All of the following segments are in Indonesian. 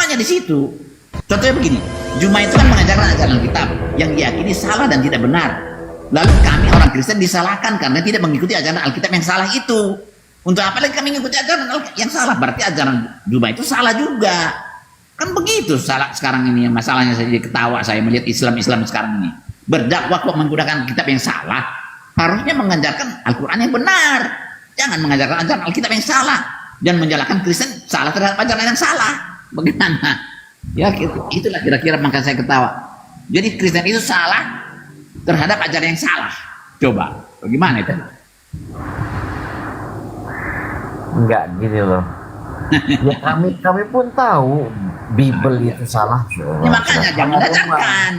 salahnya di situ. Contohnya begini, Juma itu kan mengajarkan ajaran Alkitab yang diyakini salah dan tidak benar. Lalu kami orang Kristen disalahkan karena tidak mengikuti ajaran Alkitab yang salah itu. Untuk apa lagi kami mengikuti ajaran yang salah? Berarti ajaran Juma itu salah juga. Kan begitu salah sekarang ini masalahnya. Saya jadi ketawa saya melihat Islam sekarang ini. Berdakwah kok menggunakan kitab yang salah. Harusnya mengajarkan Al-Quran yang benar. Jangan mengajarkan ajaran Alkitab yang salah. Dan menjalankan Kristen salah terhadap ajaran yang salah. Bagaimana? Ya itulah kira-kira maka saya ketawa. Jadi Kristen itu salah terhadap ajaran yang salah. Coba, bagaimana itu? Enggak gitu loh. Ya kami pun tahu Bible itu salah. Ya, makanya jangan ajarkan.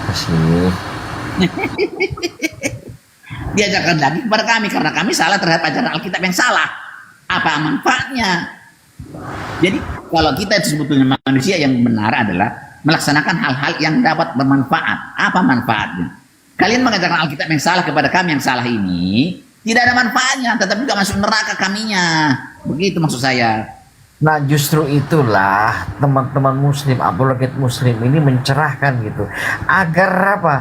Apa sih? Diajarkan lagi kepada kami karena kami salah terhadap ajaran Alkitab yang salah. Apa manfaatnya? Jadi kalau kita itu sebetulnya manusia yang benar adalah melaksanakan hal-hal yang dapat bermanfaat. Apa manfaatnya? Kalian mengajarkan Alkitab yang salah kepada kami yang salah ini, tidak ada manfaatnya, tetap juga masuk neraka kaminya. Begitu maksud saya. Nah justru itulah teman-teman muslim, apologet muslim ini mencerahkan gitu. Agar apa?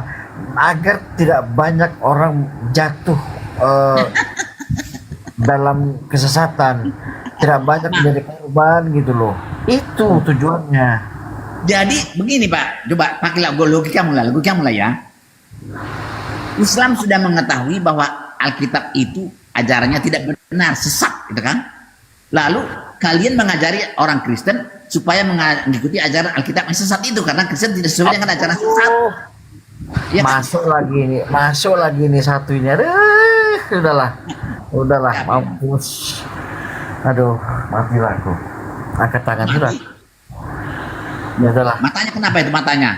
Agar tidak banyak orang jatuh dalam kesesatan. Tidak banyak menjadi korban gitu loh. Itu tujuannya. Jadi begini Pak, coba pakailah logika mulai ya. Islam sudah mengetahui bahwa Alkitab itu ajarannya tidak benar, sesat gitu kan. Lalu kalian mengajari orang Kristen supaya mengikuti ajaran Alkitab yang sesat itu karena Kristen tidak sesuai dengan ajaran sesat. Ya, masuk lagi nih satu ini. Aduh, udahlah, mampus. Aduh, matilah aku. Angkat tangan sudah. Ya udahlah. Matanya kenapa itu matanya?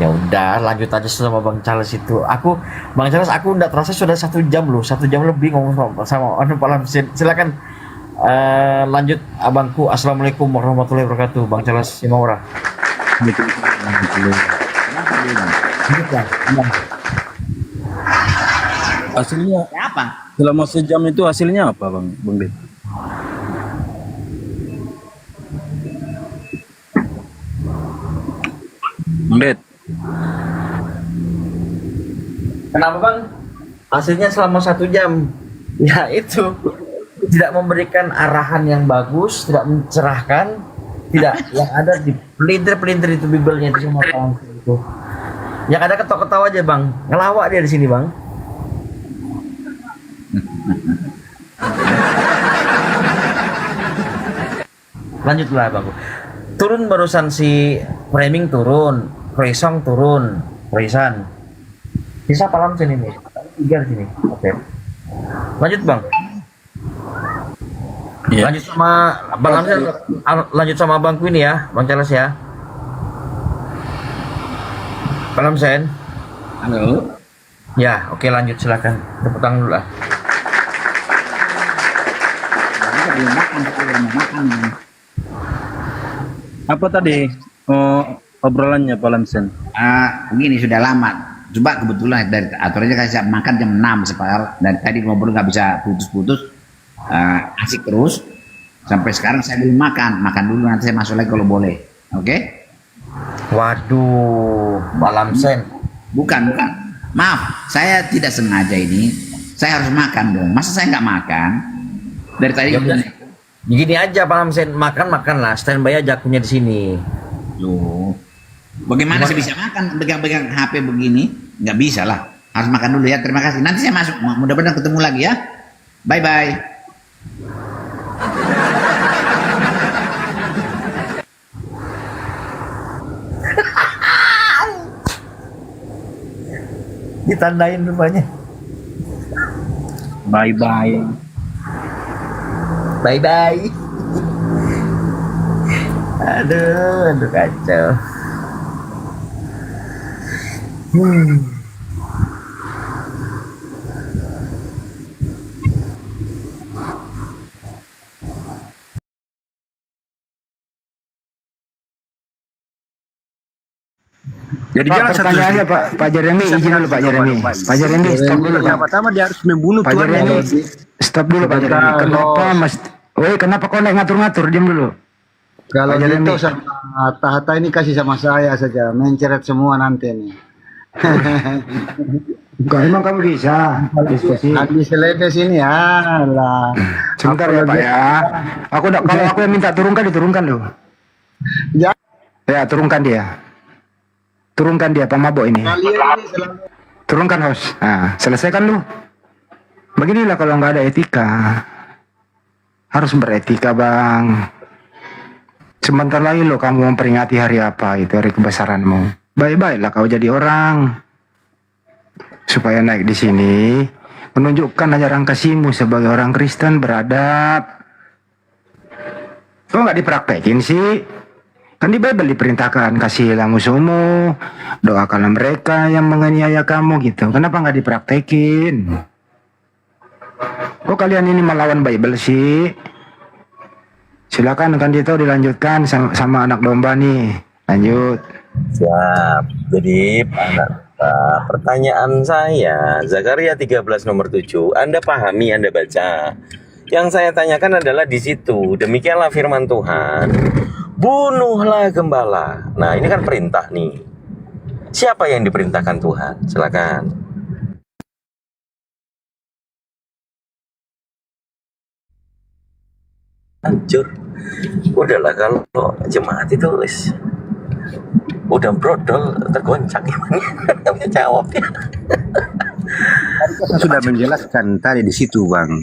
Ya udah, lanjut aja sama Bang Charles itu. Bang Charles, aku udah terasa sudah 1 jam loh, 1 jam lebih ngomong sama Pak Lamsin. Silakan lanjut abangku. Assalamualaikum warahmatullahi wabarakatuh. Bang Charles Simaura. Hasilnya Apa? selama sejam itu hasilnya apa Bang Dit? Bang Dit. Kenapa Bang? Hasilnya selama 1 jam. Ya itu, tidak memberikan arahan yang bagus, tidak mencerahkan, tidak yang ada di pelintir itu Biblenya itu semua itu. Yang ada ketawa-ketawa aja Bang, ngelawak dia di sini Bang. Lanjutlah Bang. Turun barusan si framing turun, Presong turun, Presan. Bisa palam sini nih. 3 di sini. Oke. Lanjut Bang. Iya. Lanjut sama Bang Hamzah, lanjut sama Bangku ini ya, Bang Charles ya. Bang Hamzah. Halo. Ya, oke lanjut silakan. Tepuk tangan dulu lah. Apa tadi obrolannya Pak Lamsen? Begini sudah lama. Coba kebetulan dari aturannya kasih makan jam 6 sekarang. Dari tadi ngobrol nggak bisa putus-putus. Asik terus. Sampai sekarang saya belum makan. Makan dulu nanti saya masuk lagi kalau boleh. Oke? Waduh, Pak Lamsen. Bukan. Maaf, saya tidak sengaja ini. Saya harus makan dong. Masa saya nggak makan? Dari tadi Ya, udah. Gini aja Pak Lamsen, makan lah, standby aja akunya di sini. Loh. Bagaimana saya bisa makan pegang-pegang HP begini? Nggak bisa lah. Harus makan dulu ya. Terima kasih. Nanti saya masuk. Mudah-mudahan ketemu lagi ya. Bye-bye. Ditandain rupanya. Bye-bye. Bye-bye. Aduh kacau. Jadi Pak, jangan pertanyaannya Pak Jeremy, izin dulu Pak Jeremy. Pak Jeremy, stop dulu Pak. Yang pertama dia harus membunuh Pak Tuhan Jeremy, yang stop dulu Pak Jeremy. Kenapa Woi, kenapa kau naik ngatur-ngatur? Diam dulu. Kalau Pak Jeremy. gitu sama Hatta ini kasih sama saya saja, menceret semua nanti nih. Kau emang kamu bisa diskusi. Habis selesai sini ya lah. Sebentar ya Pak ya. Aku kalau aku yang minta turunkan, diturunkan loh. Ya, Ya, turunkan dia. Turunkan dia, pemabok ini. kalian ini selalu Turunkan host. Nah, selesaikan lu. Beginilah kalau nggak ada etika. Harus beretika, Bang. Sebentar lagi lo kamu memperingati hari apa itu, hari kebesaranmu. Baik-baiklah kau jadi orang. Supaya naik di sini, menunjukkan ajaran kasihmu sebagai orang Kristen beradab. Kok nggak dipraktekin sih? Kan di Bible diperintahkan kasihilah musuhmu, doakanlah mereka yang menganiaya kamu gitu. Kenapa nggak dipraktekin? Kok kalian ini melawan Bible sih? Silakan kan Dito dilanjutkan sama anak domba nih. Lanjut. Siap. Jadi pertanyaan saya, Zakaria 13 nomor 7, Anda pahami, Anda baca. Yang saya tanyakan adalah di situ, demikianlah firman Tuhan, bunuhlah gembala. Nah, ini kan perintah nih. Siapa yang diperintahkan Tuhan? Silakan. Hancur. Udahlah kalau jemaat itu udah brodol, tergoncang gimana? Nggak bisa jawab ya. Sudah menjelaskan tadi di situ, Bang.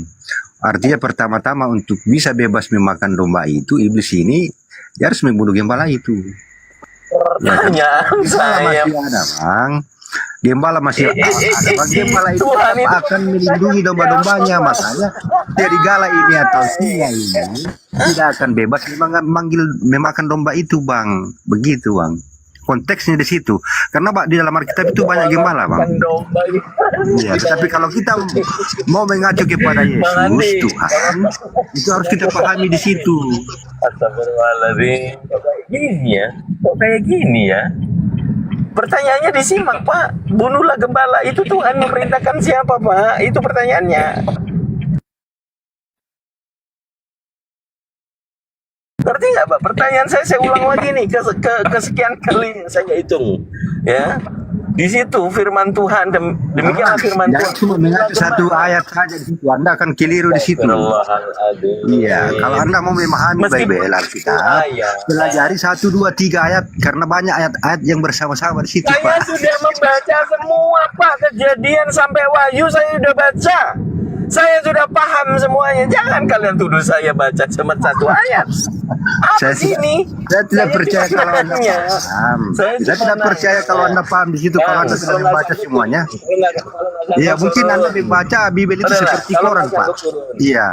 Artinya pertama-tama untuk bisa bebas memakan domba itu, iblis ini dia harus membunuh gembala itu. Pertanyaan saya, Masih ada, Bang. Gembala masih ada. Bang, gembala itu Tuhan itu akan melindungi domba-dombanya. Makanya serigala ini atau singa ini tidak akan bebas memakan domba itu, Bang. Begitu, Bang. Konteksnya di situ. Karena Pak di dalam Alkitab itu banyak gembala, Bang. Iya, tapi kalau kita mau mengacu kepada Yesus Tuhan, itu harus kita pahami di situ. Astagfirullahaladzim. Kok kayak gini ya? Kok kayak gini ya? Pertanyaannya disimak, Pak. Bunuhlah gembala. Itu Tuhan memerintahkan siapa, Pak? Itu pertanyaannya. Ngerti nggak, Pak? Pertanyaan saya ulang lagi nih kesekian kali saya hitung, ya. Di situ firman Tuhan demikianlah firman Jangan Tuhan. cuma mengacu satu ayat saja di situ. Anda akan keliru di situ. Iya, kalau Anda mau memahami Meskipun Bible Alkitab, pelajari 1, 2, 3 ayat karena banyak ayat-ayat yang bersama-sama di situ, Saya Pak. sudah membaca semua, Pak. Kejadian sampai Wahyu saya sudah baca. Saya sudah paham semuanya. Jangan kalian tuduh saya baca cuma satu ayat. Apa sih ini? Saya tidak percaya cuma kalau Anda nanya. paham. Saya Saya cuma tidak nanya. percaya kalau Anda paham di situ. Kalau Anda sudah membaca semuanya. Iya, mungkin Anda membaca Bible itu Udahlah, seperti kalau koran, baca Pak. turun. Iya,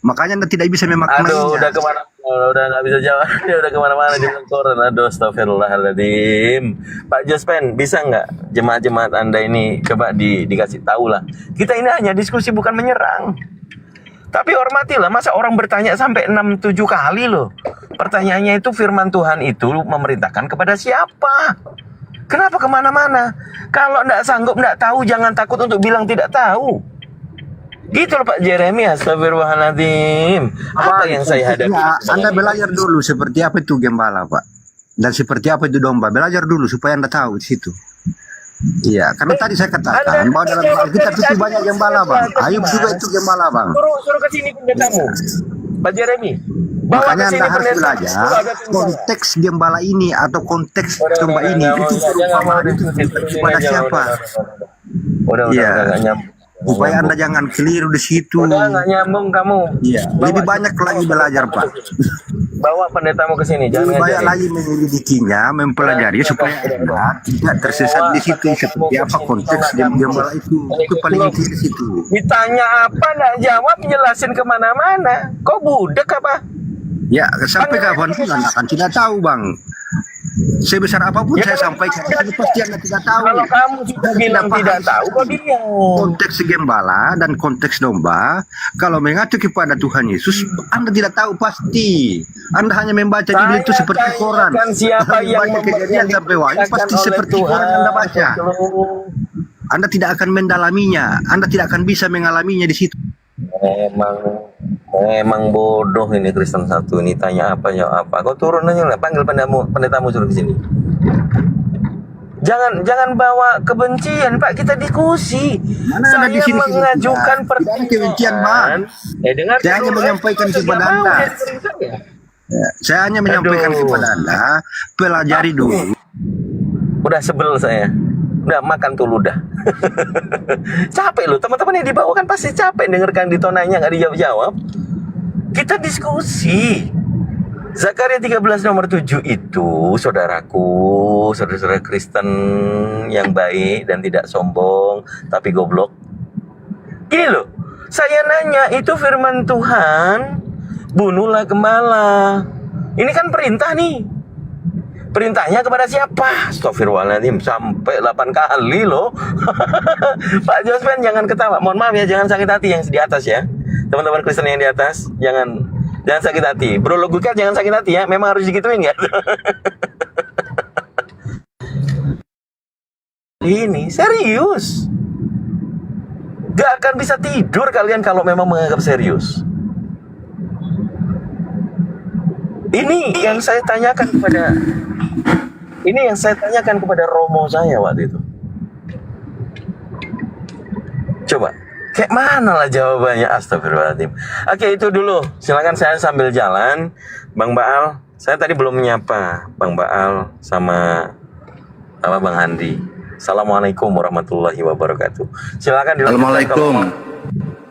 makanya Anda tidak bisa Aduh, memaknainya. udah kemana? Udah nggak bisa jawab. Dia udah kemana-mana di koran. Aduh, astagfirullahaladzim. Pak Jospen, bisa nggak jemaat-jemaat Anda ini coba dikasih tahu lah. Kita ini hanya diskusi, bukan menyerang. Tapi hormatilah, masa orang bertanya sampai 6-7 kali loh. Pertanyaannya itu firman Tuhan itu memerintahkan kepada siapa? Kenapa kemana-mana? Kalau nggak sanggup, nggak tahu, jangan takut untuk bilang tidak tahu. Gitu loh Pak Jeremy, astagfirullahaladzim. Apa yang saya hadapi? Ya, Anda belajar dulu seperti apa itu gembala, Pak. Dan seperti apa itu domba. Belajar dulu supaya Anda tahu di situ. Iya, karena tadi saya katakan bahwa dalam Alkitab itu banyak gembala, Bang. Ayub juga itu gembala, Bang. Suruh ke sini pendetamu, Pak Jeremy. Bawa Makanya ke sini Anda harus pendeta. belajar Suruh ada pendeta. konteks gembala ini atau konteks domba ini itu perumpamaan itu kepada siapa. Udah, Iya. nggak nyambung. Supaya Anda jangan keliru di situ. Udah nggak nyambung kamu. Iya, lebih banyak lagi belajar, Pak. Bawa pendetamu ke sini, jangan Lebih banyak ngajarin. lagi menyelidikinya, mempelajari supaya Anda tidak tersesat di situ seperti apa konteks gembala itu. Itu paling inti di situ. Ditanya apa nggak jawab, jelasin kemana-mana. Kok budek apa? Ya, sampai kapan pun Anda akan tidak tahu, Bang. Sebesar apapun Ya, saya sampaikan, itu pasti Anda tidak tahu. Kalau kamu sudah bilang paham. tidak tahu, kok diam? Konteks gembala dan konteks domba, kalau mengacu kepada Tuhan Yesus, Anda tidak tahu pasti. Anda hanya membaca Bible itu seperti koran. tanyakan siapa yang Baca Kejadian sampai Wahyu pasti oleh seperti Tuhan. koran Anda baca. Anda tidak akan mendalaminya, Anda tidak akan bisa mengalaminya di situ. Memang Emang bodoh ini Kristen satu ini, tanya apa jawab apa. Kau turun aja lah, panggil pendetamu suruh ke sini. Jangan bawa kebencian, Pak. Kita diskusi. Mana ada di Saya sini mengajukan tidak ada kebencian, Bang. Dengar Saya hanya dulu, menyampaikan Tidak kepada mau Anda. jadi Kristen ya? Ya, saya hanya menyampaikan Aduh. kepada Anda, pelajari dulu. Udah sebel saya. Udah makan tuh ludah. Capek loh, teman-teman yang dibawa kan pasti capek dengarkan ditonanya nggak dijawab-jawab. Kita diskusi. Zakaria 13 nomor 7 itu, saudaraku, saudara-saudara Kristen yang baik dan tidak sombong, tapi goblok. Gini loh, saya nanya, itu firman Tuhan, bunuhlah gembala. Ini kan perintah nih. Perintahnya kepada siapa? Astagfirullahaladzim, sampai 8 kali loh. Pak Jospen jangan ketawa. Mohon maaf ya, jangan sakit hati yang di atas ya. Teman-teman Kristen yang di atas, jangan sakit hati. Bro Logika jangan sakit hati ya. Memang harus digituin ya. Ini serius. Gak akan bisa tidur kalian kalau memang menganggap serius. Ini yang saya tanyakan kepada Romo saya waktu itu. Coba, kayak mana lah jawabannya? Astagfirullahaladzim. Oke, itu dulu. Silakan saya sambil jalan. Bang Baal, saya tadi belum menyapa Bang Baal sama Bang Handi. Assalamualaikum warahmatullahi wabarakatuh. Silakan dilanjutkan. Assalamualaikum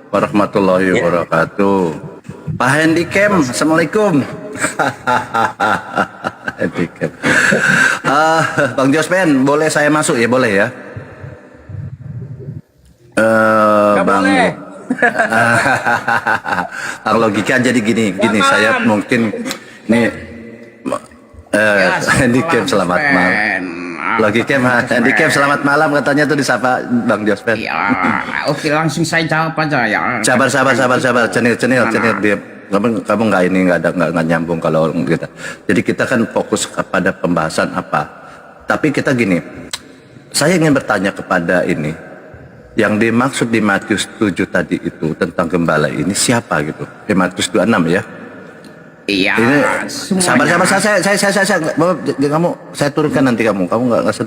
warahmatullahi wabarakatuh. Pak Handycam, assalamualaikum. Handycam. Bang Jospen, boleh saya masuk ya? Boleh ya? Bang. Bang Logika jadi gini saya mungkin ini Handycam selamat malam. Logika Handycam selamat malam katanya tuh disapa Bang Jospen. Ya, oke langsung saya jawab aja ya. Sabar, cenil dia. Kamu nggak nyambung kalau kita. Jadi kita kan fokus kepada pembahasan apa. Tapi kita gini, saya ingin bertanya kepada ini, yang dimaksud di Matius 7 tadi itu tentang gembala ini siapa gitu? Di Matius 26 ya. Iya. Ini sabar, semuanya. saya turunkan nanti kamu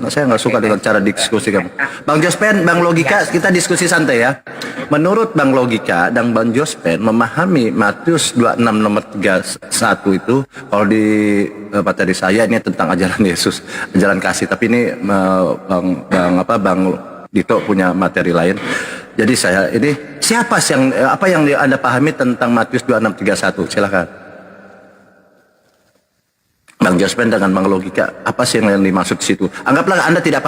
saya nggak suka dengan cara diskusi kamu. Bang Jospen, Bang Logika, kita diskusi santai ya. Menurut Bang Logika dan Bang Jospen memahami Matius 26 nomor 31 itu, kalau di materi saya ini tentang ajaran Yesus, ajaran kasih, tapi ini Bang Dito punya materi lain. Jadi saya ini siapa sih yang apa yang Anda pahami tentang Matius 26:31? Silakan. Bang Jospen dengan Bang Logika, apa sih yang dimaksud di situ? Anggaplah Anda tidak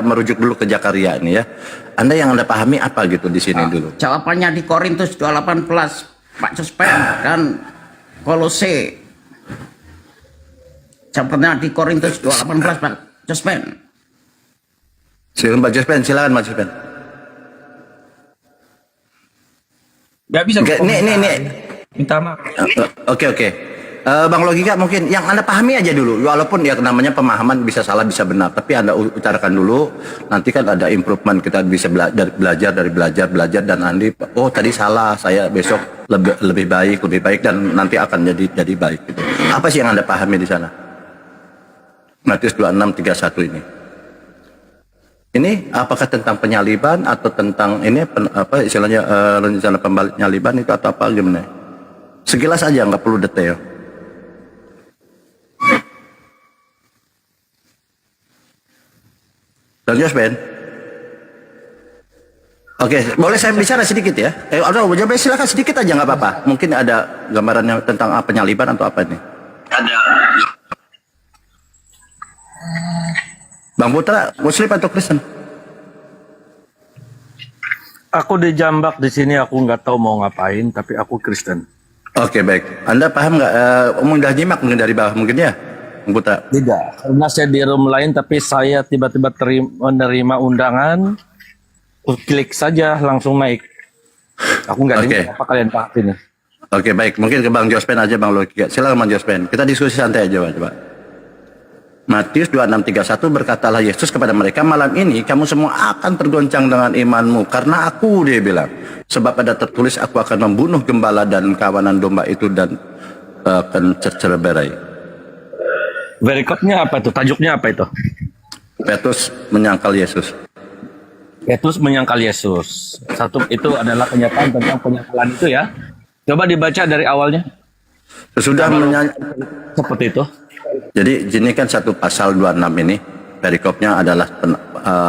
merujuk dulu ke Zakaria ini ya. Anda yang Anda pahami apa gitu di sini dulu? Jawabannya di Korintus 2:18 Pak Jospen dan Kolose. Jawabannya di Korintus 2:18 Pak Jospen. Silakan Pak Jospen, silakan Pak Jospen. Gak bisa. Nih. Minta maaf. Oke. Bang Logika mungkin yang Anda pahami aja dulu, walaupun ya namanya pemahaman bisa salah bisa benar, tapi Anda utarakan dulu, nanti kan ada improvement, kita bisa belajar dan Andi, oh tadi salah, saya besok lebih baik dan nanti akan jadi baik gitu. Apa sih yang Anda pahami di sana? Matius 26:31 ini. Ini apakah tentang penyaliban atau tentang ini apa istilahnya rencana penyaliban itu atau apa gimana? Sekilas aja, nggak perlu detail. Bang Jospen. Oke, boleh saya bicara sedikit ya? Silakan sedikit aja nggak apa-apa. Mungkin ada gambarannya tentang penyaliban atau apa ini? Ada. Bang Putra, Muslim atau Kristen? Aku dijambak di sini, aku nggak tahu mau ngapain, tapi aku Kristen. Oke, baik. Anda paham nggak? Udah nyimak mungkin dari bawah mungkin ya, Bang Putra? Tidak, karena saya di room lain, tapi saya tiba-tiba menerima undangan, klik saja langsung naik. Aku nggak dengar apa kalian paham ini. Oke, baik. Mungkin ke Bang Jospen aja, Bang Logika. Silakan Bang Jospen. Kita diskusi santai aja, coba. Matius 26:31 berkatalah Yesus kepada mereka, malam ini kamu semua akan tergoncang dengan imanmu karena aku, dia bilang, sebab ada tertulis aku akan membunuh gembala dan kawanan domba itu dan akan tercerai. Perikopnya apa itu? Tajuknya apa itu? Petrus menyangkal Yesus. Petrus menyangkal Yesus. Satu itu adalah kenyataan tentang penyangkalan itu ya. Coba dibaca dari awalnya. Sesudah Seperti itu. Jadi ini kan satu pasal 26 ini, perikopnya adalah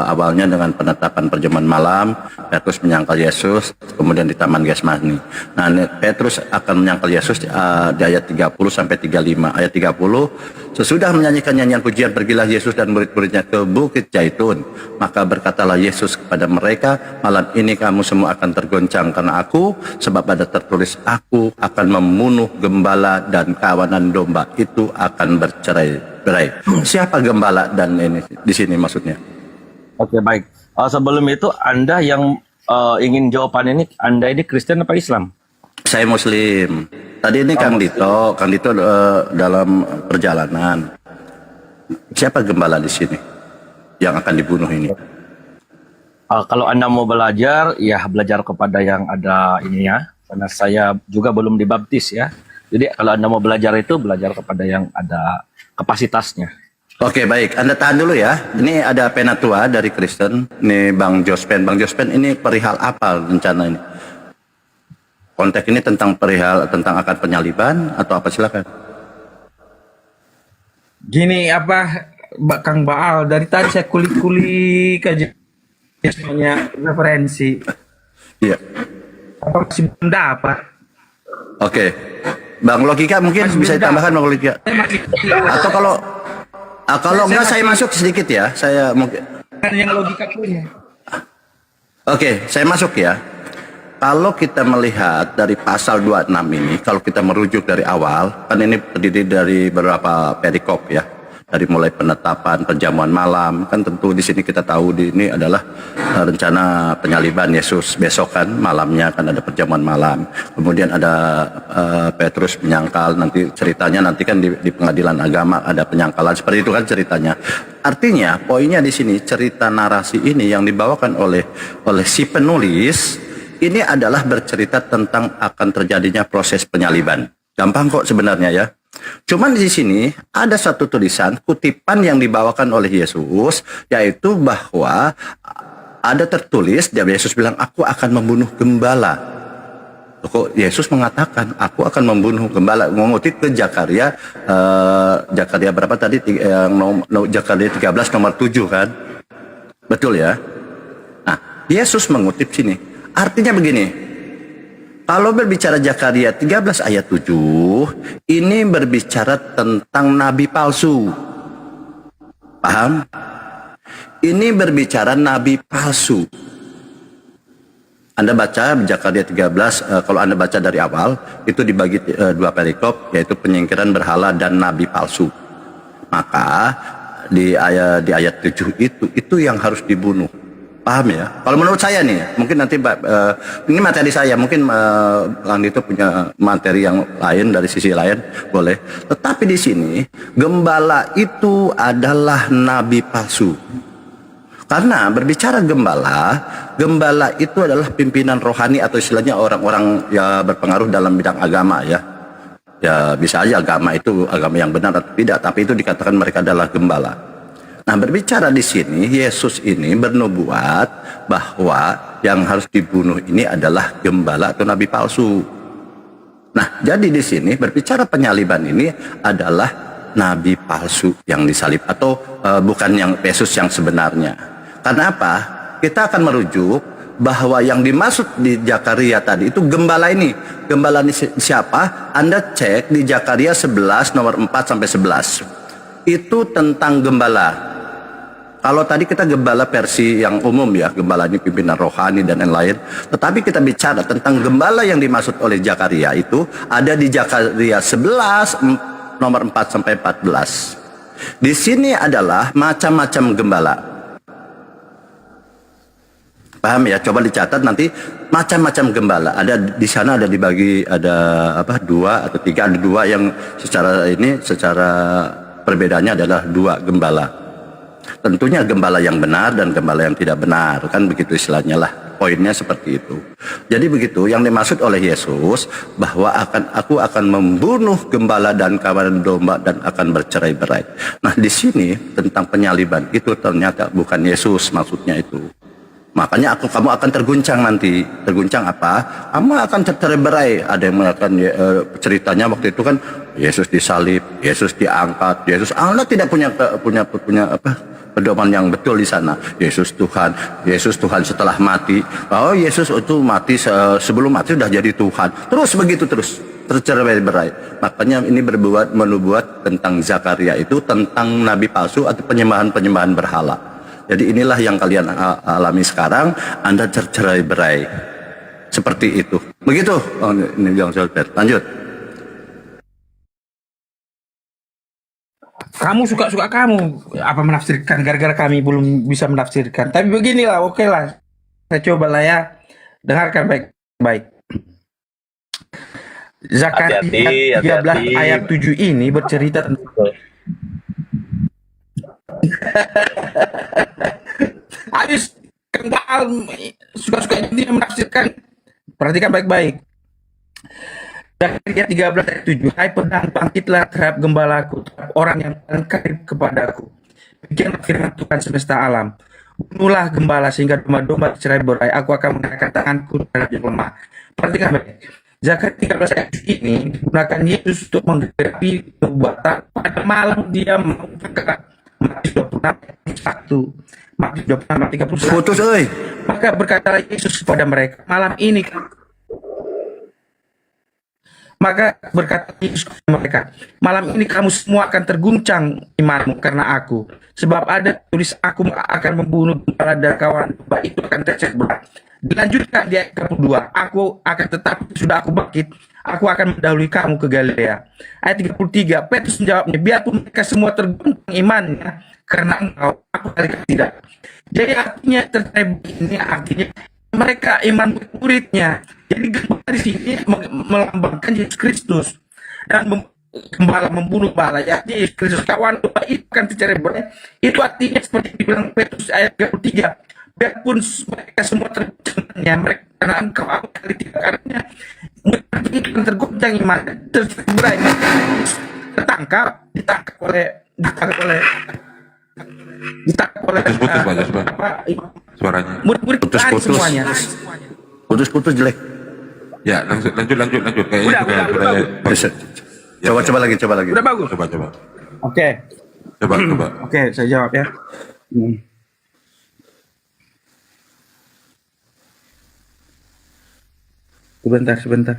awalnya dengan penetapan perjamuan malam, Petrus menyangkal Yesus, kemudian di Taman Getsemani. Nah, Petrus akan menyangkal Yesus di ayat 30 sampai 35. Ayat 30, sesudah menyanyikan nyanyian pujian, pergilah Yesus dan murid-muridnya ke Bukit Zaitun. Maka berkatalah Yesus kepada mereka, malam ini kamu semua akan tergoncang karena aku, sebab ada tertulis, aku akan membunuh gembala dan kawanan domba itu akan bercerai-berai. Siapa gembala dan ini di sini maksudnya? Oke, baik. Sebelum itu Anda yang ingin jawaban ini, Anda ini Kristen apa Islam? Saya Muslim. Tadi ini Kang Dito dalam perjalanan. Siapa gembala di sini yang akan dibunuh ini? Kalau Anda mau belajar, ya belajar kepada yang ada ini ya. Karena saya juga belum dibaptis ya. Jadi kalau Anda mau belajar itu, belajar kepada yang ada kapasitasnya. Oke, baik. Anda tahan dulu ya. Ini ada penatua dari Kristen. Ini Bang Jospen. Bang Jospen, ini perihal apa rencana ini? Konteks ini tentang perihal tentang akan penyaliban atau apa, silakan. Gini apa Kang Baal, dari tadi saya kulik-kulik aja semuanya referensi. Iya. Apa masih belum dapat? Oke. Bang Logika mungkin bisa ditambahkan Bang Logika. Atau kalau enggak saya masuk sedikit ya. Saya mungkin yang logika punya. Oke, saya masuk ya. Kalau kita melihat dari pasal 26 ini, kalau kita merujuk dari awal, kan ini terdiri dari beberapa perikop ya. Dari mulai penetapan perjamuan malam, kan tentu di sini kita tahu ini adalah rencana penyaliban Yesus, besok kan malamnya kan ada perjamuan malam. Kemudian ada Petrus menyangkal, nanti ceritanya nanti kan di pengadilan agama ada penyangkalan, seperti itu kan ceritanya. Artinya poinnya di sini cerita narasi ini yang dibawakan oleh si penulis ini adalah bercerita tentang akan terjadinya proses penyaliban. Gampang kok sebenarnya ya. Cuman di sini ada satu tulisan kutipan yang dibawakan oleh Yesus, yaitu bahwa ada tertulis, Yesus bilang, aku akan membunuh gembala. Kok Yesus mengatakan, aku akan membunuh gembala, mengutip ke Zakaria, Zakaria berapa tadi? Zakaria 13 nomor 7 kan? Betul ya? Nah, Yesus mengutip sini. Artinya begini, kalau berbicara Zakaria 13 ayat 7, ini berbicara tentang nabi palsu. Paham? Ini berbicara nabi palsu. Anda baca Zakaria 13, kalau Anda baca dari awal, itu dibagi dua perikop, yaitu penyingkiran berhala dan nabi palsu. Maka di ayat 7 itu yang harus dibunuh. Paham ya? Kalau menurut saya nih, mungkin nanti ini materi saya, mungkin Kang Dito punya materi yang lain dari sisi lain, boleh. Tetapi di sini gembala itu adalah nabi palsu. Karena berbicara gembala itu adalah pimpinan rohani atau istilahnya orang-orang ya berpengaruh dalam bidang agama ya. Ya bisa aja agama itu agama yang benar atau tidak, tapi itu dikatakan mereka adalah gembala. Nah, berbicara di sini, Yesus ini bernubuat bahwa yang harus dibunuh ini adalah gembala atau nabi palsu. Nah, jadi di sini berbicara penyaliban ini adalah nabi palsu yang disalib atau bukan yang Yesus yang sebenarnya. Karena apa? Kita akan merujuk bahwa yang dimaksud di Zakaria tadi itu gembala ini. Gembala ini siapa? Anda cek di Zakaria 11 nomor 4 sampai 11. Itu tentang gembala. Kalau tadi kita gembala versi yang umum ya, gembala ini pimpinan rohani dan lain-lain. Tetapi kita bicara tentang gembala yang dimaksud oleh Zakaria itu ada di Zakaria 11 nomor 4 sampai 14. Di sini adalah macam-macam gembala. Paham ya? Coba dicatat nanti macam-macam gembala. Ada di sana ada dibagi ada apa? 2 atau 3, ada 2 yang secara Perbedaannya adalah dua gembala. Tentunya gembala yang benar dan gembala yang tidak benar, kan begitu istilahnya lah. Poinnya seperti itu. Jadi begitu yang dimaksud oleh Yesus bahwa aku akan membunuh gembala dan kawanan domba dan akan bercerai-berai. Nah, di sini tentang penyaliban itu ternyata bukan Yesus maksudnya itu. Makanya kamu akan terguncang nanti. Terguncang apa? Kamu akan tercerai-berai. Ada yang mengatakan ceritanya waktu itu kan Yesus disalib, Yesus diangkat, Allah tidak punya pedoman yang betul di sana. Yesus Tuhan setelah mati. Oh, Yesus itu mati sebelum mati sudah jadi Tuhan. Terus begitu terus tercerai-berai. Makanya ini menubuat tentang Zakaria itu tentang nabi palsu atau penyembahan berhala. Jadi inilah yang kalian alami sekarang, Anda tercerai-berai. Seperti itu. Begitu. Oh, ini yang saya lanjut. Kamu suka-suka kamu apa menafsirkan, gara-gara kami belum bisa menafsirkan. Tapi beginilah, oke lah. Saya coba lah ya. Dengarkan baik-baik. Zakaria 13 ayat 7 ini bercerita tentang habis kental suka-suka dia menafsirkan. Perhatikan baik-baik. Zakaria 13 ayat 7, hai pedang, bangkitlah terhadap gembalaku, terhadap orang yang paling karib kepadaku. Demikianlah firman Tuhan semesta alam. Bunuhlah gembala sehingga domba-domba bercerai-berai. Aku akan mengangkat tanganku terhadap yang lemah. Perhatikan baik. Zakaria 13 ayat 7 ini digunakan Yesus untuk menggenapi nubuatan pada malam dia mengangkat. Matius 26 ayat 1. Matius 26 ayat 31. Putus, oi. Maka berkatalah Yesus kepada mereka, malam ini kamu semua akan terguncang imanmu karena aku. Sebab ada tulis aku akan membunuh gembala dan kawan domba itu akan tercerai. Dilanjutkan di ayat 22. Aku akan tetapi sudah aku bangkit. Aku akan mendahului kamu ke Galilea. Ayat 33. Petrus menjawabnya, biarpun mereka semua terguncang imannya karena engkau, aku kali tidak. Jadi artinya tercerai ini artinya mereka iman murid-muridnya. Jadi gembala di sini melambangkan Yesus Kristus dan gembala membunuh gembala. Jadi Yesus Kristus kawan domba itu akan tercerai-berai. Itu artinya seperti dibilang Petrus ayat 33. Biarpun mereka semua terguncangnya mereka karena engkau aku kali tidak, karena mereka itu akan terguncang iman tercerai-berai. Ditangkap oleh putus Pak Jospan. Suaranya murid-murid semuanya. Putus jelek. ya, lanjut kayaknya Coba lagi. Udah bagus. Coba. Oke. Coba. Oke, saya jawab ya. Sebentar.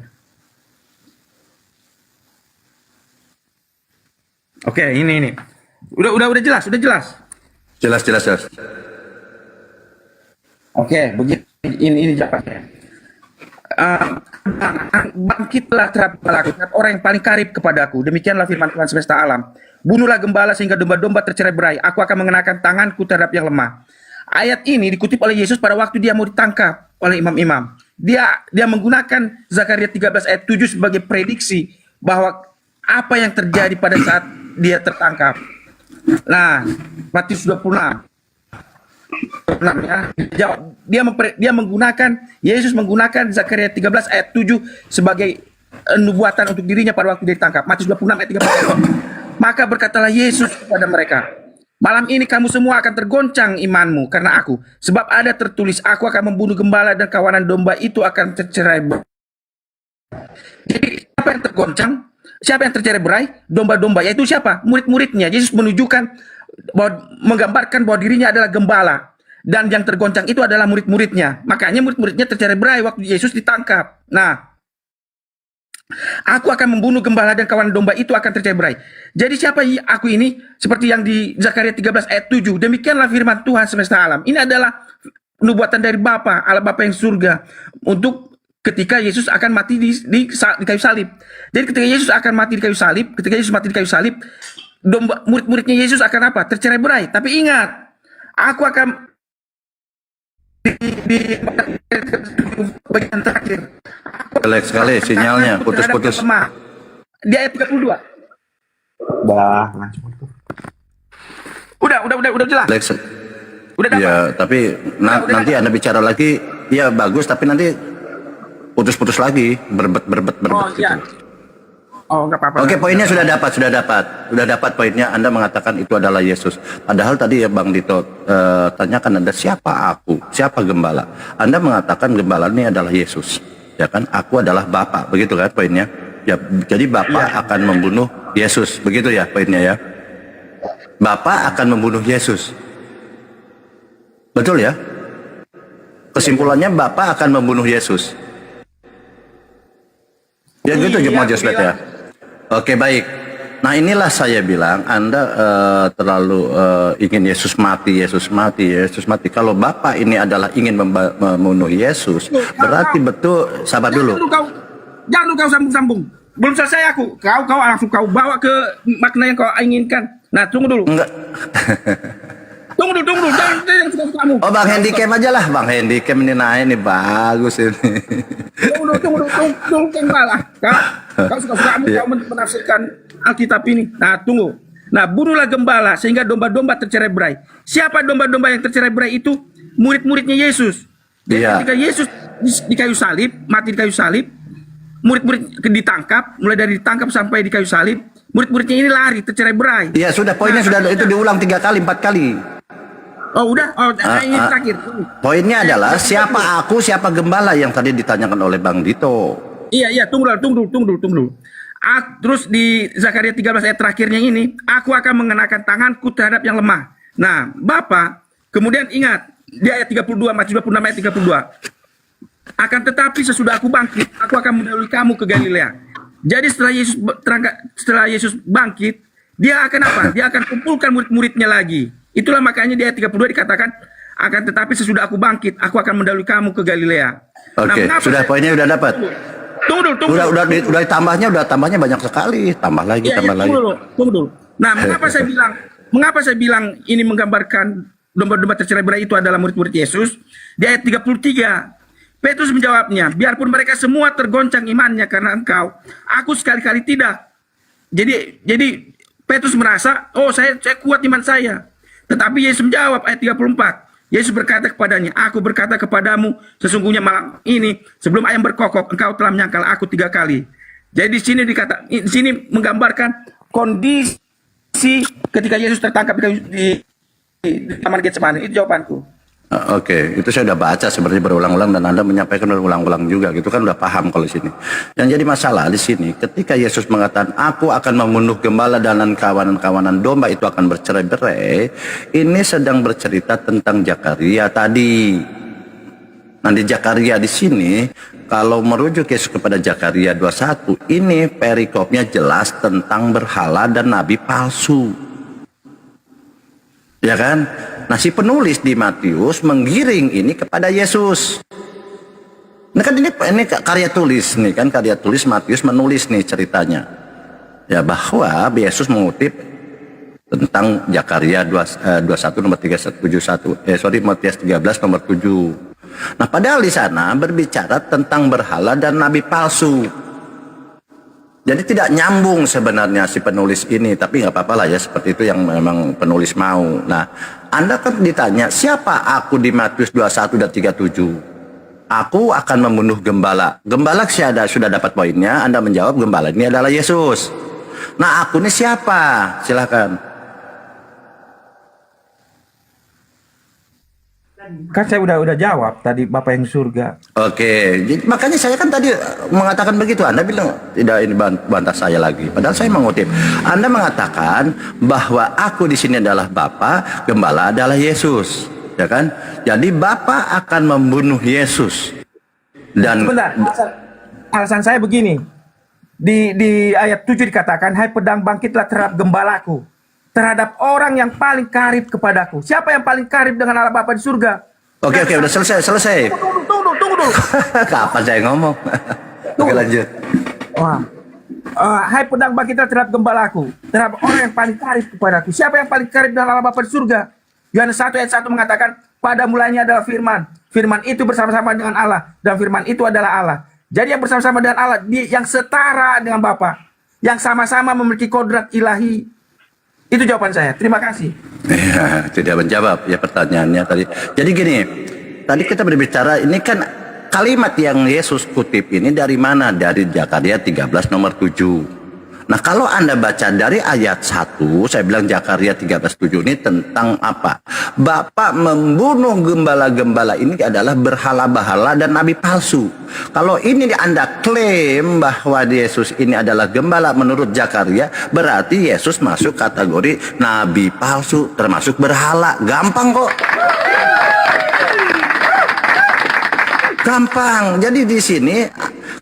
Oke, ini. Udah jelas. Jelas. Oke, begitu. Ini jawabannya. Bangkitlah terhadap orang yang paling karib kepadaku. Demikianlah firman Tuhan semesta alam. Bunuhlah gembala sehingga domba-domba tercerai-berai. Aku akan mengenakan tanganku terhadap yang lemah. Ayat ini dikutip oleh Yesus pada waktu dia mau ditangkap oleh imam-imam. Dia menggunakan Zakaria 13 ayat 7 sebagai prediksi bahwa apa yang terjadi pada saat dia tertangkap. Nah, Matius 26 ya. Yesus menggunakan Zakaria 13 ayat 7 sebagai nubuatan untuk dirinya pada waktu dia ditangkap. Matius 26 ayat 30. Maka berkatalah Yesus kepada mereka, malam ini kamu semua akan tergoncang imanmu karena aku. Sebab ada tertulis, aku akan membunuh gembala dan kawanan domba itu akan tercerai. Jadi siapa yang tergoncang? Siapa yang tercerai-berai? Domba-domba, yaitu siapa? Murid-muridnya. Yesus menunjukkan menggambarkan bahwa dirinya adalah gembala dan yang tergoncang itu adalah murid-muridnya. Makanya murid-muridnya tercerai-berai waktu Yesus ditangkap. Nah, aku akan membunuh gembala dan kawan domba itu akan tercerai-berai. Jadi siapa aku ini? Seperti yang di Zakaria 13 ayat 7. Demikianlah firman Tuhan semesta alam. Ini adalah nubuatan dari Bapa, Allah Bapa yang surga untuk ketika Yesus akan mati di kayu salib. Jadi ketika Yesus akan mati di kayu salib, murid-muridnya Yesus akan apa? Tercerai-berai. Tapi ingat, aku akan di bagian terakhir. Jelek sekali sinyalnya, putus-putus. Di ayat 32. Dah, langsung. Udah jelas. Lex, Udah dapat. ya, tapi nanti Anda bicara lagi, ya bagus, tapi nanti putus-putus lagi, berbet Oh gitu. iya. Oh nggak apa-apa. Oke, poinnya sudah dapat poinnya. Anda mengatakan itu adalah Yesus. Padahal tadi ya Bang Dito tanyakan Anda siapa aku, siapa gembala. Anda mengatakan gembala ini adalah Yesus, ya kan? Aku adalah Bapa, begitu kan poinnya? Ya, jadi Bapa akan membunuh Yesus, begitu ya poinnya ya? Bapa akan membunuh Yesus, betul ya? Kesimpulannya Bapa akan membunuh Yesus. Ya gitu Jemaat Joseph ya. Oke, baik. Nah inilah saya bilang Anda terlalu ingin Yesus mati. Kalau Bapak ini adalah ingin membunuh Yesus, berarti betul. Sabar dulu. Jangan kau sambung-sambung. Belum selesai aku. Kau langsung kau bawa ke makna yang kau inginkan. Nah tunggu dulu. Enggak. Tunggu dulu. Jangan suka-sukamu. Oh Bang Handycam aja lah. Bang Handycam ini naik ini bagus ini. Tunggu gembala. Kau suka-sukamu kau menafsirkan Alkitab ini. Nah tunggu. Nah bunuhlah gembala sehingga domba-domba tercerai-berai. Siapa domba-domba yang tercerai-berai itu? Murid-muridnya Yesus. Jadi ketika Yesus di kayu salib, mati di kayu salib, murid-murid ditangkap, mulai dari ditangkap sampai di kayu salib, murid-muridnya ini lari tercerai-berai. Iya sudah, poinnya sudah itu diulang 3 kali 4 kali. Oh udah, ini terakhir. Poinnya adalah siapa aku, siapa gembala yang tadi ditanyakan oleh Bang Dito. Iya, tunggu dulu. Terus di Zakaria 13 ayat terakhirnya ini, aku akan mengenakan tanganku terhadap yang lemah. Nah, Bapak, kemudian ingat, di ayat 32, Matius 26 ayat 32. Akan tetapi sesudah aku bangkit, aku akan mendahului kamu ke Galilea. Jadi setelah Yesus bangkit, dia akan apa? Dia akan kumpulkan murid-muridnya lagi. Itulah makanya di ayat 32 dikatakan, akan tetapi sesudah aku bangkit, aku akan mendahului kamu ke Galilea. Oke, sudah poinnya udah dapat. Tunggu dulu. Udah tambahnya banyak sekali. Tambah lagi. Tunggu dulu. Nah, mengapa saya bilang ini menggambarkan domba-domba tercerai-berai itu adalah murid-murid Yesus? Di ayat 33, Petrus menjawabnya, biarpun mereka semua tergoncang imannya karena engkau, aku sekali-kali tidak. Jadi Petrus merasa, oh saya kuat iman saya. Tetapi Yesus menjawab ayat 34. Yesus berkata kepadanya, aku berkata kepadamu, sesungguhnya malam ini sebelum ayam berkokok, engkau telah menyangkal aku 3 kali. Jadi di sini menggambarkan kondisi ketika Yesus tertangkap di Taman Getsemani. Itu jawabanku. Oke, itu saya udah baca sebenarnya berulang-ulang dan Anda menyampaikan berulang-ulang juga gitu kan udah paham kalau di sini. Yang jadi masalah di sini ketika Yesus mengatakan aku akan membunuh gembala dan kawanan-kawanan domba itu akan bercerai-berai, ini sedang bercerita tentang Zakaria tadi. Nah di Zakaria di sini kalau merujuk Yesus kepada Zakaria 21, ini perikopnya jelas tentang berhala dan nabi palsu. Ya kan? Nah si penulis di Matius menggiring ini kepada Yesus. Nah kan ini karya tulis nih kan, karya tulis Matius menulis nih ceritanya. Ya bahwa Yesus mengutip tentang Zakaria 21 nomor 371. Matius 13 nomor 7. Nah padahal di sana berbicara tentang berhala dan nabi palsu. Jadi tidak nyambung sebenarnya si penulis ini, tapi nggak apa-apa lah ya, seperti itu yang memang penulis mau. Nah, Anda kan ditanya, siapa aku di Matius 21 dan 37? Aku akan membunuh gembala. Gembala sudah dapat poinnya, Anda menjawab gembala ini adalah Yesus. Nah, aku ini siapa? Silakan. Kan saya udah jawab tadi Bapak yang surga. Oke, jadi, makanya saya kan tadi mengatakan begitu. Anda bilang tidak ini bantah saya lagi. Padahal saya mengutip. Anda mengatakan bahwa aku di sini adalah Bapa, gembala adalah Yesus, ya kan? Jadi Bapa akan membunuh Yesus. Dan Sebentar, alasan saya begini. Di ayat 7 dikatakan, hai pedang bangkitlah terhadap gembalaku, terhadap orang yang paling karib kepadaku. Siapa yang paling karib dengan Allah Bapa di surga? Oke, udah selesai. Tunggu dulu. Kapan saya ngomong? Oke, lanjut. Wah. Hai pedang bangkitlah terhadap gembalaku, terhadap orang yang paling karib kepadaku. Siapa yang paling karib dengan Allah Bapa di surga? Yohanes 1 ayat 1 mengatakan, pada mulanya adalah firman. Firman itu bersama-sama dengan Allah, dan firman itu adalah Allah. Jadi yang bersama-sama dengan Allah, dia yang setara dengan Bapa, yang sama-sama memiliki kodrat ilahi. Itu jawaban saya. Terima kasih. Ya, tidak menjawab ya pertanyaannya tadi. Jadi gini, tadi kita berbicara ini kan kalimat yang Yesus kutip ini dari mana? Dari Zakaria 13 nomor 7. Nah, kalau Anda baca dari ayat 1, saya bilang Zakaria 13:7 ini tentang apa? Bapak membunuh gembala-gembala ini adalah berhala-bahala dan nabi palsu. Kalau ini Anda klaim bahwa Yesus ini adalah gembala menurut Zakaria, berarti Yesus masuk kategori nabi palsu termasuk berhala. Gampang kok. Gampang. Jadi di sini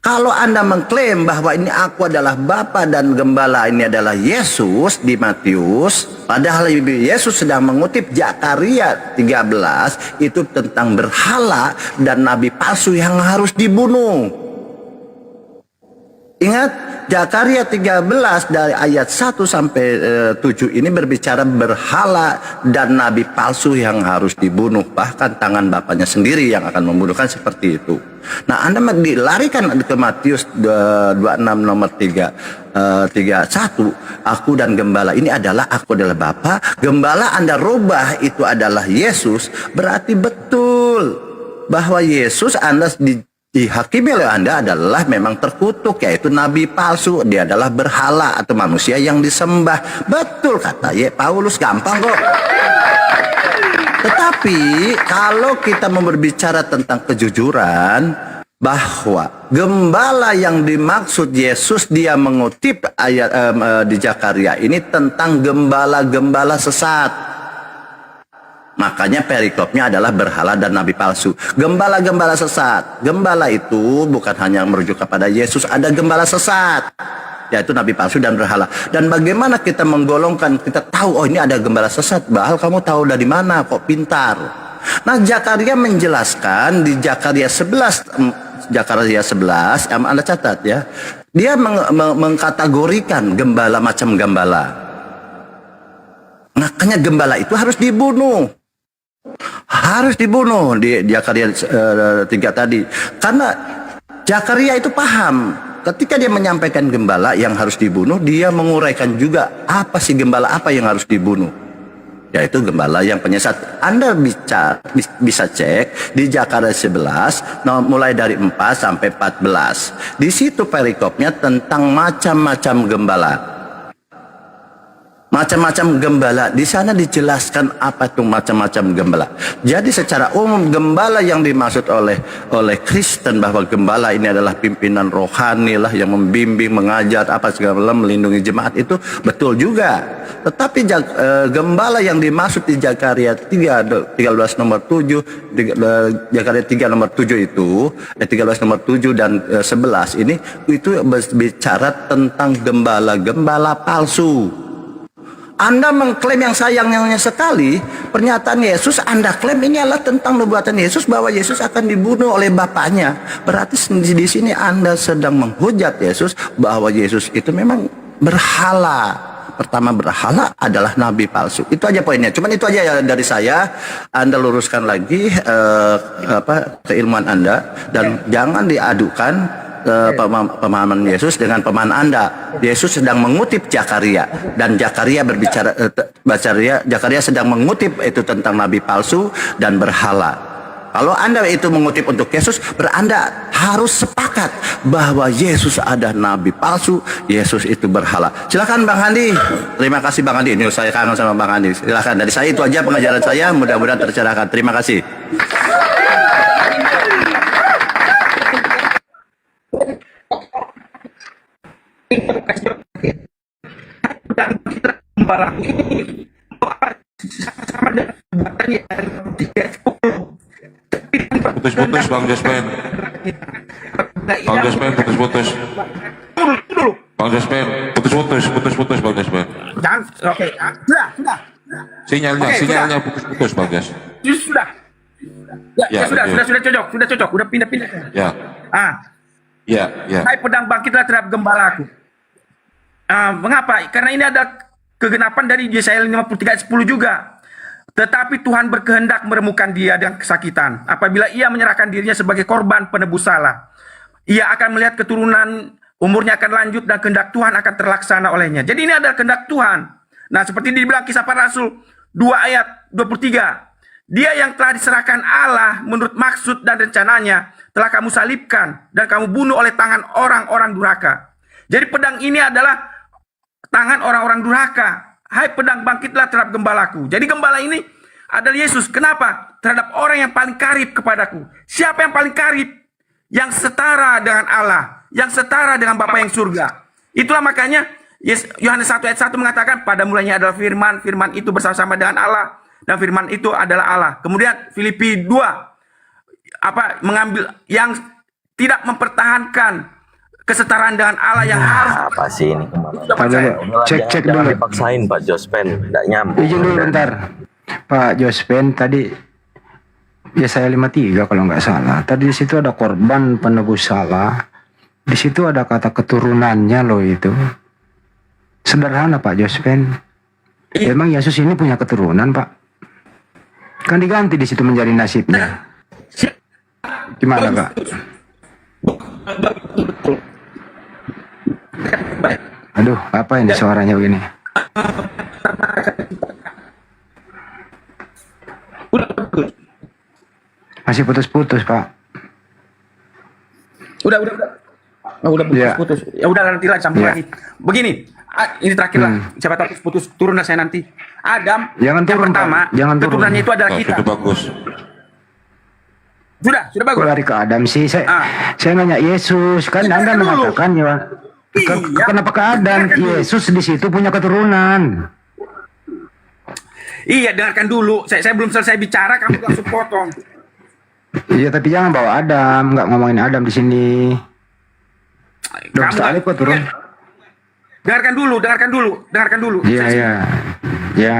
kalau Anda mengklaim bahwa ini aku adalah Bapa dan gembala ini adalah Yesus di Matius, padahal Yesus sedang mengutip Zakaria 13 itu tentang berhala dan nabi palsu yang harus dibunuh. Ingat, Zakaria 13 dari ayat 1 sampai 7 ini berbicara berhala dan nabi palsu yang harus dibunuh. Bahkan tangan bapaknya sendiri yang akan membunuhkan seperti itu. Nah, Anda dilarikan ke Matius 26 nomor 31. Aku dan gembala ini adalah aku adalah Bapa. Gembala Anda rubah itu adalah Yesus. Berarti betul bahwa Yesus Anda dihakimi oleh Anda adalah memang terkutuk, yaitu nabi palsu. Dia adalah berhala atau manusia yang disembah. Betul kata Paulus, gampang kok. Tetapi kalau kita mau berbicara tentang kejujuran, bahwa gembala yang dimaksud Yesus dia mengutip ayat di Zakaria ini tentang gembala-gembala sesat. Makanya perikopnya adalah berhala dan nabi palsu. Gembala-gembala sesat. Gembala itu bukan hanya merujuk kepada Yesus, ada gembala sesat, yaitu nabi palsu dan berhala. Dan bagaimana kita menggolongkan, kita tahu oh ini ada gembala sesat. Bahal kamu tahu dari mana, kok pintar. Nah, Zakaria menjelaskan di Zakaria 11 Anda catat ya. Dia mengkategorikan gembala macam gembala. Makanya gembala itu harus dibunuh. Harus dibunuh di Zakaria 3 tadi. Karena Zakaria itu paham. Ketika dia menyampaikan gembala yang harus dibunuh, dia menguraikan juga apa sih gembala apa yang harus dibunuh. Yaitu gembala yang penyesat. Anda bisa cek di Zakaria 11 mulai dari 4 sampai 14. Di situ perikopnya tentang macam-macam gembala. Macam-macam gembala. Di sana dijelaskan apa itu macam-macam gembala. Jadi secara umum gembala yang dimaksud oleh Kristen bahwa gembala ini adalah pimpinan rohani lah yang membimbing, mengajar apa segala melindungi jemaat itu betul juga. Tetapi gembala yang dimaksud di Zakaria 13 nomor 7, Zakaria 3 nomor 7 itu, 13 nomor 7 dan 11 ini itu berbicara tentang gembala-gembala palsu. Anda mengklaim yang sayangnya sekali pernyataan Yesus, Anda klaim ini adalah tentang nubuatan Yesus bahwa Yesus akan dibunuh oleh Bapaknya. Berarti di sini Anda sedang menghujat Yesus bahwa Yesus itu memang berhala. Pertama, berhala adalah nabi palsu. Itu aja poinnya. Cuman itu aja ya dari saya. Anda luruskan lagi keilmuan Anda dan jangan diadukan pemahaman Yesus dengan pemahaman Anda. Yesus sedang mengutip Zakaria dan Zakaria berbicara Zakaria sedang mengutip itu tentang nabi palsu dan berhala. Kalau Anda itu mengutip untuk Yesus, Anda harus sepakat bahwa Yesus ada nabi palsu, Yesus itu berhala. Silakan Bang Andi. Terima kasih Bang Andi. Ini saya kangen sama Bang Andi. Silakan. Dari saya itu aja pengajaran saya, mudah-mudahan tercerahkan. Terima kasih. Putus-putus Bang Jospen. Bang Jospen putus-putus. Bang Jospen putus-putus Bang Jospen. Jangan, oke, sudah. Sinyalnya putus-putus Bang Jos. Sudah. Sudah cocok, udah pindah. Ya. Ya. Hai pedang bangkitlah terhadap gembalaku. Mengapa? Karena ini ada kegenapan dari Yesaya 53 ayat 10 juga. Tetapi Tuhan berkehendak meremukan dia dengan kesakitan. Apabila ia menyerahkan dirinya sebagai korban penebus salah, ia akan melihat keturunan, umurnya akan lanjut dan kehendak Tuhan akan terlaksana olehnya. Jadi ini adalah kehendak Tuhan. Nah, seperti dibilang Kisah Para Rasul, 2 ayat 23. Dia yang telah diserahkan Allah menurut maksud dan rencananya telah kamu salibkan dan kamu bunuh oleh tangan orang-orang durhaka. Jadi pedang ini adalah tangan orang-orang durhaka. Hai pedang, bangkitlah terhadap gembalaku. Jadi gembala ini adalah Yesus. Kenapa? Terhadap orang yang paling karib kepadaku. Siapa yang paling karib? Yang setara dengan Allah, yang setara dengan Bapa yang surga. Itulah makanya Yohanes 1 ayat 1 mengatakan, pada mulanya adalah firman, firman itu bersama-sama dengan Allah, dan firman itu adalah Allah. Kemudian Filipi 2 mengambil yang tidak mempertahankan kesetaraan dengan Allah yang harus. Apa sih ini kemana? Cek Jangan dulu. dipaksain Pak Jospen, tidak nyambung. Izin dulu bentar. Pak Jospen tadi Yesaya 53 kalau nggak salah. Tadi di situ ada korban penebus salah. Di situ ada kata keturunannya loh itu. Sederhana Pak Jospen. Emang Yesus ini punya keturunan Pak? Kan diganti di situ menjadi nasibnya. Gimana Pak? Aduh, apa ini suaranya begini? Masih putus-putus Pak. Udah Ya. putus. Ya udah nanti lagi sambung Ya. lagi. Begini, ini terakhir lah. Siapa tahu putus turun lah saya nanti. Adam, Jangan yang turun, pertama, Pak. Jangan turun. keturunannya itu adalah Nah, kita. itu bagus. Sudah Kok bagus. lari ke Adam sih? Saya Ah. nanya Yesus, kan Ya, Anda dulu. mengatakan ya. Iya. Kenapa ke Adam? Yesus di situ punya keturunan. Iya, dengarkan dulu. Saya belum selesai bicara, kamu langsung potong. Iya, tapi jangan bawa Adam, nggak ngomongin Adam di sini. Dokter Alif kok turun? Dengarkan dulu. Iya, iya. Ya.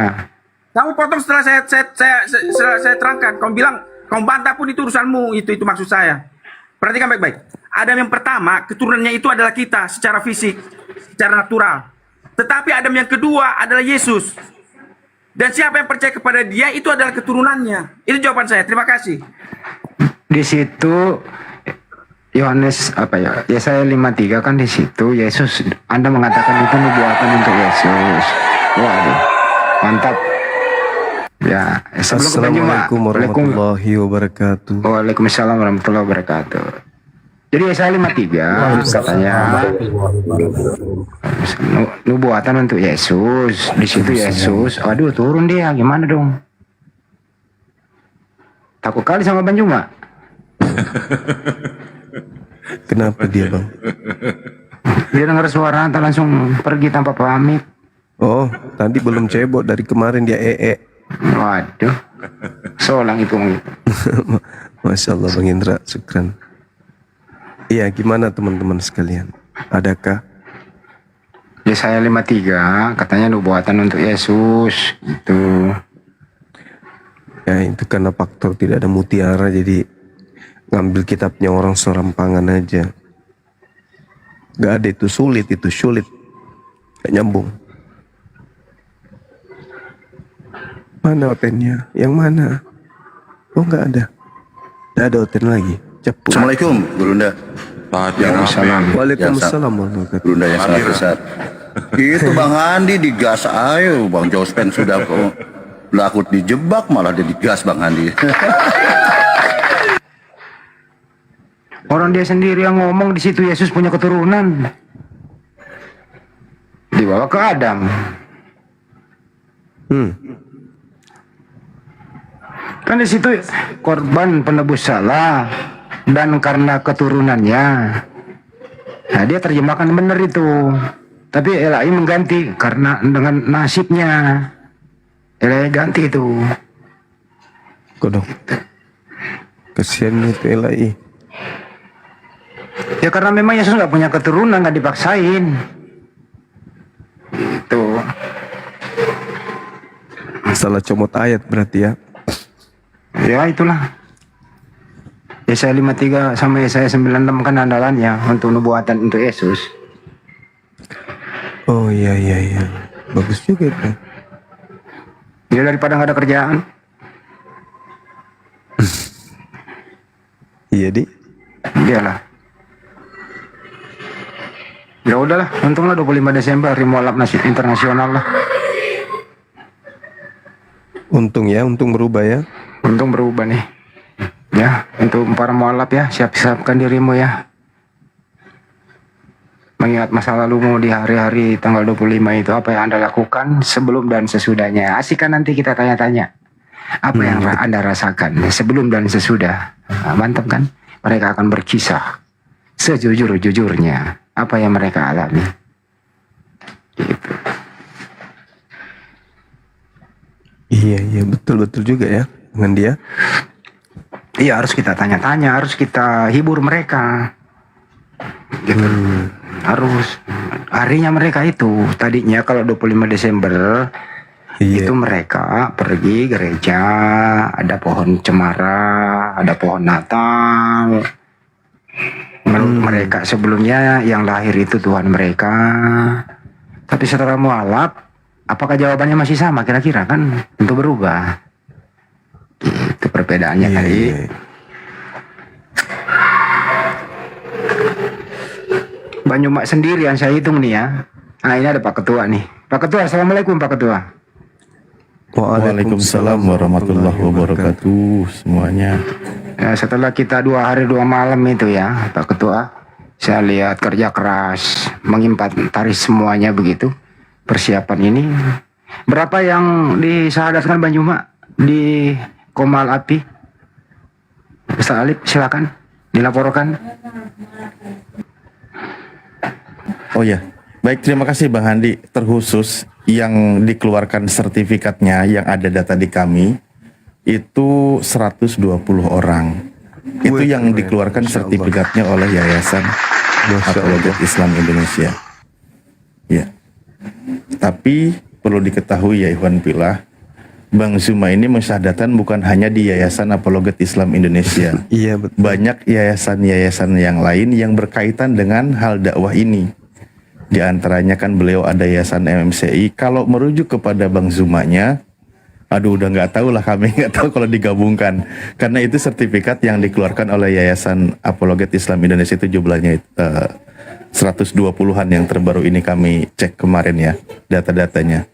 Kamu potong setelah saya terangkan. Kamu bilang, kamu bantah pun itu urusanmu. Itu maksud saya. Perhatikan baik-baik. Adam yang pertama, keturunannya itu adalah kita secara fisik, secara natural. Tetapi Adam yang kedua adalah Yesus. Dan siapa yang percaya kepada dia, itu adalah keturunannya. Itu jawaban saya. Terima kasih. Di situ Yohanes Yesaya 53 kan di situ Yesus, Anda mengatakan itu nubuatan untuk Yesus. Waduh, mantap. Ya, Assalamualaikum warahmatullahi wabarakatuh. Waalaikumsalam warahmatullahi wabarakatuh. Jadi Yesaya 53 katanya nubuatan untuk Yesus. Di situ Yesus, aduh turun dia, gimana dong? Takut kali sama Bang Juma. Kenapa dia bang? Dia dengar suara anda langsung pergi tanpa pamit. Oh, tadi belum cebok, dari kemarin dia Waduh, solang itu. Masya Allah Bang Indra, syukran. Iya, gimana teman-teman sekalian? Adakah? Yesaya 53 katanya nubuatan untuk Yesus itu. Ya itu karena faktor tidak ada mutiara, jadi ngambil kitabnya orang serampangan aja. Gak ada, itu sulit, gak nyambung. Mana otennya? Yang mana? Oh gak ada. Gak ada oten lagi. Cepu. Assalamualaikum, Gurunda. Waalaikumsalam. Waalaikumsalam warahmatullahi wabarakatuh. Gurunda yang sangat besar. Itu Bang Andi digas ayo, Bang Jospen sudah takut dijebak malah dia digas Bang Andi. Orang dia sendiri yang ngomong di situ Yesus punya keturunan. Dibawa ke Adam. Kan di situ korban penebus salah dan karena keturunannya. Nah dia terjemahkan benar itu. Tapi LAI mengganti karena dengan nasibnya. LAI ganti itu. Kodok. Kesian itu LAI. Ya karena memang Yesus nggak punya keturunan, nggak dipaksain. Itu. Salah comot ayat berarti ya. Ya itulah. Yesaya 53 sama Yesaya 96 kan andalannya untuk nubuatan untuk Yesus. Oh iya. Bagus juga itu. Ya daripada nggak ada kerjaan. Iya di. Iyalah. Ya udahlah, untunglah 25 Desember hari mualaf internasional lah. Untung berubah ya. Untung berubah nih. Ya, untuk para mualaf ya, siap-siapkan dirimu ya. Mengingat masa lalumu di hari-hari tanggal 25 itu, apa yang Anda lakukan sebelum dan sesudahnya. Asik kan nanti kita tanya-tanya. Apa yang Anda rasakan sebelum dan sesudah. Nah, mantap kan? Mereka akan berkisah sejujur-jujurnya apa yang mereka alami. Gitu. Iya betul juga ya dengan dia. Iya, harus kita tanya-tanya, harus kita hibur mereka. Gitu. Harus. Harinya mereka itu tadinya kalau 25 Desember itu mereka pergi gereja, ada pohon cemara, ada pohon Natal. Menurut mereka sebelumnya yang lahir itu Tuhan mereka. Tapi setelah mualaf, apakah jawabannya masih sama kira-kira kan? Tentu berubah. Itu perbedaannya kali. Banyumak sendiri yang saya hitung nih ya. Nah, ini ada Pak Ketua nih. Pak Ketua, Assalamualaikum Pak Ketua. Waalaikumsalam warahmatullahi wabarakatuh semuanya. Ya, setelah kita 2 hari 2 malam itu ya Pak Ketua, saya lihat kerja keras, menginventaris semuanya begitu. Persiapan ini. Berapa yang disahadatkan Banyumak di Komal Api? Ustaz Alif, silakan dilaporkan. Oh ya, baik, terima kasih Bang Handi. Terkhusus yang dikeluarkan sertifikatnya yang ada data di kami itu 120 orang. Itu yang dikeluarkan sertifikatnya oleh Yayasan Apologet Islam Indonesia. Ya. Tapi perlu diketahui ya Ikhwan Fillah, Bang Zuma ini mensyahadatkan bukan hanya di Yayasan Apologet Islam Indonesia. Iya betul. Banyak yayasan-yayasan yang lain yang berkaitan dengan hal dakwah ini. Di antaranya kan beliau ada Yayasan MMCI. Kalau merujuk kepada Bang Zumanya, aduh udah nggak tahu lah, kami nggak tahu kalau digabungkan. Karena itu sertifikat yang dikeluarkan oleh Yayasan Apologet Islam Indonesia itu jumlahnya 120-an yang terbaru ini kami cek kemarin ya data-datanya.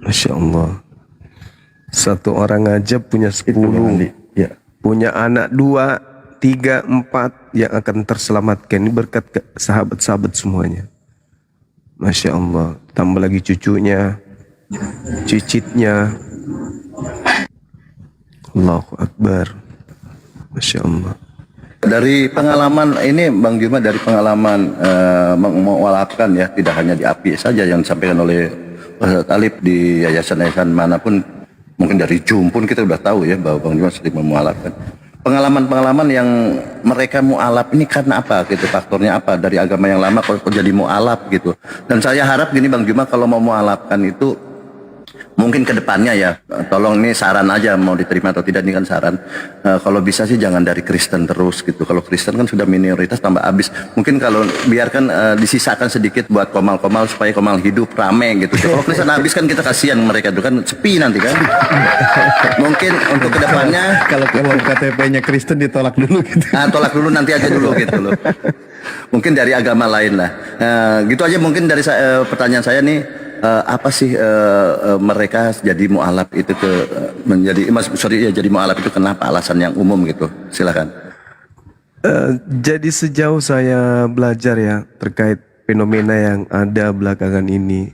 Masya Allah. Satu orang aja punya 10, ya. Punya anak 2, 3, 4 yang akan terselamatkan. Ini berkat sahabat-sahabat semuanya. Masya Allah. Tambah lagi cucunya, cicitnya. Allahu Akbar. Masya Allah. Dari pengalaman ini Bang Juma, dari pengalaman mengualafkan ya, tidak hanya di API saja yang disampaikan oleh Ustaz Alif, di yayasan-yayasan manapun, mungkin dari JUM pun kita udah tahu ya bahwa Bang Juma sering memualafkan. Pengalaman-pengalaman yang mereka mualaf ini karena apa gitu, faktornya apa, dari agama yang lama kok jadi mualaf gitu. Dan saya harap gini Bang Juma, kalau mau mualafkan itu mungkin ke depannya ya, tolong ini saran aja, mau diterima atau tidak ini kan saran. Kalau bisa sih jangan dari Kristen terus gitu. Kalau Kristen kan sudah minoritas tambah habis. Mungkin kalau biarkan disisakan sedikit buat komal-komal supaya komal hidup rame gitu. Kalau Kristen habis kan kita kasihan mereka itu kan sepi nanti kan. Mungkin untuk kedepannya Kalau KTP-nya Kristen ditolak dulu gitu. tolak dulu nanti aja dulu gitu loh. Mungkin dari agama lain lah. Gitu aja mungkin dari pertanyaan saya nih. Apa sih mereka jadi mualaf itu jadi mualaf itu kenapa, alasan yang umum gitu, silakan. Jadi sejauh saya belajar ya terkait fenomena yang ada belakangan ini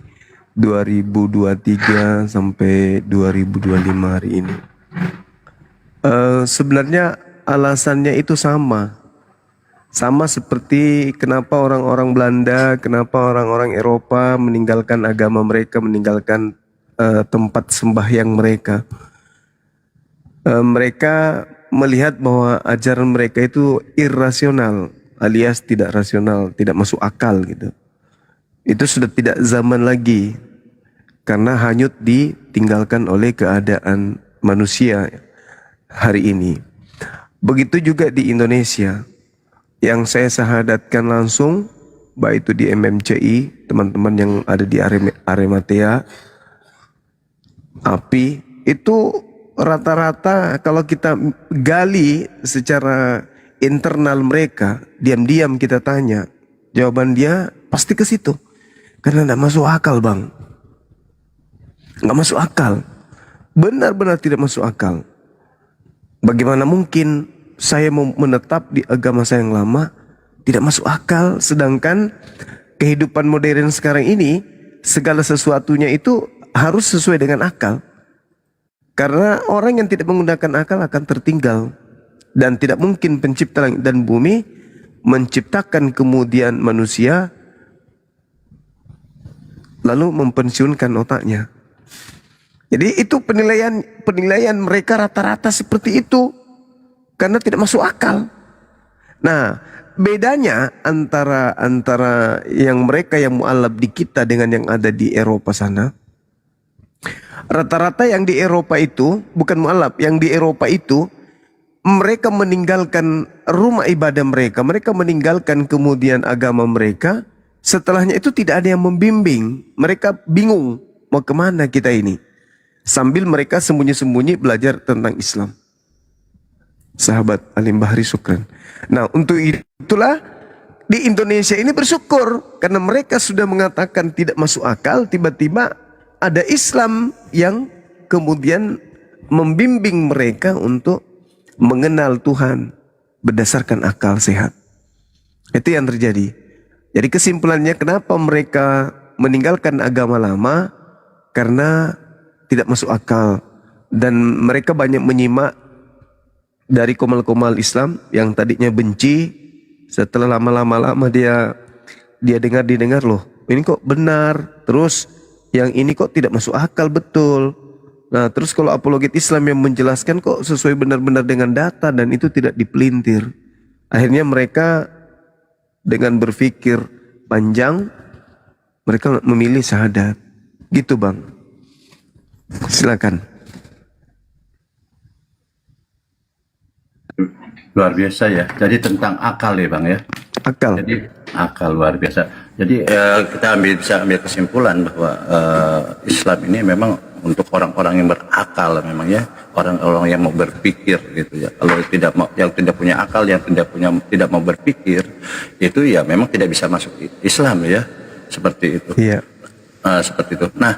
2023 sampai 2025 hari ini, sebenarnya alasannya itu sama seperti kenapa orang-orang Belanda, kenapa orang-orang Eropa meninggalkan agama mereka, meninggalkan tempat sembahyang mereka. Mereka melihat bahwa ajaran mereka itu irrasional, alias tidak rasional, tidak masuk akal gitu. Itu sudah tidak zaman lagi, karena hanyut ditinggalkan oleh keadaan manusia hari ini. Begitu juga di Indonesia. Yang saya sahadatkan langsung, baik itu di MMCI, teman-teman yang ada di Arematea, API, itu rata-rata kalau kita gali secara internal mereka, diam-diam kita tanya, jawaban dia pasti ke situ. Karena tidak masuk akal, Bang. Nggak masuk akal. Benar-benar tidak masuk akal. Bagaimana mungkin saya mau menetap di agama saya yang lama? Tidak masuk akal. Sedangkan kehidupan modern sekarang ini, segala sesuatunya itu harus sesuai dengan akal. Karena orang yang tidak menggunakan akal akan tertinggal. Dan tidak mungkin pencipta langit dan bumi menciptakan kemudian manusia lalu mempensiunkan otaknya. Jadi itu penilaian mereka rata-rata seperti itu. Karena tidak masuk akal. Nah, bedanya antara yang mereka yang mu'alaf di kita dengan yang ada di Eropa sana. Rata-rata yang di Eropa itu, bukan mu'alaf, yang di Eropa itu, mereka meninggalkan rumah ibadah mereka. Mereka meninggalkan kemudian agama mereka. Setelahnya itu tidak ada yang membimbing. Mereka bingung, mau kemana kita ini. Sambil mereka sembunyi-sembunyi belajar tentang Islam. Sahabat Alim Bahri, syukran. Nah, untuk itulah di Indonesia ini bersyukur. Karena mereka sudah mengatakan tidak masuk akal. Tiba-tiba ada Islam yang kemudian membimbing mereka untuk mengenal Tuhan berdasarkan akal sehat. Itu yang terjadi. Jadi kesimpulannya kenapa mereka meninggalkan agama lama? Karena tidak masuk akal. Dan mereka banyak menyimak dari komal-komal Islam yang tadinya benci. Setelah lama-lama dia didengar loh, ini kok benar. Terus yang ini kok tidak masuk akal betul. Nah, terus kalau apologet Islam yang menjelaskan kok sesuai benar-benar dengan data dan itu tidak dipelintir. Akhirnya mereka dengan berpikir panjang, mereka memilih syahadat. Gitu, Bang. Silakan. Luar biasa ya. Jadi tentang akal ya Bang ya. Akal. Jadi akal luar biasa. Jadi kita bisa ambil kesimpulan bahwa Islam ini memang untuk orang-orang yang berakal memang ya, orang-orang yang mau berpikir gitu ya. Kalau yang tidak punya akal, yang tidak mau berpikir, itu ya memang tidak bisa masuk Islam ya. Seperti itu. Iya. Seperti itu. Nah,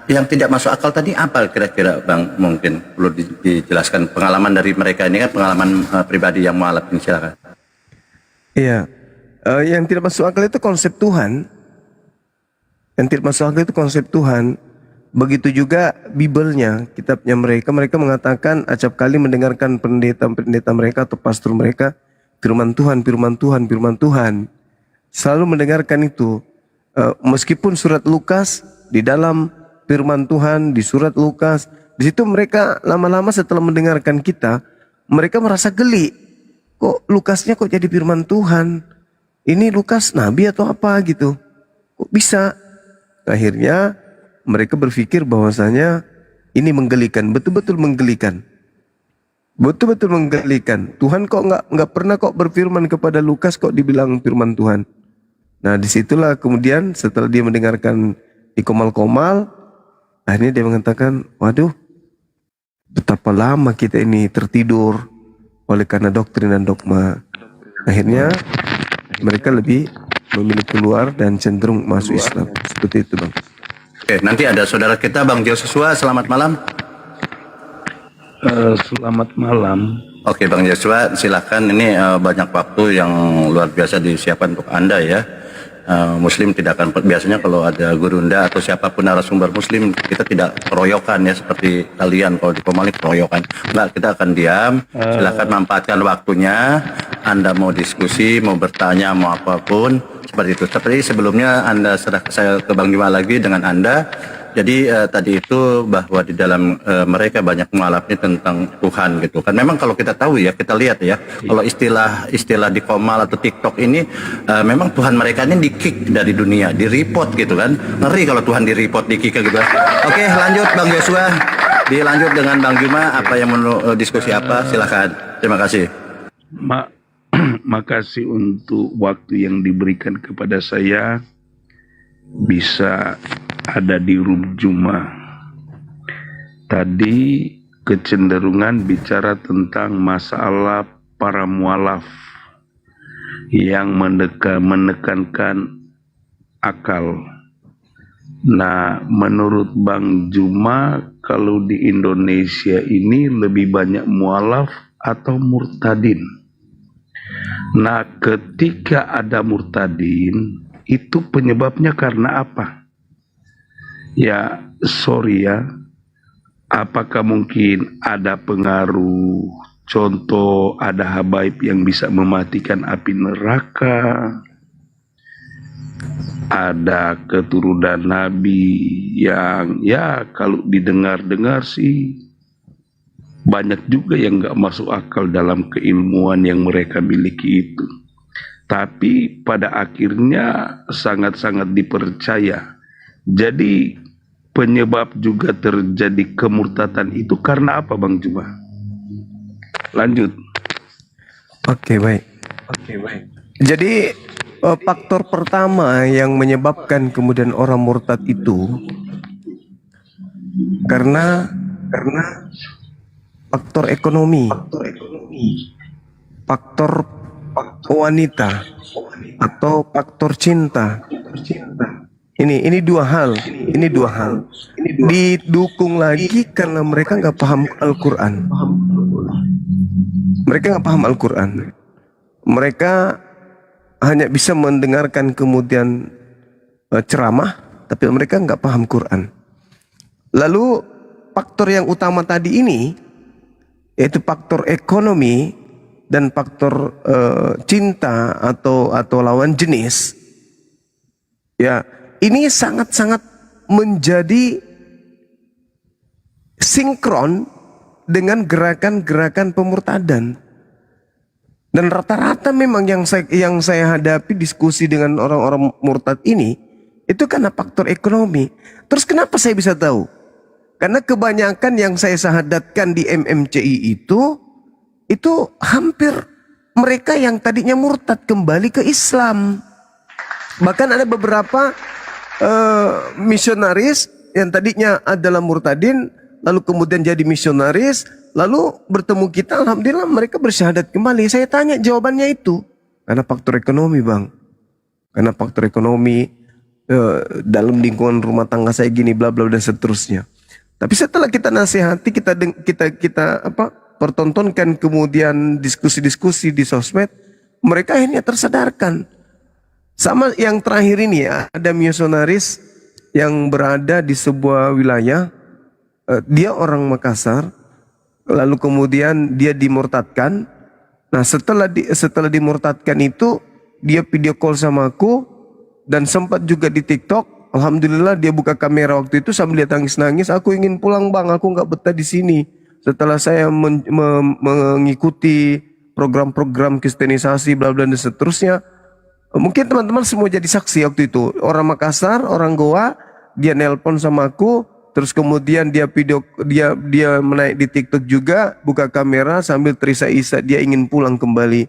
yang tidak masuk akal tadi apa kira-kira Bang? Mungkin perlu dijelaskan pengalaman dari mereka ini kan pengalaman pribadi yang mualaf, silakan. Iya. Yang tidak masuk akal itu konsep Tuhan. Yang tidak masuk akal itu konsep Tuhan. Begitu juga Bibelnya, kitabnya mereka. Mereka mengatakan acap kali mendengarkan pendeta mereka atau pastor mereka, firman Tuhan, firman Tuhan, firman Tuhan. Selalu mendengarkan itu. Meskipun surat Lukas, di dalam firman Tuhan, di surat Lukas, di situ mereka lama-lama setelah mendengarkan kita, mereka merasa geli. Kok Lukasnya kok jadi firman Tuhan? Ini Lukas nabi atau apa gitu? Kok bisa? Akhirnya mereka berpikir bahwasanya ini menggelikan, betul-betul menggelikan. Betul-betul menggelikan. Tuhan kok nggak pernah kok berfirman kepada Lukas kok dibilang firman Tuhan. Nah, disitulah kemudian setelah dia mendengarkan di komal-komal, akhirnya dia mengatakan, waduh, betapa lama kita ini tertidur oleh karena doktrin dan dogma. Akhirnya mereka lebih memilih keluar dan cenderung masuk Islam. Seperti itu, Bang. Oke, nanti ada saudara kita Bang Joshua, selamat malam. Selamat malam. Oke Bang Joshua, silakan. Ini banyak waktu yang luar biasa disiapkan untuk Anda ya. Muslim tidak akan, biasanya kalau ada gurunda atau siapapun narasumber Muslim, kita tidak keroyokan ya seperti kalian kalau di Komalik keroyokan. Enggak, kita akan diam. Silakan manfaatkan waktunya. Anda mau diskusi, mau bertanya, mau apapun seperti itu. Seperti sebelumnya Anda saya ke Bang Juma lagi dengan Anda. Jadi tadi itu bahwa di dalam mereka banyak mualafnya tentang Tuhan gitu kan. Memang kalau kita tahu ya, kita lihat ya, kalau istilah di Komal atau TikTok ini memang Tuhan mereka ini di-kick dari dunia, di-report gitu kan. Ngeri kalau Tuhan di-report, di-kick gitu kan. Oke, lanjut Bang Joshua. Dilanjut dengan Bang Juma, apa yang mau diskusi apa? Silakan. Terima kasih. Makasih untuk waktu yang diberikan kepada saya bisa ada di room Juma. Tadi kecenderungan bicara tentang masalah para mualaf yang menekankan akal. Nah, menurut Bang Juma, kalau di Indonesia ini lebih banyak mualaf atau murtadin? Nah, ketika ada murtadin, itu penyebabnya karena apa? Ya, sorry ya, apakah mungkin ada pengaruh, contoh ada habaib yang bisa mematikan api neraka, ada keturunan nabi yang ya kalau didengar-dengar sih banyak juga yang nggak masuk akal dalam keilmuan yang mereka miliki itu. Tapi pada akhirnya sangat-sangat dipercaya. Jadi penyebab juga terjadi kemurtatan itu karena apa, Bang Juma? Lanjut. Oke, baik. Jadi faktor pertama yang menyebabkan kemudian orang murtad itu karena faktor ekonomi, faktor wanita, atau faktor cinta. Ini dua hal. Didukung lagi karena mereka nggak paham Al-Quran. Mereka hanya bisa mendengarkan kemudian ceramah, tapi mereka nggak paham Quran. Lalu faktor yang utama tadi ini, yaitu faktor ekonomi dan faktor cinta atau lawan jenis, ya ini sangat-sangat menjadi sinkron dengan gerakan-gerakan pemurtadan. Dan rata-rata memang yang saya hadapi diskusi dengan orang-orang murtad ini itu karena faktor ekonomi. Terus kenapa saya bisa tahu? Karena kebanyakan yang saya syahadatkan di MMCI itu hampir mereka yang tadinya murtad kembali ke Islam. Bahkan ada beberapa misionaris yang tadinya adalah murtadin lalu kemudian jadi misionaris, lalu bertemu kita, alhamdulillah mereka bersyahadat kembali. Saya tanya jawabannya itu karena faktor ekonomi, Bang. Karena faktor ekonomi dalam lingkungan rumah tangga saya gini, bla bla dan seterusnya. Tapi setelah kita nasihati, kita pertontonkan kemudian diskusi-diskusi di sosmed, mereka akhirnya tersadarkan. Sama yang terakhir ini ya, ada misionaris yang berada di sebuah wilayah, dia orang Makassar, lalu kemudian dia dimurtadkan. Nah setelah dimurtadkan itu, dia video call sama aku dan sempat juga di TikTok. Alhamdulillah dia buka kamera waktu itu sambil dia nangis-nangis. Aku ingin pulang, Bang, aku nggak betah di sini. Setelah saya mengikuti program-program kristenisasi, bla bla dan seterusnya. Mungkin teman-teman semua jadi saksi waktu itu. Orang Makassar, orang Goa, dia nelpon sama aku. Terus kemudian dia menaik di TikTok juga, buka kamera sambil terisak-isak dia ingin pulang kembali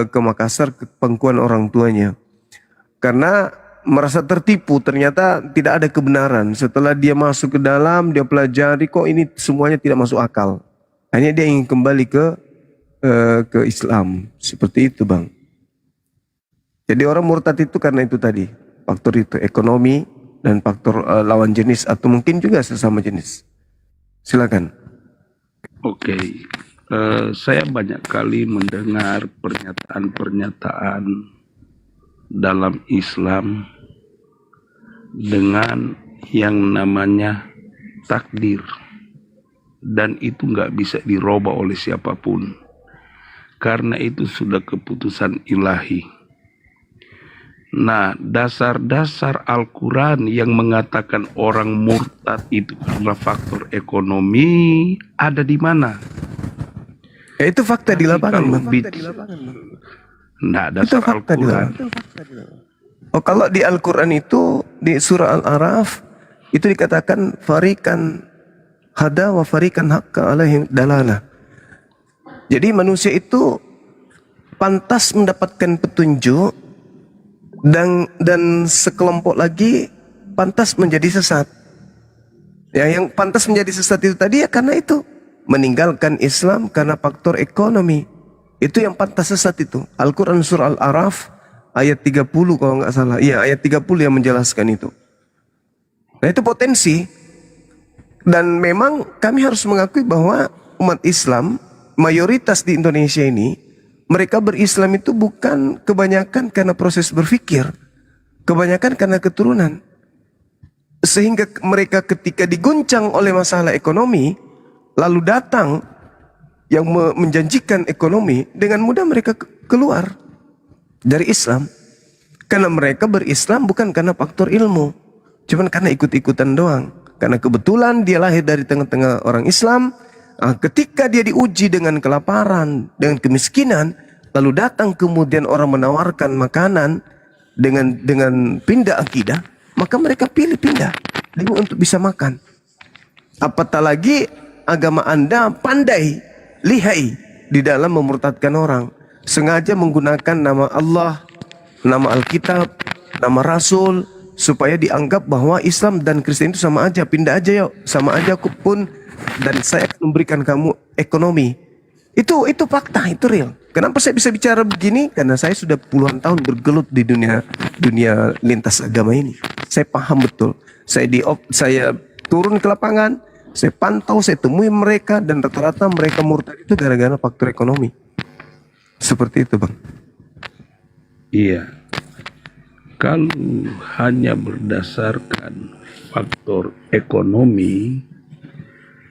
ke Makassar ke pangkuan orang tuanya. Karena merasa tertipu, ternyata tidak ada kebenaran. Setelah dia masuk ke dalam, dia pelajari kok ini semuanya tidak masuk akal. Hanya dia ingin kembali ke Islam. Seperti itu, Bang. Jadi orang murtad itu karena itu tadi, faktor itu, ekonomi dan faktor lawan jenis atau mungkin juga sesama jenis. Silakan. Oke, saya banyak kali mendengar pernyataan-pernyataan dalam Islam dengan yang namanya takdir, dan itu nggak bisa dirubah oleh siapapun karena itu sudah keputusan ilahi. Nah, dasar-dasar Al-Quran yang mengatakan orang murtad itu karena faktor ekonomi ada di mana? Itu fakta di lapangan, Bang. Nah, dasar Al-Quran. Oh, kalau di Al-Quran itu di surah Al-Araf itu dikatakan farikan hada wa farikan hakka alaihim dalalah. Jadi manusia itu pantas mendapatkan petunjuk dan sekelompok lagi pantas menjadi sesat. Ya, yang pantas menjadi sesat itu tadi ya karena itu meninggalkan Islam karena faktor ekonomi. Itu yang pantas sesat itu. Al-Quran surah Al-Araf ayat 30 kalau nggak salah. Iya, ayat 30 yang menjelaskan itu. Nah itu potensi. Dan memang kami harus mengakui bahwa umat Islam mayoritas di Indonesia ini, mereka berislam itu bukan kebanyakan karena proses berpikir, kebanyakan karena keturunan. Sehingga mereka ketika diguncang oleh masalah ekonomi, lalu datang yang menjanjikan ekonomi, dengan mudah mereka keluar dari Islam. Karena mereka berislam bukan karena faktor ilmu, cuman karena ikut-ikutan doang. Karena kebetulan dia lahir dari tengah-tengah orang Islam. Ketika dia diuji dengan kelaparan, dengan kemiskinan, lalu datang kemudian orang menawarkan makanan dengan pindah akidah, maka mereka pilih pindah demi untuk bisa makan. Apatah lagi agama Anda pandai, lihai di dalam memurtadkan orang, sengaja menggunakan nama Allah, nama Alkitab, nama Rasul, supaya dianggap bahwa Islam dan Kristen itu sama aja, pindah aja yuk, sama aja aku pun, dan saya akan memberikan kamu ekonomi. Itu fakta, itu real. Kenapa saya bisa bicara begini? Karena saya sudah puluhan tahun bergelut di dunia lintas agama ini. Saya paham betul. Saya turun ke lapangan, saya pantau, saya temui mereka, dan rata-rata mereka murtad itu gara-gara faktor ekonomi. Seperti itu, Bang. Iya. Kalau hanya berdasarkan faktor ekonomi,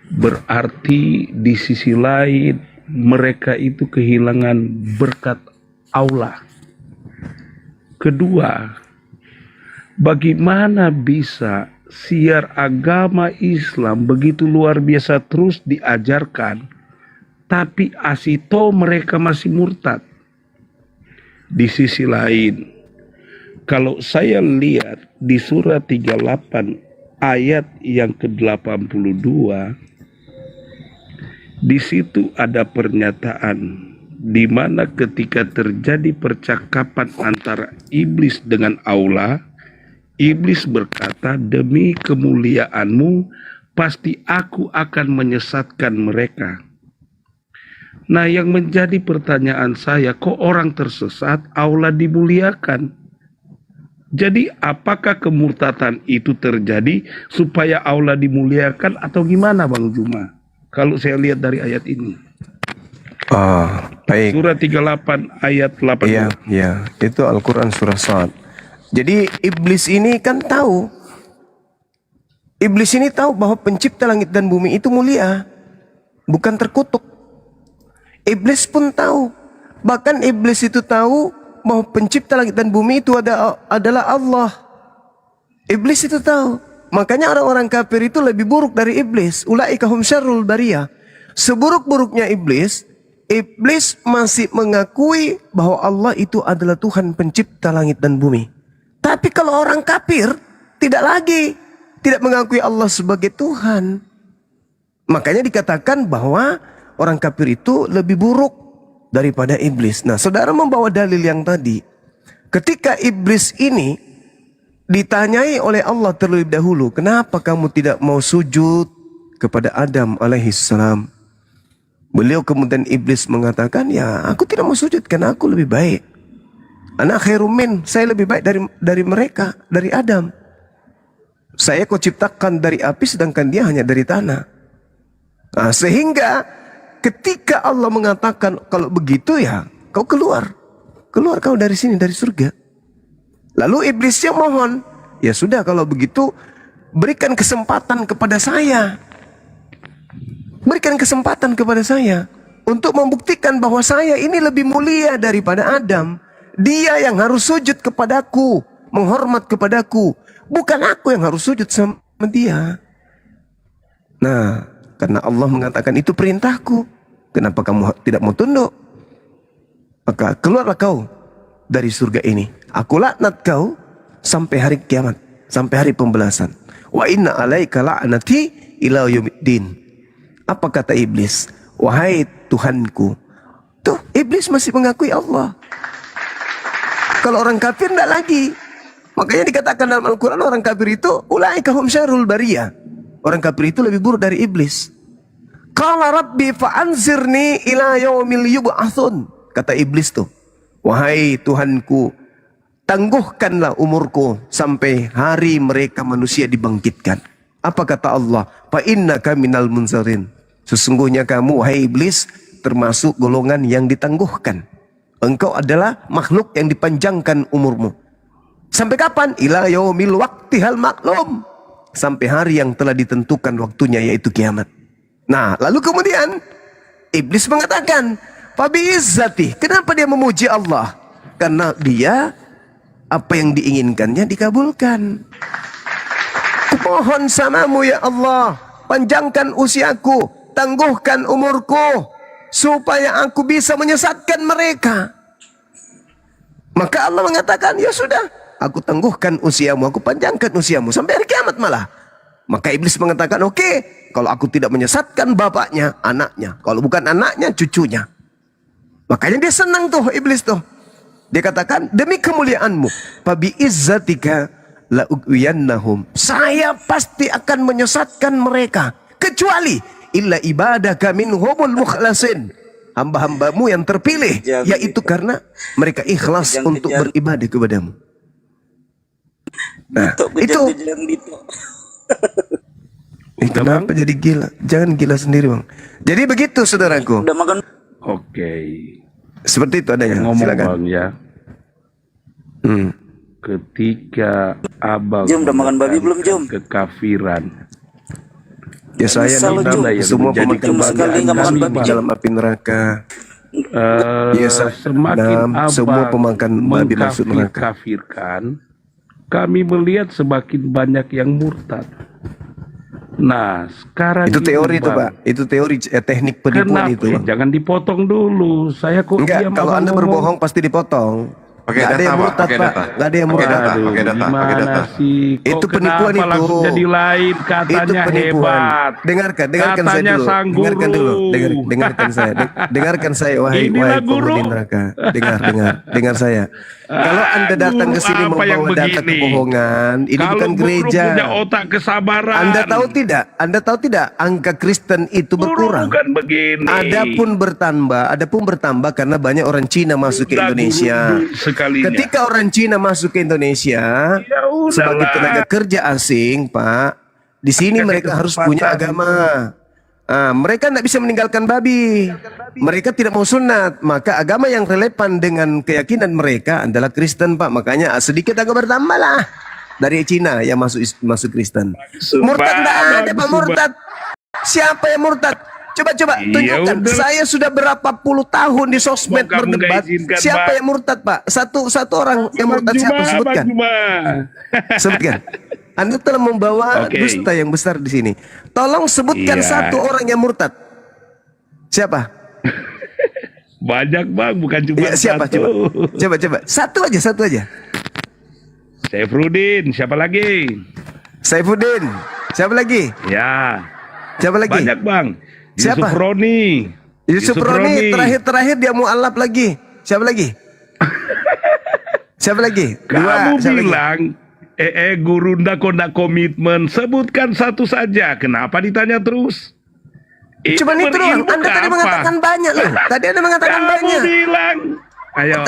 berarti di sisi lain mereka itu kehilangan berkat Allah. Kedua, bagaimana bisa siar agama Islam begitu luar biasa terus diajarkan, tapi asito mereka masih murtad? Di sisi lain, kalau saya lihat di surat 38 ayat yang ke-82, di situ ada pernyataan di mana ketika terjadi percakapan antara iblis dengan Allah, iblis berkata, demi kemuliaanmu pasti aku akan menyesatkan mereka. Nah, yang menjadi pertanyaan saya, kok orang tersesat Allah dimuliakan? Jadi apakah kemurtatan itu terjadi supaya Allah dimuliakan atau gimana, Bang Juma? Kalau saya lihat dari ayat ini. Baik. Surat 38 ayat 8. Iya, itu Al-Quran surah Shad. Jadi iblis ini kan tahu. Iblis ini tahu bahwa pencipta langit dan bumi itu mulia, bukan terkutuk. Iblis pun tahu. Bahkan iblis itu tahu bahwa pencipta langit dan bumi itu adalah Allah. Iblis itu tahu. Makanya orang-orang kafir itu lebih buruk dari iblis. Ulaika hum syarrul bariyah. Seburuk-buruknya iblis, iblis masih mengakui bahwa Allah itu adalah Tuhan pencipta langit dan bumi. Tapi kalau orang kafir tidak mengakui Allah sebagai Tuhan. Makanya dikatakan bahwa orang kafir itu lebih buruk daripada iblis. Nah, saudara membawa dalil yang tadi. Ketika iblis ini ditanyai oleh Allah terlebih dahulu, kenapa kamu tidak mau sujud kepada Adam alaihissalam? Beliau kemudian iblis mengatakan, ya aku tidak mau sujud karena aku lebih baik. Ana khairum min, saya lebih baik dari mereka, dari Adam. Saya kau ciptakan dari api sedangkan dia hanya dari tanah. Nah, sehingga ketika Allah mengatakan kalau begitu ya kau keluar kau dari sini, dari surga. Lalu iblisnya mohon, ya sudah kalau begitu berikan kesempatan kepada saya. Berikan kesempatan kepada saya untuk membuktikan bahwa saya ini lebih mulia daripada Adam. Dia yang harus sujud kepadaku, menghormat kepadaku, bukan aku yang harus sujud sama dia. Nah, karena Allah mengatakan itu perintahku, kenapa kamu tidak mau tunduk? Maka keluarlah kau dari surga ini. Aku laknat kau sampai hari kiamat, sampai hari pembalasan. Wa inna alaika la'nati ila yaumiddin. Apa kata iblis? Wahai Tuhanku. Tuh, iblis masih mengakui Allah. Kalau orang kafir tidak lagi. Makanya dikatakan dalam Al-Quran orang kafir itu ulaika hum syarrul bariyah. Orang kafir itu lebih buruk dari iblis. Qala rabbi fa'anzirni ila yaumil yub'atsun. Kata iblis tuh, wahai Tuhanku, tangguhkanlah umurku sampai hari mereka manusia dibangkitkan. Apa kata Allah? Fa innaka minal munzarin. Sesungguhnya kamu, wahai iblis, termasuk golongan yang ditangguhkan. Engkau adalah makhluk yang dipanjangkan umurmu. Sampai kapan? Ila yaumil waqtihal maklum. Sampai hari yang telah ditentukan waktunya, yaitu kiamat. Nah, lalu kemudian iblis mengatakan, Fabi izzati. Kenapa dia memuji Allah? Karena dia apa yang diinginkannya dikabulkan. Kumohon samamu ya Allah, panjangkan usiaku, tangguhkan umurku, supaya aku bisa menyesatkan mereka. Maka Allah mengatakan, ya sudah, aku tangguhkan usiamu, aku panjangkan usiamu sampai hari kiamat malah. Maka iblis mengatakan, oke, kalau aku tidak menyesatkan bapaknya, anaknya. Kalau bukan anaknya, cucunya. Makanya dia senang tuh, iblis tuh. Dia katakan, demi kemuliaanmu, fabi izzatika la ughwiyannahum. Saya pasti akan menyesatkan mereka, kecuali illa ibadaka minhumul mukhlasin. Hamba-hambamu yang terpilih, yaitu karena mereka ikhlas untuk beribadah kepadamu. Nah, itu. Kenapa jadi gila? Jangan gila sendiri, Bang. Jadi begitu, saudaraku. Oke. Seperti itu adanya. Ngomong Silakan. Bang ya. Ketika abang udah makan babi belum, Jom? kekafiran. Ya saya Anda yang semua menjadi pemakan babi di dalam api neraka. Ya semakin semua pemakan babi masuk neraka. mengkafirkan, kami melihat semakin banyak yang murtad. Nah, sekarang Itu teori itu, Bang, Pak. Itu teori teknik penipuan kenapa? itu, Bang. Jangan dipotong dulu. Saya kok Enggak, diam kalau abang Anda ngomong. berbohong pasti dipotong. Pakai Nggak ada data, yang Pak. murtad, Pakai Pak. data. Nggak ada yang Pakai murtad. data. Pakai data. Pakai Gimana data. sih? Kok Itu penipuan kenapa itu. langsung jadi lain? Itu Katanya penipuan. hebat. Dengarkan saya Katanya dulu. sang Dengarkan guru. dulu. Dengarkan saya. Dengarkan saya, wahai Inilah penghuni guru. neraka. Dengar saya. Kalau Anda datang ke sini Guru apa yang membawa data begini? kebohongan, ini Kalau bukan guru gereja. punya otak kesabaran. Anda tahu tidak? Anda tahu tidak? Angka Kristen itu berkurang. Bukan begini. Adapun bertambah karena banyak orang Cina masuk ke Udah Indonesia. guru sekalinya. Ketika orang Cina masuk ke Indonesia udahlah. sebagai tenaga kerja asing, Pak, di sini mereka harus punya agama. Mereka tidak bisa meninggalkan babi. Mereka tidak mau sunat. Maka agama yang relevan dengan keyakinan mereka adalah Kristen, Pak. Makanya sedikit agak bertambah lah dari Cina yang masuk Kristen. Murtad tidak ada, Pak, murtad. Siapa yang murtad? Coba tunjukkan. udah. Saya sudah berapa puluh tahun di sosmed Mau kamu berdebat. nggak izinkan, Siapa Pak? yang murtad, Pak? Satu orang yang murtad siapa? Sebutkan. Sebutkan. Anda telah membawa Oke. dusta yang besar di sini. Tolong sebutkan Iya. satu orang yang murtad. Siapa? Banyak Bang, bukan cuma Ya, siapa? satu. Coba. Satu aja. Saifruddin, siapa lagi? Saifuddin. Siapa lagi? Ya, Siapa lagi? banyak Bang. Siapa? Yusuf Roni. Yusuf Roni. Terakhir dia mualaf lagi. Siapa lagi? Siapa lagi? Kamu Siapa lagi? bilang, guru ndak komitmen. Sebutkan satu saja. Kenapa ditanya terus? Cuma itu doang. berilmu Anda ke tadi apa? mengatakan banyak loh. Tadi Anda mengatakan Kamu banyak. bilang, ayo,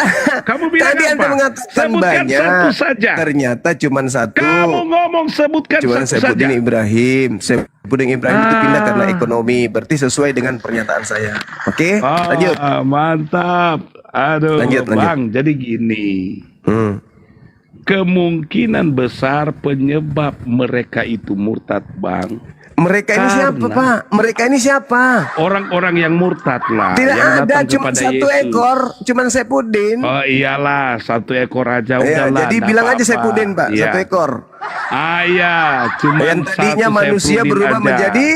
kamu bilang Tadi apa? Anda mengatakan Sebutkan banyak. satu saja. Ternyata cuma satu. Kamu ngomong sebutkan Cuma satu saja. Saifuddin Ibrahim. Saifuddin Ibrahim itu pindah karena ekonomi. Berarti sesuai dengan pernyataan saya. Oke, lanjut. Mantap. Aduh, Lanjut. Bang, jadi gini. Kemungkinan besar penyebab mereka itu murtad, Bang. Mereka ini siapa, Pak? Mereka ini siapa? Orang-orang yang murtad lah. Tidak yang ada, datang cuma kepada satu Yesus. ekor. Cuma Saifuddin. Oh iyalah, satu ekor aja Ya, udahlah. jadi nggak bilang aja apa-apa. Saifuddin, Pak. Iya. Satu ekor. Iya, cuma Yang tadinya satu manusia Saifuddin berubah aja. menjadi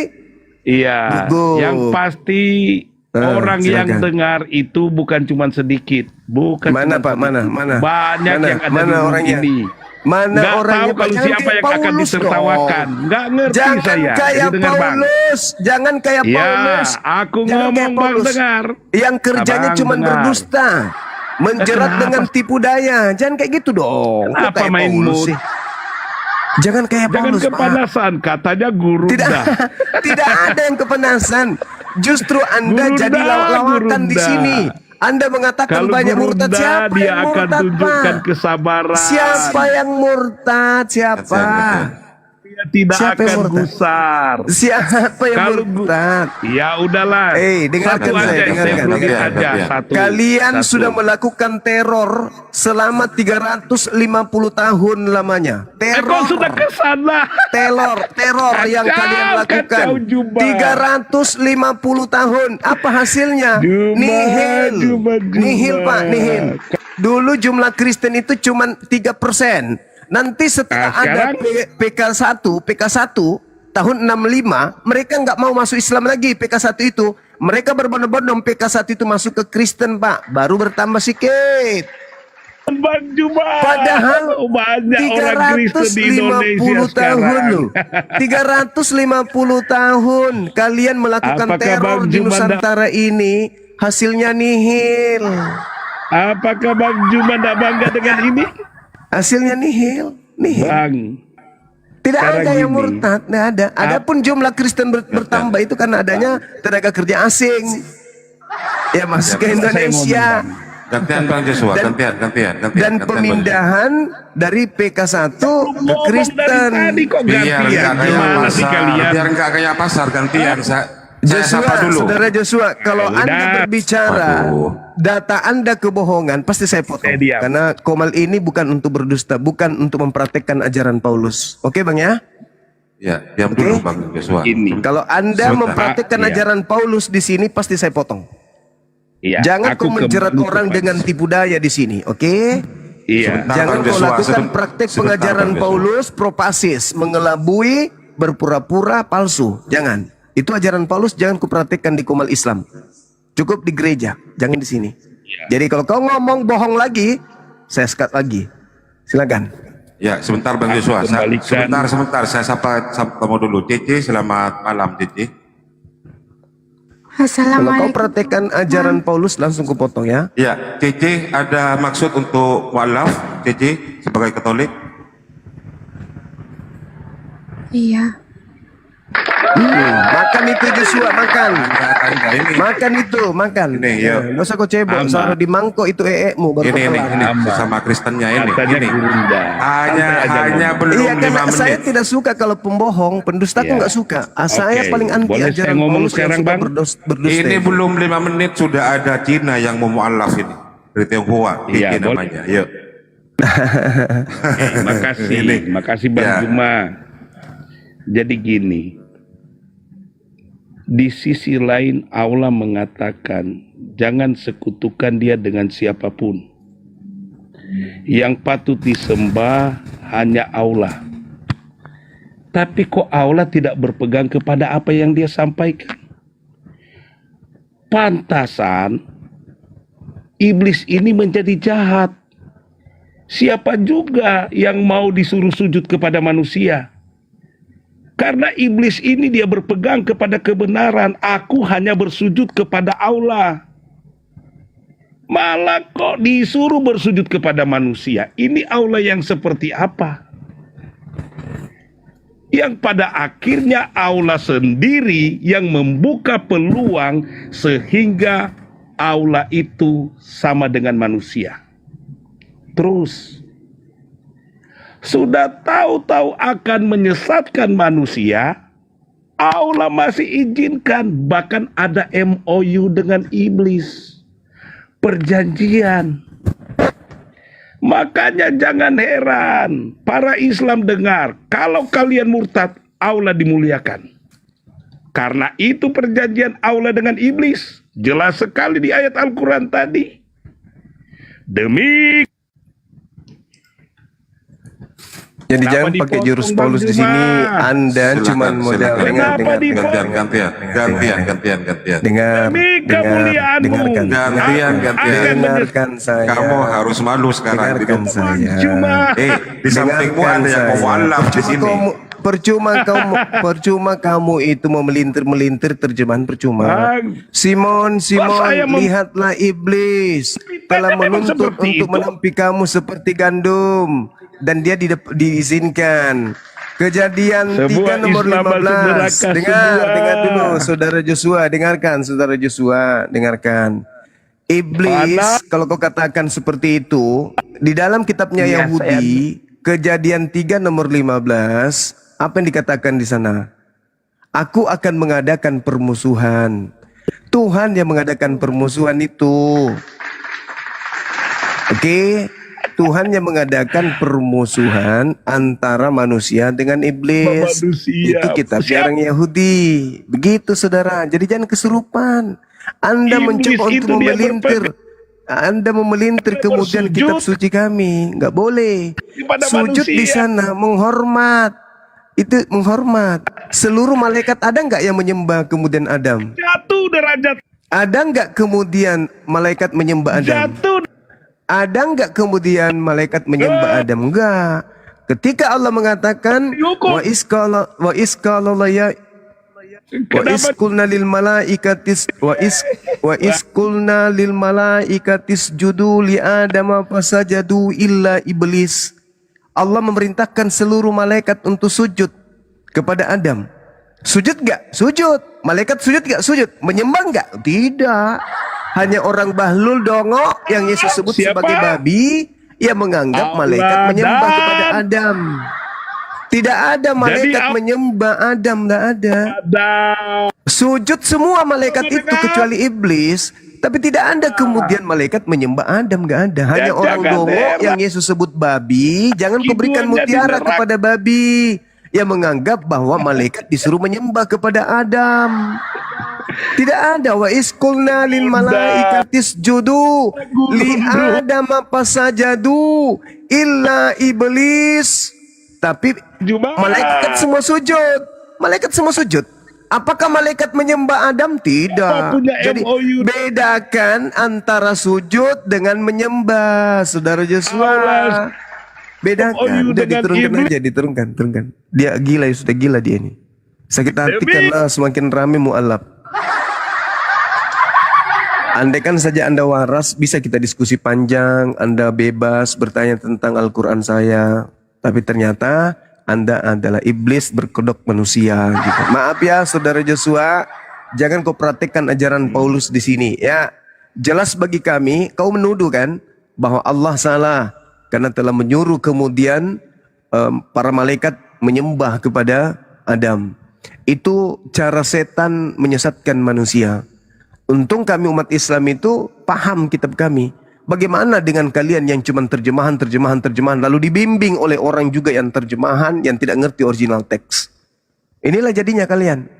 Iya, gugur. yang pasti orang yang silakan. dengar itu bukan cuma sedikit, bukan Mana, cuma Pak? Mana? sedikit. Mana? Banyak Mana? yang ada Mana di bumi orangnya? ini. Mana Nggak orangnya, tahu Pak? kalau Jangan siapa kayak yang akan Paulus ditertawakan. dong. Nggak ngerti Jangan saya. kayak Jadi dengar, Bang. Paulus. Jangan kayak Ya, Paulus. aku Jangan ngomong, kayak Bang, Paulus. dengar. Yang kerjanya Abang cuma dengar. berdusta. Menjerat Kenapa? dengan tipu daya. Jangan kayak gitu dong. Kok Kenapa kayak main Paulus mood? sih? Jangan kayak Jangan Paulus, Pak. kepanasan, katanya guru Tidak, dah. tidak ada yang kepanasan. Justru Anda Gurunda, jadi lawakan di gurunda. sini. Anda mengatakan Kalau banyak guru murtad. rendah, Siapa dia yang akan murtad, tunjukkan Pak? kesabaran. Siapa yang murtad? Siapa? Dia tidak Siapa yang akan murtad? gusar. Siapa yang Kalau murtad? Ya udahlah. Dengarkan Satu saya, aja, dengarkan. include aja. Satu. Kalian Satu. sudah melakukan teror selama 350 tahun lamanya. Kau sudah kesana. Teror yang Kacau, kalian lakukan. kacau, Juba. 350 tahun. Apa hasilnya? Nihil. Nihil, Pak, nihil. Dulu jumlah Kristen itu cuma 3%. Nanti setelah ada PK1 tahun 65, mereka nggak mau masuk Islam lagi. PK1 itu mereka berbondong-bondong, PK1 itu masuk ke Kristen, Pak, baru bertambah sedikit. Bang Juba. Padahal banyak orang Kristen di Indonesia 350 tahun sekarang. loh. 350 tahun kalian melakukan Apakah teror Bang di Juba Nusantara ini, hasilnya nihil. Apakah Bang Juba tidak bangga dengan ini? Hasilnya nihil. Bang, Tidak sekarang ada yang gini. murtad, tidak ada. Adapun jumlah Kristen bertambah itu karena adanya tenaga kerja asing. Ya masuk ke Indonesia. Gantian Bang Joshua, Dan- gantian. Dan pemindahan dari PK1 ke Kristen. Biar nggak kayak pasar gantian. Saudara Joshua, kalau Anda berbicara data Anda kebohongan, pasti saya potong. Karena Komal ini bukan untuk berdusta, bukan untuk mempraktekkan ajaran Paulus. Oke, Bang ya? Ya, diam dulu Bang Joshua. Kalau Anda Sebentar. mempraktekkan Iya. ajaran Paulus di sini, pasti saya potong. Iya, Jangan aku kau menjerat kembali orang kepada- dengan tipu daya di sini, oke? Iya. Jangan kau lakukan praktek pengajaran Paulus propasis, mengelabui, berpura-pura palsu. Jangan. Itu ajaran Paulus jangan kupraktekkan di Komal Islam. Cukup di gereja, jangan di sini. Jadi kalau kau ngomong bohong lagi, saya sekat lagi. Silakan. Ya, sebentar Bang Joshua. Sebentar. Saya sapa kamu dulu. Cici, selamat malam Cici. Kalau kau praktekkan ajaran Paulus, langsung kupotong ya. Ya, Cici ada maksud untuk mualaf, Cici sebagai Katolik? Iya. Makan itu Joshua, makan. Makan itu, makan. Ini, yuk. Nggak usah kau cebok, Amba. soalnya di mangkok itu mu baru kau Ini kelar. sama Kristennya ini. Katanya Ini. gurunda. Hanya belum Iya, 5 karena saya menit. tidak suka kalau pembohong, pendusta aku Iya. nggak suka. Saya Oke. paling anti Boleh saya ajaran ngomong Paulus yang sekarang, suka Bang? berdusta. Ini belum 5 menit sudah ada Cina yang mau mualaf ini. Dari Tionghoa, Iya, Cici boleh. namanya. Yuk. Makasih Bang Ya. Juma. Jadi gini, di sisi lain Allah mengatakan jangan sekutukan dia dengan siapapun. Yang patut disembah hanya Allah. Tapi kok Allah tidak berpegang kepada apa yang dia sampaikan? Pantasan iblis ini menjadi jahat. Siapa juga yang mau disuruh sujud kepada manusia? Karena iblis ini dia berpegang kepada kebenaran. Aku hanya bersujud kepada Allah. Malah kok disuruh bersujud kepada manusia. Ini Allah yang seperti apa? Yang pada akhirnya Allah sendiri yang membuka peluang sehingga Allah itu sama dengan manusia. Terus sudah tahu-tahu akan menyesatkan manusia, Allah masih izinkan, bahkan ada MOU dengan iblis, perjanjian. Makanya jangan heran, para Islam dengar, kalau kalian murtad, Allah dimuliakan. Karena itu perjanjian Allah dengan iblis, jelas sekali di ayat Al-Quran tadi. Demi Jadi jangan pakai jurus Paulus di sini. Anda cuma modal dengar. Gantian. Dengarkan saya. Kamu harus malu sekarang. Dengarkan saya. Di sampingmu ada yang mau mualaf di sini. Percuma kamu itu mau melintir terjemahan percuma. Bang, Simon, saya lihatlah iblis telah menuntut untuk menempi kamu seperti gandum dan dia diizinkan. Kejadian 3 nomor 15. Dengar dulu saudara Joshua, dengarkan. Iblis, kalau kau katakan seperti itu, di dalam kitabnya Iya, Yahudi, Kejadian 3 nomor 15, apa yang dikatakan di sana? Aku akan mengadakan permusuhan. Tuhan yang mengadakan permusuhan itu. Oke, Tuhan yang mengadakan permusuhan antara manusia dengan iblis. Itu kitabnya orang Yahudi. Begitu saudara. Jadi jangan kesurupan. Anda mencoba untuk memelintir. Anda memelintir kemudian kitab suci kami. Nggak boleh. Sujud di sana menghormat. Itu menghormat. Seluruh malaikat ada nggak yang menyembah kemudian Adam? Jatuh derajat. Ada nggak kemudian malaikat menyembah Adam? Ada nggak kemudian malaikat menyembah Adam? Enggak. Ketika Allah mengatakan wa isqulna lil malaikatis judu li Adam fasajadu illa iblis. Allah memerintahkan seluruh malaikat untuk sujud kepada Adam. Sujud gak? Sujud. Malaikat sujud gak? Sujud. Menyembah gak? Tidak. Hanya orang bahlul dongo yang Yesus sebut sebagai babi yang menganggap malaikat menyembah kepada Adam. Tidak ada malaikat menyembah Adam, tidak ada. Sujud semua malaikat itu kecuali iblis. Tapi tidak ada kemudian malaikat menyembah Adam, nggak ada. Hanya orang dongo yang Yesus sebut babi. Jangan kau berikan mutiara kepada babi yang menganggap bahwa malaikat disuruh menyembah kepada Adam. Tidak ada. Wa isqulna lil malaikatis judu li Adam fasajadu illa iblis. Tapi malaikat semua sujud. Malaikat semua sujud. Apakah malaikat menyembah Adam? Tidak. Jadi bedakan antara sujud dengan menyembah, saudara Joshua. Bedakan. Udah diturunkan aja, diturunkan. Dia gila, sudah gila dia ini. Sakit hati karena semakin ramai mu'alaf. Andaikan saja Anda waras, bisa kita diskusi panjang. Anda bebas bertanya tentang Al-Quran saya. Tapi ternyata Anda adalah iblis berkedok manusia gitu. Maaf ya saudara Joshua, jangan kau praktekkan ajaran Paulus di sini ya. Jelas bagi kami, kau menuduh kan bahwa Allah salah karena telah menyuruh kemudian para malaikat menyembah kepada Adam. Itu cara setan menyesatkan manusia. Untung kami umat Islam itu paham kitab kami. Bagaimana dengan kalian yang cuma terjemahan lalu dibimbing oleh orang juga yang terjemahan yang tidak ngerti original teks. Inilah jadinya kalian.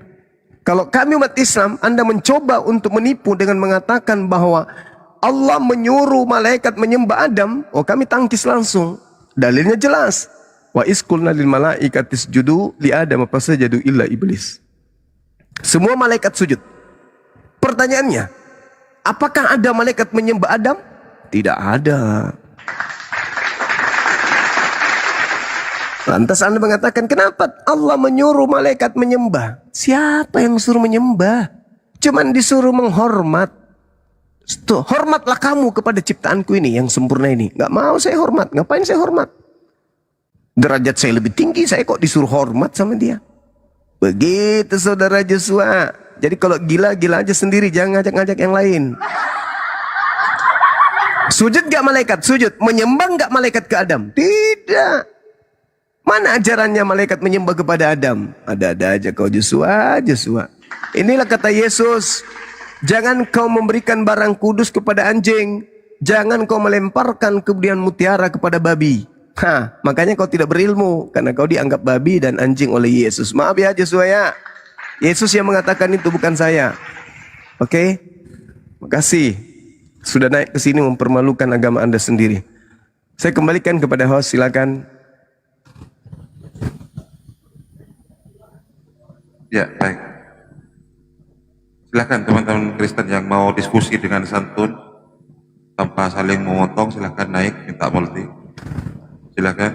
Kalau kami umat Islam, Anda mencoba untuk menipu dengan mengatakan bahwa Allah menyuruh malaikat menyembah Adam, oh kami tangkis langsung. Dalilnya jelas. Wa isqulna lil malaikatis judu li Adam fasajadu illa iblis. Semua malaikat sujud. Pertanyaannya, apakah ada malaikat menyembah Adam? Tidak ada. Lantas Anda mengatakan, kenapa Allah menyuruh malaikat menyembah? Siapa yang suruh menyembah? Cuman disuruh menghormat. Tuh, hormatlah kamu kepada ciptaanku ini yang sempurna ini. Gak mau saya hormat. Ngapain saya hormat? Derajat saya lebih tinggi, saya kok disuruh hormat sama dia? Begitu saudara Joshua. Jadi kalau gila-gila aja sendiri, jangan ngajak-ngajak yang lain. Sujud gak malaikat? Sujud. Menyembah gak malaikat ke Adam? Tidak. Mana ajarannya malaikat menyembah kepada Adam? Ada-ada aja kau Joshua. Inilah kata Yesus. Jangan kau memberikan barang kudus kepada anjing. Jangan kau melemparkan kemudian mutiara kepada babi. Makanya kau tidak berilmu. Karena kau dianggap babi dan anjing oleh Yesus. Maaf ya Joshua ya. Yesus yang mengatakan itu bukan saya. Oke? Makasih. Sudah naik ke sini mempermalukan agama Anda sendiri. Saya kembalikan kepada host, silakan. Ya, baik. Silakan teman-teman Kristen yang mau diskusi dengan santun tanpa saling memotong, silakan naik minta multi. Silakan.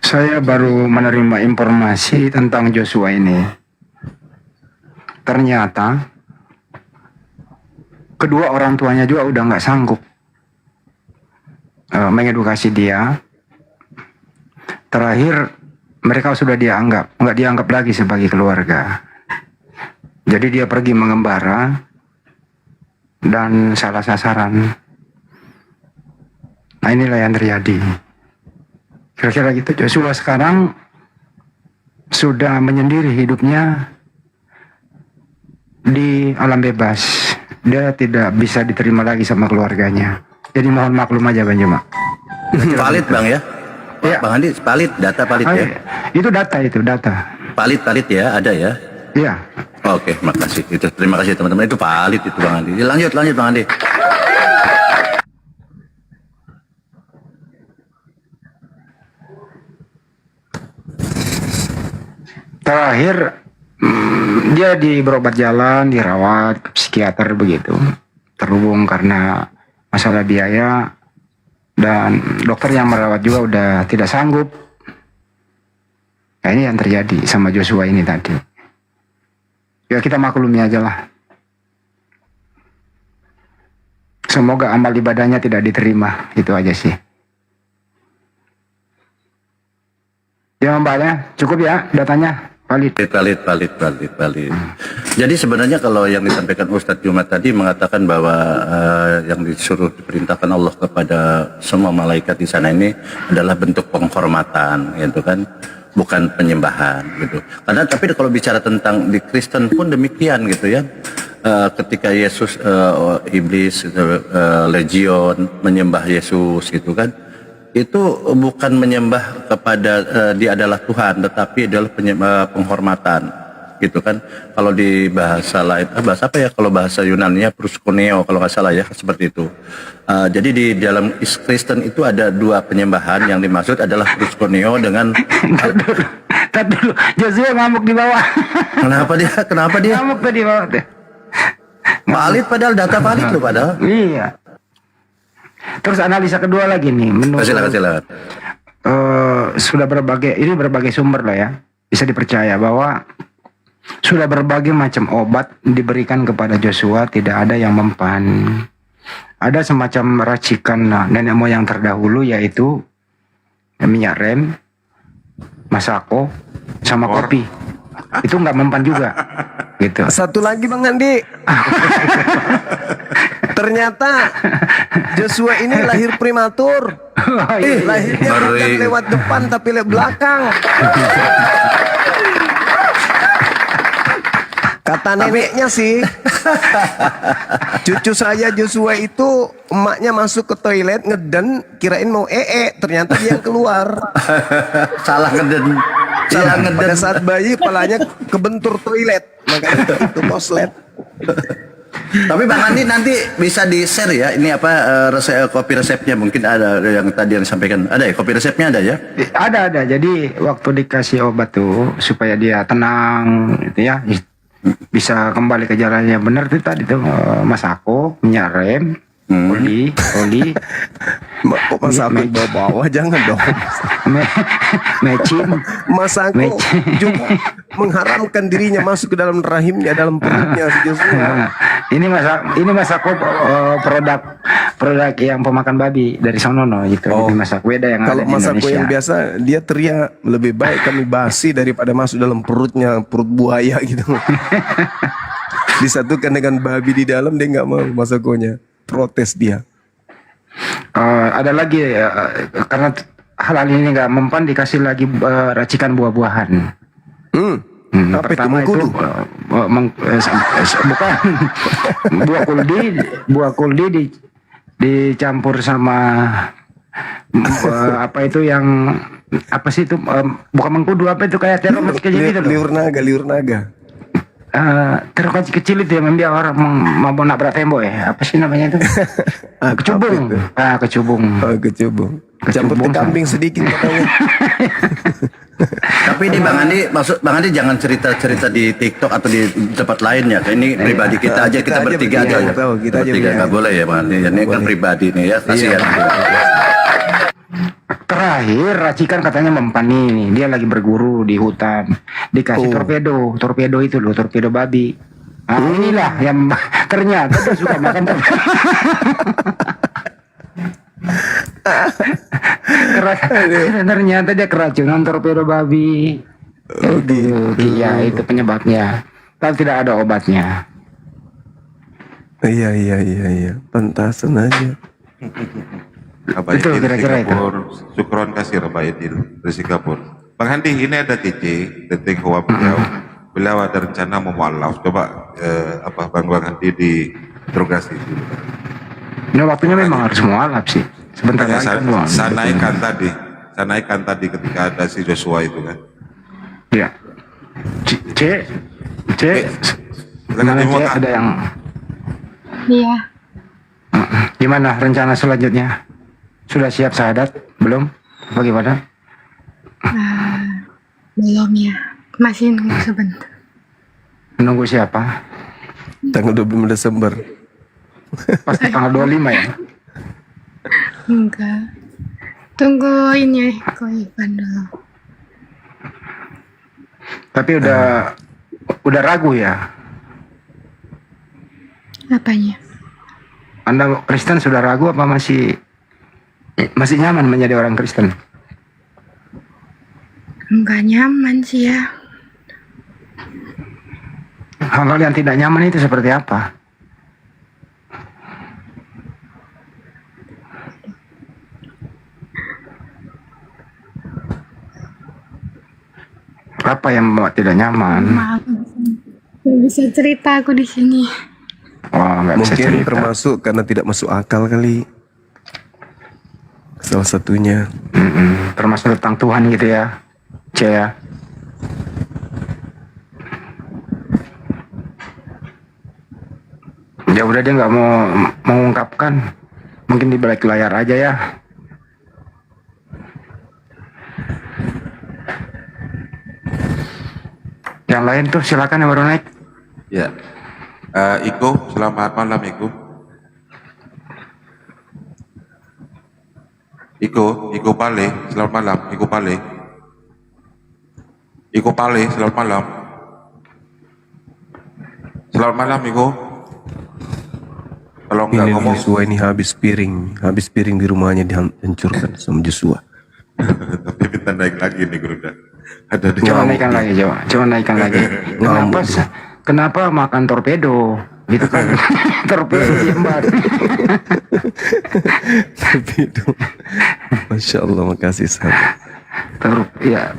Saya baru menerima informasi tentang Joshua ini. Ternyata kedua orang tuanya juga udah nggak sanggup mengedukasi dia. Terakhir mereka sudah nggak dianggap lagi sebagai keluarga. Jadi dia pergi mengembara dan salah sasaran. Nah inilah yang terjadi. Kira-kira gitu. Joshua sekarang sudah menyendiri hidupnya di alam bebas. Dia tidak bisa diterima lagi sama keluarganya. Jadi mohon maklum aja Bang Juma. Valid Bang ya? Ya. Bang Andi, valid, data valid ya? Itu data. Valid ya, ada ya? Iya. Oke, makasih. Itu terima kasih teman-teman. Itu valid itu Bang Andi. Lanjut Bang Andi. Terakhir dia berobat jalan, dirawat ke psikiater begitu. Terhubung karena masalah biaya dan dokter yang merawat juga udah tidak sanggup. Nah, ini yang terjadi sama Joshua ini tadi. Ya kita maklumi aja lah. Semoga amal ibadahnya tidak diterima, itu aja sih. Ya mbaknya cukup ya datanya. Valid. Jadi sebenarnya kalau yang disampaikan Ustadz Jumat tadi mengatakan bahwa yang disuruh diperintahkan Allah kepada semua malaikat di sana ini adalah bentuk penghormatan, gitu kan, bukan penyembahan, gitu. Karena tapi kalau bicara tentang di Kristen pun demikian, gitu ya. Ketika Yesus, iblis, legion menyembah Yesus, gitu kan. Itu bukan menyembah kepada dia adalah Tuhan, tetapi adalah penghormatan, gitu kan. Kalau di bahasa lain, bahasa apa ya? Kalau bahasa Yunani-nya proskuneo, kalau nggak salah ya, seperti itu. Jadi di dalam Kristen itu ada dua penyembahan, yang dimaksud adalah proskuneo dengan. Tadi dulu, Joshua ngamuk di bawah. Kenapa dia? Ngamuk tadi bawah. Valid padahal data valid loh padahal. Iya. Terus analisa kedua lagi nih, menurut silakan. Sudah berbagai sumber lah ya, bisa dipercaya bahwa sudah berbagai macam obat diberikan kepada Joshua, tidak ada yang mempan. Ada semacam racikan nenek moyang terdahulu, yaitu minyak rem, masako, sama kopi. Itu nggak mempan juga, gitu. Satu lagi Bang Andi. Ternyata Joshua ini lahir prematur. Lahirnya bukan lewat depan tapi lewat belakang. Kata neneknya sih, cucu saya Joshua itu emaknya masuk ke toilet ngeden, kirain mau ternyata dia yang keluar. Salah ngeden. Pada saat bayi palanya kebentur toilet, makanya itu toslet. Tapi Bang Andi nanti bisa di-share ya, ini apa kopi resepnya, mungkin ada yang tadi yang disampaikan. Ada ya, kopi resepnya ada ya? Ada. Jadi waktu dikasih obat tuh supaya dia tenang gitu ya, bisa kembali ke jalannya benar tuh tadi tuh, masako, minyak rem, oli. Kok masako bawa-bawa, jangan dong. Mecin. Masako juga mengharamkan dirinya masuk ke dalam rahimnya, dalam perutnya si Joshua. Ini masako produk yang pemakan babi dari Sonono gitu. Ini masako beda yang kalau ada di Indonesia. Masako yang biasa dia teriak lebih baik kami basi daripada masuk dalam perutnya, perut buaya gitu. Disatukan dengan babi di dalam, dia nggak mau masakonya, protes dia. Ada lagi karena hal ini nggak mempan, dikasih lagi racikan buah-buahan. Pertama itu bukan buah kuldi dicampur sama apa itu yang apa sih itu, bukan mengkudu, apa itu kayak terong kecil gitu loh. Liur naga. Terong kecil itu yang membiak orang mau nabrak tembok ya, apa sih namanya itu? Kecubung. Kecubung. Campur kambing sedikit katanya. Tapi ini Bang Andi jangan cerita-cerita di TikTok atau di tempat lain ya. Ini pribadi kita aja, kita bertiga aja ya. Kita bertiga nggak boleh ya Bang Andi. Ini kan pribadi nih ya. Kasihan. Terakhir racikan katanya mempan nih, dia lagi berguru di hutan, dikasih torpedo itu loh, torpedo babi. Nah, inilah yang ternyata dia suka makan torpedo. Ternyata dia keracunan torpedo babi. Iya, itu penyebabnya. Tapi tidak ada obatnya. Iya. Pantasan aja. Abah Betul, Idil kira-kira itu. Singapura. Syukron kasih Abah Idil dari Singapura. Bang Handi, ini ada TC, Teteng Hawa beliau. Beliau ada rencana mau mualaf. Coba Bang Handi diinterogasi dulu. Nah, waktunya memang harus mualaf sih. Sebentar lagi kan mualaf. Saya naikkan tadi ketika ada si Joshua itu kan. Iya. Gimana C? Ada yang Iya. gimana rencana selanjutnya? Sudah siap syahadat? Belum? Bagaimana? Belum ya. Masih nunggu sebentar. Menunggu siapa? Tanggal 25 Desember. Pasti tanggal 25 ya? Enggak. Tunggu ini Koifan dulu. Tapi udah ragu ya? Apanya? Anda Kristen sudah ragu apa masih nyaman menjadi orang Kristen? Enggak nyaman sih ya. Hal-hal yang tidak nyaman itu seperti apa? Apa yang membuat tidak nyaman? Maaf. Nggak bisa cerita aku di sini. Wah, nggak bisa Mungkin cerita. termasuk karena tidak masuk akal kali. Salah satunya. Termasuk tentang Tuhan gitu ya, C ya. Ya udah dia nggak mau mengungkapkan, mungkin di balik layar aja ya. Yang lain tuh silakan yang baru naik. Ya. Iko, selamat malam Iko. Iko Pale, selamat malam. Iko Pale, selamat malam. Selamat malam Iko. Kalau nggak Ini ngomong, Joshua ini habis piring di rumahnya dihancurkan sama Joshua. tapi minta naik lagi nih Gruda. Ada di Coba naikkan lagi, coba naikkan lagi. Kenapa makan torpedo? Gitu kan. Torpedo diembat. Torpedo. Masya Allah, makasih sahabat. Ya.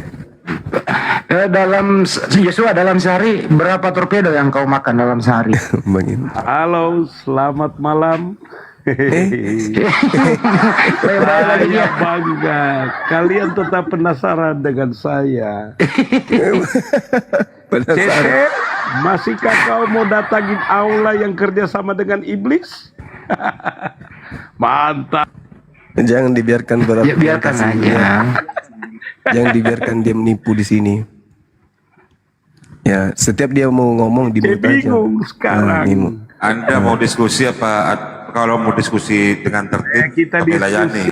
Dalam Joshua dalam sehari berapa torpedo yang kau makan dalam sehari? Halo, selamat malam. Saya bangga. Kalian tetap penasaran dengan saya. Cece, masihkah kau mau datangin aula yang kerjasama dengan iblis? Mantap. Jangan dibiarkan Ya, biarkan aja. Jangan dibiarkan dia menipu di sini. Ya, setiap dia mau ngomong di mulut aja. Bingung sekarang. Anda mau diskusi apa? Kalau mau diskusi dengan tertib, kita kami layani.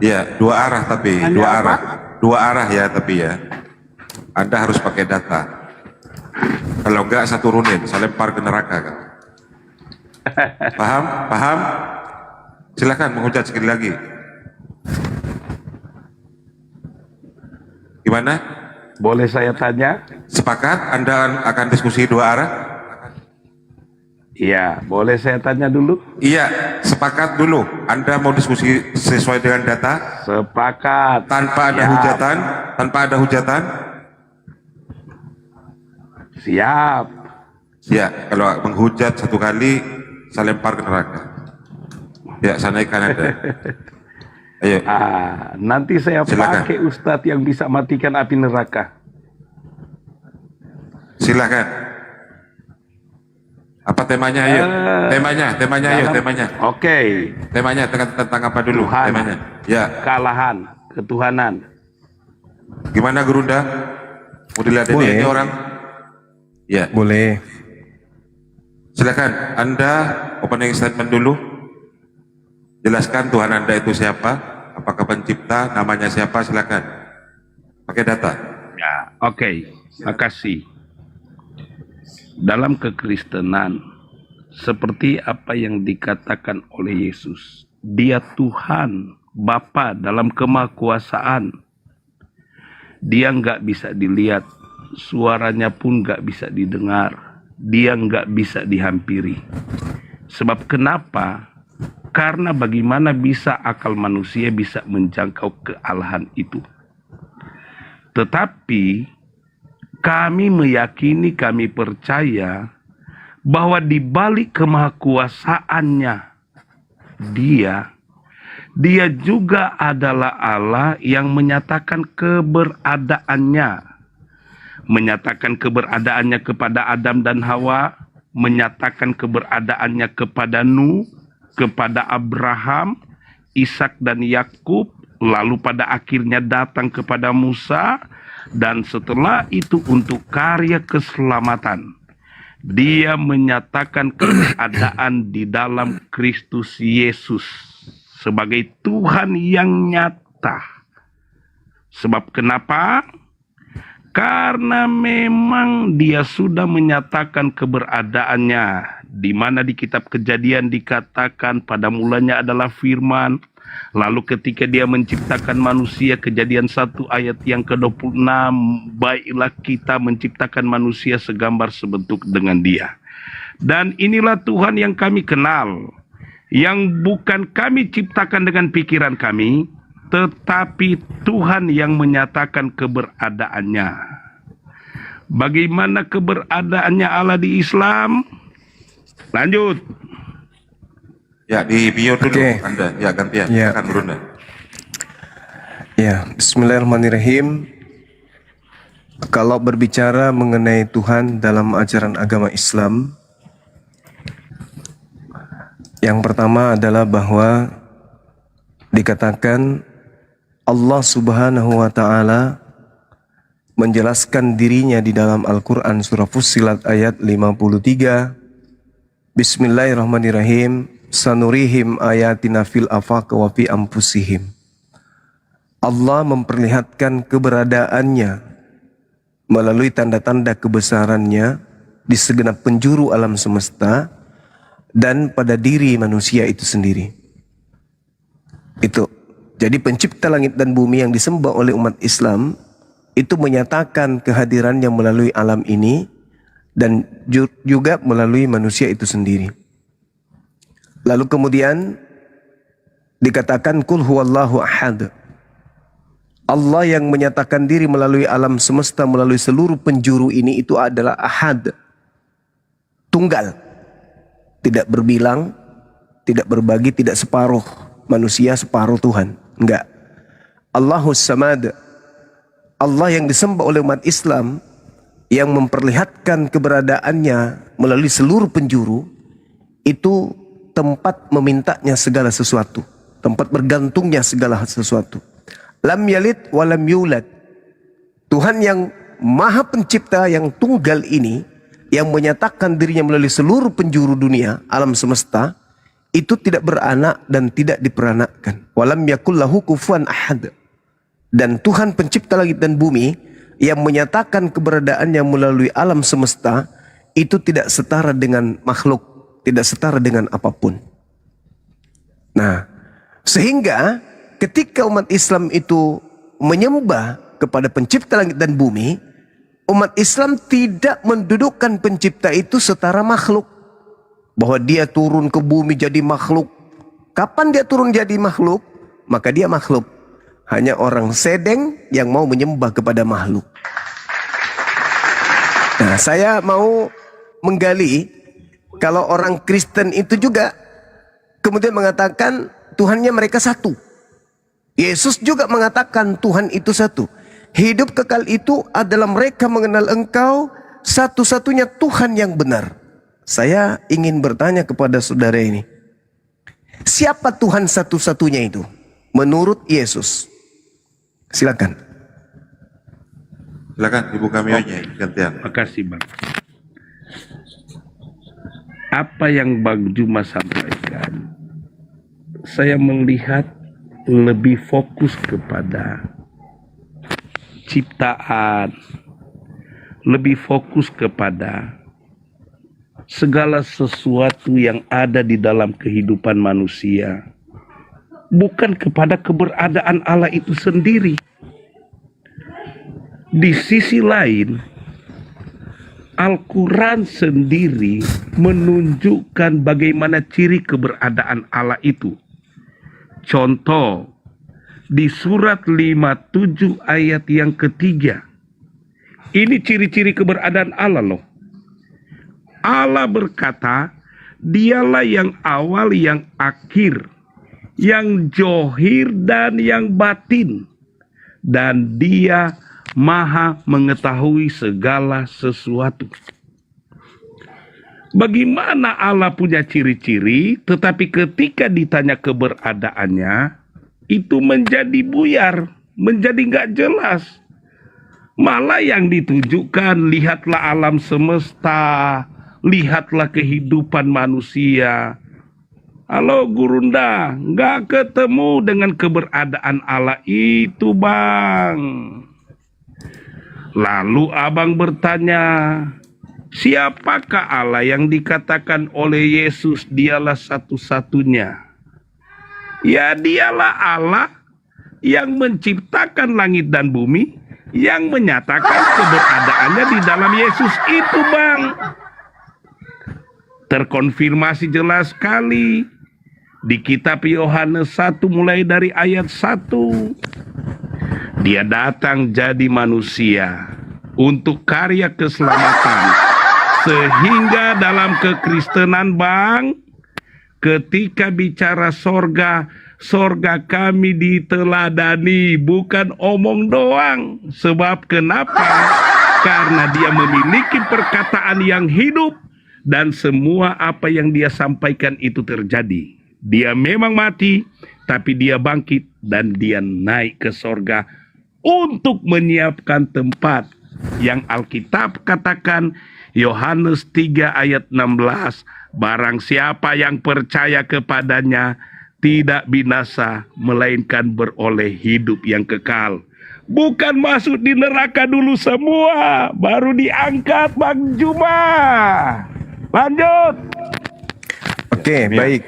Iya, dua arah tapi dua arah ya tapi ya. Anda harus pakai data. Kalau enggak saya turunin, saya lempar ke neraka kan. Paham? Silakan menghujat sekali lagi. Gimana? Boleh saya tanya? Sepakat Anda akan diskusi dua arah? Iya, boleh saya tanya dulu? Iya, sepakat dulu. Anda mau diskusi sesuai dengan data? Sepakat. Tanpa ada hujatan? Siap. Ya, kalau menghujat satu kali, saya lempar ke neraka. Ya, saya naikkan Anda. Ayo. Nanti saya pakai Ustadz yang bisa matikan api neraka. Silakan. Apa temanya? Ayo. Temanya ayo, temanya. Oke. Temanya tentang apa dulu? Tuhan. Temanya. Ya. Kalahan, ketuhanan. Gimana Gurunda? Mau diladeni ini orang? Ya. Boleh. Silakan. Anda opening statement dulu. Jelaskan Tuhan Anda itu siapa? Apakah pencipta? Namanya siapa? Silakan. Pakai data. Ya, oke. Makasih. Dalam kekristenan, seperti apa yang dikatakan oleh Yesus, Dia Tuhan, Bapa dalam kemahakuasaan. Dia nggak bisa dilihat, suaranya pun nggak bisa didengar. dia nggak bisa dihampiri. Sebab kenapa? Karena bagaimana bisa akal manusia bisa menjangkau kealahan itu. Tetapi kami meyakini, kami percaya bahwa di balik kemahakuasaannya dia juga adalah Allah yang menyatakan keberadaannya kepada Adam dan Hawa, menyatakan keberadaannya kepada Nuh, kepada Abraham, Ishak dan Yakub, lalu pada akhirnya datang kepada Musa, dan setelah itu untuk karya keselamatan dia menyatakan keberadaan di dalam Kristus Yesus sebagai Tuhan yang nyata. Sebab kenapa? Karena memang dia sudah menyatakan keberadaannya, di mana di kitab Kejadian dikatakan pada mulanya adalah firman. Lalu ketika dia menciptakan manusia, Kejadian 1 ayat yang ke-26, baiklah kita menciptakan manusia segambar sebentuk dengan dia. Dan inilah Tuhan yang kami kenal, yang bukan kami ciptakan dengan pikiran kami, tetapi Tuhan yang menyatakan keberadaannya. Bagaimana keberadaannya Allah di Islam? Lanjut. Ya, di bio dulu Anda. Ya, gantian. Ya. Akan Brunda. Ya, bismillahirrahmanirrahim. Kalau berbicara mengenai Tuhan dalam ajaran agama Islam, yang pertama adalah bahwa dikatakan Allah Subhanahu wa Ta'ala menjelaskan dirinya di dalam Al-Quran surah Fussilat ayat 53. Bismillahirrahmanirrahim. Sanurihim ayatina fil afaq wa fi anfusihim. Allah memperlihatkan keberadaannya melalui tanda-tanda kebesarannya di segenap penjuru alam semesta dan pada diri manusia itu sendiri. Itu. Jadi pencipta langit dan bumi yang disembah oleh umat Islam itu menyatakan kehadirannya melalui alam ini dan juga melalui manusia itu sendiri. Lalu kemudian dikatakan kul huwallahu ahad. Allah yang menyatakan diri melalui alam semesta, melalui seluruh penjuru ini itu adalah ahad. Tunggal. Tidak berbilang, tidak berbagi, tidak separuh manusia, separuh Tuhan. Enggak. Allahus samad. Allah yang disembah oleh umat Islam yang memperlihatkan keberadaannya melalui seluruh penjuru itu tempat memintanya segala sesuatu, tempat bergantungnya segala sesuatu. Lam yalid wa lam yulad. Tuhan yang maha pencipta yang tunggal ini, yang menyatakan dirinya melalui seluruh penjuru dunia, alam semesta, itu tidak beranak dan tidak diperanakkan. Walam yakul lahu kufuwan ahad. Dan Tuhan pencipta langit dan bumi yang menyatakan keberadaannya melalui alam semesta itu tidak setara dengan makhluk, tidak setara dengan apapun. Nah, sehingga ketika umat Islam itu menyembah kepada pencipta langit dan bumi, umat Islam tidak mendudukkan pencipta itu setara makhluk. Bahwa dia turun ke bumi jadi makhluk. Kapan dia turun jadi makhluk? Maka dia makhluk. Hanya orang sedeng yang mau menyembah kepada makhluk. Nah, saya mau menggali kalau orang Kristen itu juga kemudian mengatakan Tuhannya mereka satu. Yesus juga mengatakan Tuhan itu satu. Hidup kekal itu adalah mereka mengenal Engkau satu-satunya Tuhan yang benar. Saya ingin bertanya kepada saudara ini. Siapa Tuhan satu-satunya itu? Menurut Yesus. Silakan. Silakan Ibu Kamionya gantian. Makasih Bang. Apa yang Bang Juma sampaikan, saya melihat lebih fokus kepada ciptaan, lebih fokus kepada segala sesuatu yang ada di dalam kehidupan manusia, bukan kepada keberadaan Allah itu sendiri. Di sisi lain, Al-Quran sendiri menunjukkan bagaimana ciri keberadaan Allah itu. Contoh, di surat 57 ayat yang ketiga. Ini ciri-ciri keberadaan Allah loh. Allah berkata, dialah yang awal, yang akhir, yang johir dan yang batin. Dan dia maha mengetahui segala sesuatu. Bagaimana Allah punya ciri-ciri, tetapi ketika ditanya keberadaannya, itu menjadi buyar, menjadi nggak jelas. Malah yang ditunjukkan, lihatlah alam semesta, lihatlah kehidupan manusia. Halo Gurunda, nggak ketemu dengan keberadaan Allah itu, Bang. Lalu abang bertanya, siapakah Allah yang dikatakan oleh Yesus dialah satu-satunya? Ya, dialah Allah yang menciptakan langit dan bumi, yang menyatakan keberadaannya di dalam Yesus itu, Bang. Terkonfirmasi jelas sekali di kitab Yohanes 1 mulai dari ayat 1. Dia datang jadi manusia untuk karya keselamatan. Sehingga dalam kekristenan, Bang, ketika bicara sorga, sorga kami diteladani, bukan omong doang. Sebab kenapa? Karena dia memiliki perkataan yang hidup, dan semua apa yang dia sampaikan itu terjadi. Dia memang mati, tapi dia bangkit dan dia naik ke sorga untuk menyiapkan tempat yang Alkitab katakan, Yohanes 3 ayat 16, barang siapa yang percaya kepadanya tidak binasa, melainkan beroleh hidup yang kekal. Bukan masuk di neraka dulu semua, baru diangkat, Bang Juma. Lanjut. Oke, baik.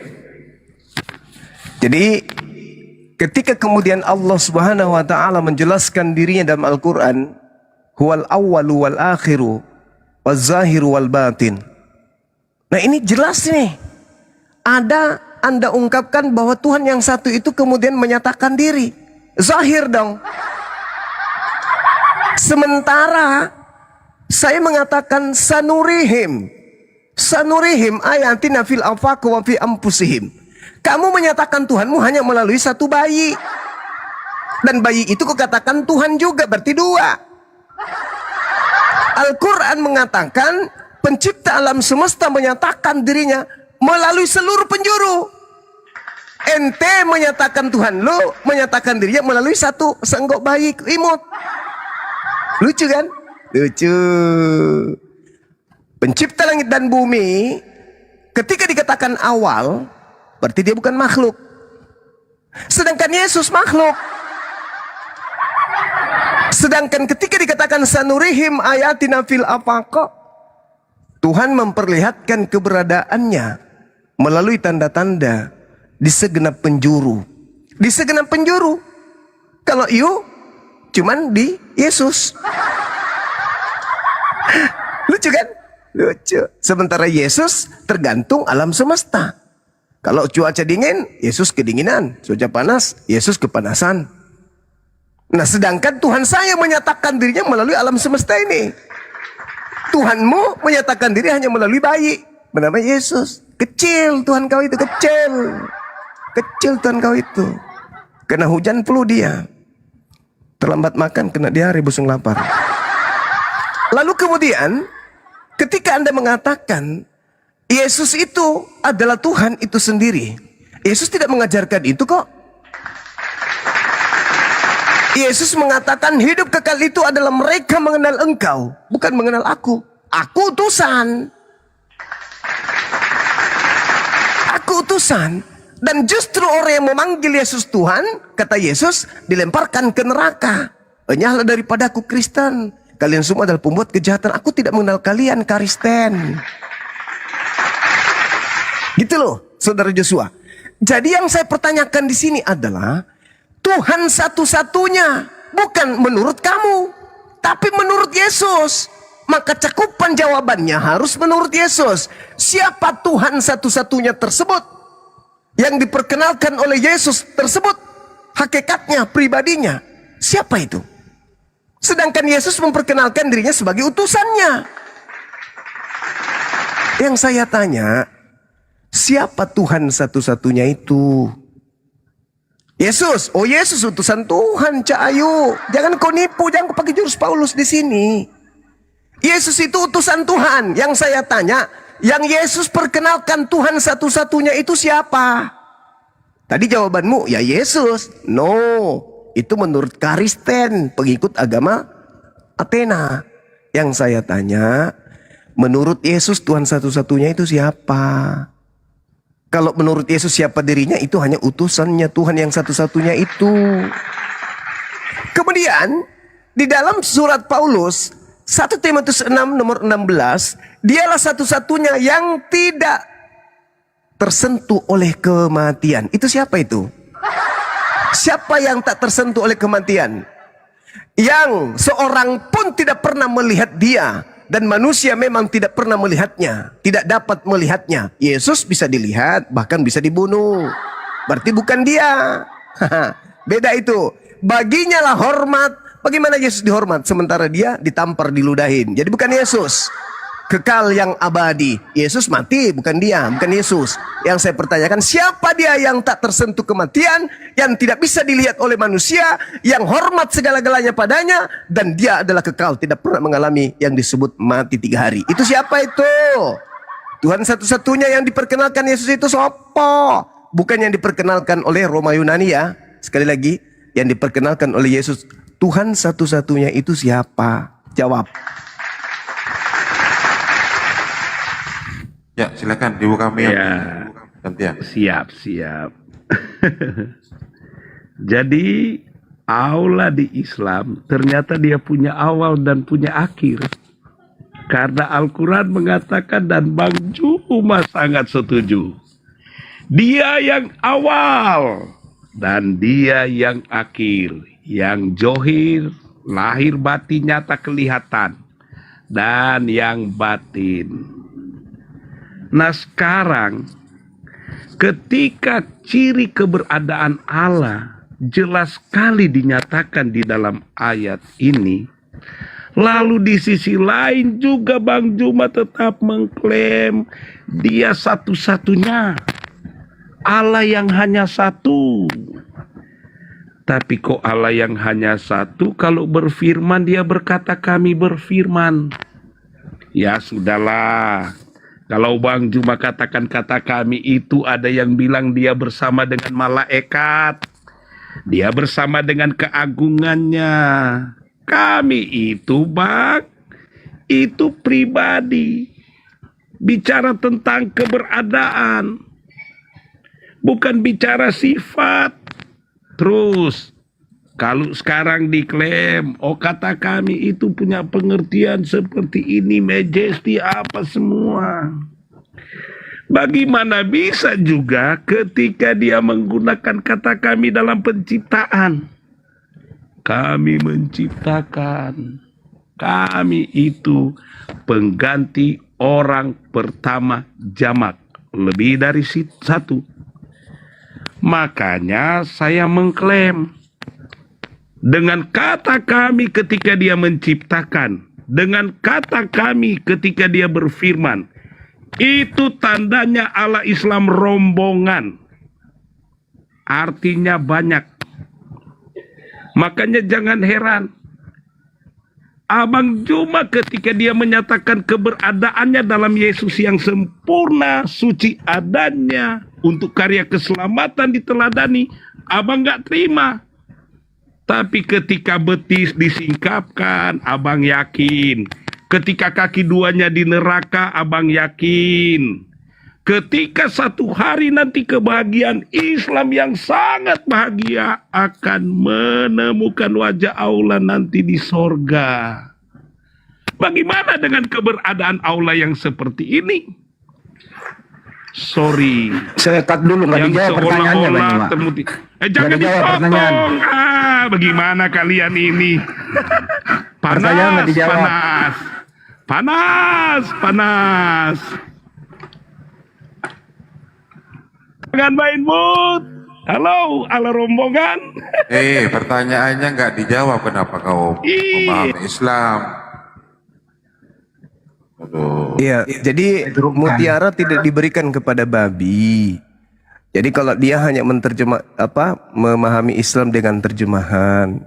Jadi ketika kemudian Allah Subhanahu wa taala menjelaskan dirinya dalam Al-Qur'an, huwal awwalu wal akhiru waz zahiru wal batin. Nah, ini jelas nih. Ada Anda ungkapkan bahwa Tuhan yang satu itu kemudian menyatakan diri. Zahir dong. Sementara saya mengatakan sanurihim ayatina fil afaq wa fi anfusihim. Kamu menyatakan Tuhanmu hanya melalui satu bayi. Dan bayi itu kukatakan Tuhan juga, berarti dua. Al-Quran mengatakan pencipta alam semesta menyatakan dirinya melalui seluruh penjuru. Ente menyatakan Tuhan lu menyatakan dirinya melalui satu senggok bayi imut. Lucu kan? Lucu. Pencipta langit dan bumi ketika dikatakan awal, berarti dia bukan makhluk. Sedangkan Yesus makhluk. Sedangkan ketika dikatakan sanurihim ayatina fil afaq, Tuhan memperlihatkan keberadaannya melalui tanda-tanda di segenap penjuru. Di segenap penjuru. Kalau you cuman di Yesus. Lucu kan? Lucu. Sementara Yesus tergantung alam semesta. Kalau cuaca dingin, Yesus kedinginan. Cuaca panas, Yesus kepanasan. Nah, sedangkan Tuhan saya menyatakan dirinya melalui alam semesta ini. Tuhanmu menyatakan diri hanya melalui bayi bernama Yesus. Kecil Tuhan kau itu, kecil. Kecil Tuhan kau itu. Kena hujan flu dia. Terlambat makan, kena diare, busung lapar. Lalu kemudian ketika Anda mengatakan Yesus itu adalah Tuhan itu sendiri, Yesus tidak mengajarkan itu kok. Yesus mengatakan hidup kekal itu adalah mereka mengenal engkau, bukan mengenal aku. Aku utusan. Aku utusan. Dan justru orang yang memanggil Yesus Tuhan, kata Yesus, dilemparkan ke neraka. Enyahlah daripadaku Kristen. Kalian semua adalah pembuat kejahatan. Aku tidak mengenal kalian, Kristen. Gitu loh, saudara Joshua. Jadi yang saya pertanyakan di sini adalah Tuhan satu-satunya, bukan menurut kamu, tapi menurut Yesus. Maka cakupan jawabannya harus menurut Yesus. Siapa Tuhan satu-satunya tersebut? Yang diperkenalkan oleh Yesus tersebut. Hakikatnya, pribadinya. Siapa itu? Sedangkan Yesus memperkenalkan dirinya sebagai utusannya. Yang saya tanya, siapa Tuhan satu-satunya itu? Yesus. Oh, Yesus utusan Tuhan, Cak Ayu. Jangan kau nipu, jangan kau pakai jurus Paulus di sini. Yesus itu utusan Tuhan. Yang saya tanya, yang Yesus perkenalkan Tuhan satu-satunya itu siapa? Tadi jawabanmu, ya Yesus. No, itu menurut Kristen, pengikut agama Athena. Yang saya tanya, menurut Yesus Tuhan satu-satunya itu siapa? Kalau menurut Yesus siapa dirinya, itu hanya utusannya Tuhan yang satu-satunya itu. Kemudian, di dalam surat Paulus, 1 Timotius 6 nomor 16, dialah satu-satunya yang tidak tersentuh oleh kematian. Itu siapa itu? Siapa yang tak tersentuh oleh kematian? Yang seorang pun tidak pernah melihat dia. Dan manusia memang tidak pernah melihatnya. Tidak dapat melihatnya. Yesus bisa dilihat, bahkan bisa dibunuh. Berarti bukan dia. Beda itu. Baginya lah hormat. Bagaimana Yesus dihormat sementara dia ditampar, diludahin? Jadi bukan Yesus. Kekal yang abadi. Yesus mati, bukan dia, bukan Yesus. Yang saya pertanyakan, siapa dia yang tak tersentuh kematian, yang tidak bisa dilihat oleh manusia, yang hormat segala-galanya padanya, dan dia adalah kekal, tidak pernah mengalami yang disebut mati 3 hari. Itu siapa itu? Tuhan satu-satunya yang diperkenalkan Yesus itu sopo? Bukan yang diperkenalkan oleh Roma Yunani ya. Sekali lagi, yang diperkenalkan oleh Yesus, Tuhan satu-satunya itu siapa? Jawab. Ya, silakan Ibu kami. Ya, gantian. siap. Jadi aula di Islam ternyata dia punya awal dan punya akhir. Karena Al-Quran mengatakan, dan Bang Juma sangat setuju, dia yang awal dan dia yang akhir. Yang johir, lahir batin nyata kelihatan, dan yang batin. Nah sekarang, ketika ciri keberadaan Allah jelas sekali dinyatakan di dalam ayat ini, lalu di sisi lain juga Bang Juma tetap mengklaim dia satu-satunya, Allah yang hanya satu. Tapi kok Allah yang hanya satu, kalau berfirman dia berkata kami berfirman. Ya sudahlah. Kalau Bang Juma katakan kata kami itu, ada yang bilang dia bersama dengan malaikat. Dia bersama dengan keagungannya. Kami itu Bang, itu pribadi. Bicara tentang keberadaan. Bukan bicara sifat. Terus, kalau sekarang diklaim, oh kata kami itu punya pengertian seperti ini, majesty apa semua. Bagaimana bisa juga ketika dia menggunakan kata kami dalam penciptaan. Kami menciptakan. Kami itu pengganti orang pertama jamak. Lebih dari satu. Makanya saya mengklaim, dengan kata kami ketika dia menciptakan, dengan kata kami ketika dia berfirman, itu tandanya Allah Islam rombongan. Artinya banyak. Makanya jangan heran, Abang Juma ketika dia menyatakan keberadaannya dalam Yesus yang sempurna, suci adanya, untuk karya keselamatan diteladani, Abang gak terima. Tapi ketika betis disingkapkan, Abang yakin. Ketika kaki duanya di neraka, Abang yakin. Ketika satu hari nanti kebahagiaan Islam yang sangat bahagia akan menemukan wajah Allah nanti di sorga. Bagaimana dengan keberadaan Allah yang seperti ini? Sorry. Saya cut dulu, nggak dijawab pertanyaannya, Bang Juma. Jangan dipotong. Bagaimana kalian ini? Panas. Panas, panas. Jangan main mood. Halo, ala rombongan. Pertanyaannya nggak dijawab, kenapa kau memahami Islam? Iya, jadi mutiara tidak diberikan kepada babi. Jadi kalau dia hanya memahami Islam dengan terjemahan.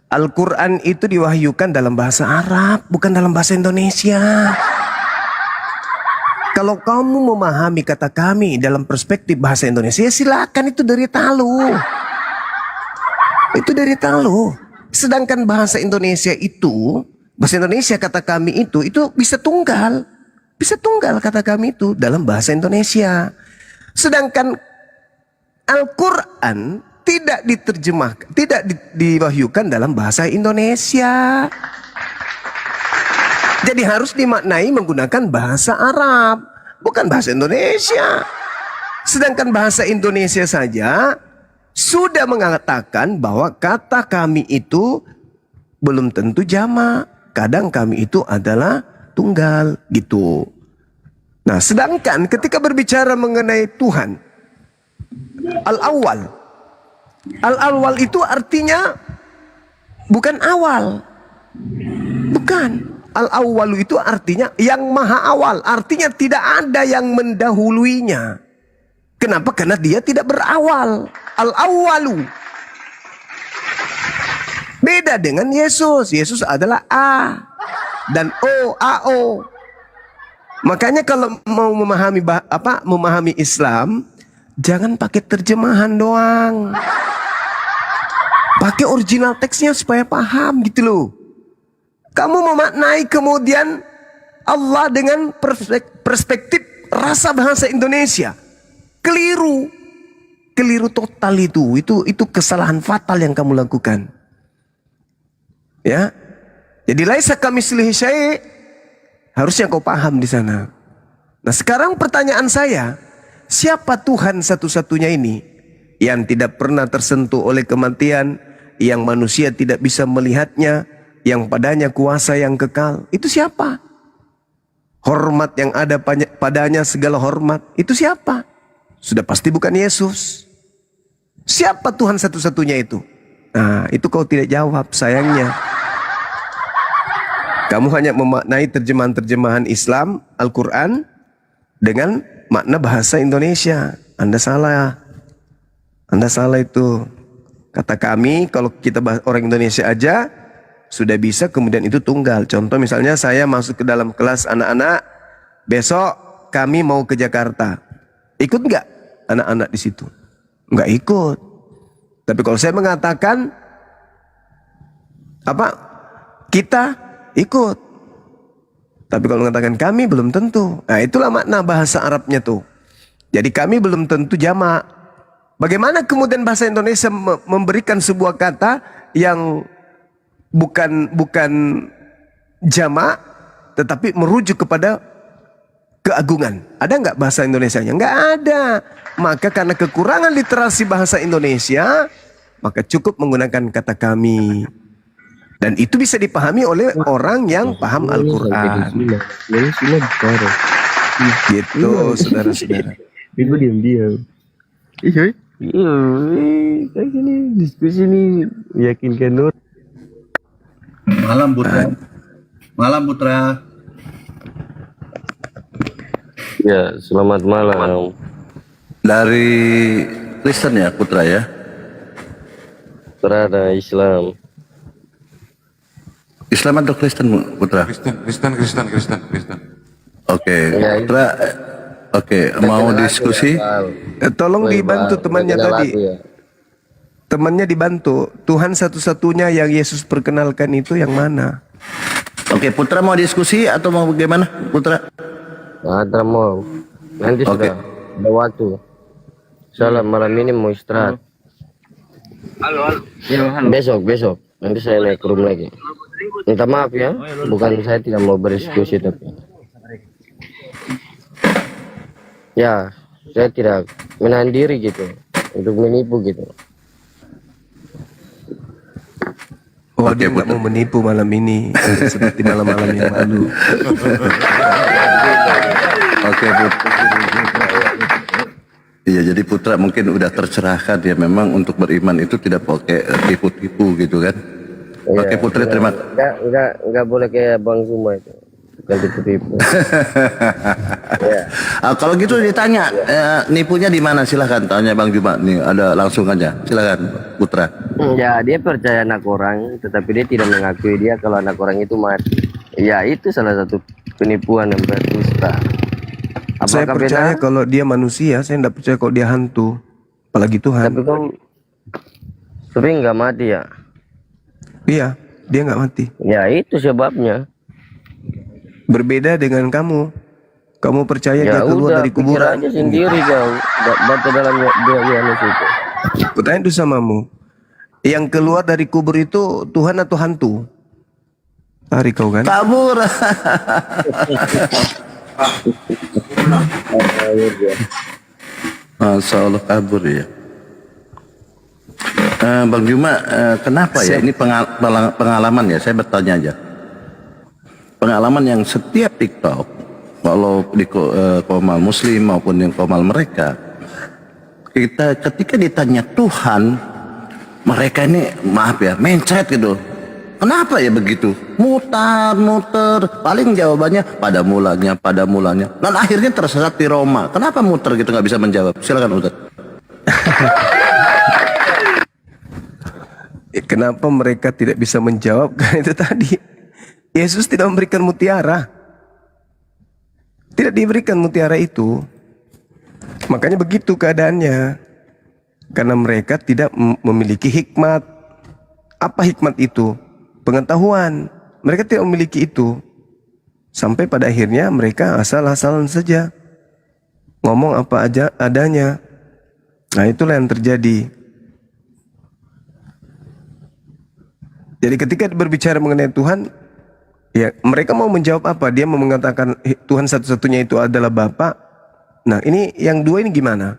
Al-Quran itu diwahyukan dalam bahasa Arab, bukan dalam bahasa Indonesia. Kalau kamu memahami kata kami dalam perspektif bahasa Indonesia, ya silakan, itu derita lu. Itu derita lu. Sedangkan bahasa Indonesia itu, bahasa Indonesia kata kami itu bisa tunggal. Bisa tunggal kata kami itu dalam bahasa Indonesia. Sedangkan Al-Quran tidak diterjemahkan, tidak diwahyukan dalam bahasa Indonesia. Jadi harus dimaknai menggunakan bahasa Arab, bukan bahasa Indonesia. Sedangkan bahasa Indonesia saja sudah mengatakan bahwa kata kami itu belum tentu jamak. Kadang kami itu adalah tunggal gitu. Nah, sedangkan ketika berbicara mengenai Tuhan, Al-Awwal. Al-Awwal itu artinya bukan awal. Bukan. Al-Awwalu itu artinya yang maha awal. Artinya tidak ada yang mendahuluinya. Kenapa? Karena dia tidak berawal. Al-Awwalu. Beda dengan Yesus. Yesus adalah A dan O, AO. Makanya kalau mau memahami Islam, jangan pakai terjemahan doang. Pakai original teksnya supaya paham gitu loh. Kamu memaknai kemudian Allah dengan perspektif rasa bahasa Indonesia. Keliru. Keliru total itu. Itu kesalahan fatal yang kamu lakukan. Ya. Jadi laisa kamitslihi syai'. Harusnya kau paham di sana. Nah, sekarang pertanyaan saya, siapa Tuhan satu-satunya ini yang tidak pernah tersentuh oleh kematian, yang manusia tidak bisa melihatnya, yang padanya kuasa yang kekal? Itu siapa? Hormat yang ada padanya segala hormat. Itu siapa? Sudah pasti bukan Yesus. Siapa Tuhan satu-satunya itu? Nah, itu kau tidak jawab, sayangnya. Kamu hanya memaknai terjemahan-terjemahan Islam, Al-Quran, dengan makna bahasa Indonesia. Anda salah. Anda salah itu. Kata kami, kalau kita orang Indonesia aja, sudah bisa, kemudian itu tunggal. Contoh misalnya saya masuk ke dalam kelas anak-anak, besok kami mau ke Jakarta. Ikut nggak anak-anak di situ? Nggak ikut. Tapi kalau saya mengatakan, kita ikut. Tapi kalau mengatakan kami, belum tentu. Nah, itulah makna bahasa Arabnya tuh. Jadi kami belum tentu jamak. Bagaimana kemudian bahasa Indonesia memberikan sebuah kata yang bukan jamak, tetapi merujuk kepada keagungan? Ada nggak bahasa Indonesianya? Nggak ada. Maka karena kekurangan literasi bahasa Indonesia, maka cukup menggunakan kata kami. Dan itu bisa dipahami oleh orang yang paham Al-Quran. Gitu, saudara-saudara. Ibu diam-diam. Iya, kayak gini diskusi ini meyakinkan Nur. Malam Putra. Malam Putra. Ya, selamat malam. Dari Kristen ya Putra ya? Terada Islam. Islam atau Kristen Putra? Kristen. Oke, Putra. Oke, mau diskusi? Tolong dibantu temannya tadi. Temannya dibantu. Tuhan satu-satunya yang Yesus perkenalkan itu yang mana? Oke, Putra mau diskusi atau mau bagaimana, Putra? Ada mau. Nanti sudah ada waktu. Salam, malam ini mau istirahat. Halo. Besok. Nanti saya naik ke room lagi. Minta maaf ya, bukan saya tidak mau berdiskusi tapi. Ya, saya tidak menahan diri gitu untuk menipu gitu. Oh, dia nggak mau menipu malam ini seperti malam-malam yang lalu. Oke, iya, jadi Putra mungkin udah tercerahkan ya, memang untuk beriman itu tidak pakai tipu-tipu gitu kan. Oke Putri, terima kasih. Enggak boleh kayak Bang Zuma itu. Bukan tipu-tipu. Kalau gitu ditanya, nipunya di mana? Silahkan tanya Bang Juma nih, ada langsung aja. Silahkan Putra. Ya, dia percaya anak orang, tetapi dia tidak mengakui dia kalau anak orang itu mati. Ya, itu salah satu penipuan yang berdusta. Saya percaya kalau dia manusia, saya tidak percaya kalau dia hantu, apalagi Tuhan. Tapi nggak mati ya? Iya, dia nggak mati. Ya, itu sebabnya. Berbeda dengan kamu. Kamu percaya Ya dia keluar udah, dari pikir kuburan. aja sendiri kau. Baca dalam Yohanes itu. Pertanyaan itu samamu. Yang keluar dari kubur itu Tuhan atau hantu? Tarik kau kan? Kabur. Masya Allah, kabur ya. Bang Juma, kenapa ya? Ini pengalaman ya, saya bertanya aja. Pengalaman yang setiap TikTok, kalau di komal muslim maupun yang komal mereka, kita ketika ditanya Tuhan, mereka ini maaf ya, mencret gitu. Kenapa ya begitu? Muter, paling jawabannya pada mulanya. Dan akhirnya tersesat di Roma. Kenapa muter gitu, nggak bisa menjawab? Silakan Ustaz. Kenapa mereka tidak bisa menjawab? Karena itu tadi, Yesus tidak memberikan mutiara. Tidak diberikan mutiara itu. Makanya begitu keadaannya. Karena mereka tidak memiliki hikmat. Apa hikmat itu? Pengetahuan. Mereka tidak memiliki itu. Sampai pada akhirnya mereka asal-asalan saja. Ngomong apa aja adanya. Nah, itulah yang terjadi. Jadi ketika berbicara mengenai Tuhan, ya mereka mau menjawab apa? Dia mau mengatakan Tuhan satu-satunya itu adalah Bapa. Nah, ini yang dua ini gimana?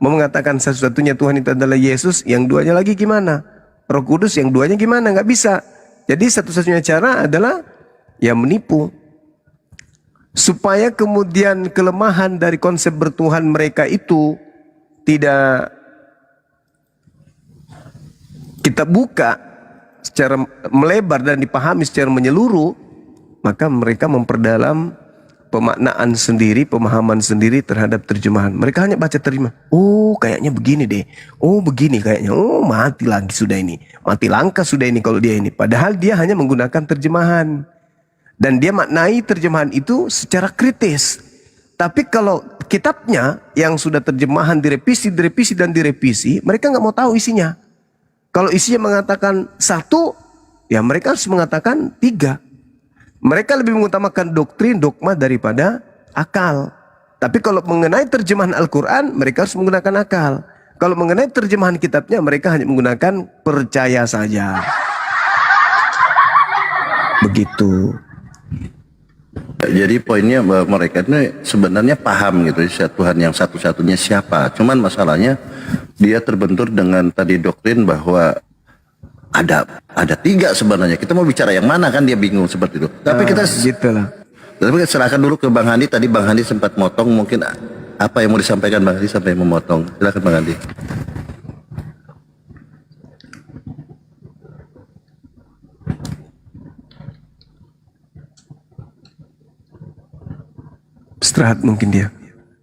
Mau mengatakan satu-satunya Tuhan itu adalah Yesus, yang duanya lagi gimana? Roh Kudus, yang duanya gimana? Nggak bisa. Jadi satu-satunya cara adalah ya menipu. Supaya kemudian kelemahan dari konsep bertuhan mereka itu tidak kita buka secara melebar dan dipahami secara menyeluruh, maka mereka memperdalam pemaknaan sendiri, pemahaman sendiri terhadap terjemahan. Mereka hanya baca terima. Oh, kayaknya begini deh. Oh, begini kayaknya. Oh, mati lagi sudah ini. Mati langka sudah ini kalau dia ini. Padahal dia hanya menggunakan terjemahan. Dan dia maknai terjemahan itu secara kritis. Tapi kalau kitabnya yang sudah terjemahan direvisi, mereka nggak mau tahu isinya. Kalau isinya mengatakan 1, ya mereka harus mengatakan 3. Mereka lebih mengutamakan doktrin, dogma daripada akal. Tapi kalau mengenai terjemahan Al-Quran, mereka harus menggunakan akal. Kalau mengenai terjemahan kitabnya, mereka hanya menggunakan percaya saja. Begitu. Jadi poinnya bahwa mereka ini sebenarnya paham gitu, Tuhan yang satu-satunya siapa. Cuman masalahnya dia terbentur dengan tadi doktrin bahwa ada 3 sebenarnya. Kita mau bicara yang mana kan, dia bingung seperti itu. Tapi kita gitulah. Tapi serahkan dulu ke Bang Handi. Tadi Bang Handi sempat motong, mungkin apa yang mau disampaikan Bang Handi sampai memotong. Silakan Bang Handi. Istirahat mungkin dia.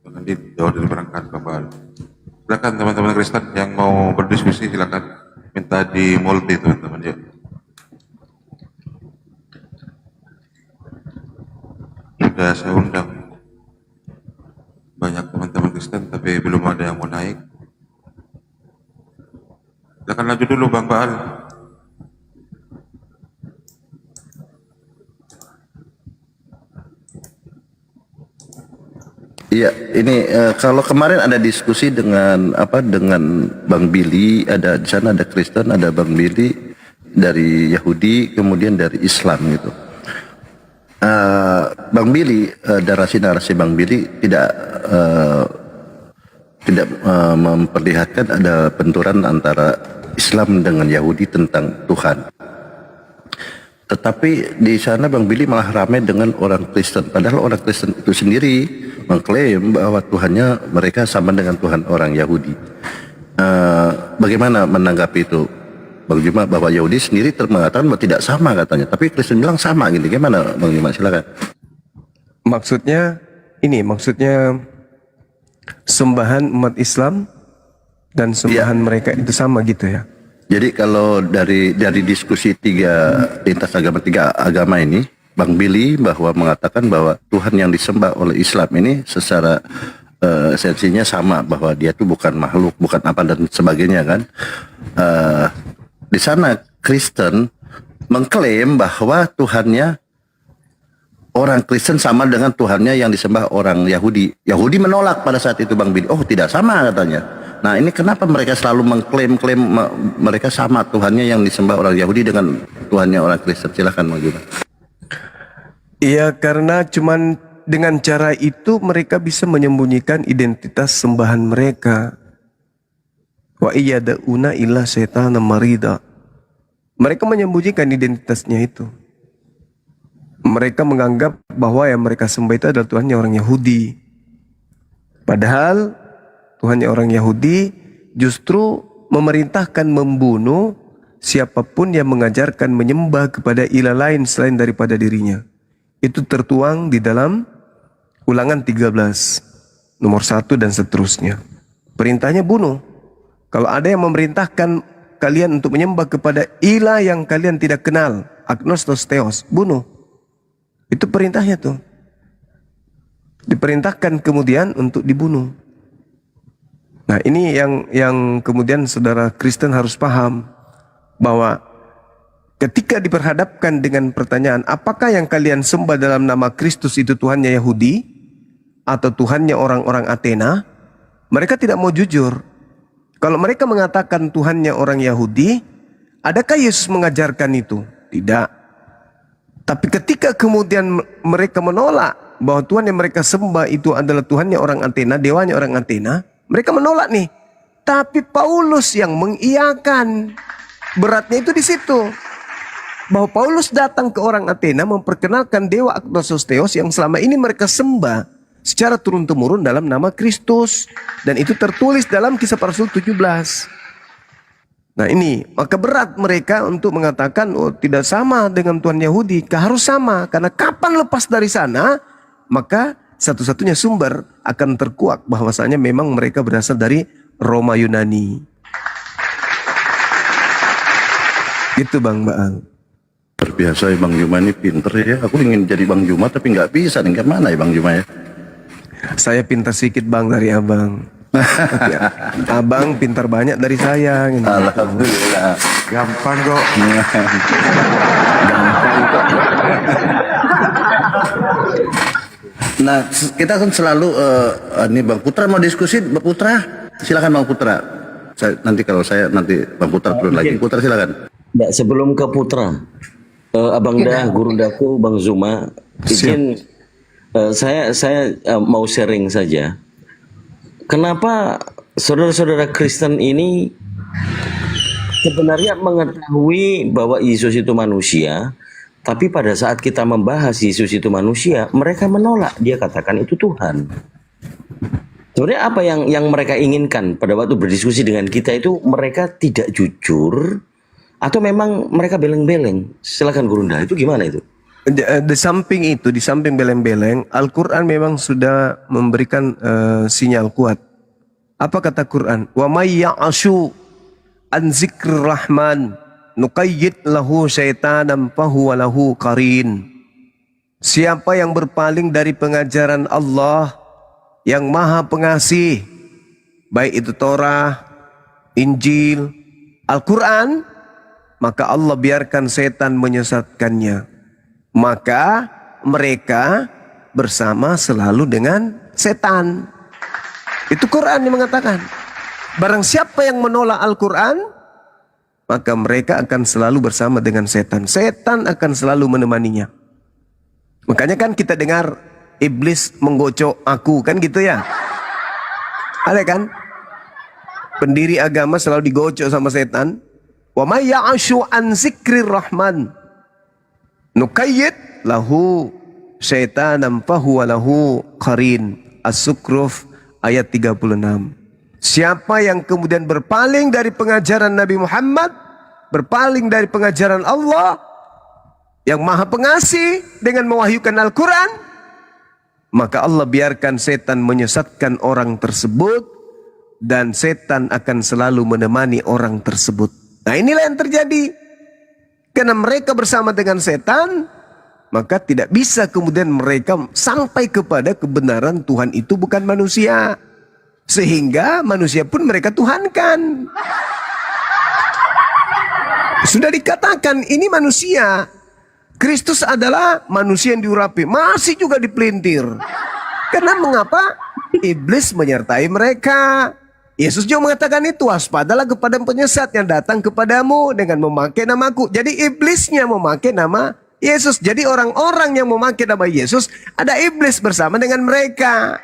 Bang Handi jauh dari berangkat Bapak. Silakan teman-teman Kristen yang mau berdiskusi, silakan minta di multi teman-teman yuk. Sudah saya undang banyak teman-teman Kristen tapi belum ada yang mau naik. Silakan lanjut dulu Bang Baal. Iya, ini kalau kemarin ada diskusi dengan dengan Bang Billy, ada di sana ada Kristen, ada Bang Billy dari Yahudi, kemudian dari Islam gitu. Bang Billy, narasi Bang Billy tidak memperlihatkan ada benturan antara Islam dengan Yahudi tentang Tuhan. Tetapi di sana Bang Billy malah ramai dengan orang Kristen. Padahal orang Kristen itu sendiri mengklaim bahwa Tuhannya mereka sama dengan Tuhan orang Yahudi. Bagaimana menanggapi itu, Bang Juma, bahwa Yahudi sendiri mengatakan bahwa tidak sama katanya, tapi Kristen bilang sama gitu. Gimana Bang Juma? Silakan. Maksudnya sembahan umat Islam dan sembahan mereka itu sama gitu ya? Jadi kalau dari diskusi lintas tiga agama ini, Bang Billy bahwa mengatakan bahwa Tuhan yang disembah oleh Islam ini secara esensinya sama, bahwa dia itu bukan makhluk, bukan apa dan sebagainya kan. Di sana Kristen mengklaim bahwa Tuhannya orang Kristen sama dengan Tuhannya yang disembah orang Yahudi. Yahudi menolak pada saat itu Bang Billy. Oh tidak sama katanya. Nah ini kenapa mereka selalu mengklaim mereka sama Tuhannya yang disembah orang Yahudi dengan Tuhannya orang Kristen? Silahkan Bang Juma. Iya, karena cuman dengan cara itu mereka bisa menyembunyikan identitas sembahan mereka. Wa iyada'una illa syaitana marida. Mereka menyembunyikan identitasnya itu. Mereka menganggap bahwa yang mereka sembah itu adalah Tuhannya orang Yahudi. Padahal Tuhannya orang Yahudi justru memerintahkan membunuh siapapun yang mengajarkan menyembah kepada ilah lain selain daripada dirinya. Itu tertuang di dalam Ulangan 13 nomor 1 dan seterusnya. Perintahnya bunuh. Kalau ada yang memerintahkan kalian untuk menyembah kepada ilah yang kalian tidak kenal, agnostos theos, bunuh. Itu perintahnya tuh. Diperintahkan kemudian untuk dibunuh. Nah ini yang kemudian saudara Kristen harus paham, bahwa ketika diperhadapkan dengan pertanyaan apakah yang kalian sembah dalam nama Kristus itu Tuhannya Yahudi atau Tuhannya orang-orang Athena, mereka tidak mau jujur. Kalau mereka mengatakan Tuhannya orang Yahudi, adakah Yesus mengajarkan itu? Tidak. Tapi ketika kemudian mereka menolak bahwa Tuhan yang mereka sembah itu adalah Tuhannya orang Athena, dewanya orang Athena, mereka menolak nih. Tapi Paulus yang mengiyakan. Beratnya itu di situ. Bahwa Paulus datang ke orang Athena memperkenalkan dewa agnostos theos yang selama ini mereka sembah secara turun-temurun dalam nama Kristus. Dan itu tertulis dalam Kisah Para Rasul 17. Nah ini, maka berat mereka untuk mengatakan oh tidak sama dengan Tuhan Yahudi. Harus sama, karena kapan lepas dari sana, maka satu-satunya sumber akan terkuak bahwasanya memang mereka berasal dari Roma Yunani. Gitu Bang Baal. Terbiasa ya Bang Juma ini pinter ya. Aku ingin jadi Bang Juma tapi nggak bisa nih. Gimana ya Bang Juma ya? Saya pintar sedikit Bang dari Abang. Tapi, Abang pintar banyak dari saya. Gitu. Alhamdulillah. Gampang kok. Gampang kok. Nah, kita kan selalu ini Bang Putra mau diskusi, Bang Putra. Silakan Bang Putra. Nanti Bang Putra turun lagi. Putra silakan. Ya, sebelum ke Putra, Abang Dah, Guru Daku, Bang Zuma, izin saya mau sharing saja. Kenapa saudara-saudara Kristen ini sebenarnya mengetahui bahwa Yesus itu manusia, tapi pada saat kita membahas Yesus itu manusia, mereka menolak. Dia katakan itu Tuhan. Sebenarnya apa yang mereka inginkan pada waktu berdiskusi dengan kita itu, mereka tidak jujur atau memang mereka beleng-beleng? Silakan Gurunda, itu gimana itu? Di samping itu, di samping beleng-beleng, Al-Quran memang sudah memberikan sinyal kuat. Apa kata Quran? Wa may ya'ashu an zikrir rahman nuqayyid lahu syaitanan fahuwa lahu qarin. Siapa yang berpaling dari pengajaran Allah yang Maha Pengasih, baik itu Torah, Injil, Al-Quran, maka Allah biarkan setan menyesatkannya. Maka mereka bersama selalu dengan setan. Itu Quran yang mengatakan. Barang siapa yang menolak Al-Quran, maka mereka akan selalu bersama dengan setan. Setan akan selalu menemaninya. Makanya kan kita dengar iblis menggocok aku, kan gitu ya. Ada kan? Pendiri agama selalu digocok sama setan. Wa may ya'ashu an zikrir rahman. Nukayyid lahu syaitanan fahuwa lahu qarin. As-Sukruf ayat 36. Siapa yang kemudian berpaling dari pengajaran Nabi Muhammad, berpaling dari pengajaran Allah yang Maha Pengasih dengan mewahyukan Al-Quran, maka Allah biarkan setan menyesatkan orang tersebut, dan setan akan selalu menemani orang tersebut. Nah, inilah yang terjadi. Karena mereka bersama dengan setan, maka tidak bisa kemudian mereka sampai kepada kebenaran Tuhan itu bukan manusia. Sehingga manusia pun mereka tuhankan. Sudah dikatakan ini manusia. Kristus adalah manusia yang diurapi, masih juga dipelintir. Karena mengapa? Iblis menyertai mereka. Yesus juga mengatakan itu, waspadalah kepada penyesat yang datang kepadamu dengan memakai namaku. Jadi iblisnya memakai nama Yesus. Jadi orang-orang yang memakai nama Yesus, ada iblis bersama dengan mereka.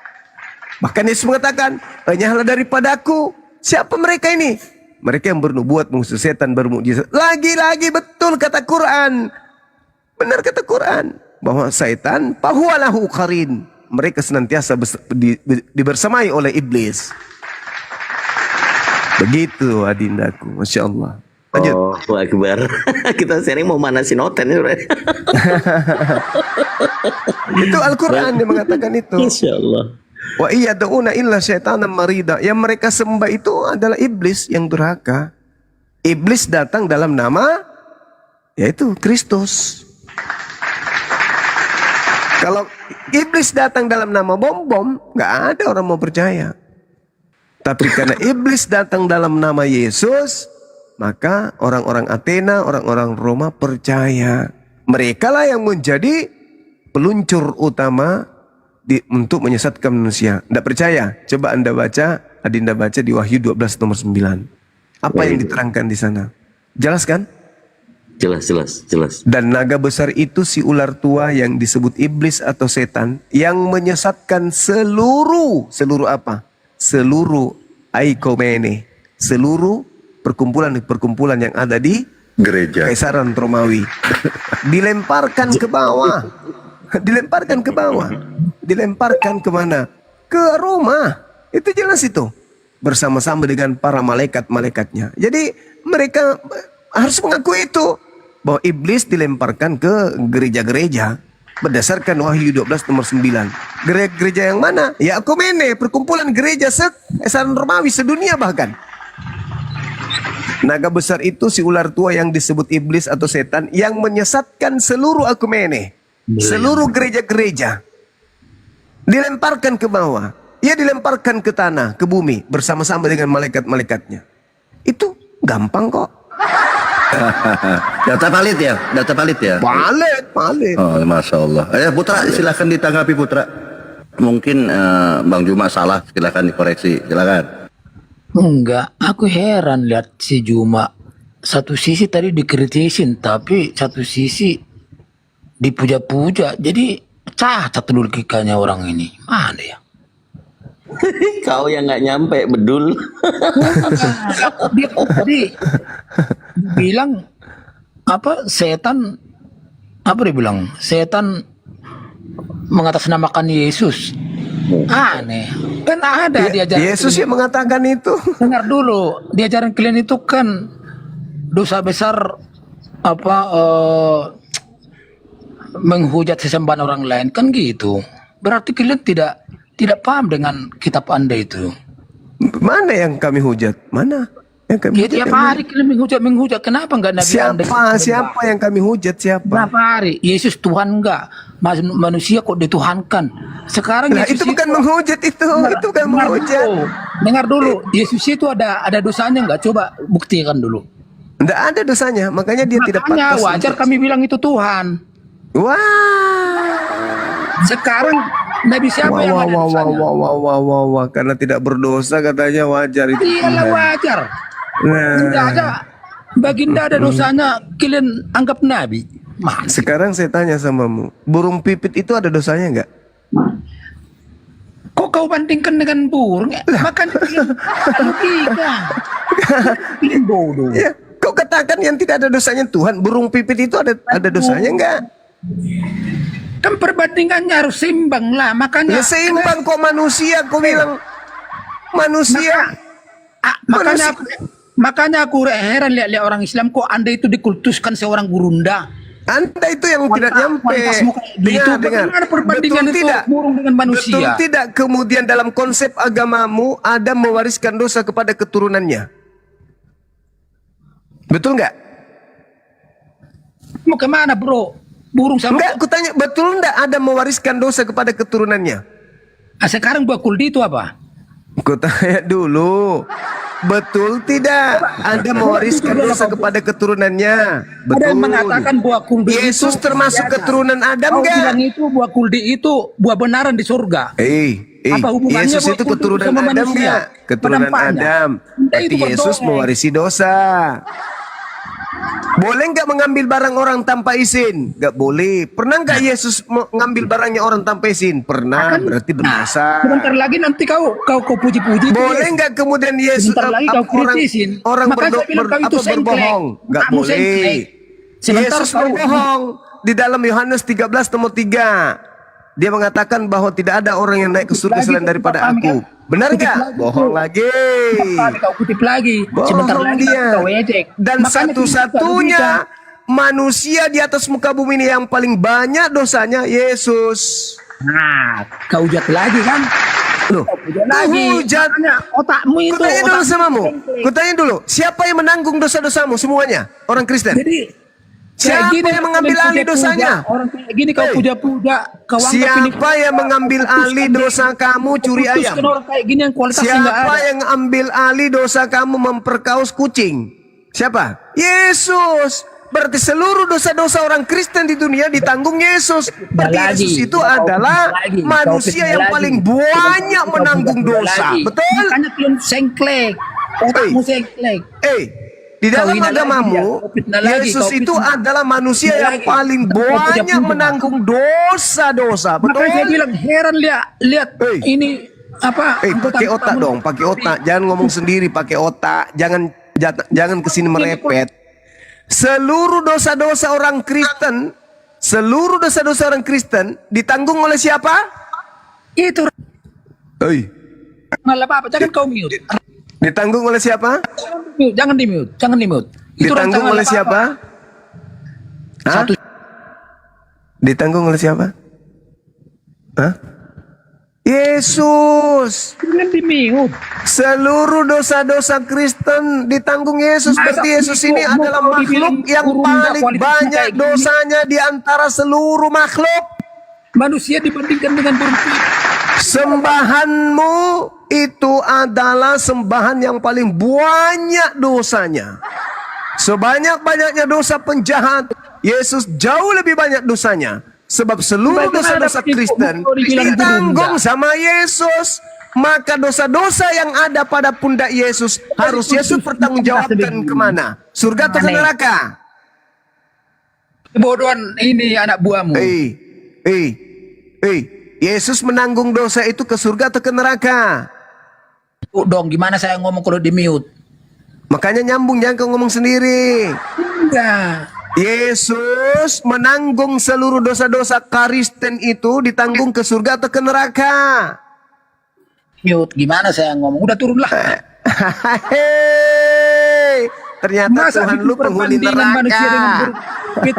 Bahkan Yesus mengatakan, enyahlah daripadaku. Siapa mereka ini? Mereka yang bernubuat mengusir setan, bermukjizat. Lagi-lagi betul kata Quran. Benar kata Quran. Bahwa setan, fahuwalahu qarin. Mereka senantiasa dibersamai oleh iblis. Begitu adindaku, Masya Allah. Lanjut. Oh, Akbar. Kita sering mau manasin hotel nih, Bro. Itu Al-Quran yang mengatakan itu. Masya Allah. Wa iyad'una illa syaitanan marida. Yang mereka sembah itu adalah iblis yang durhaka. Iblis datang dalam nama yaitu Kristus. Kalau iblis datang dalam nama bom-bom, nggak ada orang mau percaya. Tapi karena iblis datang dalam nama Yesus, maka orang-orang Athena, orang-orang Roma percaya. Mereka lah yang menjadi peluncur utama untuk menyesatkan manusia. Tidak percaya? Coba Anda baca, Adinda baca di Wahyu 12 nomor 9. Apa yang diterangkan di sana? Jelas kan? Jelas. Dan naga besar itu si ular tua yang disebut iblis atau setan, yang menyesatkan seluruh apa? Seluruh aikomene, seluruh perkumpulan yang ada di gereja Kaisaran Romawi. Dilemparkan ke bawah. Dilemparkan ke bawah. Dilemparkan kemana? Ke Roma. Itu jelas itu. Bersama-sama dengan para malaikat-malaikatnya. Jadi mereka harus mengakui itu. Bahwa iblis dilemparkan ke gereja-gereja. Berdasarkan Wahyu 12 nomor 9. Gereja yang mana? Ya Akumene, perkumpulan gereja Kaisaran Romawi sedunia bahkan. Naga besar itu si ular tua yang disebut iblis atau setan, yang menyesatkan seluruh Akumene. Seluruh gereja-gereja dilemparkan ke bawah. Ia dilemparkan ke tanah, ke bumi bersama-sama dengan malaikat-malaikatnya. Itu gampang kok. Data valid ya? Valid. Oh, Masya Allah. Putra, silahkan ditanggapi Putra. Mungkin Bang Juma salah, silahkan dikoreksi. Silahkan. Enggak, aku heran lihat si Juma. Satu sisi tadi dikritisin, tapi satu sisi dipuja-puja. Jadi cacat logikanya orang ini. Mana ya? Kau yang nggak nyampe, bedul. Dia tadi bilang apa? Setan apa dia bilang? Setan mengatasnamakan Yesus. Aneh. Kan ada diajaran Yesus yang mengatakan itu. Dengar dulu, diajaran kalian itu kan dosa besar apa menghujat sesembahan orang lain kan gitu. Berarti kalian tidak paham dengan kitab Anda itu. Mana yang kami hujat? Mana? Yang kami hujat tiap hari kalian menghujat. Kenapa enggak Nabi Anda? Siapa yang kami hujat? Siapa? Berapa hari? Yesus Tuhan enggak? Manusia kok dituhankan? Sekarang nah, Yesus itu bukan menghujat itu. Itu bukan menghujat. Dengar dulu, Yesus itu ada dosanya enggak? Coba buktikan dulu. Enggak ada dosanya, makanya dia tidak pantas. Wajar kami bilang itu Tuhan. Wah. Sekarang Nabi siapa yang ada dosanya? Wah, karena tidak berdosa katanya wajar itu. Iyalah wajar. Tidak ada. Baginda ada dosanya, kalian anggap Nabi. Sekarang saya tanya samamu, burung pipit itu ada dosanya enggak? Kok kau bandingkan dengan burung? Makan logika. Kalian bodoh. Ya, kau katakan yang tidak ada dosanya Tuhan, burung pipit itu ada dosanya enggak? Kan perbandingannya harus seimbang lah, makanya. Ya seimbang kok manusia, kau bilang manusia. Makanya aku heran lihat orang Islam kok Anda itu dikultuskan seorang gurunda. Anda itu yang tidak nyampe. Dengar perbandingan betul itu tidak? burung dengan manusia. Betul tidak kemudian dalam konsep agamamu Adam mewariskan dosa kepada keturunannya? Betul nggak? Mau kemana bro? Burung sama. Enggak, kutanya betul nggak Adam mewariskan dosa kepada keturunannya? Sekarang buah kuldi itu apa? Kutanya dulu. Betul tidak Anda mewariskan dosa kepada keturunannya? Betul. Ada yang mengatakan buah kuldi Yesus itu termasuk keturunan Adam Kau enggak? bilang itu buah kuldi itu buah benaran di surga. Apa hubungannya Yesus buah itu kuldi keturunan sama Adam manusia? enggak? Keturunan Penampakannya. Adam. Itu Tapi Yesus berdorong. mewarisi dosa. Boleh nggak mengambil barang orang tanpa izin? Nggak boleh. Pernah nggak Yesus mengambil barangnya orang tanpa izin? Pernah. Berarti berdosa. Sebentar lagi nanti kau puji-puji. Boleh nggak kemudian Yesus Sebentar lagi kau kritisin. orang Makanya saya bilang kau itu sengklek. berbohong? Nggak Kamu boleh. sengklek. Sebentar Yesus kau- berbohong di dalam Yohanes 13 nomor 3. Dia mengatakan bahwa tidak ada orang yang naik ke surga selain daripada aku. Benar nggak? Bohong lagi. Kau kutip lagi. Sebentar Bohong lagi dia. kau ejek. Dan Makanya satu-satunya manusia di atas muka bumi ini yang paling banyak dosanya Yesus. Nah, kau hujat lagi kan? Loh, lagi. hujat. Makanya otakmu itu. Kutanya dulu otakmu samamu. sengklek. Kutanya dulu, siapa yang menanggung dosa-dosamu semuanya? Orang Kristen. Jadi siapa yang mengambil alih dosanya? Orang kayak gini kau puja-puja. Kau anggap ini- Siapa yang mengambil alih dosa kamu curi ayam? Putuskan orang kayak gini yang kualitasnya nggak Siapa ada. yang ambil alih dosa kamu memperkaos kucing? Siapa? Yesus. Berarti seluruh dosa-dosa orang Kristen di dunia ditanggung Yesus. Berarti lagi. Yesus itu Kau adalah lagi. manusia Kau yang lagi. paling banyak Kau menanggung puja-puja dosa. lagi. Betul? Makanya kalian sengklek. Otakmu sengklek. Di dalam hina lagi dia, agamamu, kau fitnah lagi, Yesus kau itu fitnah. adalah manusia Fitnah yang lagi. paling Kau banyak puja-puja. menanggung dosa-dosa. Betul? Makanya saya bilang heran lihat ini apa? Pakai otak dong, pakai otak. Jangan ngomong sendiri, pakai otak. Jangan kesini merepet. Seluruh dosa-dosa orang Kristen, ditanggung oleh siapa? Itu. Malah apa? Jangan kau mute. Ditanggung oleh siapa? Jangan di mute. Itu Ditanggung rancangan oleh apa-apa. siapa? Hah? Ditanggung oleh siapa? Hah? Yesus. Jangan di mute. Seluruh dosa-dosa Kristen ditanggung Yesus. Masa Berarti Yesus ini mau adalah kau dibilang makhluk yang kurunda paling kualitasnya banyak kayak gini? dosanya di antara seluruh makhluk. Manusia dibandingkan dengan burung. Sembahanmu itu adalah sembahan yang paling banyak dosanya. Sebanyak-banyaknya dosa penjahat, Yesus jauh lebih banyak dosanya. Sebab seluruh Bagaimana dosa-dosa dapat Kristen kau dibilang ditanggung burung, sama Yesus. Maka dosa-dosa yang ada pada pundak Yesus harus Yesus pertanggungjawabkan kemana? Surga atau ke neraka? Kebodohan ini anak buahmu. Yesus menanggung dosa itu ke surga atau ke neraka? Dong, gimana saya ngomong kalau di mute? Makanya nyambung, jangan kau ngomong sendiri. Enggak. Yesus menanggung seluruh dosa-dosa Kristen itu ditanggung ke surga atau ke neraka? Mute, gimana saya ngomong? Udah turunlah. Ternyata Masa Tuhan bikin lu penghuni perbandingan neraka. manusia dengan burung?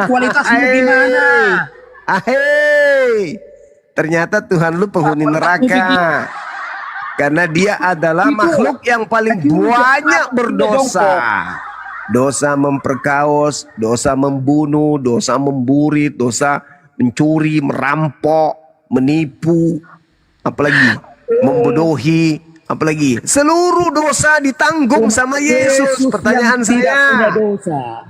Kualitasmu gimana? Ternyata Tuhan lu penghuni neraka. Karena dia adalah makhluk yang paling banyak berdosa. Dosa memperkaos, dosa membunuh, dosa memburi, dosa mencuri, merampok, menipu, apalagi membodohi, apalagi seluruh dosa ditanggung sama Yesus. Pertanyaan saya,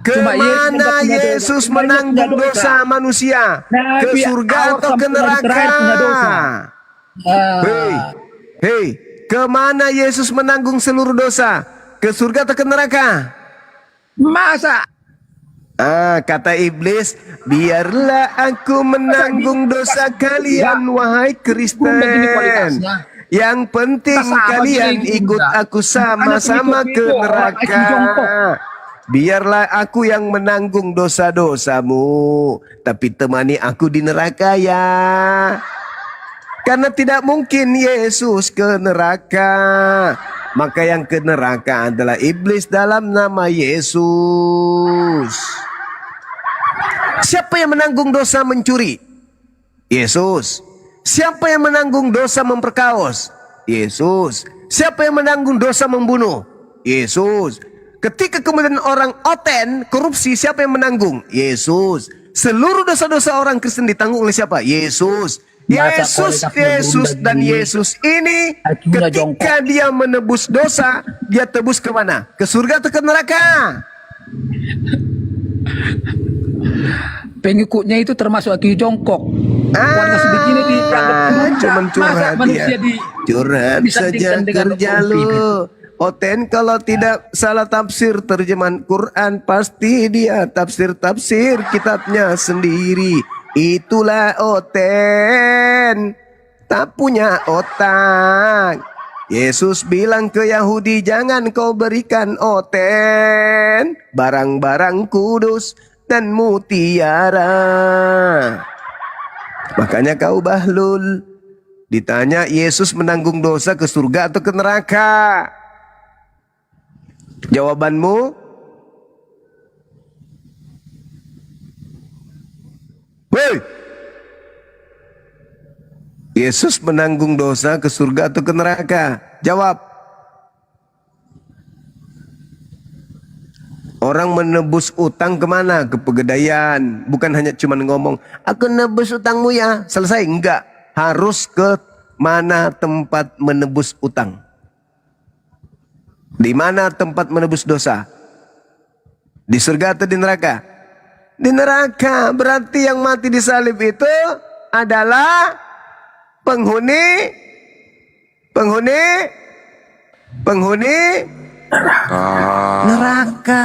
kemana Yesus menanggung dosa manusia? Ke surga atau ke neraka? Hei, kemana Yesus menanggung seluruh dosa? Ke surga atau ke neraka? Masa? Kata iblis, biarlah aku menanggung dosa kalian, wahai Kristen. Yang penting kalian ikut aku sama-sama ke neraka. biarlah aku yang menanggung dosa-dosamu, tapi temani aku di neraka ya. Karena tidak mungkin Yesus ke neraka, maka yang ke neraka adalah iblis dalam nama Yesus. Siapa yang menanggung dosa mencuri? Yesus. Siapa yang menanggung dosa memperkaos? Yesus. Siapa yang menanggung dosa membunuh? Yesus. Ketika kemudian orang oten korupsi, siapa yang menanggung? Yesus. Seluruh dosa-dosa orang Kristen ditanggung oleh siapa? Yesus. Yesus dan Yesus ini ketika dia menebus dosa, dia tebus ke mana? Ke surga atau ke neraka? Pengikutnya itu termasuk aki jongkok. Kualitas begini cuman curhat manusia dia. Curhat saja kerja lu. Oten kalau tidak salah tafsir terjemahan Quran, pasti dia tafsir kitabnya sendiri. Itulah Oten, tak punya otak. Yesus bilang ke Yahudi, jangan kau berikan Oten barang-barang kudus dan mutiara. Makanya kau bahlul. Ditanya Yesus menanggung dosa ke surga atau ke neraka? Jawabanmu? Woi! Yesus menanggung dosa ke surga atau ke neraka? Jawab. Orang menebus utang kemana? Ke pegadaian. Bukan hanya cuma ngomong, aku nebus utangmu ya. Selesai. Enggak. Harus ke mana tempat menebus utang. Di mana tempat menebus dosa? Di surga atau di neraka? Di neraka. Berarti yang mati di salib itu adalah penghuni neraka.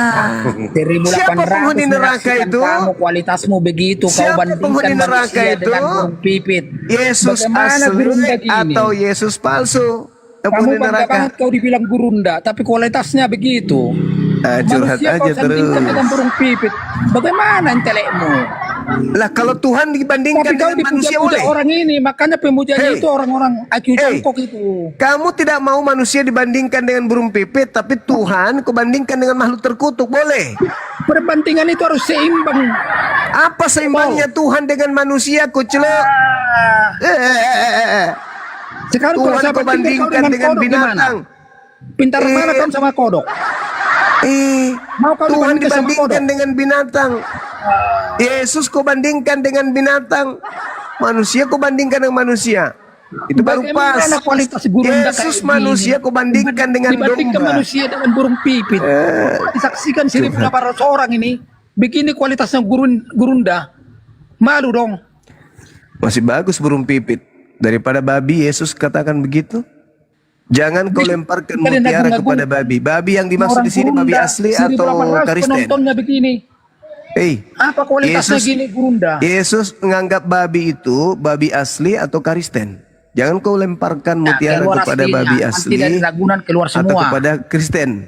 Siapa penghuni neraka itu? Kamu kualitasmu begitu. Siapa penghuni neraka itu? Pipit. Yesus asli atau Yesus palsu? Kamu bangga banget kau dibilang gurunda, tapi kualitasnya begitu. Curhat Manusia aja kau sandingkan terus. dengan burung pipit. Bagaimana intelekmu? Lah kalau Tuhan dibandingkan Tapi kau dengan manusia dipuja-puja boleh? orang ini, makanya pemujanya itu orang-orang IQ jongkok itu. Kamu tidak mau manusia dibandingkan dengan burung pipit, tapi Tuhan kau bandingkan dengan makhluk terkutuk, boleh? Perbandingan itu harus seimbang. Apa seimbangnya Tuhan dengan manusia, kucelok? Sekarang kalau Tuhan saya kau bandingkan dengan kodok binatang. Pintar mana kamu sama kodok? Mau kau Tuhan dibandingkan sama dibandingkan kodok? dengan binatang. Yesus kau bandingkan dengan binatang. Manusia kau bandingkan dengan manusia. Itu baru pas. Bagaimana kualitas gurunda Yesus kayak manusia gini? kau bandingkan dengan Dibandingkan domba. manusia dengan burung pipit. Disaksikan 1.800 orang ini. Begini kualitasnya gurunda. Malu dong. Masih bagus burung pipit daripada babi. Yesus katakan begitu. Jangan kau lemparkan mutiara kepada babi. Babi yang dimaksud di sini babi asli atau Kristen? Penontonnya begini. Apa kualitasnya gini gurunda? Yesus menganggap babi itu babi asli atau Kristen. Jangan kau lemparkan mutiara keluar kepada aslinya. babi Nanti asli dari Ragunan keluar atau semua. kepada Kristen.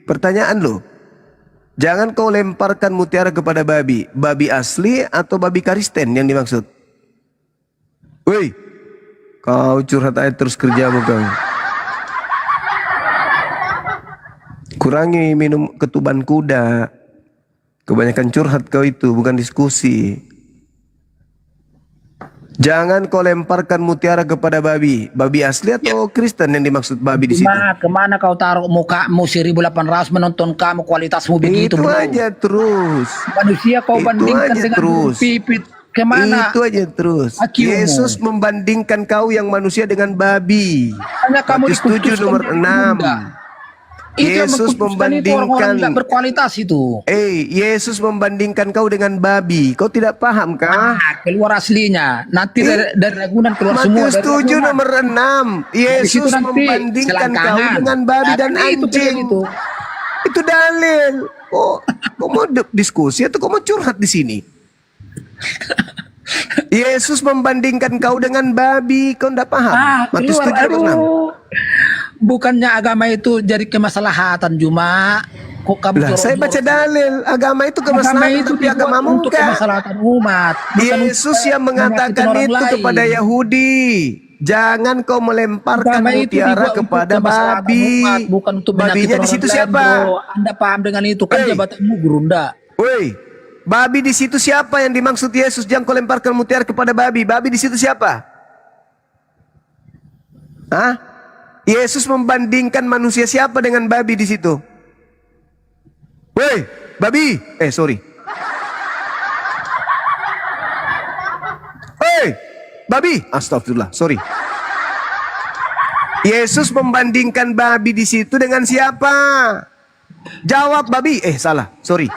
Pertanyaan lo. Jangan kau lemparkan mutiara kepada babi. Babi asli atau babi Kristen yang dimaksud? Kau curhat aja terus kerjamu kau. Kurangi minum ketuban kuda. Kebanyakan curhat kau itu, bukan diskusi. Jangan kau lemparkan mutiara kepada babi. Babi asli atau Kristen yang dimaksud babi di situ? Kemana kau taruh mukamu 1.800 menonton kamu kualitasmu begitu? Itu bro. aja terus. Manusia kau Itu bandingkan aja dengan terus. pipit. Kemana? Itu aja terus. Akiumu. Yesus membandingkan kau yang manusia dengan babi. Hanya kamu Matius 7 nomor 6. Yesus membandingkan orang berkualitas itu. Yesus membandingkan kau dengan babi. Kau tidak paham kah? Keluar aslinya. Nanti dari Ragunan keluar semua. Matius 7 nomor 6. Yesus membandingkan kau dengan babi dan anjing. Itu dalil. Kau mau diskusi atau kau mau curhat di sini? Yesus membandingkan kau dengan babi. Kau tidak paham? Matius 7 nomor 6. bukannya agama itu jadi kemaslahatan Juma. Kok kamu Lah, saya baca dalil agama itu kemaslahatan, tapi agamamu untuk enggak. kemaslahatan umat. Bukan Yesus untuk yang mengatakan orang itu lain. kepada Yahudi. Jangan kau melemparkan Agama itu mutiara dibuat untuk kepada kemaslahatan babi. umat, bukan untuk Babinya menyakiti di orang situ lain, siapa? bro. Anda paham dengan itu kan jabatanmu Gurunda. Woi, babi di situ siapa yang dimaksud Yesus? Jangan kau lemparkan mutiara kepada babi. Babi di situ siapa? Hah? Yesus membandingkan manusia siapa dengan babi di situ? Woi, babi. Sorry. Hei, babi. Astagfirullah, sorry. Yesus membandingkan babi di situ dengan siapa? Jawab babi. Salah, sorry.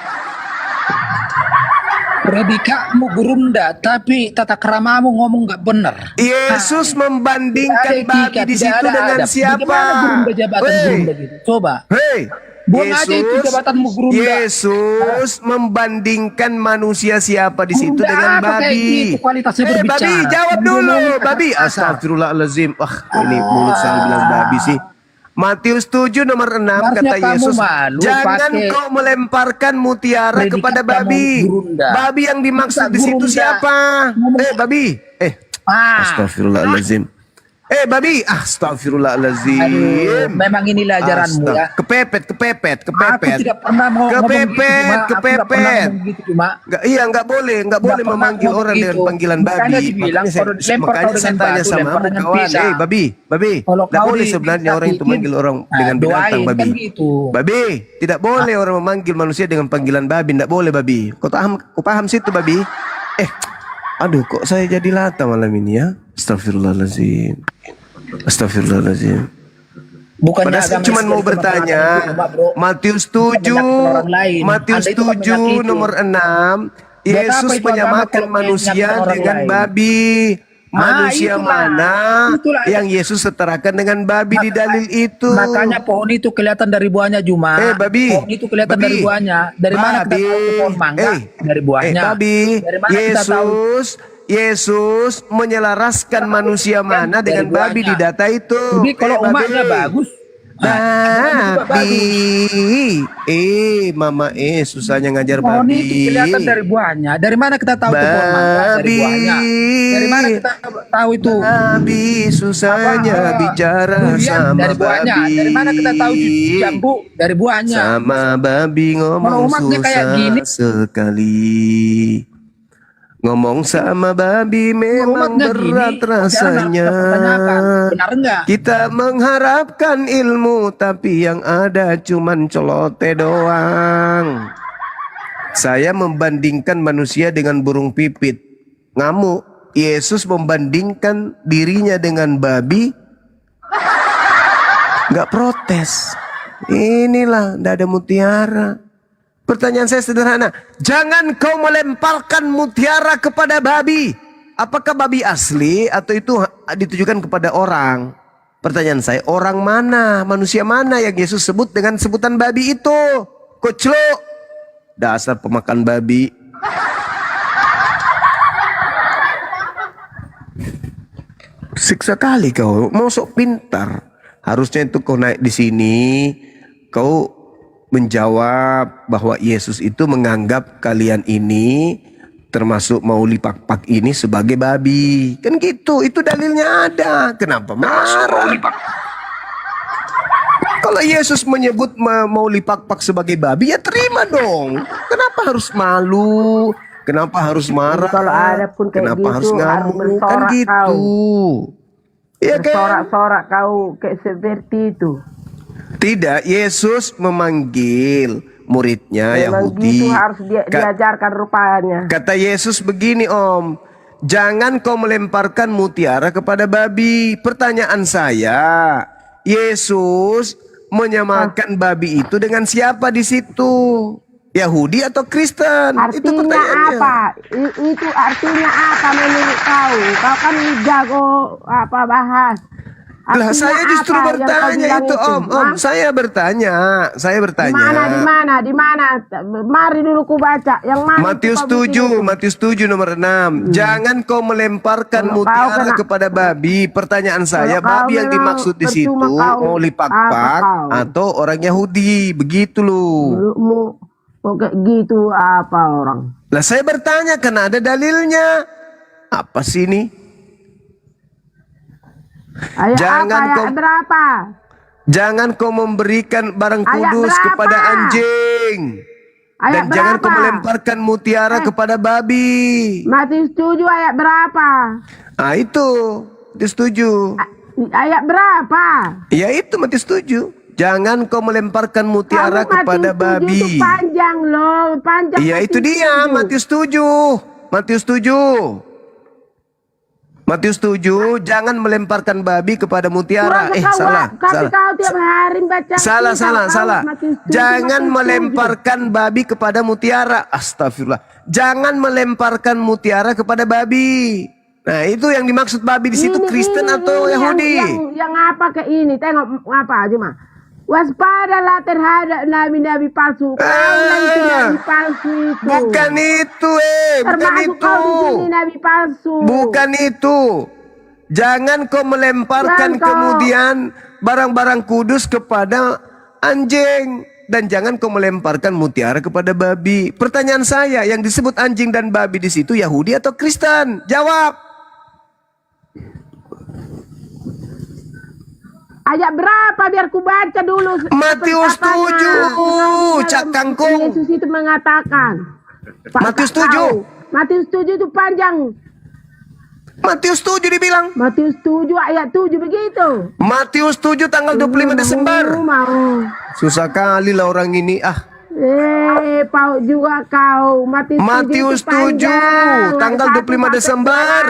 Predikamu Gurunda, tapi tata keramamu ngomong nggak benar. Yesus membandingkan babi di situ dengan siapa? Bagaimana Gurunda jabatan Gurunda gitu? Coba. Hei, Buang aja itu jabatanmu Gurunda. Yesus membandingkan manusia siapa di situ Gurunda dengan apa kayak babi? gitu kualitasnya berbicara. Babi, jawab dulu. Babi. Astagfirullahaladzim. Ini mulut saya bilang babi sih. Matius 7 nomor 6 kata Yesus, jangan kau melemparkan mutiara kepada babi. Babi yang dimaksud di situ siapa? Babi. Astagfirullahaladzim. Babi. Astagfirullahaladzim. Memang inilah ajaranmu ya. Kepepet. Aku tidak pernah mau Kepepet. Nggak boleh memanggil orang dengan panggilan babi. Makanya saya tanya sama kawan, babi. Nggak boleh sebenarnya orang itu manggil orang dengan binatang babi. Babi, tidak boleh orang memanggil manusia dengan panggilan babi. Nggak boleh babi. Kau paham situ babi? Aduh, kok saya jadi lata malam ini ya? Astagfirullahaladzim. Padahal saya cuma mau bertanya, Matius 7 nomor 6, Yesus menyamakan manusia dengan babi. Manusia mana yang Yesus setarakan dengan babi di dalil itu? Makanya pohon itu kelihatan dari buahnya Juma. Babi. Pohon itu kelihatan dari buahnya. Dari mana kita tahu itu pohon mangga? Dari buahnya. Babi. Dari mana kita tahu? Yesus menyelaraskan manusia mana dengan babi di data itu? Jadi kalau umatnya bagus, babi. Mama susahnya ngajar pohon babi. itu kelihatan dari buahnya. Dari mana kita tahu itu pohon mangga? Dari buahnya. Dari mana kita tahu itu? Babi susahnya bicara sama dari buahnya. babi. Dari mana kita tahu jambu? Dari buahnya. Sama babi ngomong susah kayak gini. sekali. Ngomong sama babi memang berat rasanya. Benar enggak? Kita mengharapkan ilmu tapi yang ada cuman celote doang. Saya membandingkan manusia dengan burung pipit. Ngamuk. Yesus membandingkan dirinya dengan babi. Nggak protes. Inilah, nggak ada mutiara. Pertanyaan saya sederhana. Jangan kau melemparkan mutiara kepada babi. Apakah babi asli atau itu ditujukan kepada orang? Pertanyaan saya, orang mana, manusia mana yang Yesus sebut dengan sebutan babi itu? Koclok. Dasar pemakan babi. Siksa kali kau, mau sok pintar. Harusnya itu kau naik di sini, kau menjawab bahwa Yesus itu menganggap kalian ini termasuk Mauli Pakpak ini sebagai babi. Kan gitu, itu dalilnya ada. Kenapa marah? Kalau Yesus menyebut Mauli Pakpak sebagai babi, ya terima dong. Kenapa harus malu? Kenapa harus marah? Kalau ada pun kayak kenapa gitu, harus ngamuk? Kan gitu. Kau. Ya kan? Bersorak-sorak kau kayak seperti itu. Tidak, Yesus memanggil muridnya Memang Yahudi. gitu harus diajarkan rupanya. Kata Yesus begini, Om, jangan kau melemparkan mutiara kepada babi. Pertanyaan saya, Yesus menyamakan babi itu dengan siapa di situ? Yahudi atau Kristen? Itu Artinya pertanyaannya. apa? Itu artinya apa menurut kau? Kau kan jago bahas. Lah saya justru apa yang kau bertanya bilang itu, Om. Om, Hah? saya bertanya. Di mana? Mari dulu ku baca. Yang mana? Matius 7 nomor 6. Jangan kau melemparkan Kalau kau mutiara kena- kepada babi. Pertanyaan saya, Kalau kau babi yang memang dimaksud di situ percuma kau. Lipak-Pak Apa kau? atau orang Yahudi, begitu loh. Mau kayak gitu apa orang? Lah saya bertanya karena ada dalilnya. Apa sih ini? Ayat Jangan apa? kau- Ayat berapa? Jangan kau memberikan barang Ayat kudus berapa? kepada anjing. Ayat Dan jangan kau berapa? melemparkan mutiara kepada babi. Matius 7 ayat berapa? Ah itu setuju. Ayat berapa? Ya itu Matius 7. Jangan kau melemparkan mutiara Kamu kepada Matius 7 itu babi. panjang loh, panjang. Iya itu dia Matius 7. Matius 7. Matius 7, jangan melemparkan babi kepada mutiara. Salah. Tapi kau tiap hari baca. Salah. Jangan melemparkan babi kepada mutiara. Astagfirullah. Jangan melemparkan mutiara kepada babi. Nah, itu yang dimaksud babi di situ Kristen atau Yahudi? Yang apa ke ini? Tengok apa cuma. Waspadalah terhadap nabi-nabi palsu. Kaulah itu nabi palsu itu. Bukan itu, bukan Termasuk itu. kau di sini nabi palsu. Bukan itu. Jangan kau melemparkan kemudian barang-barang kudus kepada anjing. Dan jangan kau melemparkan mutiara kepada babi. Pertanyaan saya, yang disebut anjing dan babi di situ Yahudi atau Kristen? Jawab. Ayat berapa biar ku baca dulu. Matius 7, Cak Kangkung. Yesus itu mengatakan. Matius 7. Matius 7 itu panjang. Matius 7 dibilang. Matius 7 ayat 7 begitu. Matius 7 tanggal 25 Desember. Susah kali lah orang ini. Pau juga kau. Matius 7 tanggal 25 Desember.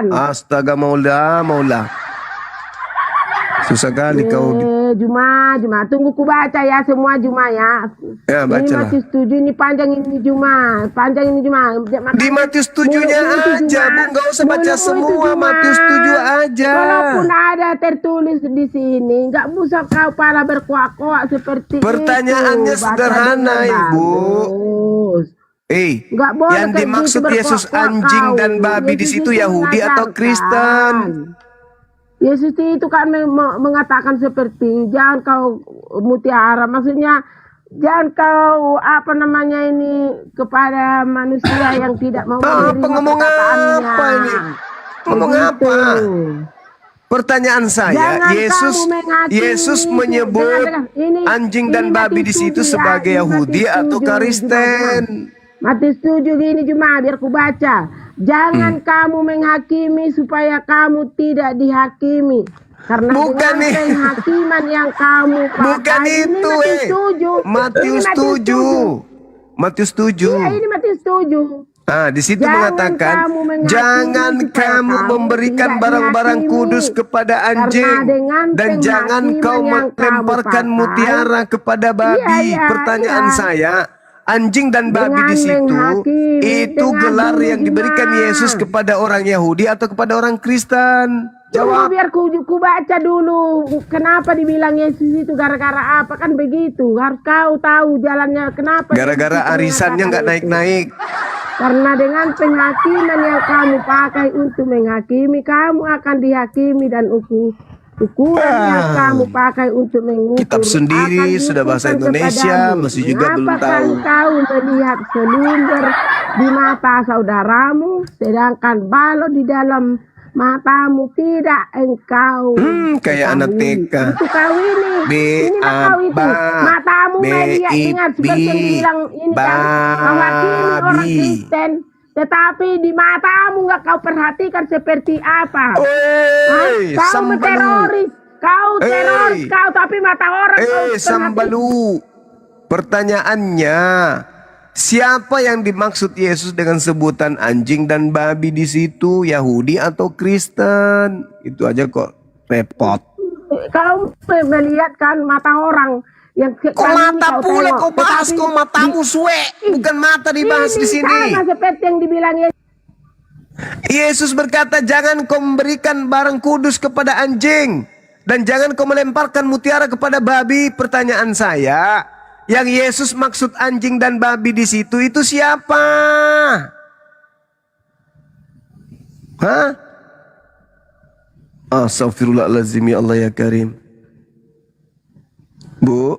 Astaga Maula. Susah kali kau. Juma. Tunggu ku baca ya semua Juma ya. Ya baca Ini lah. Matius 7 ini panjang ini Juma. Di Matius 7-nya aja, Bu. Nggak usah baca semua. Matius 7 aja. Walaupun ada tertulis di sini, nggak usah kau pala berkuak-kuak seperti Pertanyaannya itu. Baca sederhana, dengan Ibu. bagus. Nggak boleh Yang kayak dimaksud gitu Yesus berkuak-kuak anjing kau. dan babi di Yesus situ itu Yahudi atau mengajarkan. Kristen? Yesus itu kan mengatakan seperti jangan kau mutiara, maksudnya jangan kau apa namanya ini kepada manusia yang tidak mau menerima ngomong perkataannya. apa ini? Ngomong apa? Pertanyaan saya, Jangan Yesus kamu mengakui Yesus itu. menyebut Dengar, ini anjing dan babi di Matius situ 7 ya, sebagai ini Yahudi Matius atau 7, Kristen? Matius 7 gini Juma biar ku baca. Jangan kamu menghakimi supaya kamu tidak dihakimi. Karena Bukan dengan penghakiman yang kamu pakai. Bukan itu, Matius 7. Matius 7. Iya, ini Matius 7. Di situ Jangan mengatakan, kamu menghakimi jangan supaya kamu kamu memberikan tidak barang-barang dihakimi. kudus kepada anjing, Karena dengan dan jangan penghakiman kau yang melemparkan kamu mutiara kepada babi. Iya, Pertanyaan iya. saya, anjing dan babi Dengan di situ menghakimi, itu dengan gelar dulu yang diberikan gimana? Yesus kepada orang Yahudi atau kepada orang Kristen? Tunggu Jawab. biar ku baca dulu. Kenapa dibilang Yesus itu gara-gara apa? Kan begitu. Harus kau tahu jalannya. Kenapa? Gara-gara Yesus itu arisannya nggak mengatakan itu. naik-naik. Karena dengan penghakiman yang kamu pakai untuk menghakimi, kamu akan dihakimi dan ukuran yang kamu pakai untuk mengukur. Kitab sendiri akan sudah bahasa diukurkan Indonesia, kepadamu. masih juga belum Apakah tahu. engkau melihat selumber di mata saudaramu, sedangkan balok di dalam matamu tidak engkau Kayak anak TK. itu kau ini B, mah kau itu A, matamu B, melihat I, ingat B, seperti yang bilang ini kan kau hakimi orang babi. Kristen tetapi di matamu nggak kau perhatikan seperti apa. Kau sambalu. teroris, kau teroris, kau tapi mata orang kau perhatikan. Sambalu. Pertanyaannya, siapa yang dimaksud Yesus dengan sebutan anjing dan babi di situ? Yahudi atau Kristen? Itu aja kok repot. Kau melihat kan mata orang yang Kok mata pula kau bahas, kok matamu suwe, bukan mata dibahas di sini. Sama seperti yang dibilang Yesus. Yesus berkata, jangan kau memberikan barang kudus kepada anjing. dan jangan kau melemparkan mutiara kepada babi. Pertanyaan saya, yang Yesus maksud anjing dan babi di situ itu siapa? Hah? Astaghfirullahaladzim, ya Allah ya Karim. Bu,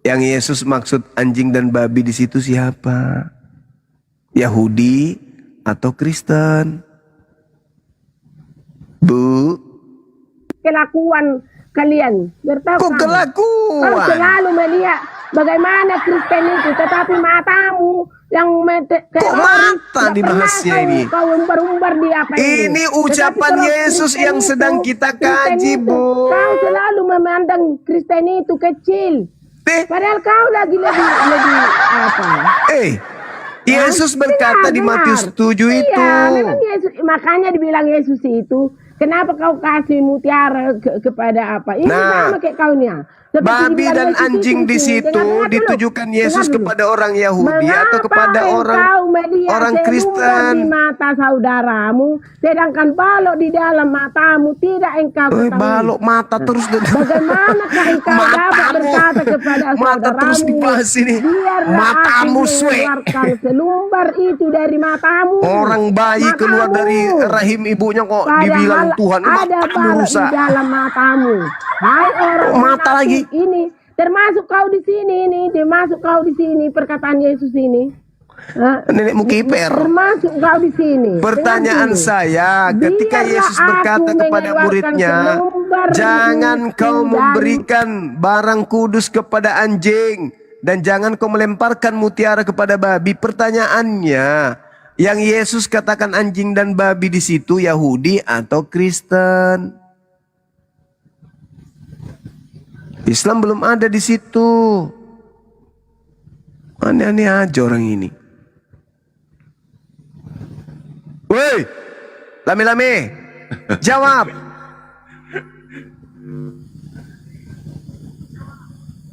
yang Yesus maksud anjing dan babi di situ siapa? Yahudi atau Kristen? Bu, Kelakuan kalian. Bertahu kok kelakuan? Kau selalu melihat bagaimana Kristen itu, tetapi matamu yang kok mata dibahasnya ini? Kau umbar-umbar di apa ini? Ini ucapan Yesus yang sedang kita kaji, Bu. Kau selalu memandang Kristen itu kecil. Padahal kau lagi lebih apa? Yesus berkata di Matius 7 itu. Iya, memang Yesus, makanya dibilang Yesus itu, kenapa kau kasih mutiara kepada apa? Ini sama kayak kau nih. Babi dan anjing di situ ditujukan Yesus kepada orang Yahudi atau kepada orang Kristen. Di mata saudaramu, sedangkan balok di dalam matamu tidak engkau ketahui. Balok mata terus. Bagaimanakah engkau dapat berkata kepada mata terus dibahas ini. Matamu mengeluarkan selumbar itu dari matamu. Orang bayi keluar dari rahim ibunya kok dibilang Tuhan matamu rusak. Di dalam matamu. Hai orang mata lagi. Ini termasuk kau di sini ini, termasuk kau di sini perkataan Yesus ini. Nenekmu kiper. Termasuk kau di sini. Pertanyaan saya, ketika Yesus berkata kepada muridnya, jangan kau memberikan barang kudus kepada anjing dan jangan kau melemparkan mutiara kepada babi. Pertanyaannya, yang Yesus katakan anjing dan babi di situ Yahudi atau Kristen? Islam belum ada di situ. Aneh-aneh aja orang ini. Woi, lame-lame, jawab.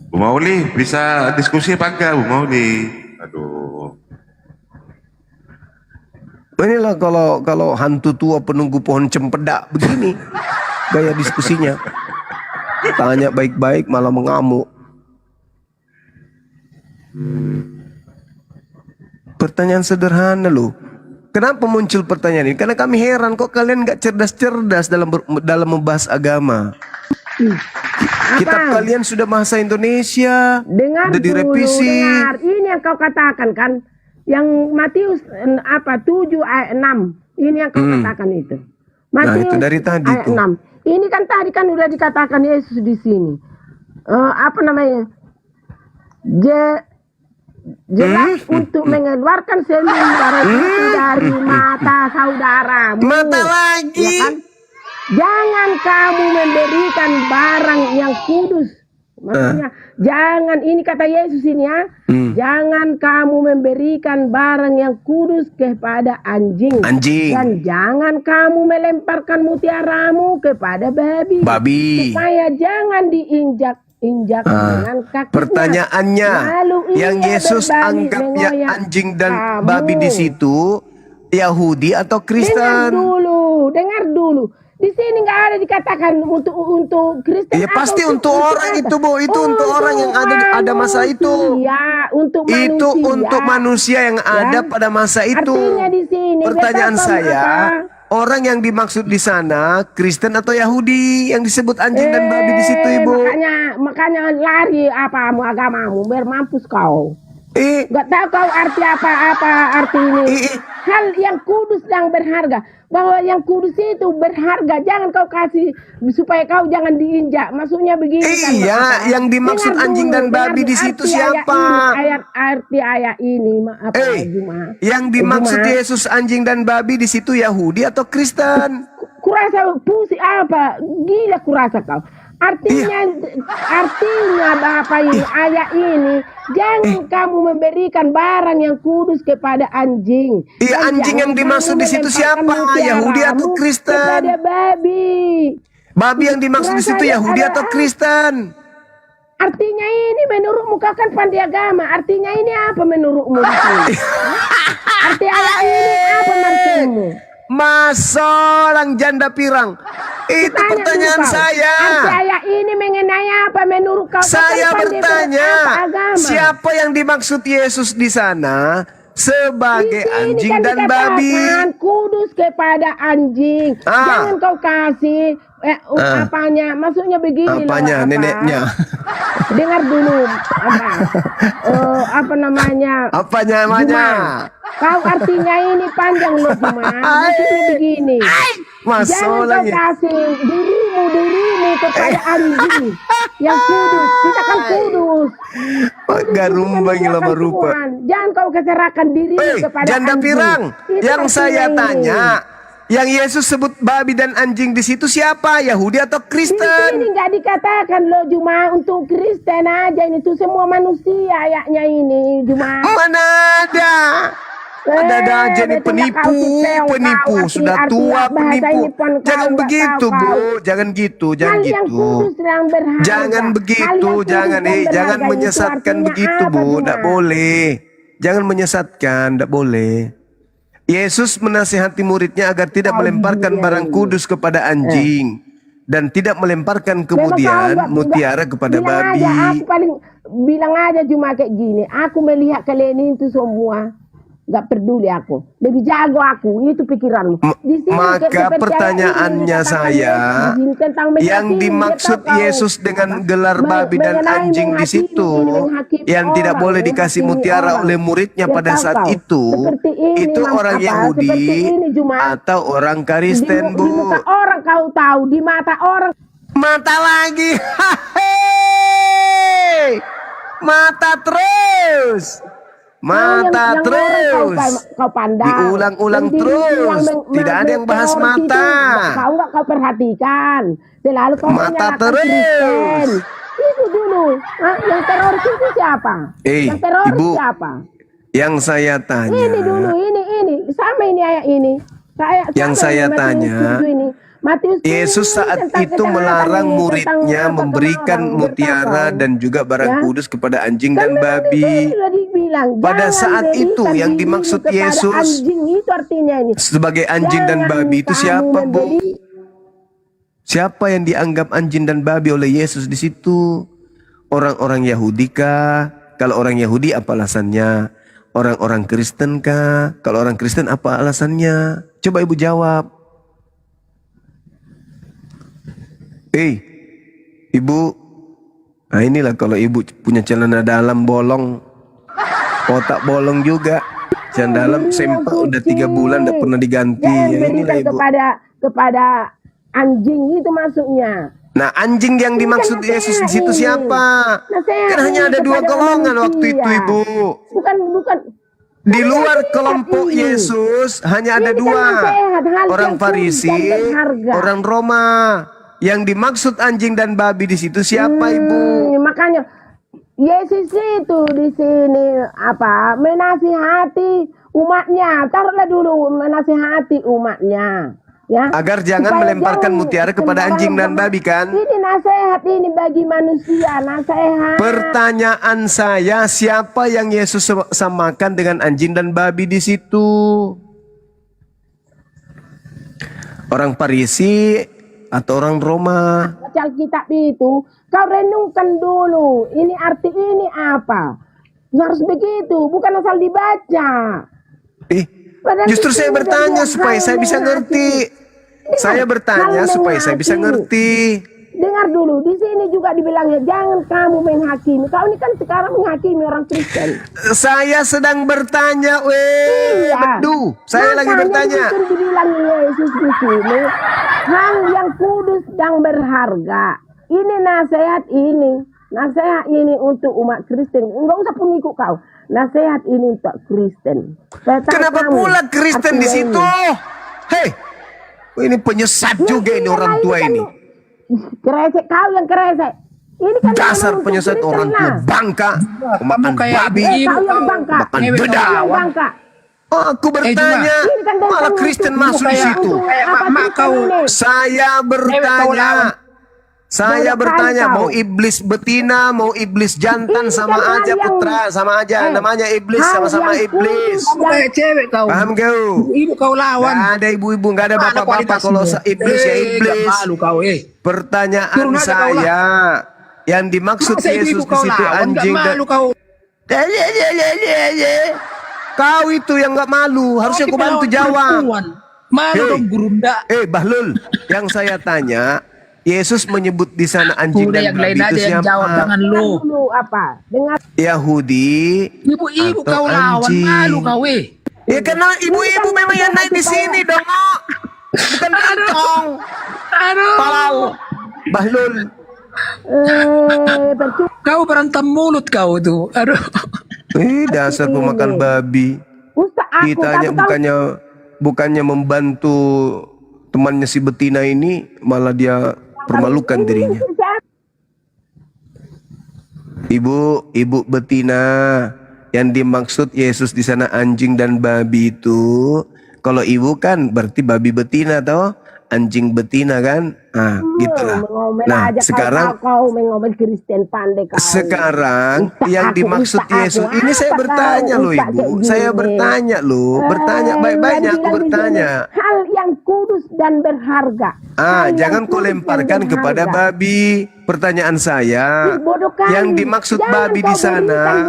Bu Mauli, bisa diskusi apa enggak Bu Mauli? Aduh. Inilah kalau hantu tua penunggu pohon cempedak begini gaya diskusinya. Tanya baik-baik malah mengamuk. Pertanyaan sederhana loh. Kenapa muncul pertanyaan ini? Karena kami heran kok kalian gak cerdas-cerdas dalam membahas agama. Kitab kalian sudah bahasa Indonesia. Dengar udah direvisi. Dengar. Ini yang kau katakan kan. Yang Matius 7 ayat 6. Ini yang kau katakan itu. Matius, nah itu dari tadi ayat tuh. 6. Ini kan tadi kan udah dikatakan Yesus di sini. Apa namanya? Jelas untuk mengeluarkan selumbar itu dari mata saudaramu. Mata lagi. Ya kan? Jangan kamu memberikan barang yang kudus. Maksudnya, jangan, ini kata Yesus ini ya. Jangan kamu memberikan barang yang kudus kepada anjing. Dan jangan kamu melemparkan mutiaramu kepada babi. Supaya jangan diinjak-injak dengan kakinya. Pertanyaannya, yang Yesus anggapnya anjing dan babi di situ, Yahudi atau Kristen? Dengar dulu. Di sini nggak ada dikatakan untuk Kristen. Ya pasti untuk orang itu, Bu. Itu untuk orang yang ada masa itu. Ya, untuk manusia. Itu untuk manusia yang ada pada masa itu. Artinya di sini. Pertanyaan saya, orang yang dimaksud di sana Kristen atau Yahudi yang disebut anjing dan babi di situ, Ibu? Makanya lari agamamu, biar mampus kau. Gak tahu kau arti apa arti ini. Hal yang kudus dan berharga. Bahwa yang kudus itu berharga. Jangan kau kasih supaya kau jangan diinjak. Maksudnya begini kan. Iya, yang dimaksud anjing dan babi di situ siapa? Arti ayat ini. Yang dimaksud Yesus anjing dan babi di situ Yahudi atau Kristen? Kurasa pusing apa? Gila kurasa kau. Artinya Bapak ini, ayat ini, jangan kamu memberikan barang yang kudus kepada anjing. Iya, anjing yang dimaksud di situ siapa? Yahudi atau Kristen? Kepada babi. Babi yang dimaksud di situ Yahudi atau Kristen? Artinya ini menurutmu kau kan pandai agama. Artinya ini apa menurutmu? Arti ayat ini apa maksudmu? Masalang janda pirang. Itu Tanya pertanyaan dulu kau. saya. Arti ayat ini mengenai apa menurut kau? Kau Saya pandai bertanya, apa agama? siapa yang dimaksud Yesus di sana sebagai Ini anjing kan dan babi? dikatakan kudus kepada anjing. Jangan kau kasih apanya, maksudnya begini Apanya, loh, neneknya? Dengar dulu apa namanya? Apanya namanya? Kau artinya ini panjang loh cuma maksudnya begini. Masuk Jangan lagi. kau kasih dirimu kepada anjing yang kudus. Kita kan kudus. Garumbang lama rupa. Jangan kau keserahkan dirimu kepada Janda anjing. pirang, Itu yang saya artinya ini. tanya, yang Yesus sebut babi dan anjing di situ siapa? Yahudi atau Di Kristen? sini nggak dikatakan loh cuma untuk Kristen aja, ini tuh semua manusia ayatnya ini cuma. Mana ada? Ada aja nih penipu, sudah tua penipu. Jangan begitu, Bu. Jangan gitu, jangan gitu. Jangan begitu, jangan menyesatkan begitu, Bu. Tidak boleh. Jangan menyesatkan, tidak boleh. Yesus menasihati muridnya agar tidak melemparkan barang kudus kepada anjing dan tidak melemparkan kemudian mutiara kepada bilang babi. aja, aku paling bilang aja cuma kayak gini. Aku melihat kalian itu semua. Gak peduli aku, lebih jago aku, itu pikiranmu. Di sini Maka pertanyaannya saya, yang dimaksud Yesus dengan gelar babi dan anjing di situ, yang tidak boleh dikasih mutiara oleh muridnya pada saat itu orang Yahudi atau orang Kristen, Di Bu? mata orang kau tahu, di mata orang. Mata lagi, mata terus. Mata terus, kau pandang, diulang-ulang terus, tidak ada yang bahas mata. Kau nggak kau perhatikan, selalu kau Mata menyalahkan terus. Kristen. Itu dulu, yang teroris itu siapa? Yang teroris Ibu, siapa? yang saya tanya, Ini dulu, ini, sama ini ayat ini. Yang saya tanya, Matius Yesus saat itu melarang muridnya memberikan mutiara dan juga barang kudus kepada anjing dan babi. Pada saat itu yang dimaksud Yesus sebagai anjing dan babi itu siapa, Bu? Siapa yang dianggap anjing dan babi oleh Yesus di situ? Orang-orang Yahudi kah? Kalau orang Yahudi apa alasannya? Orang-orang Kristen kah? Kalau orang Kristen apa alasannya? Coba Ibu jawab. Ibu, nah inilah kalau ibu punya celana dalam bolong, otak bolong juga, celana dalam sempak udah 3 bulan tidak pernah diganti. Ya inilah Ibu. kepada anjing itu maksudnya. Nah, anjing yang dimaksud Yesus di situ siapa? Kan hanya ada 2 golongan waktu itu, Ibu. Bukan. Di luar kelompok Yesus hanya ada 2, orang Farisi, orang Roma. Yang dimaksud anjing dan babi di situ siapa, Ibu? Makanya Yesus itu di sini menasihati umatnya. Taruhlah dulu menasihati umatnya, ya. Agar jangan melemparkan mutiara kepada anjing dan babi, kan? Ini nasihat ini bagi manusia, nasihat. Pertanyaan saya, siapa yang Yesus samakan dengan anjing dan babi di situ? Orang Farisi atau orang Roma? Baca Alkitab itu, kau renungkan dulu. Ini arti ini apa? Harus begitu, bukan asal dibaca. Justru saya bertanya supaya saya bisa ngerti. Saya bertanya supaya saya bisa ngerti. Dengar dulu, di sini juga dibilangnya jangan kamu menghakimi. Kau ini kan sekarang menghakimi orang Kristen. Saya sedang bertanya, bedu. Saya lagi bertanya. Makanya dibilang Yesus di sini, hal yang kudus dan berharga. Ini nasihat ini untuk umat Kristen. Enggak usah pengikut kau. Nasihat ini untuk Kristen. Kenapa pula Kristen di situ? Hei, ini penyesat juga ini orang tua ini. Kresek, kau yang kresek. Ini kan dasar penyesat orang tua bangka, makan babi, makan bedah. Aku bertanya, malah Kristen masuk di situ. Saya bertanya, Saya bertanya, mau iblis betina, mau iblis jantan, sama aja putra, sama aja. Namanya iblis, sama-sama iblis. Kayak cewek kau. Paham kau? Ibu kau lawan. Gak ada ibu-ibu, gak ada bapak-bapak. Kalau iblis ya iblis. Malu kau Pertanyaan saya, yang dimaksud Masa Yesus ibu di kau situ lawan, anjing gak dan malu kau. kau itu yang nggak malu. Harusnya kau bantu jawab. Malu dong gurunda. Bahlul, yang saya tanya, Yesus menyebut di sana anjing Udah dan yang lain babi aja itu yang siapa? jawab, jangan lu. Dulu apa? Dengar Yahudi Ibu-ibu atau kau lawan, anjing? malu kau Ya karena ibu-ibu memang yang naik di sini dong. Bukan kantong. Aduh. Bahlul. Kau berantem mulut kau tuh. Aduh. Dasar pemakan babi. Ditanya bukannya membantu temannya si betina ini, malah dia permalukan dirinya. Ibu betina, yang dimaksud Yesus di sana anjing dan babi itu, kalau ibu kan berarti babi betina toh, anjing betina kan? Nah, gitulah. Nah, sekarang kau mengomel Kristen pandai kau. sekarang yang dimaksud Yesus ini saya bertanya loh ibu, saya bertanya loh, bertanya baik-baiknya aku bertanya. Hal yang kudus dan berharga. Jangan kau lemparkan kepada babi. Pertanyaan saya, yang dimaksud babi di sana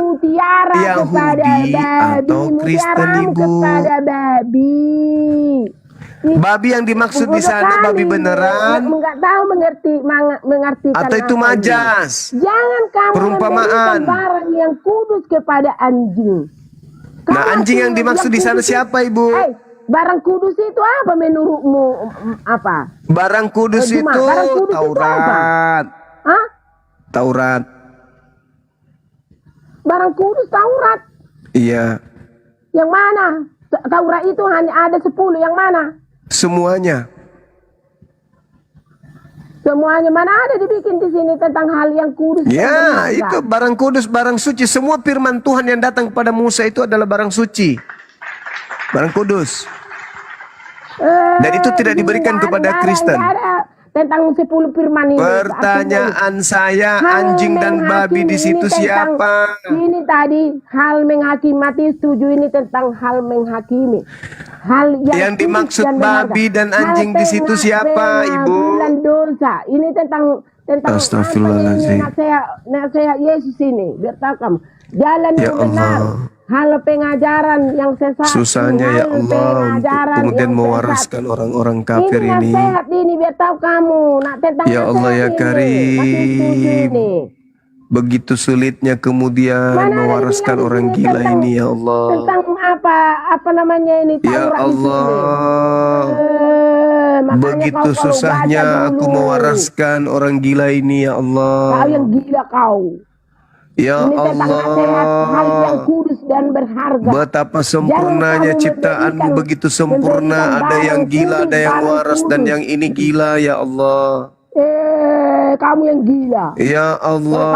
Yahudi atau Kristen ibu? Babi yang dimaksud di sana babi beneran? Enggak tahu mengartikan atau itu majas? Jangan kamu perumpamaan barang yang kudus kepada anjing. Nah, anjing yang dimaksud di sana siapa ibu? Barang kudus itu apa menurutmu? Apa? Barang kudus itu Taurat. Hah? Taurat. Barang kudus Taurat. Iya. Yang mana? Taurat itu hanya ada 10. Yang mana? Semuanya. Semuanya mana ada dibikin di sini tentang hal yang kudus? Ya, itu barang kudus, barang suci. Semua firman Tuhan yang datang kepada Musa itu adalah barang suci. Barang kudus. Dan itu tidak diberikan kepada Kristen. Tentang 10 firman ini. Pertanyaan saya, anjing dan babi di situ siapa? Ini tadi hal menghakimi, Matius 7 ini tentang hal menghakimi. Hal yang dimaksud babi dan anjing di situ siapa, Ibu? Dosa. Ini tentang Astagfirullahaladzim. Nasihat Yesus ini. Biar tahu kamu. Jalan yang benar. Hal pengajaran yang sesat. Susahnya ya Allah untuk kemudian mewaraskan orang-orang kafir ini. Nasihat ini biar tahu kamu. Ya Allah ya Karim. Begitu sulitnya kemudian mewaraskan orang gila ini ya Allah. Tentang apa namanya ini? Ya Allah. Begitu susahnya aku mewaraskan orang gila ini ya Allah. Kau yang gila kau. Ya Allah, hal yang kudus dan berharga. Betapa sempurnanya ciptaanmu, begitu sempurna. Ada yang gila, ada yang waras, dan yang ini gila ya Allah. Kamu yang gila. Ya Allah.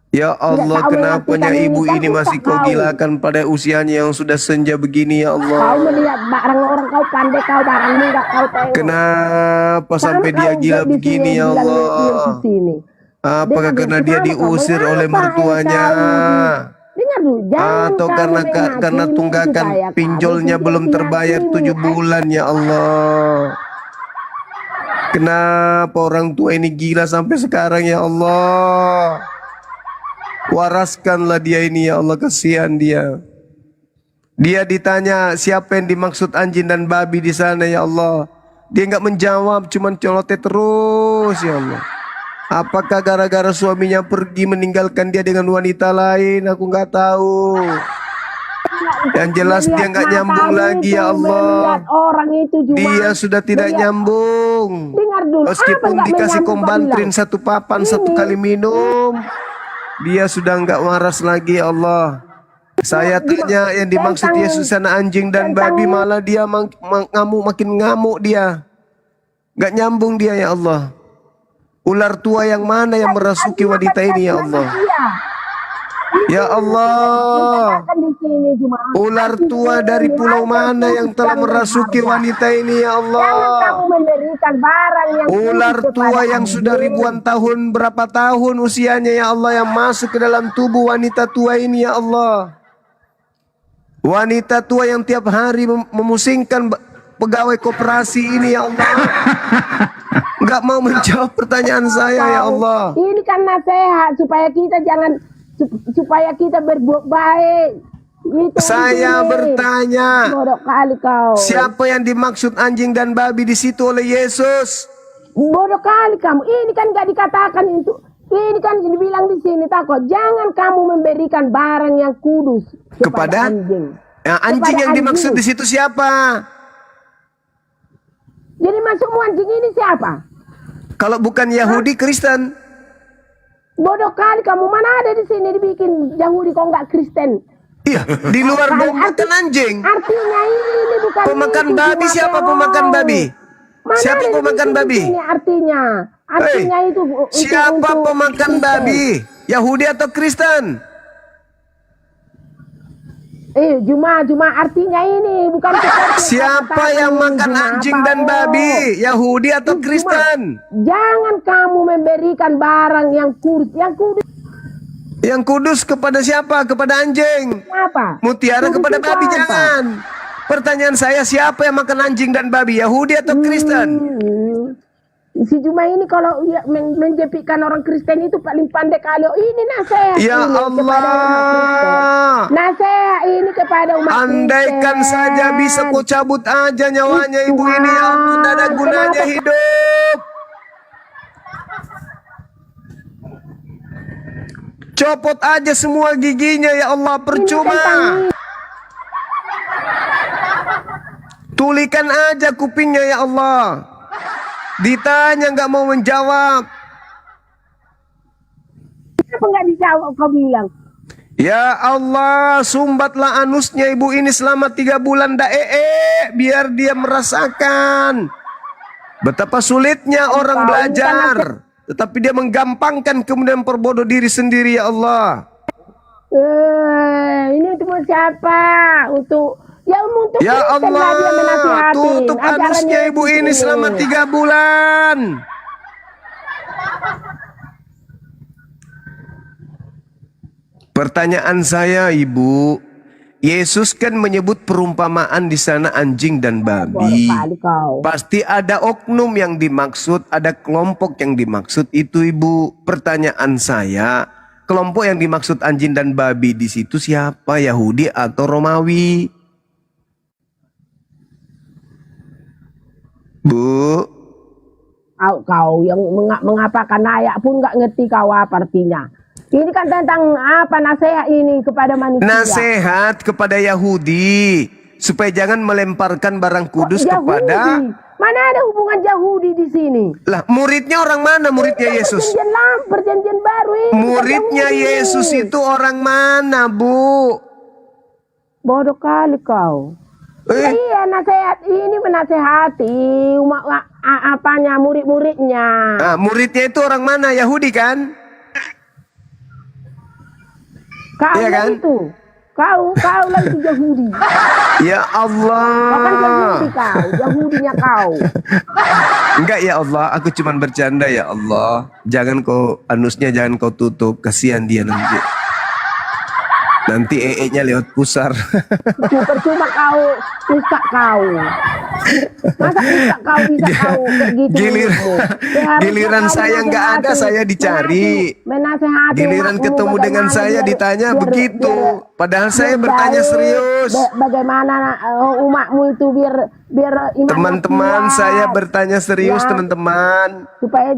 Ya Allah, kenapanya ibu ini masih kau gilakan pada usianya yang sudah senja begini ya Allah. Kau melihat barang orang kau pandai, kau barangmu enggak kau tengok. Kenapa sampai dia gila begini ya Allah? Apakah karena dia diusir oleh mertuanya? Atau karena tunggakan pinjolnya belum terbayar 7 bulan ya Allah? Kenapa orang tua ini gila sampai sekarang ya Allah? Waraskanlah dia ini ya Allah, kasihan dia. Dia ditanya siapa yang dimaksud anjing dan babi di sana ya Allah. Dia nggak menjawab, cuman colote terus ya Allah. Apakah gara-gara suaminya pergi meninggalkan dia dengan wanita lain? Aku nggak tahu. Yang jelas dia nggak nyambung lagi ya Allah. Dia sudah tidak nyambung. Meskipun dikasih kombantrin 1 papan 1 kali minum, dia sudah nggak waras lagi ya Allah. Saya tanya yang dimaksud Yesus sana anjing dan babi, malah dia ngamuk, makin ngamuk dia. Nggak nyambung dia ya Allah. Ular tua yang mana yang merasuki wanita ini ya Allah? Ya Allah, Katakan di sini cuma ular tua dari pulau mana yang telah merasuki wanita ini ya jangan Allah? kamu memberikan barang yang Ular kudus tua kepada yang sudah anjing. ribuan tahun, berapa tahun usianya ya Allah, yang masuk ke dalam tubuh wanita tua ini ya Allah. Wanita tua yang tiap hari memusingkan pegawai koperasi ini ya Allah. Enggak mau menjawab pertanyaan saya ya Allah. Ini kan nasihat supaya kita jangan supaya kita berbuat baik. Itu Saya ini. bertanya, Bodoh kali kau. siapa yang dimaksud anjing dan babi di situ oleh Yesus? Bodoh kali kamu. Ini kan gak dikatakan itu. Ini kan dibilang di sini takut. Jangan kamu memberikan barang yang kudus kepada anjing. Anjing Kepada yang dimaksud anjing. di situ siapa? Jadi maksudmu anjing ini siapa? Kalau bukan Yahudi, Kristen. Bodoh kali kamu, mana ada di sini dibikin Yahudi kok nggak Kristen? Iya, di luar domba kan anjing. Artinya ini bukan Pemakan itu, babi cuma siapa teror. pemakan babi? Mana Siapa ada pemakan di babi? sini artinya itu Siapa untuk pemakan Kristen. babi? Yahudi atau Kristen? Cuma artinya ini bukan seperti Siapa yang makan anjing dan babi? Yahudi atau Kristen? Jangan kamu memberikan barang yang kudus. Yang kudus kepada siapa? Kepada anjing. Apa? Mutiara Kudus kepada itu babi apa? jangan. Pertanyaan saya, siapa yang makan anjing dan babi? Yahudi atau Kristen? Si Juma ini kalau menjepitkan orang Kristen itu paling pandai kali. Ini nasihat Ya ini kepada umat Kristen. Allah. Nasihat ini kepada umat Andaikan Kristen. saja bisa kau cabut aja nyawanya ibu ini, ya Allah, tidak ada gunanya hidup. Copot aja semua giginya ya Allah, percuma. Tulikan aja kupingnya ya Allah. Ditanya nggak mau menjawab. Kenapa nggak dijawab kau bilang? Ya Allah, sumbatlah anusnya ibu ini selama 3 bulan biar dia merasakan betapa sulitnya orang belajar, tetapi dia menggampangkan kemudian perbodoh diri sendiri ya Allah. Ini untuk siapa? Untuk Ya Kristen lah dia Allah, menasihatin. tutup Ajarannya anusnya ibu itu ini selama 3 bulan. Pertanyaan saya, Ibu, Yesus kan menyebut perumpamaan di sana anjing dan babi. Pasti ada oknum yang dimaksud, ada kelompok yang dimaksud itu, Ibu. Pertanyaan saya, kelompok yang dimaksud anjing dan babi di situ siapa? Yahudi atau Romawi? Bu, kau yang mengapakan ayat pun nggak ngerti kau apa artinya. Ini kan tentang apa nasihat ini kepada manusia. nasihat kepada Yahudi supaya jangan melemparkan barang kudus kepada. Mana ada hubungan Yahudi di sini? Lah, muridnya orang mana? Muridnya Yesus. Perjanjian baru ini. Muridnya Yesus itu orang mana, Bu? Bodoh kali kau. Iya, nasihat ini menasehati apanya murid-muridnya. Nah, muridnya itu orang mana? Yahudi kan? Kau iya kan? itu. Kau lagi Yahudi. Ya Allah. Kau kan Yahudi kau, Yahudinya kau. Enggak ya Allah, aku cuman bercanda ya Allah. Jangan kau anusnya jangan kau tutup, kasihan dia nanti. Nanti nya lewat pusar. Percuma kau rusak kau. Masa rusak kau bisa kau kayak gitu. Giliran saya nggak ada, saya dicari. Menasehati. Giliran ketemu dengan saya ditanya begitu. Padahal saya bertanya serius. Bagaimana umatmu itu biar teman-teman saya bertanya serius teman-teman.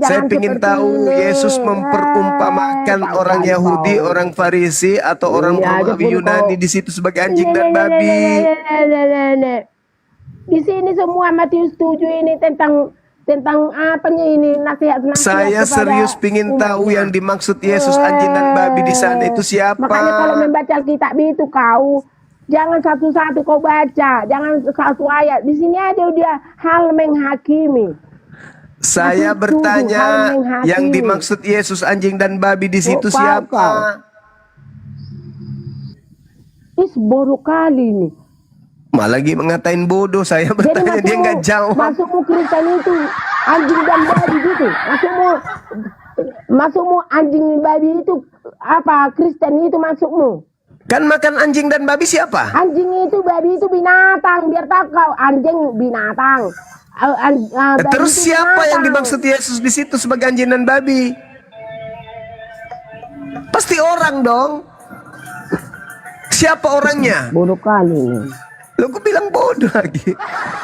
Saya ingin tahu Yesus memperumpamakan orang Yahudi, orang Farisi atau orang Romawi Yunani di situ sebagai anjing dan babi. Di sini semua Matius 7 ini tentang apanya ini nasihat. Saya serius pingin tahu yang dimaksud Yesus anjing dan babi di sana itu siapa. Makanya kalau membaca Alkitab itu kau jangan satu-satu kau baca, jangan satu ayat. Di sini ada dia hal menghakimi. Saya bertanya yang dimaksud Yesus anjing dan babi di situ siapa? bodoh kali nih. Malah lagi mengatain bodoh, saya bertanya dia nggak jawab. Masukmu Kristen itu anjing dan babi gitu. Masukmu anjing babi itu apa? Kristen itu masukmu. Kan makan anjing dan babi siapa? Anjing itu, babi itu binatang. Biar tahu kau, anjing binatang. Babi Terus itu siapa binatang. yang dimaksud Yesus di situ sebagai anjing dan babi? Pasti orang dong. Siapa orangnya? Bodoh kali. Lo gue bilang bodoh lagi.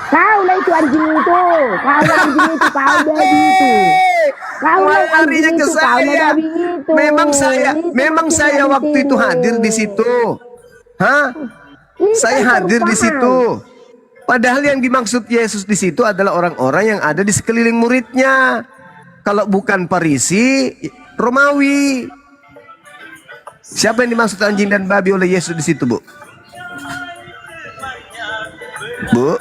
Kau lah itu anjing itu. Kau lah anjing itu. Kau babi itu. Kau lah anjing ke itu. Kau lah saya. babi itu. Memang saya waktu itu hadir di situ. Hah? Saya hadir di situ. Padahal yang dimaksud Yesus di situ adalah orang-orang yang ada di sekeliling muridnya. Kalau bukan Farisi, Romawi. Siapa yang dimaksud anjing dan babi oleh Yesus di situ, Bu? Bu?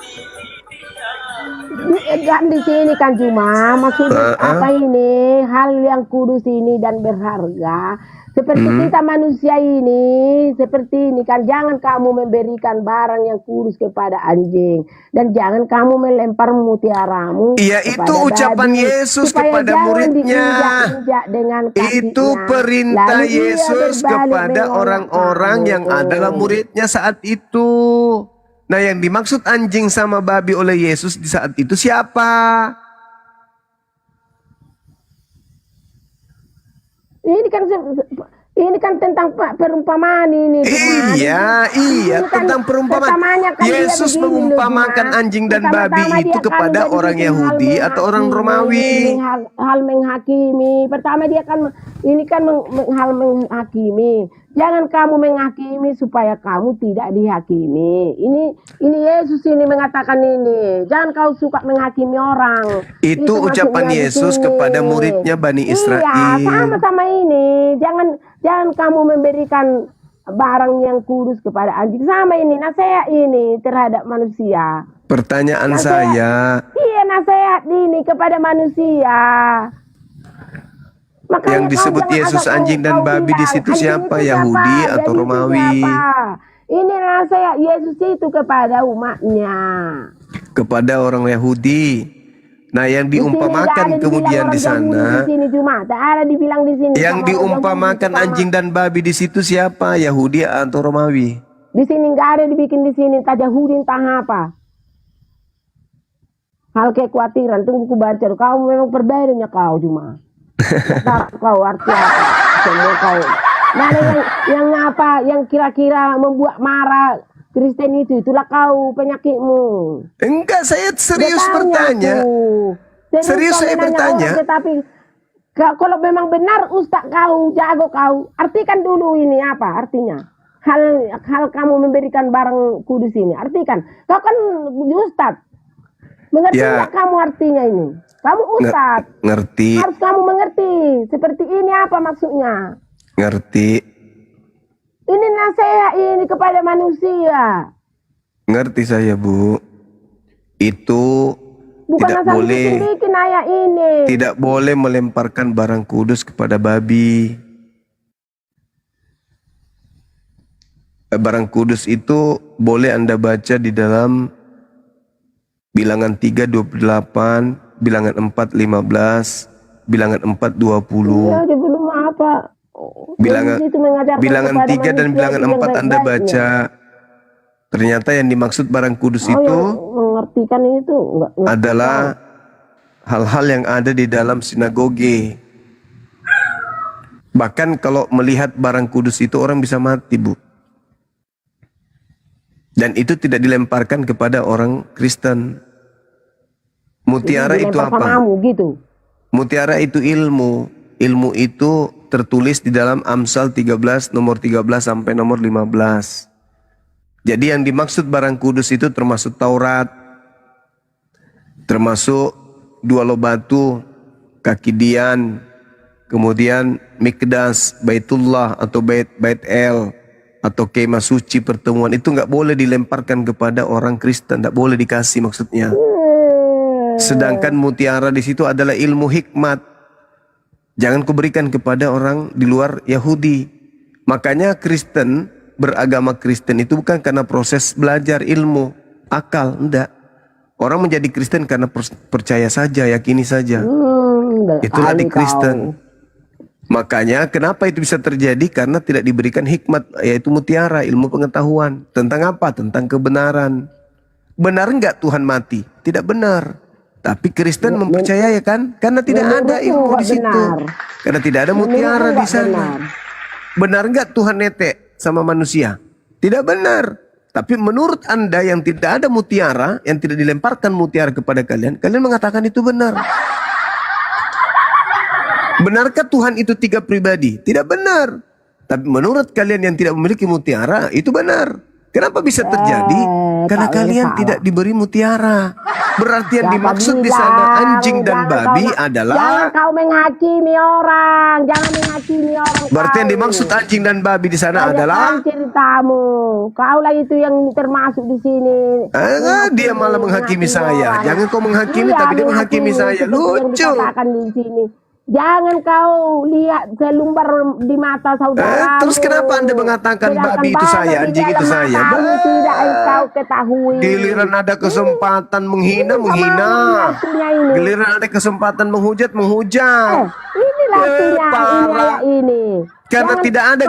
Kan di sini kan cuma maksudnya apa ini hal yang kudus ini dan berharga seperti kita manusia ini seperti ini kan, jangan kamu memberikan barang yang kudus kepada anjing dan jangan kamu melempar mutiaramu. Iya, itu ucapan Yesus kepada muridnya. Itu perintah Yesus kepada orang-orang yang adalah muridnya saat itu. Nah, yang dimaksud anjing sama babi oleh Yesus di saat itu siapa? Ini kan tentang perumpamaan ini. Iya, tentang perumpamaan. Yesus mengumpamakan anjing dan babi itu kepada orang Yahudi atau orang Romawi. Hal menghakimi. Pertama dia kan hal menghakimi. Jangan kamu menghakimi supaya kamu tidak dihakimi. Ini Yesus ini mengatakan ini. Jangan kau suka menghakimi orang. Itu ucapan Yesus kepada muridnya Bani Israel. Iya, sama-sama ini. Jangan kamu memberikan barang yang kudus kepada anjing. Sama ini nasihat ini terhadap manusia. Pertanyaan saya. Iya, nasihat ini kepada manusia. Makanya yang disebut Yesus anjing dan babi di situ siapa? Yahudi atau Romawi? Ini nasihat Yesus itu kepada umatnya. Kepada orang Yahudi. Nah, yang diumpamakan kemudian di sana. Yang diumpamakan anjing dan babi di situ siapa? Yahudi atau Romawi? Di sini nggak ada dibikin di sini, entah Yahudi entah apa. Hal kekhawatiran, tunggu ku baca. Kau memang perbedaannya kau cuma. Kau arti apa? Semua kau. Mana yang apa? Yang kira-kira membuat marah Kristen itu, itulah kau penyakitmu. Enggak, saya serius bertanya. Serius saya bertanya. Tetapi kalau memang benar Ustaz kau, jago kau, artikan dulu ini apa artinya. Hal kamu memberikan barang kudus ini, artikan. Kau kan Ustaz. Mengerti enggak kamu artinya ini? Kamu Ustaz. Ngerti. Harus kamu mengerti. Seperti ini apa maksudnya? Ngerti. Ini nasihat ini kepada manusia. Ngerti saya, Bu. Itu bukan tidak boleh. Bikin ayat ini. Tidak boleh melemparkan barang kudus kepada babi. Barang kudus itu boleh Anda baca di dalam Bilangan 3:28, Bilangan 4:15, Bilangan 4:20. Ya, belum apa. Bilangan 3 dan Bilangan 4 Anda baca. Ternyata yang dimaksud barang kudus itu mengertikan itu adalah hal-hal yang ada di dalam sinagoge. Bahkan kalau melihat barang kudus itu orang bisa mati, Bu. Dan itu tidak dilemparkan kepada orang Kristen. Mutiara itu apa? Gitu. Mutiara itu ilmu. Ilmu itu tertulis di dalam Amsal 13 nomor 13 sampai nomor 15. Jadi yang dimaksud barang kudus itu termasuk Taurat, termasuk 2 loh batu, kaki Dian, kemudian Mikdas, Baitullah atau Bait El atau kemah suci pertemuan, itu nggak boleh dilemparkan kepada orang Kristen, nggak boleh dikasih maksudnya. Sedangkan mutiara di situ adalah ilmu hikmat. Jangan kuberikan kepada orang di luar Yahudi. Makanya Kristen beragama Kristen itu bukan karena proses belajar ilmu, akal, enggak. Orang menjadi Kristen karena percaya saja, yakini saja. Itulah di Kristen. Makanya kenapa itu bisa terjadi? Karena tidak diberikan hikmat, yaitu mutiara, ilmu pengetahuan. Tentang apa? Tentang kebenaran. Benar enggak Tuhan mati? Tidak benar. Tapi Kristen mempercayai kan? Karena tidak ada ilmu di situ. Karena tidak ada mutiara di sana. Benar enggak Tuhan netek sama manusia? Tidak benar. Tapi menurut Anda yang tidak ada mutiara, yang tidak dilemparkan mutiara kepada kalian, kalian mengatakan itu benar. Benarkah Tuhan itu 3 pribadi? Tidak benar. Tapi menurut kalian yang tidak memiliki mutiara, itu benar. Kenapa bisa terjadi? Karena kalian tidak diberi mutiara. Berarti yang dimaksud di sana anjing dan babi adalah... Jangan kau menghakimi orang. Jangan menghakimi orang. Berarti yang dimaksud anjing dan babi di sana adalah... ceritamu. Kaulah itu yang termasuk di sini. Dia malah menghakimi saya. Jangan kau menghakimi, tapi dia menghakimi saya. Lucu. Di sini. Jangan kau lihat selumbar di mata saudara. Terus kenapa Anda mengatakan babi itu saya, anjing itu saya? Tidak kau ketahui. Giliran ada kesempatan menghina. Giliran ada kesempatan menghujat. Inilah ini. Karena tidak ada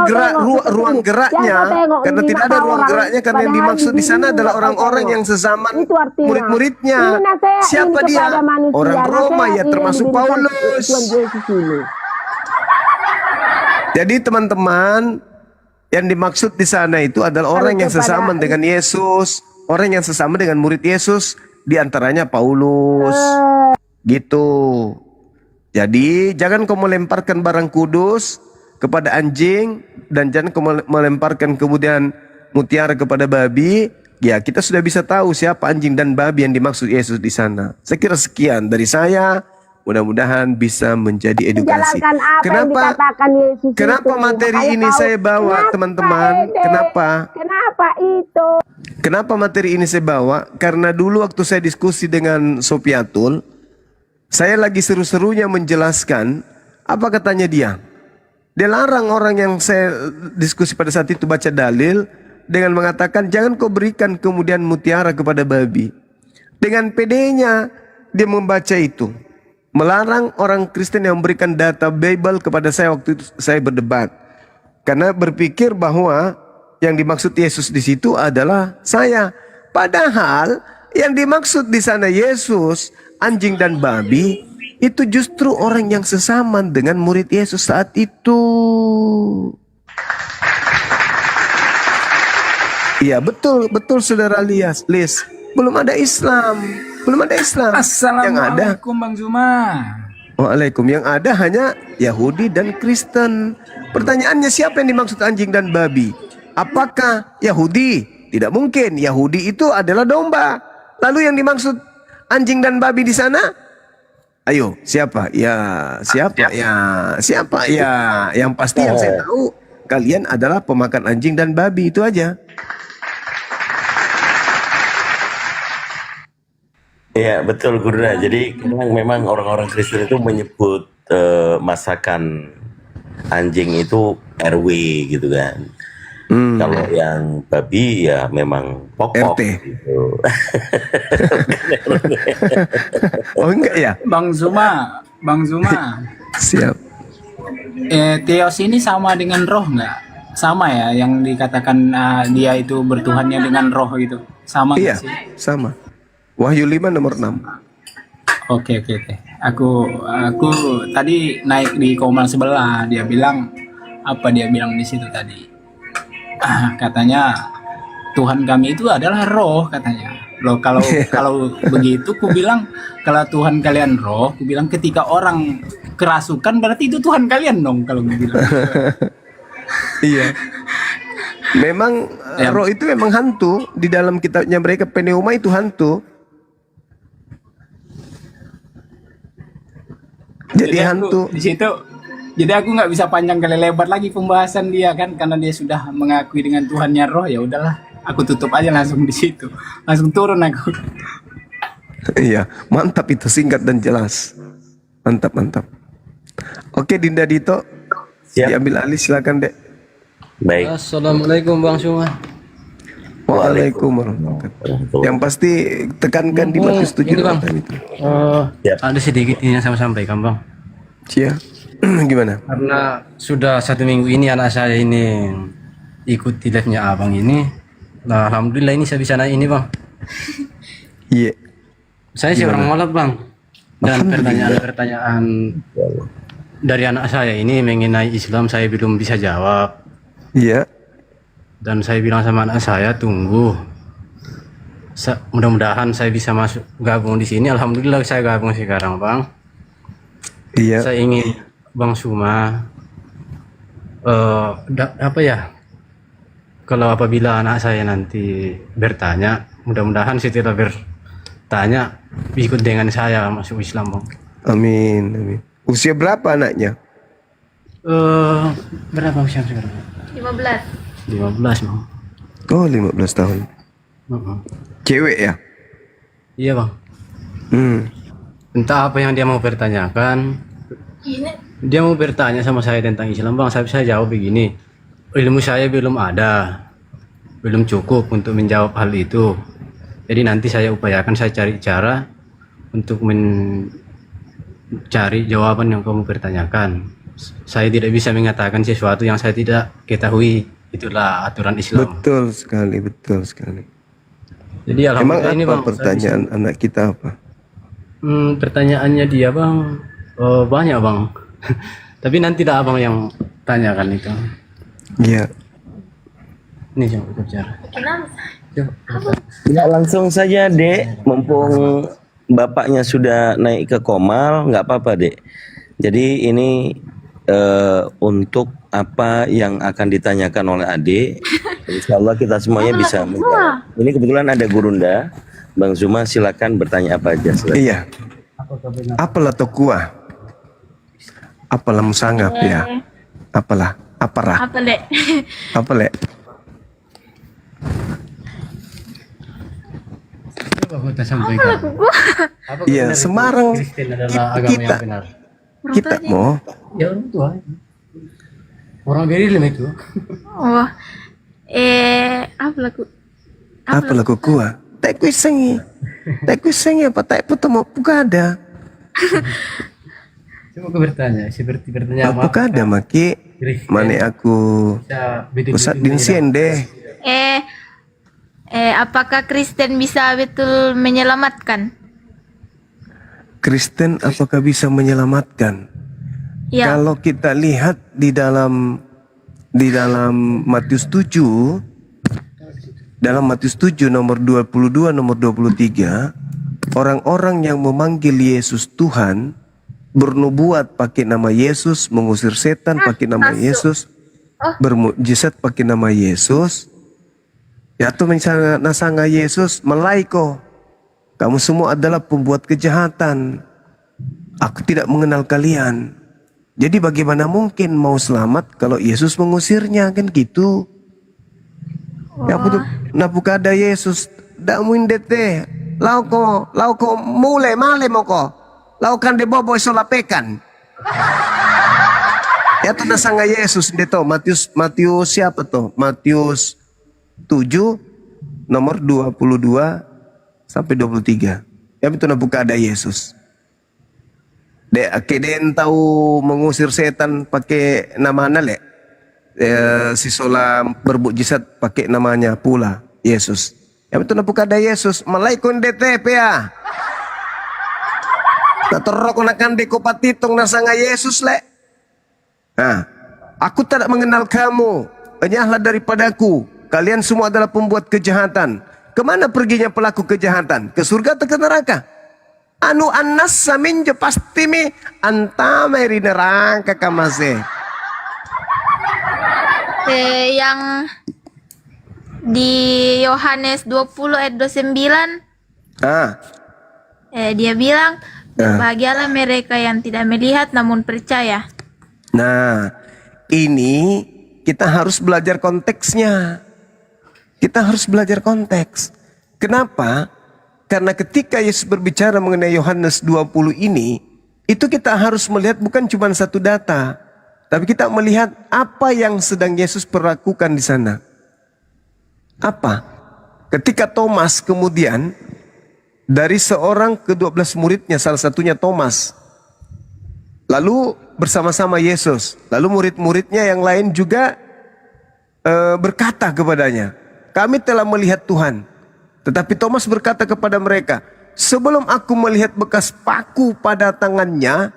ruang geraknya. Karena tidak ada ruang geraknya. Karena yang dimaksud di sana adalah orang-orang yang sesaman murid-muridnya. Siapa dia? Orang Roma ya, termasuk Paulus. Jadi teman-teman, yang dimaksud di sana itu adalah orang yang sesaman dengan Yesus, orang yang sesama dengan murid Yesus, di antaranya Paulus. Gitu. Jadi jangan kau melemparkan barang kudus kepada anjing, dan jangan kau melemparkan kemudian mutiara kepada babi. Ya, kita sudah bisa tahu siapa anjing dan babi yang dimaksud Yesus di sana. Saya kira sekian dari saya. Mudah-mudahan bisa menjadi edukasi. Kenapa materi ini saya bawa, teman-teman? Kenapa materi ini saya bawa? Karena dulu waktu saya diskusi dengan Sopiatul, saya lagi seru-serunya menjelaskan apa katanya dia. Dia larang orang yang saya diskusi pada saat itu baca dalil dengan mengatakan jangan kau berikan kemudian mutiara kepada babi. Dengan pedenya dia membaca itu. Melarang orang Kristen yang memberikan data Bible kepada saya waktu itu saya berdebat. Karena berpikir bahwa yang dimaksud Yesus di situ adalah saya. Padahal yang dimaksud di sana Yesus, anjing dan babi, itu justru orang yang sesaman dengan murid Yesus saat itu. Iya betul saudara Lias. Belum ada Islam. Assalamualaikum Bang Zuma. Waalaikum. Yang ada hanya Yahudi dan Kristen. Pertanyaannya siapa yang dimaksud anjing dan babi? Apakah Yahudi? Tidak mungkin. Yahudi itu adalah domba. Lalu yang dimaksud anjing dan babi di sana? Ayo, siapa? Siapa? Yang pasti yang saya tahu, kalian adalah pemakan anjing dan babi, itu aja. Iya, betul Guruna. Jadi memang orang-orang Kristen itu menyebut masakan anjing itu RW gitu kan. Kalau yang babi ya memang pokok RT. Gitu. Oh enggak ya? Bang Zuma. Siap. Theos ini sama dengan roh nggak? Sama ya, yang dikatakan dia itu bertuhannya dengan roh itu. Sama nggak sih? Sama. Wahyu 5 nomor 6. Oke. Aku tadi naik di komal sebelah, dia bilang di situ tadi? Katanya Tuhan kami itu adalah roh katanya. Loh kalau begitu ku bilang kalau Tuhan kalian roh, ku bilang ketika orang kerasukan berarti itu Tuhan kalian dong kalau bilang. Iya. Memang roh itu memang hantu. Di dalam kitabnya mereka pneuma itu hantu. Jadi hantu. Di situ. Jadi aku nggak bisa panjang kali lebar lagi pembahasan dia kan, karena dia sudah mengakui dengan Tuhannya roh. Ya udahlah, aku tutup aja langsung di situ. Langsung turun aku. Iya, mantap itu, singkat dan jelas. Mantap. Oke, Dinda Dito. Siap. Diambil alih silakan, Dek. Baik. Assalamualaikum Bang Suma. Waalaikumsalam. Yang pasti tekankan di Matius 7 Ini Bang, itu. ada sedikit ini yang saya sampaikan Bang. Cia, gimana? Karena sudah 1 minggu ini anak saya ini ikuti live-nya abang ini. Nah, alhamdulillah ini saya bisa naik ini Bang. Iya. Saya seorang mualaf Bang. Dan pertanyaan-pertanyaan dari anak saya ini mengenai Islam saya belum bisa jawab. Iya. Dan saya bilang sama anak saya tunggu. Mudah-mudahan saya bisa masuk gabung di sini. Alhamdulillah saya gabung sekarang Bang. Iya. Saya ingin Bang Suma apa ya? Kalau apabila anak saya nanti bertanya, mudah-mudahan setelah bertanya ikut dengan saya masuk Islam Bang. Amin, amin. Usia berapa anaknya? Berapa usia sekarang? 15. 15 Bang. Oh, 15 tahun. Cewek ya? Iya Bang. Entah apa yang dia mau pertanyakan. Dia mau bertanya sama saya tentang Islam Bang. Saya jawab begini. Ilmu saya belum ada. Belum cukup untuk menjawab hal itu. Jadi nanti saya upayakan, saya cari cara untuk mencari jawaban yang kamu pertanyakan. Saya tidak bisa mengatakan sesuatu yang saya tidak ketahui. Itulah aturan Islam. Betul sekali, betul sekali. Jadi Emang alhamdulillah ini apa Bang, pertanyaan anak kita apa? Pertanyaannya dia Bang banyak Bang. Tapi nanti dah abang yang tanyakan itu. Iya. Ini coba bicara. Ya langsung saja Dek, mumpung bapaknya sudah naik ke Komal, nggak apa-apa Dek. Jadi ini untuk apa yang akan ditanyakan oleh adik, insya Allah kita semuanya bisa menjawab. Ini kebetulan ada Gurunda, Bang Zuma silakan bertanya apa aja. Silakan. Iya. Apalah tokuah? Apalah musangap ya? Apalah? Aparah? Apa Dek? Apa lek? Coba kita sampaikan. Iya, Semarang. Kristen adalah agama yang benar. Kita mau. Ya orang tua. Orang Berilim itu. Oh. Apa laku? Apa laku kuah? Tak kuisengi. Tak kuisengi apa tak putu mau pukada. Coba aku bertanya, seperti bertanya apa? Pukada maki. Mane aku pusat dinsien deh. Apakah Kristen bisa betul menyelamatkan? Kristen apakah bisa menyelamatkan? Ya. Kalau kita lihat di dalam Matius 7, dalam Matius 7 nomor 22 nomor 23, orang-orang yang memanggil Yesus Tuhan, bernubuat pakai nama Yesus, mengusir setan pakai nama Yesus, bermukjizat pakai nama Yesus, ya tuh nasanga Yesus, malaiko, kamu semua adalah pembuat kejahatan, aku tidak mengenal kalian. Jadi bagaimana mungkin mau selamat kalau Yesus mengusirnya, kan gitu. Ya betul, napukada Yesus, dak muindete, lauko mule male moko, laukan de bobo solapekan. Ya tuh nasanga Yesus deto, Matius siapa tuh? Matius 7 nomor 22 sampai 23. Ya betul napukada Yesus. Keden tahu mengusir setan pakai nama nale. Si Sola bermukjizat pakai namanya pula Yesus. Ya betul napukada Yesus. Malaikun DTP ya. Natorok nakan deko patitong nasanga Yesus le. Nah, aku tidak mengenal kamu. Enyahlah daripadaku. Kalian semua adalah pembuat kejahatan. Kemana perginya pelaku kejahatan? Ke surga atau ke neraka? Anu anas samin je pasti mi antameri neraka kamase. Yang di Yohanes 20 ayat 29. Dia bilang, berbahagialah mereka yang tidak melihat namun percaya. Nah, ini kita harus belajar konteksnya. Kita harus belajar konteks. Kenapa? Karena ketika Yesus berbicara mengenai Yohanes 20 ini, itu kita harus melihat bukan cuma satu data. Tapi kita melihat apa yang sedang Yesus perlakukan di sana. Apa? Ketika Thomas kemudian dari seorang ke-12 muridnya, salah satunya Thomas, lalu bersama-sama Yesus, lalu murid-muridnya yang lain juga berkata kepadanya, kami telah melihat Tuhan. Tetapi Thomas berkata kepada mereka, sebelum aku melihat bekas paku pada tangannya,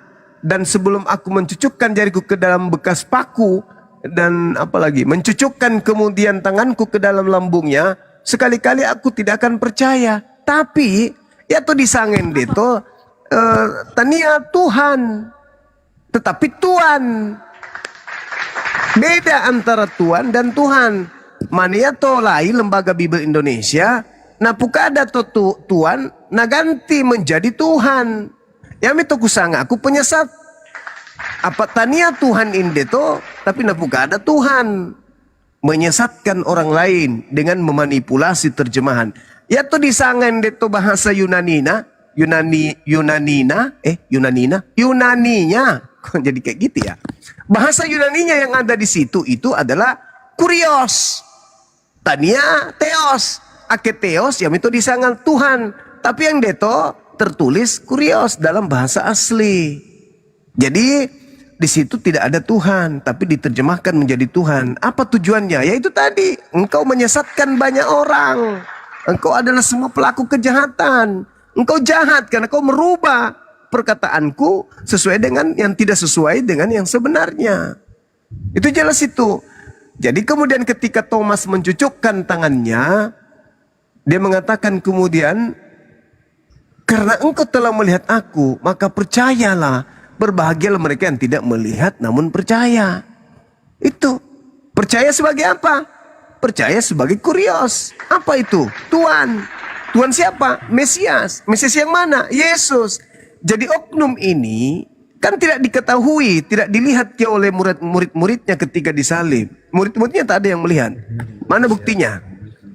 dan sebelum aku mencucukkan jariku ke dalam bekas paku, dan apalagi mencucukkan kemudian tanganku ke dalam lambungnya, sekali-kali aku tidak akan percaya. Tapi ya tuh disangen deto tania Tuhan, tetapi Tuhan. Beda antara Tuhan dan Tuhan. Mania tolai Lembaga Bible Indonesia, napukada to Tuhan naganti menjadi Tuhan. Yami to kusanga aku penyesat. Apa tania Tuhan indeto, tapi napukada Tuhan. Menyesatkan orang lain dengan memanipulasi terjemahan. Ya to disangan deto bahasa Yunanina, Yunaninya. Kok jadi kayak gitu ya? Bahasa Yunaninya yang ada di situ itu adalah kurios. Tania teos, aketeos yang itu disangan Tuhan. Tapi yang deto tertulis kurios dalam bahasa asli. Jadi di situ tidak ada Tuhan, tapi diterjemahkan menjadi Tuhan. Apa tujuannya? Yaitu tadi, engkau menyesatkan banyak orang. Engkau adalah semua pelaku kejahatan. Engkau jahat karena kau merubah perkataanku sesuai dengan yang tidak sesuai dengan yang sebenarnya. Itu jelas itu. Jadi kemudian ketika Thomas mencucukkan tangannya, dia mengatakan kemudian, karena engkau telah melihat aku, maka percayalah. Berbahagialah mereka yang tidak melihat namun percaya. Itu. Percaya sebagai apa? Percaya sebagai kurios. Apa itu? Tuhan. Tuhan siapa? Mesias. Mesias yang mana? Yesus. Jadi oknum ini kan tidak diketahui, tidak dilihat oleh murid-muridnya ketika disalib. Murid-muridnya tak ada yang melihat. Mana buktinya?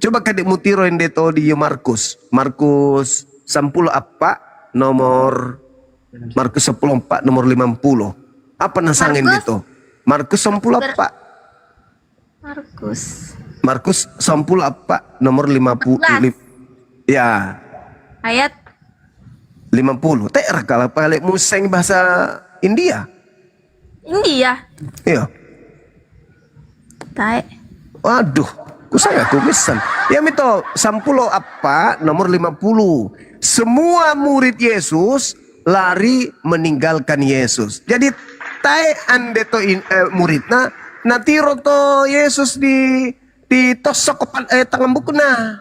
Coba kadek mutiro yang deto di Markus. Markus 10 apa? Nomor Markus 10:4 nomor 50. Apa nasangin itu? Markus 10 apa? Markus 10 apa? Nomor 50. Ya. Ayat 50. Tera kalau balik museng bahasa India. India. Iya. Tae. Waduh, kusaya tulisan. Ya mito 10 apa? Nomor 50. Semua murid Yesus lari meninggalkan Yesus. Jadi tae ande to muridna natiro to Yesus di tosok tangan bukna.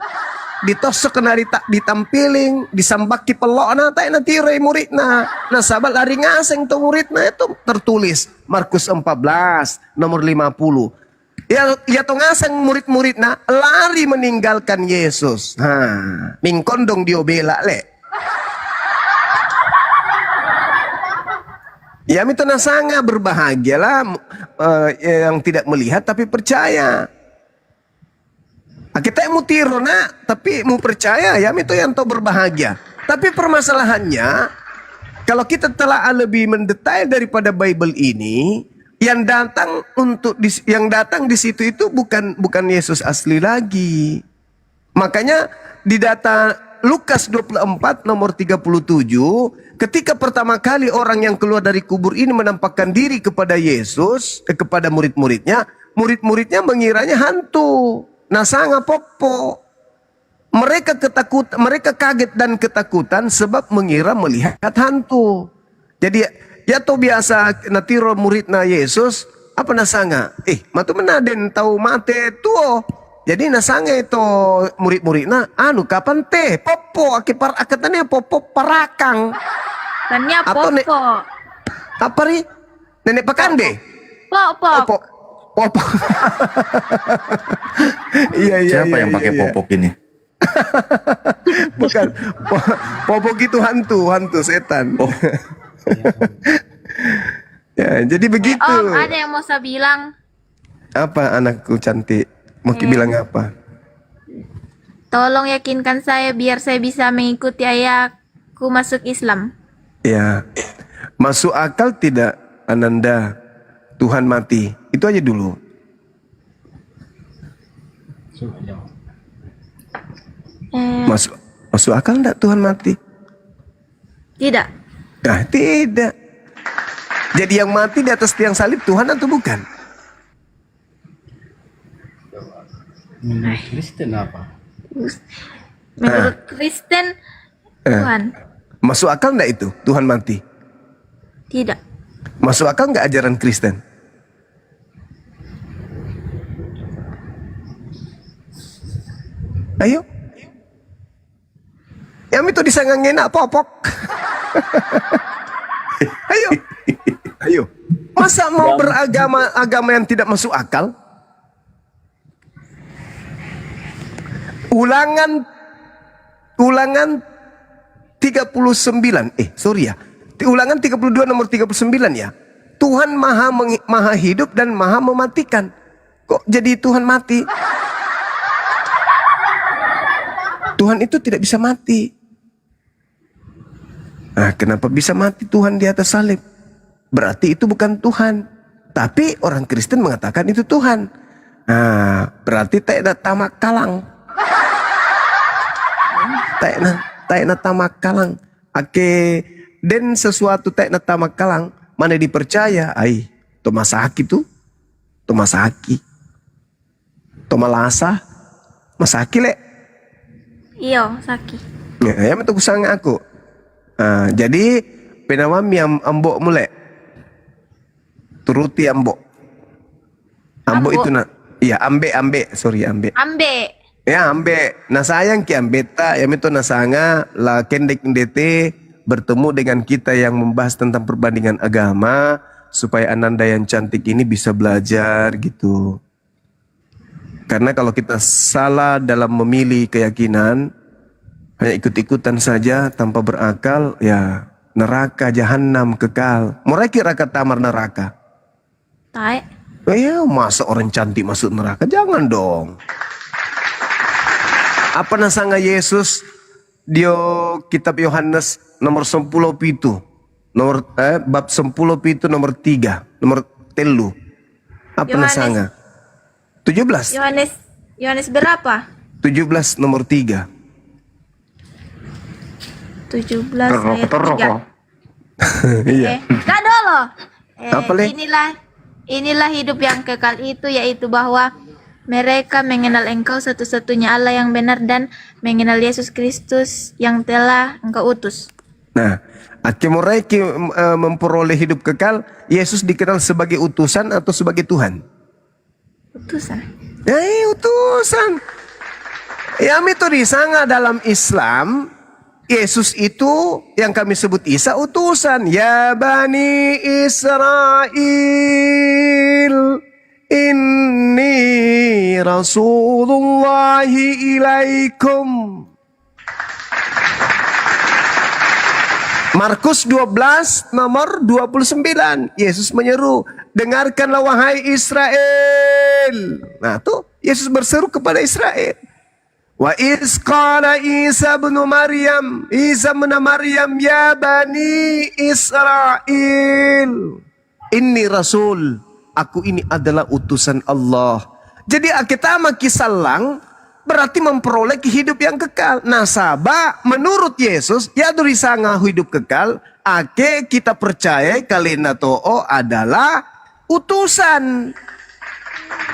Ditosok kena ditampiling, disambaki pelokna tae natiro muridna. Nah sahabat lari ngaseng to muridna itu tertulis Markus 14 nomor 50. Ya to ngaseng murid-muridna lari meninggalkan Yesus. Mingkondong diobela le. Ya mito nasanga berbahagialah yang tidak melihat tapi percaya. Kita mau tiro nak, tapi mau percaya ya mito yang tahu berbahagia. Tapi permasalahannya, kalau kita telah lebih mendetail daripada Bible ini, yang datang di situ itu bukan Yesus asli lagi. Makanya di data Lukas 24 nomor 37, ketika pertama kali orang yang keluar dari kubur ini menampakkan diri kepada Yesus, kepada murid-muridnya, murid-muridnya mengiranya hantu. Nasanga popo. Mereka kaget dan ketakutan sebab mengira melihat hantu. Jadi ya to biasa natiro muridna Yesus, apa nasanga? Matu menaden tahu mate tuo. Jadi nasanga itu murid-muridna, kapan teh? Popo, akatannya popo parakang. Tanya popo. Apa ri? Nenek pakande? Popo. Popo. Iya. Siapa yang pakai popok ini? Bukan. Popok itu hantu setan. Oh. Ya, jadi begitu. Om, ada yang mau saya bilang. Apa anakku cantik? Mau bilang apa? Tolong yakinkan saya biar saya bisa mengikuti ayahku masuk Islam. Ya, masuk akal tidak Ananda? Tuhan mati. Itu aja dulu. Masuk akal enggak Tuhan mati? Tidak. Nah, tidak. Jadi yang mati di atas tiang salib Tuhan atau bukan? Menurut Kristen apa? Menurut Kristen Tuhan. Masuk akal enggak itu Tuhan mati? Tidak. Masuk akal enggak ajaran Kristen? Ayo. Yang itu disangangin popok. Ayo. Ayo. Masa mau beragama agama yang tidak masuk akal? Ulangan 39. Ulangan 32 nomor 39 ya. Tuhan maha hidup dan maha mematikan. Kok jadi Tuhan mati? Tuhan itu tidak bisa mati. Nah, kenapa bisa mati Tuhan di atas salib? Berarti itu bukan Tuhan. Tapi orang Kristen mengatakan itu Tuhan. Nah, berarti tak ada tamak kalang. Tak ada tamak kalang. Ake den sesuatu tak ada tamak kalang. Mana dipercaya? Ai, Tomasaki itu. Tomasaki. Tomalasa. Masaki lek. Iya, Saki. Ya, itu kusang aku. Jadi penawam yang ambok mulai. Turuti ambok. Ambok itu nak. Iya, ambe. Ambe. Ya, ambe. Nah sayang ki ambeta, ya itu nasanga la kendek ndete bertemu dengan kita yang membahas tentang perbandingan agama supaya Ananda yang cantik ini bisa belajar gitu. Karena kalau kita salah dalam memilih keyakinan, hanya ikut-ikutan saja tanpa berakal, ya neraka jahanam kekal. Mereka raka tamar neraka. Tai. Ya masa orang cantik masuk neraka? Jangan dong. Apa nasanga Yesus dia kitab Yohanes nomor 10 pitu. Bab 10 pitu nomor 3, nomor 3. Apa nasanga? 17. Yohanes berapa? 17 nomor 3. 17 ayat 3. Iya. Nah dulu. Apa, Le? Inilah hidup yang kekal itu, yaitu bahwa mereka mengenal Engkau satu-satunya Allah yang benar dan mengenal Yesus Kristus yang telah Engkau utus. Nah, mereka memperoleh hidup kekal, Yesus dikenal sebagai utusan atau sebagai Tuhan? Utusan. Utusan. Ya itu disanga dalam Islam, Yesus itu yang kami sebut Isa utusan. Ya Bani Israel, inni Rasulullahi ilaikum. Markus 12 nomor 29. Yesus menyeru, dengarkanlah wahai Israel. Nah tuh Yesus berseru kepada Israel. Wa iz qala Isa bin Maryam, Isa bin Maryam, ya Bani Israel, inni Rasul, aku ini adalah utusan Allah. Jadi kita makisalang berarti memperoleh hidup yang kekal. Nasaba menurut Yesus ya dari sanga hidup kekal. Ake kita percaya kalena to'o adalah utusan.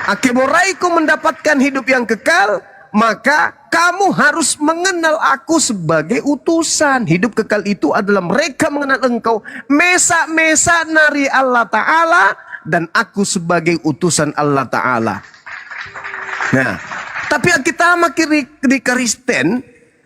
Ake boraiku mendapatkan hidup yang kekal, maka kamu harus mengenal aku sebagai utusan. Hidup kekal itu adalah mereka mengenal engkau mesa-mesa nari Allah Ta'ala dan aku sebagai utusan Allah Ta'ala. Nah, tapi kita makin di Kristen,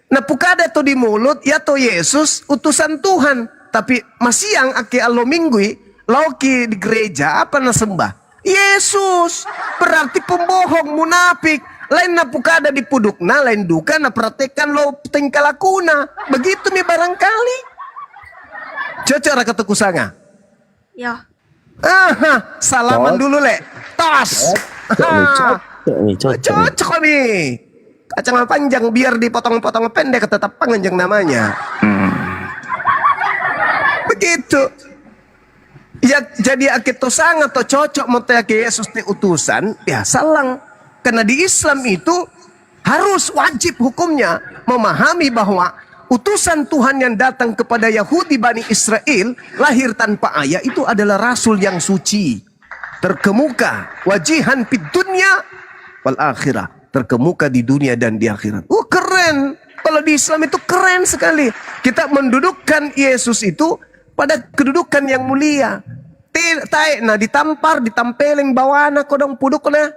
nah pukada to di mulut ya to Yesus utusan Tuhan, tapi masih yang ake alo minggui lauki di gereja apa na sembah Yesus, berarti pembohong, munafik. Lain na pukada di pudukna, lain duka na praktekan lo tingkah lakuna. Begitu nih barangkali. Cocok kata kusanga. Ya. Salaman dulu le. Tos. Cocok nih. Kacang panjang biar dipotong-potong pendek tetap panjang namanya. Begitu. Ya jadi akito sangat to cocok mau ke Yesus te utusan, ya salang. Karena di Islam itu harus wajib hukumnya memahami bahwa utusan Tuhan yang datang kepada Yahudi Bani Israel lahir tanpa ayah itu adalah rasul yang suci, terkemuka, wajihan fid dunya wal akhirah, terkemuka di dunia dan di akhirat. Keren. Kalau di Islam itu keren sekali. Kita mendudukkan Yesus itu pada kedudukan yang mulia. Nah ditampar, ditampeleng bawana kodong pudukna,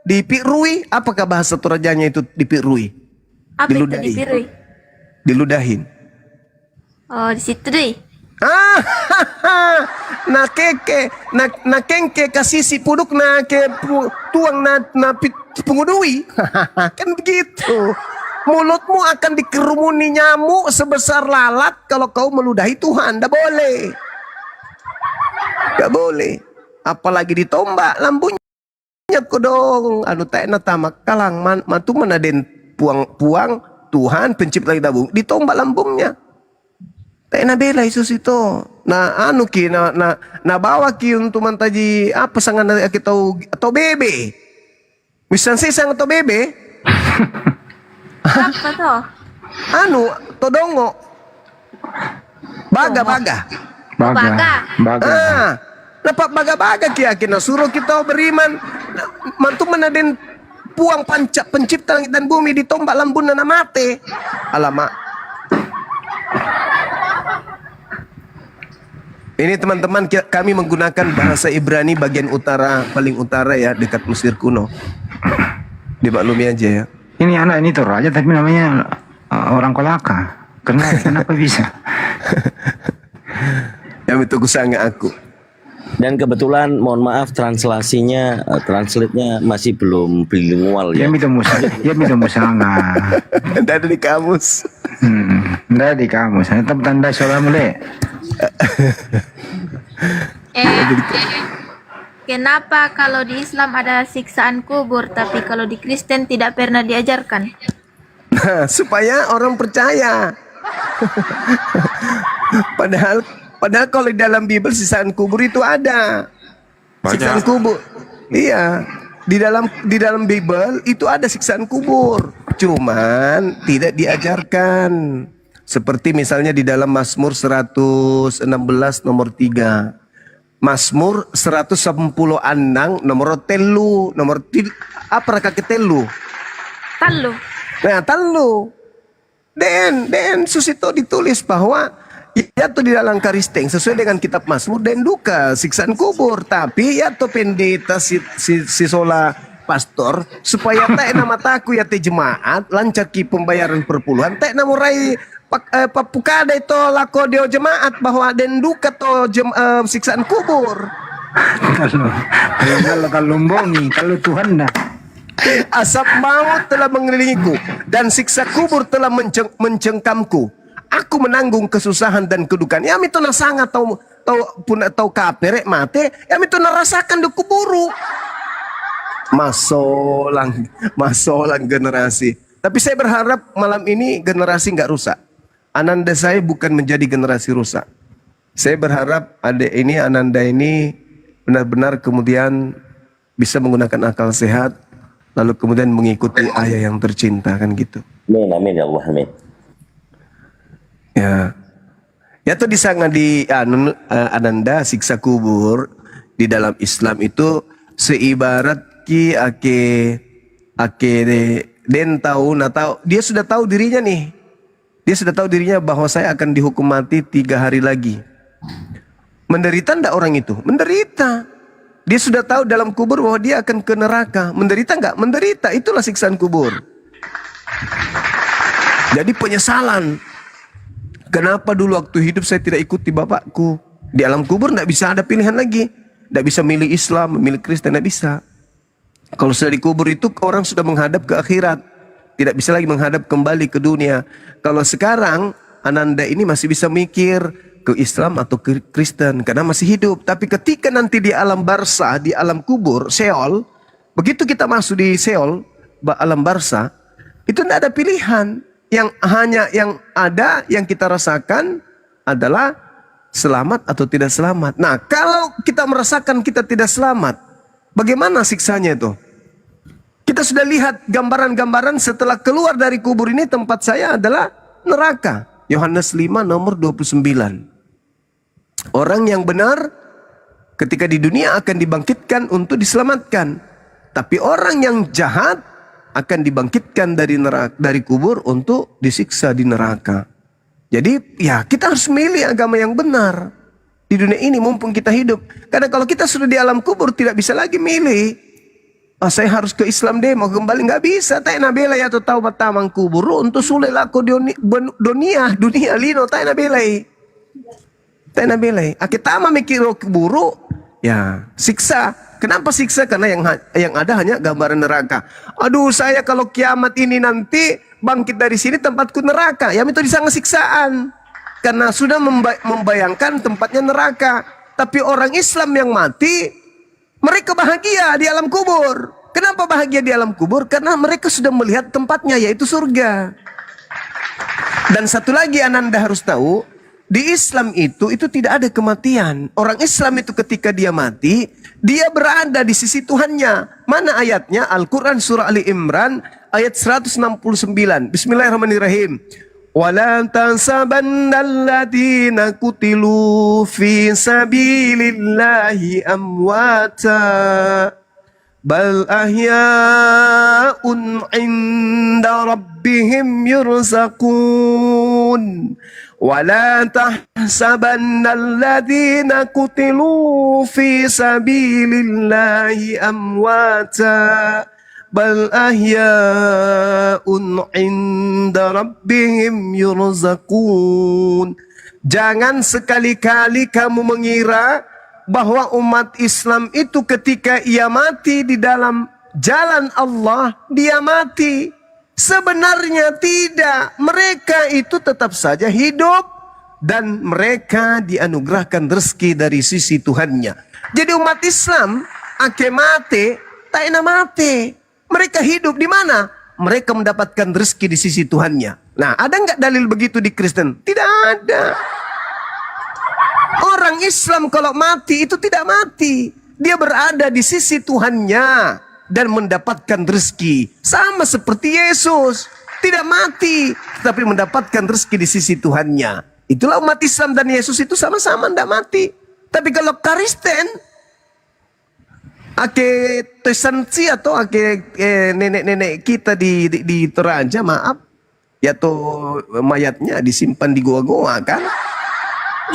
dipirui. Apakah bahasa Torajanya itu dipirui? Apa itu dipirui? Diludahin. Oh, di situ deh. Na kengke kasisi puduk na ke tuang na pengudui. Kan begitu. Mulutmu akan dikerumuni nyamuk sebesar lalat kalau kau meludahi Tuhan. Tidak boleh. Tidak boleh. Apalagi ditombak lambungnya kodong. Anu tak na tamak kalang mantu menaden puang Tuhan pencipta kita bung. Ditombak lambungnya. Tak na bela Yesus itu. Na anu ki na bawa ki untuk mantaji apa sangan kita atau bebe. Misalnya sang atau bebe. Apa tuh? Anu, todongo. Baga. Dapat baga kia kena suruh kita beriman. Mantu menaden puang pencipta langit dan bumi ditombak lambun na mate. Alamak. Ini teman-teman kami menggunakan bahasa Ibrani bagian utara, paling utara ya, dekat Mesir kuno. Dimaklumi aja ya. Ini anak ini Toraja tapi namanya orang Kolaka. Kenapa bisa? Yang itu sangat aku. Dan kebetulan mohon maaf translasinya, translate-nya masih belum bilingual ya. Ya minta musanga. Tidak ada di kamus. Tidak ada di kamus. Tetap tanda soal mulai. Kenapa kalau di Islam ada siksaan kubur, tapi kalau di Kristen tidak pernah diajarkan? Nah, supaya orang percaya. Padahal kalau di dalam Bible siksaan kubur itu ada. Siksaan kubur. Iya, di dalam Bible itu ada siksaan kubur. Cuman tidak diajarkan. Seperti misalnya di dalam Mazmur 116 nomor 3. Mazmur 110 andang nomor telu apa raka ketelu? Talu. Nah, talu. Den susito ditulis bahwa ya tuh di dalam karisteng sesuai dengan kitab Mazmur dan duka siksaan kubur, tapi ya tuh pendeta si sola pastor supaya tak nama taku ya te jemaat lancar ki pembayaran perpuluhan tak namurai papukada itu lako dio jemaat bahwa den duka to siksaan kubur. Kalau lombongi, kalau Tuhan dah. Asap maut telah mengelilingiku dan siksa kubur telah mencengkamku. Aku menanggung kesusahan dan kedukaan. Ya itu na sangat tau kaperek mate. Ya itu na rasakan di kuburu. Masolang generasi. Tapi saya berharap malam ini generasi nggak rusak. Ananda saya bukan menjadi generasi rusak. Saya berharap Ananda ini benar-benar kemudian bisa menggunakan akal sehat, lalu kemudian mengikuti ayah yang tercinta kan gitu. Amin ya Allah, amin. Ya tuh disanga di Ananda siksa kubur di dalam Islam itu seibarat ki ake den tahu dia sudah tahu dirinya nih. Dia sudah tahu dirinya bahwa saya akan dihukum mati 3 hari lagi. Menderita enggak orang itu? Menderita. Dia sudah tahu dalam kubur bahwa dia akan ke neraka. Menderita enggak? Menderita. Itulah siksaan kubur. Jadi penyesalan. Kenapa dulu waktu hidup saya tidak ikuti bapakku? Di alam kubur enggak bisa ada pilihan lagi. Enggak bisa milih Islam, milih Kristen, enggak bisa. Kalau sudah dikubur itu orang sudah menghadap ke akhirat. Tidak bisa lagi menghadap kembali ke dunia. Kalau sekarang Ananda ini masih bisa mikir ke Islam atau ke Kristen karena masih hidup. Tapi ketika nanti di alam barzah, di alam kubur, Sheol, begitu kita masuk di Sheol, alam barzah, itu tidak ada pilihan. Yang ada yang kita rasakan adalah selamat atau tidak selamat. Nah, kalau kita merasakan kita tidak selamat, bagaimana siksanya itu? Kita sudah lihat gambaran-gambaran setelah keluar dari kubur ini, tempat saya adalah neraka. Yohanes 5 nomor 29. Orang yang benar ketika di dunia akan dibangkitkan untuk diselamatkan. Tapi orang yang jahat akan dibangkitkan dari neraka, dari kubur untuk disiksa di neraka. Jadi ya kita harus milih agama yang benar di dunia ini mumpung kita hidup. Karena kalau kita sudah di alam kubur tidak bisa lagi milih. Saya harus ke Islam deh, mau kembali nggak bisa. Tak nabelai atau tahu batamang kubur untuk sulit laku dunia lino tak nabelai. Tak nabelai. Akitama mikir kuburu ya siksa. Kenapa siksa? Karena yang ada hanya gambaran neraka. Aduh, saya kalau kiamat ini nanti bangkit dari sini tempatku neraka. Ya itu disangka siksaan. Karena sudah membayangkan tempatnya neraka. Tapi orang Islam yang mati, mereka bahagia di alam kubur. Kenapa bahagia di alam kubur? Karena mereka sudah melihat tempatnya, yaitu surga. Dan satu lagi Ananda harus tahu, di Islam itu tidak ada kematian. Orang Islam itu ketika dia mati, dia berada di sisi Tuhannya. Mana ayatnya? Al-Quran surah Ali Imran ayat 169. Bismillahirrahmanirrahim. وَلَا تَحْسَبَنَّ الَّذِينَ قُتِلُوا فِي سَبِيلِ اللَّهِ أَمْوَاتًا بَلْ أَحْيَاءٌ عِندَ رَبِّهِمْ يُرْزَقُونَ وَلَا تَحْسَبَنَّ الَّذِينَ قُتِلُوا فِي سَبِيلِ اللَّهِ أَمْوَاتًا بل أحياء عند ربهم يرزقون. Jangan sekali-kali kamu mengira bahwa umat Islam itu ketika ia mati di dalam jalan Allah, dia mati. Sebenarnya tidak. Mereka itu tetap saja hidup dan mereka dianugerahkan rezeki dari sisi Tuhannya. Jadi umat Islam ake mati, tak enak mati. Mereka hidup di mana? Mereka mendapatkan rezeki di sisi Tuhannya. Nah, ada nggak dalil begitu di Kristen? Tidak ada. Orang Islam kalau mati itu tidak mati. Dia berada di sisi Tuhannya dan mendapatkan rezeki. Sama seperti Yesus. Tidak mati, tetapi mendapatkan rezeki di sisi Tuhannya. Itulah umat Islam dan Yesus itu sama-sama tidak mati. Tapi kalau Kristen, ake tesansi atau ake nenek-nenek kita di Toraja, maaf ya, tuh mayatnya disimpan di goa-goa kan,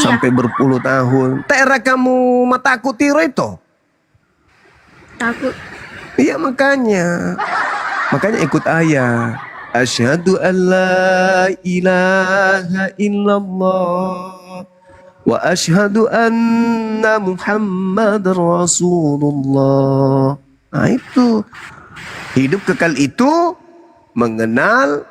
sampai berpuluh tahun. Tera kamu takut tiro itu? Takut. Iya makanya ikut ayah. Asyhadu an la ilaha illallah wa asyhadu anna Muhammad Rasulullah. Nah itu. Hidup kekal itu mengenal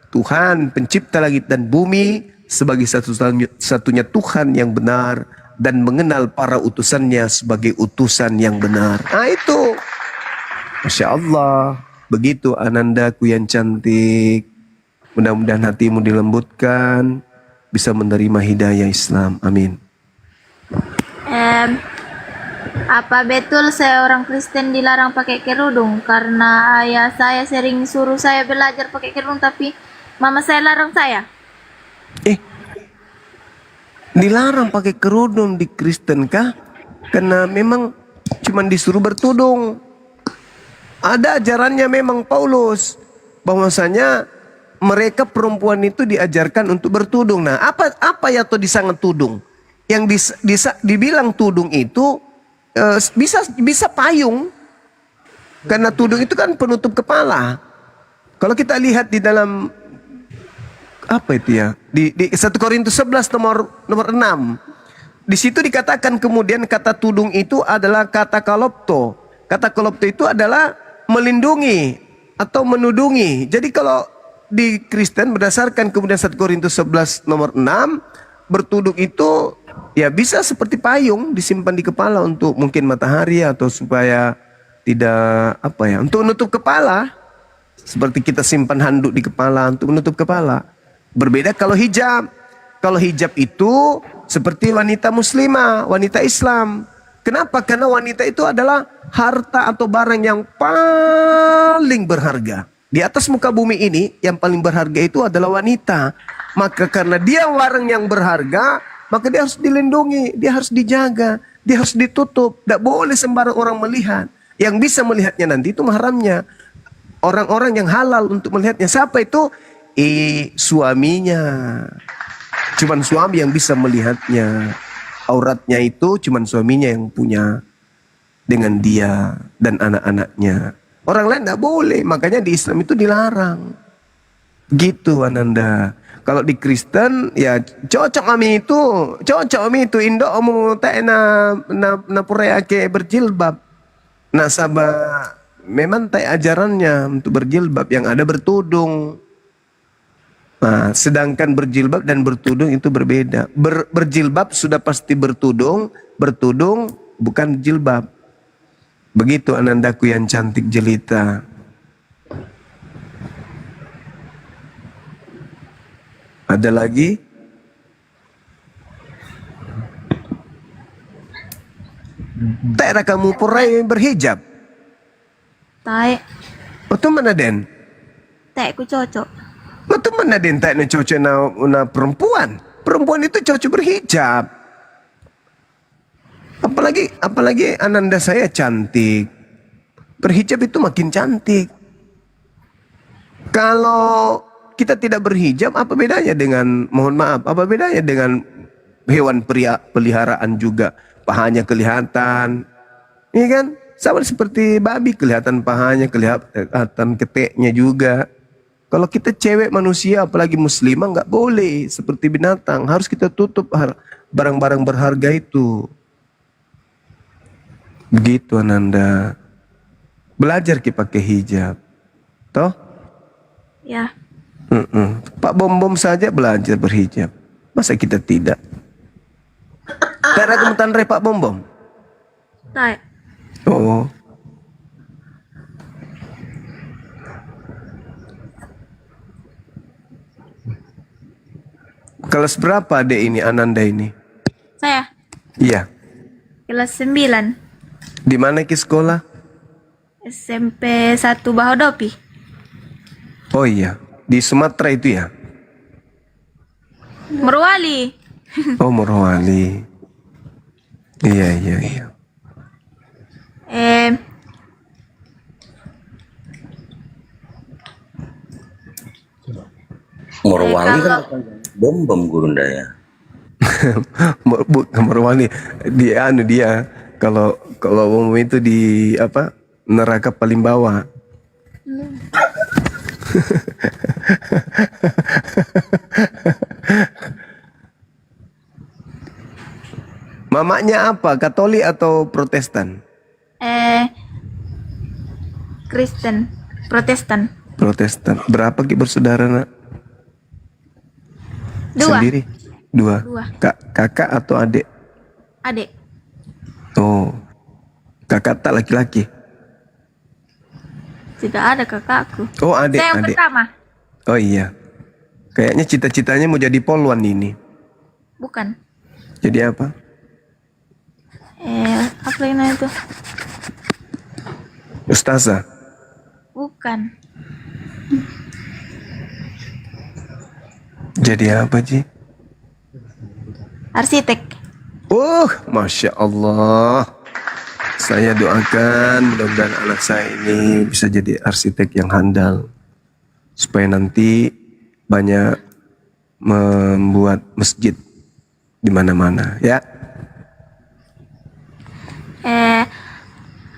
Tuhan pencipta langit dan bumi sebagai satu-satunya Tuhan yang benar dan mengenal para utusannya sebagai utusan yang benar. Nah itu. Masya Allah. Begitu Anandaku yang cantik. Mudah-mudahan hatimu dilembutkan, bisa menerima hidayah Islam. Amin. Apa betul saya orang Kristen dilarang pakai kerudung? Karena ayah saya sering suruh saya belajar pakai kerudung, tapi mama saya larang saya. Dilarang pakai kerudung di Kristen kah? Karena memang cuma disuruh bertudung. Ada ajarannya memang Paulus, bahwasanya mereka perempuan itu diajarkan untuk bertudung. Nah, apa ya tuh disangat tudung? Yang dibilang tudung itu bisa payung, karena tudung itu kan penutup kepala. Kalau kita lihat di dalam apa itu ya, di 1 Korintus 11 nomor 6, di situ dikatakan kemudian kata tudung itu adalah kata kalopto. Kata kalopto itu adalah melindungi atau menudungi. Jadi kalau di Kristen berdasarkan kemudian 1 Korintus 11 nomor 6, bertudung itu ya bisa seperti payung disimpan di kepala untuk mungkin matahari atau supaya tidak untuk menutup kepala. Seperti kita simpan handuk di kepala untuk menutup kepala. Berbeda kalau hijab. kalau hijab itu seperti wanita muslimah, wanita Islam. Kenapa? Karena wanita itu adalah harta atau barang yang paling berharga. Di atas muka bumi ini yang paling berharga itu adalah wanita. Maka karena dia barang yang berharga, maka dia harus dilindungi, dia harus dijaga, dia harus ditutup. Tidak boleh sembarang orang melihat. Yang bisa melihatnya nanti itu mahramnya. Orang-orang yang halal untuk melihatnya. Siapa itu? Suaminya. Cuman suami yang bisa melihatnya. Auratnya itu cuman suaminya yang punya. Dengan dia dan anak-anaknya. Orang lain tidak boleh. Makanya di Islam itu dilarang. Gitu Ananda. Kalau di Kristen ya cocok kami itu Indo omu tak na pureake berjilbab. Nah sabah memang tak ajarannya untuk berjilbab, yang ada bertudung. Nah, sedangkan berjilbab dan bertudung itu berbeda. Berjilbab sudah pasti bertudung bukan jilbab. Begitu Anandaku yang cantik jelita. Ada lagi? Tak ada kamu purai berhijab? Tak. Betul mana Den? Tak ku cocok. Betul mana Den tak nak cocok na perempuan? Perempuan itu cocok berhijab. Apalagi Ananda saya cantik. Berhijab itu makin cantik. Kalau kita tidak berhijab, apa bedanya dengan, mohon maaf, apa bedanya dengan hewan peliharaan juga? Pahanya kelihatan, iya kan? Sama seperti babi, kelihatan pahanya, kelihatan keteknya juga. Kalau kita cewek manusia, apalagi muslimah, nggak boleh seperti binatang. Harus kita tutup barang-barang berharga itu. Begitu Ananda. Belajar kita pakai hijab, toh? Ya. Pak Bom saja belajar berhijab. Masa kita tidak? Tak ada kemutan Pak Bom. Tak. Oh. Kelas berapa adek ini, Ananda ini? Saya Iya. kelas 9 Di mana ke sekolah? SMP 1 Bahodopi. Oh iya, di Sumatera itu ya? Morowali. Oh Morowali. Iya. Morowali kalau- kan bom Gurunda ya. Morowali dia kalau umum itu di apa, neraka paling bawah. Mamanya apa? Katolik atau Protestan? Kristen, Protestan. Protestan. Berapa ki bersaudara nak? 2. Sendiri? 2. 2. Kakak atau adik? Adik. Oh. Kakak tak laki-laki? Tidak ada kakakku. Oh adik. Saya yang Adik. pertama. Oh iya. Kayaknya cita-citanya mau jadi polwan ini. Bukan. Jadi apa? Apa yang namanya itu? Ustazah. Bukan. Jadi apa Ji? Arsitek. Masya Allah. Saya doakan mudah-mudahan anak saya ini bisa jadi arsitek yang handal. Supaya nanti banyak membuat masjid di mana-mana ya.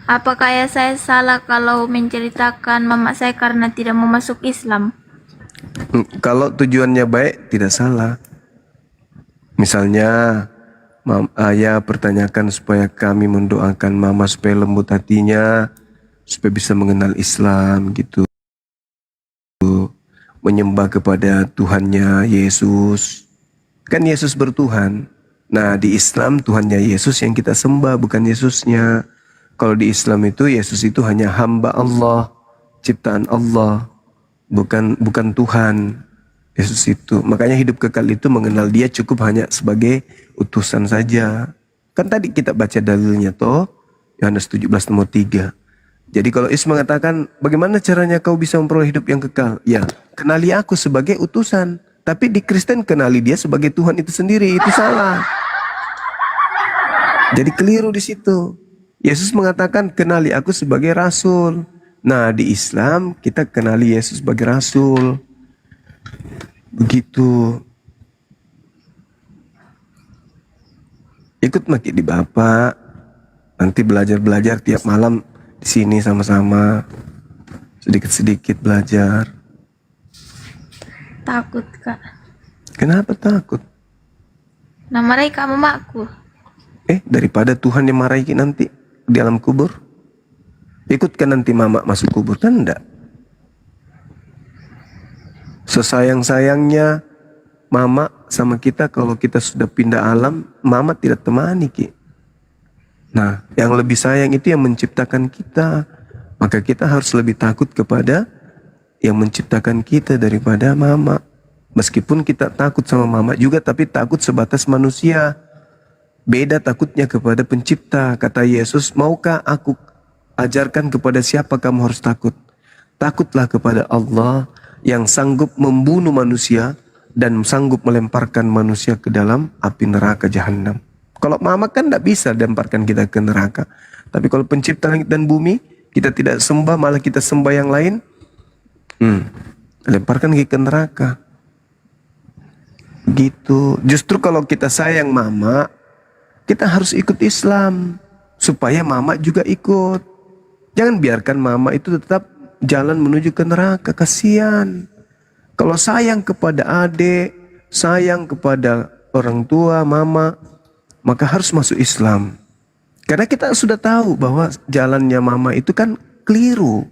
Apakah ya saya salah kalau menceritakan mama saya karena tidak mau masuk Islam? Kalau tujuannya baik tidak salah. Misalnya ayah pertanyakan supaya kami mendoakan mama supaya lembut hatinya, supaya bisa mengenal Islam gitu, menyembah kepada Tuhannya Yesus. Kan Yesus bertuhan. Nah di Islam Tuhannya Yesus yang kita sembah, bukan Yesusnya. Kalau di Islam itu Yesus itu hanya hamba Allah, ciptaan Allah, bukan Tuhan. Yesus itu. Makanya hidup kekal itu mengenal dia cukup hanya sebagai utusan saja. Kan tadi kita baca dalilnya toh, Yohanes 17 nomor 3. Jadi kalau Yesus mengatakan, bagaimana caranya kau bisa memperoleh hidup yang kekal? Ya, kenali aku sebagai utusan. Tapi di Kristen kenali dia sebagai Tuhan itu sendiri, itu salah. Jadi keliru di situ. Yesus mengatakan, kenali aku sebagai rasul. Nah, di Islam kita kenali Yesus sebagai rasul. Begitu. Ikut maki di Bapak. Nanti belajar-belajar tiap malam di sini sama-sama. Sedikit-sedikit belajar. Takut, Kak. Kenapa takut? Nah, marahi kamu makku. Daripada Tuhan yang marahi nanti di alam kubur. Ikutkan nanti mama masuk kubur, kan enggak? Sesayang-sayangnya mama sama kita, kalau kita sudah pindah alam, mama tidak temani Ki. Nah, yang lebih sayang itu yang menciptakan kita. Maka kita harus lebih takut kepada yang menciptakan kita daripada mama. Meskipun kita takut sama mama juga, tapi takut sebatas manusia. Beda takutnya kepada pencipta. Kata Yesus, maukah aku ajarkan kepada siapa kamu harus takut? Takutlah kepada Allah yang sanggup membunuh manusia dan sanggup melemparkan manusia ke dalam api neraka jahanam. Kalau mama kan tidak bisa lemparkan kita ke neraka. Tapi kalau pencipta langit dan bumi, kita tidak sembah, malah kita sembah yang lain, lemparkan ke neraka. Gitu. Justru kalau kita sayang mama, kita harus ikut Islam supaya mama juga ikut. Jangan biarkan mama itu tetap jalan menuju ke neraka, kasihan. Kalau sayang kepada adik, sayang kepada orang tua, mama, maka harus masuk Islam. Karena kita sudah tahu bahwa jalannya mama itu kan keliru.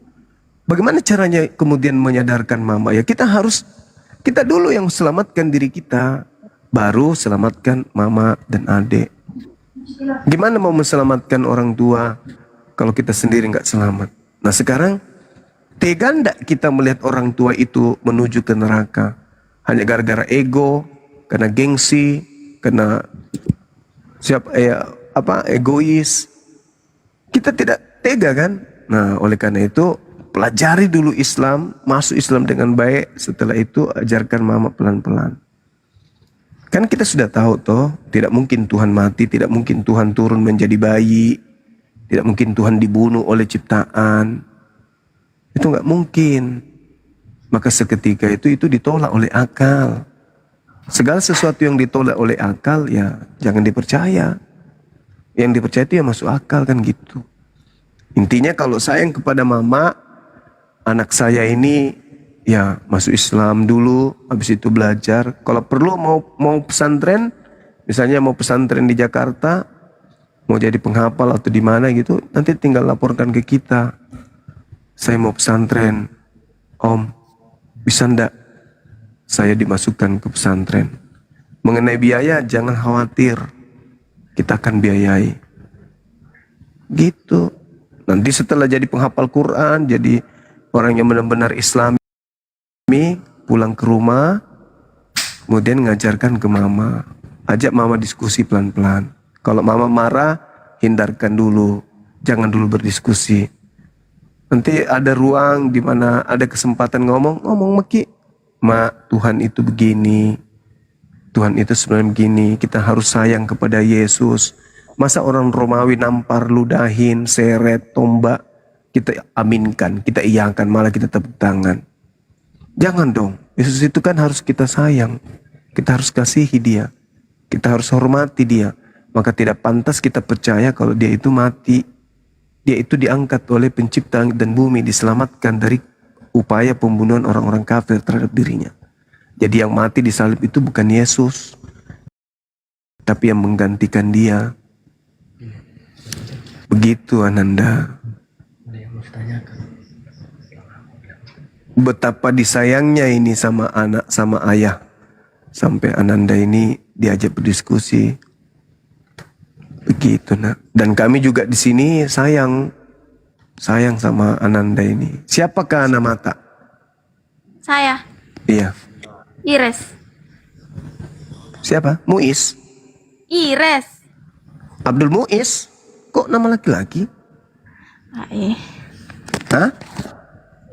Bagaimana caranya kemudian menyadarkan mama? Ya kita dulu yang selamatkan diri kita, baru selamatkan mama dan adik. Gimana mau menyelamatkan orang tua kalau kita sendiri nggak selamat? Nah sekarang tega ndak kita melihat orang tua itu menuju ke neraka hanya gara-gara ego, karena gengsi, karena egois. Kita tidak tega kan? Nah oleh karena itu pelajari dulu Islam, masuk Islam dengan baik. Setelah itu ajarkan mama pelan-pelan. Kan kita sudah tahu toh, tidak mungkin Tuhan mati, tidak mungkin Tuhan turun menjadi bayi, tidak mungkin Tuhan dibunuh oleh ciptaan. Itu nggak mungkin. Maka seketika itu ditolak oleh akal. Segala sesuatu yang ditolak oleh akal ya jangan dipercaya. Yang dipercaya itu ya masuk akal kan gitu. Intinya kalau sayang kepada mama, anak saya ini ya masuk Islam dulu, habis itu belajar. Kalau perlu mau pesantren, misalnya mau pesantren di Jakarta, mau jadi penghafal atau di mana gitu, nanti tinggal laporkan ke kita. Saya mau pesantren, Om, bisa ndak saya dimasukkan ke pesantren? Mengenai biaya jangan khawatir, kita akan biayai. Gitu. Nanti setelah jadi penghafal Quran, jadi orang yang benar-benar Islami, pulang ke rumah, kemudian ngajarkan ke mama. Ajak mama diskusi pelan-pelan. Kalau mama marah, hindarkan dulu. Jangan dulu berdiskusi. Nanti ada ruang di mana ada kesempatan ngomong Meki. Mak, Tuhan itu begini. Tuhan itu sebenarnya begini. Kita harus sayang kepada Yesus. Masa orang Romawi nampar, ludahin, seret, tombak, kita aminkan, kita iyakan, malah kita tepuk tangan. Jangan dong. Yesus itu kan harus kita sayang. Kita harus kasihi dia. Kita harus hormati dia. Maka tidak pantas kita percaya kalau dia itu mati. Dia itu diangkat oleh pencipta langit dan bumi, diselamatkan dari upaya pembunuhan orang-orang kafir terhadap dirinya. Jadi yang mati di salib itu bukan Yesus, tapi yang menggantikan dia. Begitu Ananda. Betapa disayangnya ini sama anak, sama ayah. Sampai Ananda ini diajak berdiskusi. Begitu nak. Dan kami juga di sini sayang sama Ananda ini. Siapakah Anamata? Saya. Iya. Ires. Siapa? Muiz? Ires. Abdul Muiz? Kok nama laki-laki? Hah?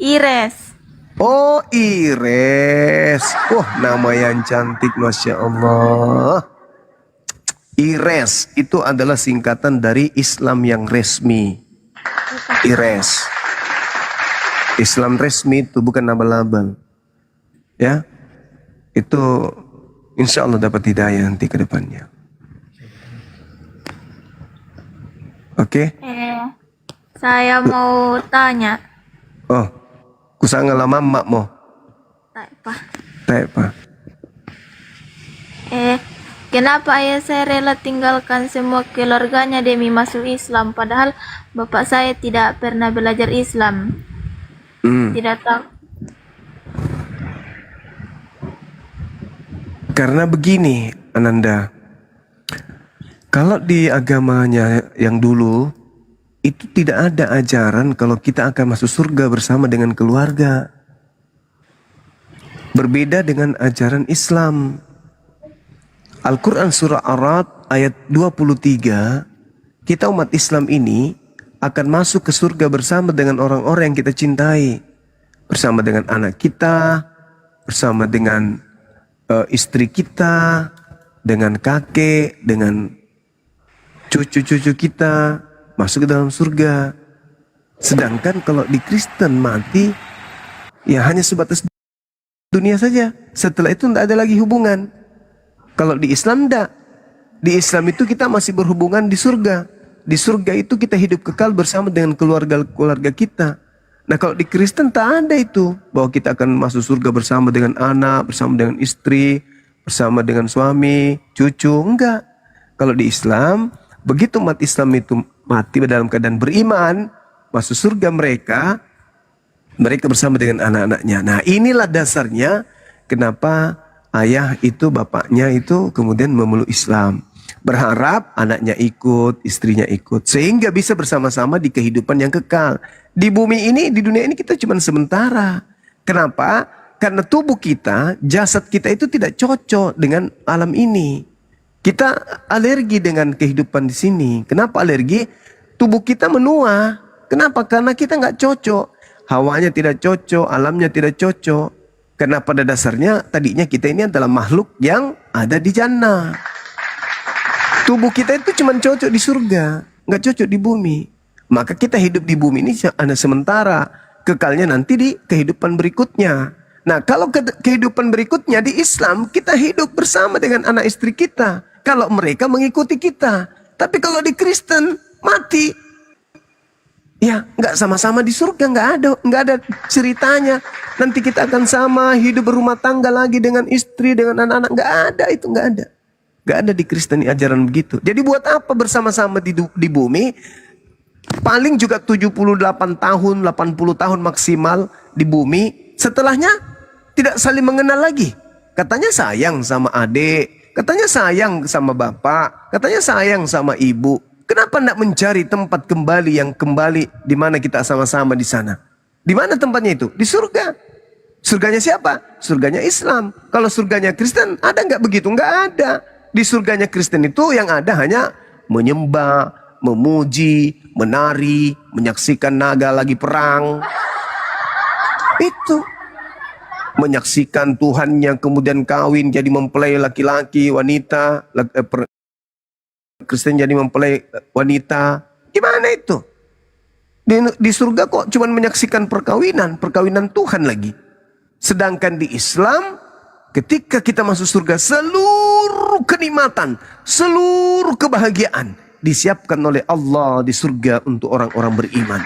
Ires. Oh, Ires. Wah, nama yang cantik, Masya Allah. Ires itu adalah singkatan dari Islam yang resmi. Ires. Islam resmi itu bukan abal-abal. Ya, itu insya Allah dapat hidayah nanti ke depannya. Oke? Saya mau tanya. Oh, kusanga lama mak mo. Tak apa. Kenapa ayah saya rela tinggalkan semua keluarganya demi masuk Islam, padahal bapak saya tidak pernah belajar Islam? Tidak tahu. Karena begini, Ananda. Kalau di agamanya yang dulu, itu tidak ada ajaran kalau kita akan masuk surga bersama dengan keluarga. Berbeda dengan ajaran Islam. Al-Quran surah Ar-Ra'd ayat 23, kita umat Islam ini akan masuk ke surga bersama dengan orang-orang yang kita cintai. Bersama dengan anak kita, bersama dengan istri kita, dengan kakek, dengan cucu-cucu kita, masuk ke dalam surga. Sedangkan kalau di Kristen mati, ya hanya sebatas dunia saja. Setelah itu tidak ada lagi hubungan. Kalau di Islam tidak. Di Islam itu kita masih berhubungan di surga. Di surga itu kita hidup kekal bersama dengan keluarga-keluarga kita. Nah kalau di Kristen tak ada itu. Bahwa kita akan masuk surga bersama dengan anak, bersama dengan istri, bersama dengan suami, cucu. Enggak. Kalau di Islam, begitu umat Islam itu mati dalam keadaan beriman, masuk surga mereka bersama dengan anak-anaknya. Nah inilah dasarnya kenapa ayah itu, bapaknya itu kemudian memeluk Islam. Berharap anaknya ikut, istrinya ikut. Sehingga bisa bersama-sama di kehidupan yang kekal. Di bumi ini, di dunia ini kita cuma sementara. Kenapa? Karena tubuh kita, jasad kita itu tidak cocok dengan alam ini. Kita alergi dengan kehidupan di sini. Kenapa alergi? Tubuh kita menua. Kenapa? Karena kita nggak cocok. Hawanya tidak cocok, alamnya tidak cocok. Karena pada dasarnya tadinya kita ini adalah makhluk yang ada di jannah. Tubuh kita itu cuma cocok di surga, nggak cocok di bumi. Maka kita hidup di bumi ini hanya sementara, kekalnya nanti di kehidupan berikutnya. Nah kalau kehidupan berikutnya di Islam, kita hidup bersama dengan anak istri kita. Kalau mereka mengikuti kita. Tapi kalau di Kristen, mati. Ya nggak sama-sama di surga, nggak ada ceritanya. Nanti kita akan sama hidup berumah tangga lagi dengan istri, dengan anak-anak. Nggak ada itu, nggak ada. Gak ada di Kristen ajaran begitu. Jadi buat apa bersama-sama di bumi? Paling juga 78 tahun, 80 tahun maksimal di bumi. Setelahnya tidak saling mengenal lagi. Katanya sayang sama adik, katanya sayang sama bapak, katanya sayang sama ibu. Kenapa tidak mencari tempat kembali yang kembali di mana kita sama-sama di sana? Di mana tempatnya itu? Di surga. Surganya siapa? Surganya Islam. Kalau surganya Kristen ada nggak begitu? Nggak ada. Di surganya Kristen itu yang ada hanya menyembah, memuji, menari, menyaksikan naga lagi perang. Itu. Menyaksikan Tuhannya kemudian kawin jadi mempelai laki-laki, wanita. Kristen jadi mempelai wanita. Gimana itu? Di surga kok cuma menyaksikan perkawinan Tuhan lagi. Sedangkan di Islam, ketika kita masuk surga, seluruh kenikmatan, seluruh kebahagiaan disiapkan oleh Allah di surga untuk orang-orang beriman.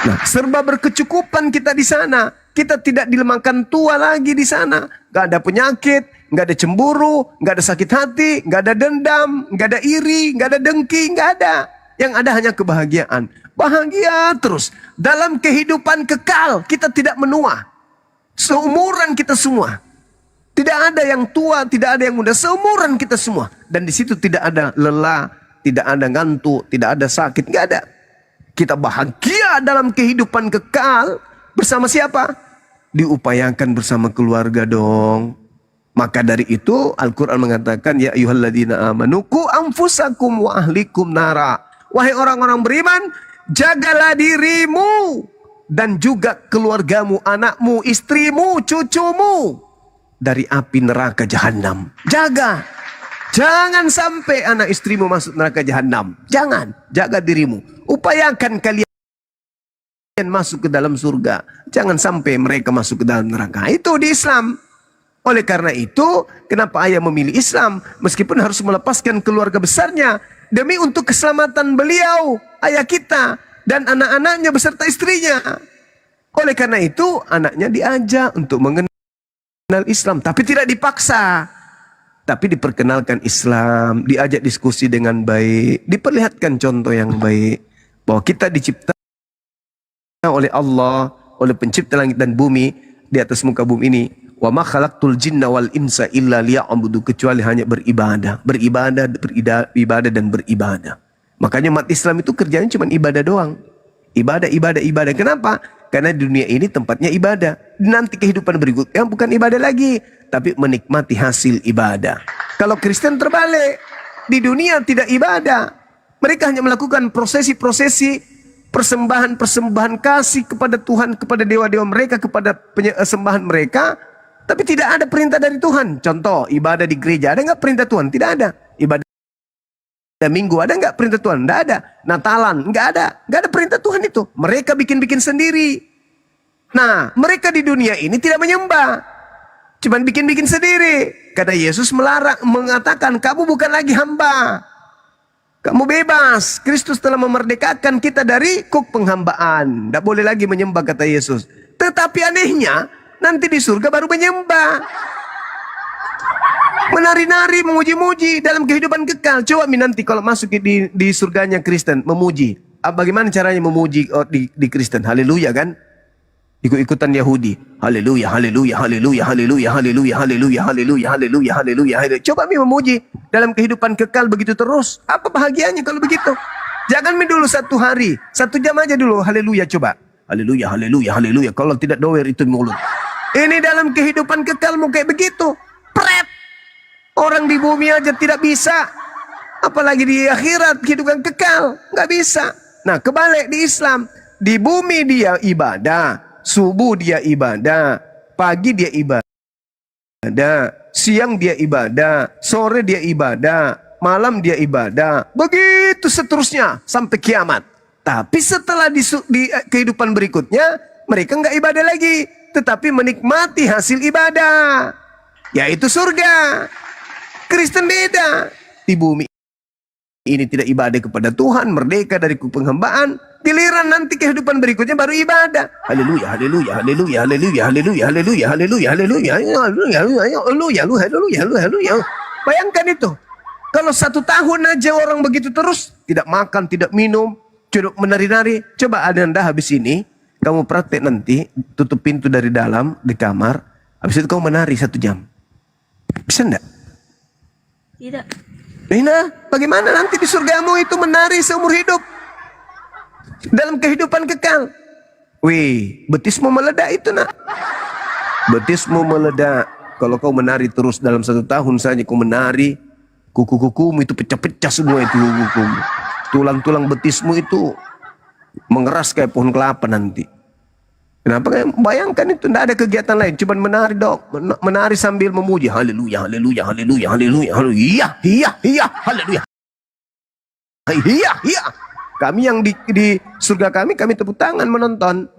Nah, serba berkecukupan kita di sana. Kita tidak dilemahkan tua lagi di sana. Gak ada penyakit, gak ada cemburu, gak ada sakit hati, gak ada dendam, gak ada iri, gak ada dengki, gak ada. Yang ada hanya kebahagiaan. Bahagia terus. Dalam kehidupan kekal, kita tidak menua. Seumuran kita semua. Tidak ada yang tua, tidak ada yang muda, seumuran kita semua. Dan di situ tidak ada lelah, tidak ada ngantuk, tidak ada sakit, nggak ada. Kita bahagia dalam kehidupan kekal bersama siapa? diupayakan bersama keluarga dong. Maka dari itu Al-Quran mengatakan, ya ayyuhalladzina amanu qu anfusakum wa ahlikum nara. Wahai orang-orang beriman, jagalah dirimu dan juga keluargamu, anakmu, istrimu, cucumu dari api neraka jahanam. Jaga. Jangan sampai anak istrimu masuk neraka jahanam. Jangan. Jaga dirimu. Upayakan kalian masuk ke dalam surga. Jangan sampai mereka masuk ke dalam neraka. Itu di Islam. Oleh karena itu, kenapa ayah memilih Islam? Meskipun harus melepaskan keluarga besarnya. Demi untuk keselamatan beliau, ayah kita, dan anak-anaknya beserta istrinya. Oleh karena itu, anaknya diajak untuk mengenal Islam. Tapi tidak dipaksa. Tapi diperkenalkan Islam, diajak diskusi dengan baik, diperlihatkan contoh yang baik. Bahwa kita diciptakan oleh Allah, oleh pencipta langit dan bumi, di atas muka bumi ini. Wa ma khalaqtul jinna wal insa illa liya'budu, kecuali hanya beribadah, beribadah dan beribadah. Makanya umat Islam itu kerjanya cuma ibadah doang. Ibadah. Kenapa? Karena dunia ini tempatnya ibadah. Nanti kehidupan berikutnya bukan ibadah lagi, tapi menikmati hasil ibadah. Kalau Kristen terbalik, di dunia tidak ibadah. Mereka hanya melakukan prosesi-prosesi, persembahan kasih kepada Tuhan, kepada dewa-dewa mereka, kepada sembahan mereka. Tapi tidak ada perintah dari Tuhan. Contoh, ibadah di gereja. Ada nggak perintah Tuhan? Tidak ada. Ibadah minggu. Ada nggak perintah Tuhan? Tidak ada. Natalan? Nggak ada. Nggak ada perintah Tuhan itu. Mereka bikin-bikin sendiri. Nah, mereka di dunia ini tidak menyembah. Cuman bikin-bikin sendiri. Karena Yesus mengatakan, kamu bukan lagi hamba. Kamu bebas. Kristus telah memerdekakan kita dari kuk penghambaan. Tidak boleh lagi menyembah, kata Yesus. Tetapi anehnya, nanti di surga baru menyembah. Menari-nari, memuji-muji dalam kehidupan kekal. Coba nanti kalau masuk di surganya Kristen, memuji. Bagaimana caranya memuji di Kristen? Haleluya kan? Ikut-ikutan Yahudi. Haleluya, haleluya, haleluya, haleluya, haleluya, haleluya, haleluya, haleluya, haleluya, haleluya. Coba memuji dalam kehidupan kekal begitu terus. Apa bahagianya kalau begitu? Jangan dulu 1 hari, 1 jam aja dulu. Haleluya coba. Haleluya, haleluya, haleluya. Kalau tidak doer itu mulut. Ini dalam kehidupan kekal mau kayak begitu. Pret. Orang di bumi aja tidak bisa. Apalagi di akhirat kehidupan kekal. Nggak bisa. Nah kebalik di Islam. Di bumi dia ibadah. Subuh dia ibadah. Pagi dia ibadah. Siang dia ibadah. Sore dia ibadah. Malam dia ibadah. Begitu seterusnya. Sampai kiamat. Tapi setelah di kehidupan berikutnya. Mereka nggak ibadah lagi. Tetapi menikmati hasil ibadah, yaitu surga. Kristen beda. Di bumi ini tidak ibadah kepada Tuhan, merdeka dari penghambaan. Giliran nanti kehidupan berikutnya baru ibadah. Haleluya, haleluya, haleluya, haleluya, haleluya, haleluya, haleluya, haleluya, haleluya, haleluya, haleluya. Bayangkan itu. Kalau 1 tahun aja orang begitu terus, tidak makan, tidak minum, cuma menari-nari. Coba Anda habis ini, kamu praktek nanti, tutup pintu dari dalam, di kamar, habis itu kamu menari 1 jam. Bisa enggak? Tidak. Nah, bagaimana nanti di surgamu itu menari seumur hidup? Dalam kehidupan kekal. Wih, betismu meledak itu nak. Betismu meledak. Kalau kau menari terus dalam 1 tahun saja kau menari, kuku-kukumu itu pecah-pecah semua itu kukumu. Tulang-tulang betismu itu mengeras kayak pohon kelapa nanti. Kenapa? Bayangkan itu, tidak ada kegiatan lain, cuma menari dok, menari sambil memuji. Haleluya, haleluya, haleluya, haleluya, haleluya, iya, iya, haleluya, iya, iya. Kami yang di surga kami tepuk tangan menonton.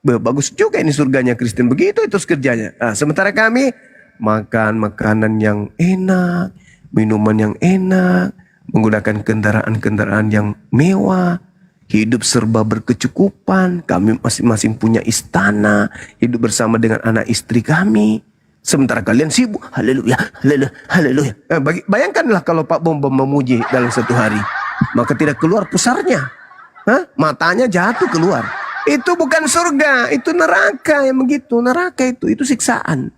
Bagus juga ini surganya Kristen, begitu itu kerjanya. Nah, sementara kami makan makanan yang enak, minuman yang enak, menggunakan kendaraan-kendaraan yang mewah. Hidup serba berkecukupan. Kami masing-masing punya istana. Hidup bersama dengan anak istri kami. Sementara kalian sibuk. Haleluya, haleluya, haleluya. Bayangkanlah kalau Pak Bom memuji dalam 1 hari. Maka tidak keluar pusarnya. Matanya jatuh keluar. Itu bukan surga. Itu neraka yang begitu. Neraka itu siksaan.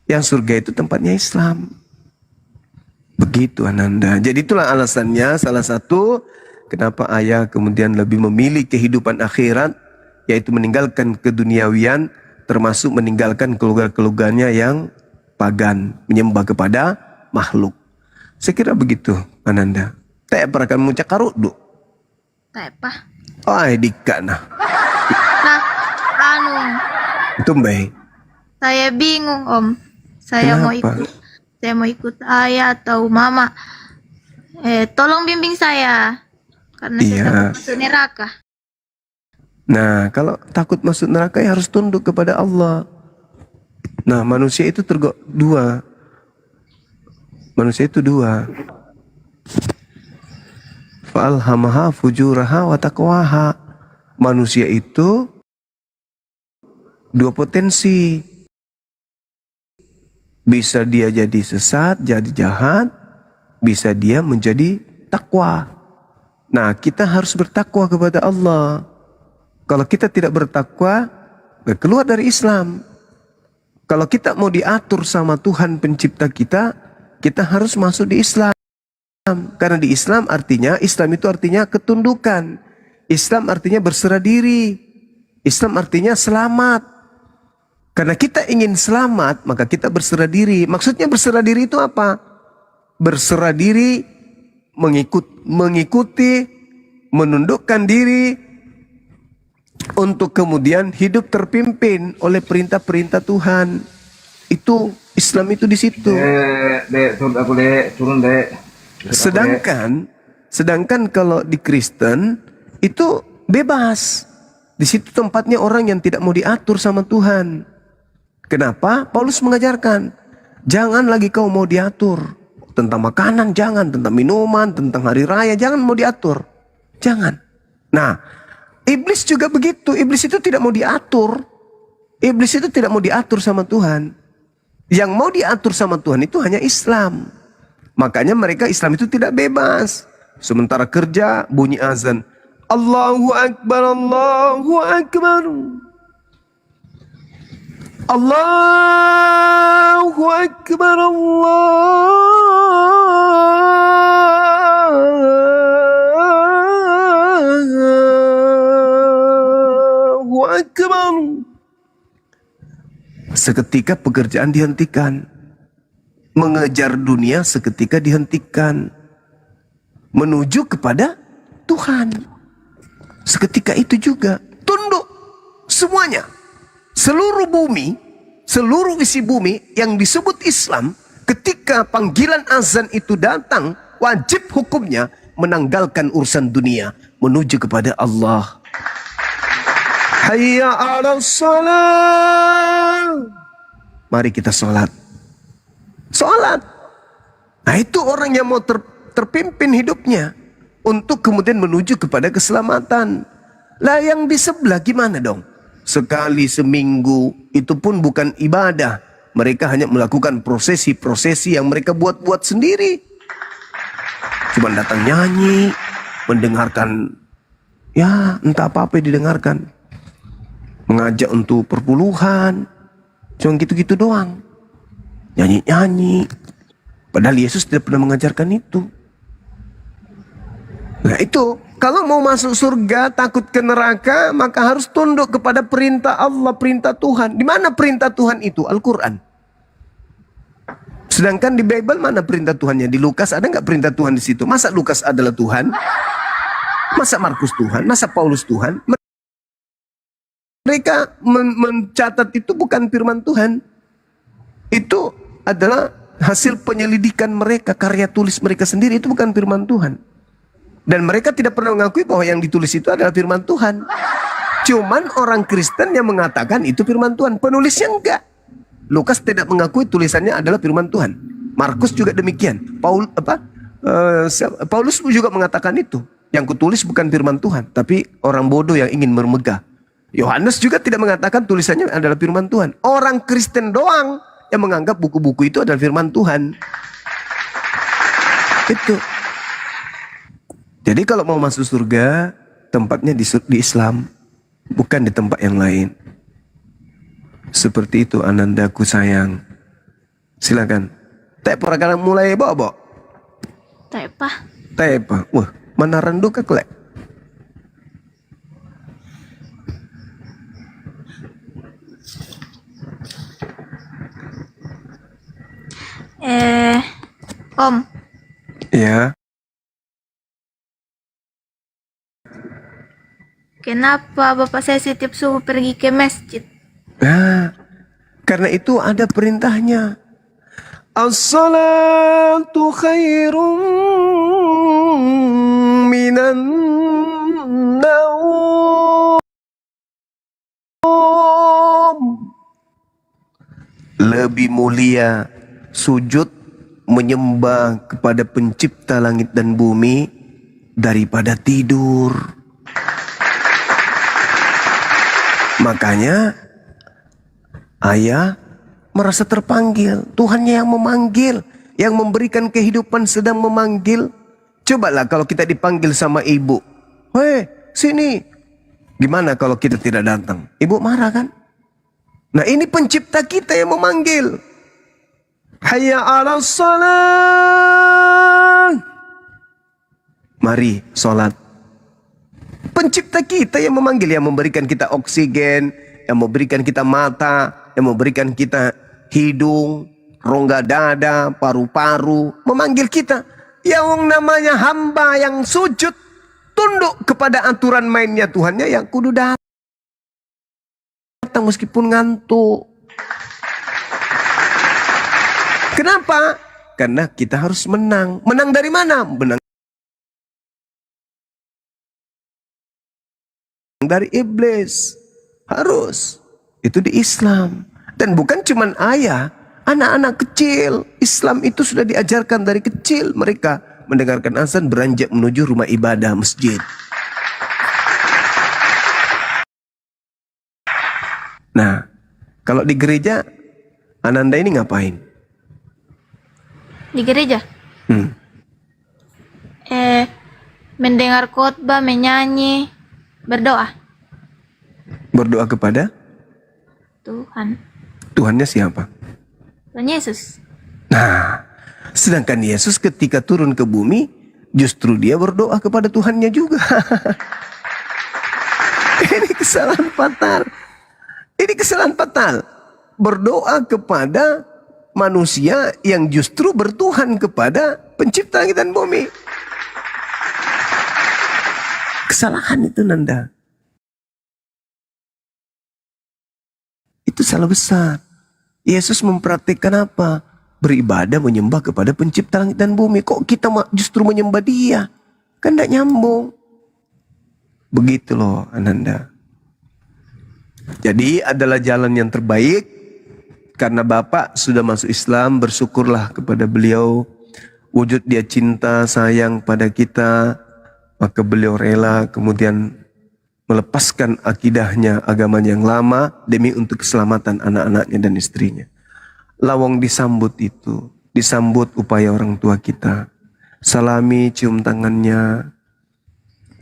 Yang surga itu tempatnya Islam. Begitu Ananda. Jadi itulah alasannya, salah satu kenapa ayah kemudian lebih memilih kehidupan akhirat, yaitu meninggalkan keduniawian, termasuk meninggalkan keluarga-keluarganya yang pagan, menyembah kepada makhluk. Saya kira begitu, Ananda. Tak pernah kan muncak karut, du. Tak apa. Ay, dika nah. Nah, anu, Tumbai. saya bingung Om. Saya Kenapa? mau ikut ayah atau mama. Tolong bimbing saya. Karena saya Iya. takut masuk neraka. Nah, kalau takut masuk neraka ya harus tunduk kepada Allah. Nah, manusia itu dua. Manusia itu dua. Fa'alhamaha fujuraha wa taqwaha. Manusia itu dua potensi. Bisa dia jadi sesat, jadi jahat, bisa dia menjadi takwa. Nah, kita harus bertakwa kepada Allah. Kalau kita tidak bertakwa, keluar dari Islam. Kalau kita mau diatur sama Tuhan pencipta kita, kita harus masuk di Islam. Karena di Islam itu artinya ketundukan. Islam artinya berserah diri. Islam artinya selamat. Karena kita ingin selamat, maka kita berserah diri. Maksudnya berserah diri itu apa? Berserah diri, mengikuti, menundukkan diri, untuk kemudian hidup terpimpin oleh perintah-perintah Tuhan. Itu Islam itu di situ. Turun dek. Sedangkan kalau di Kristen itu bebas. Di situ tempatnya orang yang tidak mau diatur sama Tuhan. Kenapa? Paulus mengajarkan, jangan lagi kau mau diatur. Tentang makanan jangan, tentang minuman, tentang hari raya jangan mau diatur. Jangan. Nah, iblis juga begitu. Iblis itu tidak mau diatur. Iblis itu tidak mau diatur sama Tuhan. Yang mau diatur sama Tuhan itu hanya Islam. Makanya mereka Islam itu tidak bebas. Sementara kerja bunyi azan. Allahu Akbar, Allahu Akbar. Allahu Akbar, Allahu Akbar. Seketika pekerjaan dihentikan. Mengejar dunia seketika dihentikan. Menuju kepada Tuhan. Seketika itu juga tunduk semuanya. Seluruh bumi, seluruh isi bumi yang disebut Islam, ketika panggilan azan itu datang, wajib hukumnya menanggalkan urusan dunia menuju kepada Allah. Hayya 'alas shalah. Mari kita sholat. Sholat. Nah, itu orang yang mau terpimpin hidupnya untuk kemudian menuju kepada keselamatan. Lah yang di sebelah gimana dong? Sekali seminggu itu pun bukan ibadah. Mereka hanya melakukan prosesi-prosesi yang mereka buat-buat sendiri. Cuma datang nyanyi, mendengarkan, ya entah apa-apa yang didengarkan. Mengajak untuk perpuluhan, cuma gitu-gitu doang. Nyanyi-nyanyi. Padahal Yesus tidak pernah mengajarkan itu. Nah itu, kalau mau masuk surga, takut ke neraka, maka harus tunduk kepada perintah Allah, perintah Tuhan. Di mana perintah Tuhan itu? Al-Quran. Sedangkan di Bible mana perintah Tuhannya? Di Lukas ada nggak perintah Tuhan di situ? Masa Lukas adalah Tuhan? Masa Markus Tuhan? Masa Paulus Tuhan? Mereka mencatat itu bukan firman Tuhan. Itu adalah hasil penyelidikan mereka, karya tulis mereka sendiri, itu bukan firman Tuhan. Dan mereka tidak pernah mengakui bahwa yang ditulis itu adalah firman Tuhan. Cuman orang Kristen yang mengatakan itu firman Tuhan. Penulisnya enggak. Lukas tidak mengakui tulisannya adalah firman Tuhan. Markus juga demikian. Paulus juga mengatakan itu. Yang kutulis bukan firman Tuhan, tapi orang bodoh yang ingin bermegah. Yohanes juga tidak mengatakan tulisannya adalah firman Tuhan. Orang Kristen doang yang menganggap buku-buku itu adalah firman Tuhan. Itu. Jadi kalau mau masuk surga, tempatnya di Islam, bukan di tempat yang lain. Seperti itu Anandaku sayang. Silakan. Tepa kadang mulai bawa. Tepa. Wah, mana rendu ke klek? Om, Ya, kenapa Bapak saya setiap subuh pergi ke masjid? nah, karena itu ada perintahnya. As-salatu khairum minan naum. Lebih mulia sujud menyembah kepada pencipta langit dan bumi daripada tidur. Makanya ayah merasa terpanggil. Tuhannya yang memanggil, yang memberikan kehidupan sedang memanggil. Cobalah kalau kita dipanggil sama ibu, "Hei, sini." Gimana kalau kita tidak datang? Ibu marah kan? Nah, ini pencipta kita yang memanggil. Hayya 'alas salat. Mari sholat. Pencipta kita yang memanggil, yang memberikan kita oksigen, yang memberikan kita mata, yang memberikan kita hidung, rongga dada, paru-paru, memanggil kita. Yang namanya hamba yang sujud, tunduk kepada aturan mainnya Tuhannya, yang kudu datang meskipun ngantuk. Kenapa? Karena kita harus menang. Menang dari mana? Menang dari iblis. Harus. Itu di Islam. Dan bukan cuman ayah, anak-anak kecil. Islam itu sudah diajarkan dari kecil. Mereka mendengarkan azan beranjak menuju rumah ibadah, masjid. Nah, kalau di gereja, Ananda ini ngapain? Di gereja? Mendengar khotbah, menyanyi, berdoa. Berdoa kepada Tuhan. Tuhannya siapa? Tuhan Yesus. Nah, sedangkan Yesus ketika turun ke bumi, justru dia berdoa kepada Tuhannya juga. Ini kesalahan fatal. Ini kesalahan fatal. Berdoa kepada manusia yang justru bertuhan kepada pencipta langit dan bumi. Kesalahan itu, Nanda. Itu salah besar. Yesus mempraktikkan apa? Beribadah, menyembah kepada pencipta langit dan bumi. Kok kita justru menyembah dia? Kan tidak nyambung. Begitu loh, Ananda. Jadi adalah jalan yang terbaik. Karena Bapak sudah masuk Islam, bersyukurlah kepada beliau. Wujud dia cinta, sayang pada kita. Maka beliau rela kemudian melepaskan akidahnya, agamanya yang lama demi untuk keselamatan anak-anaknya dan istrinya. Lawang disambut itu, disambut upaya orang tua kita. Salami, cium tangannya.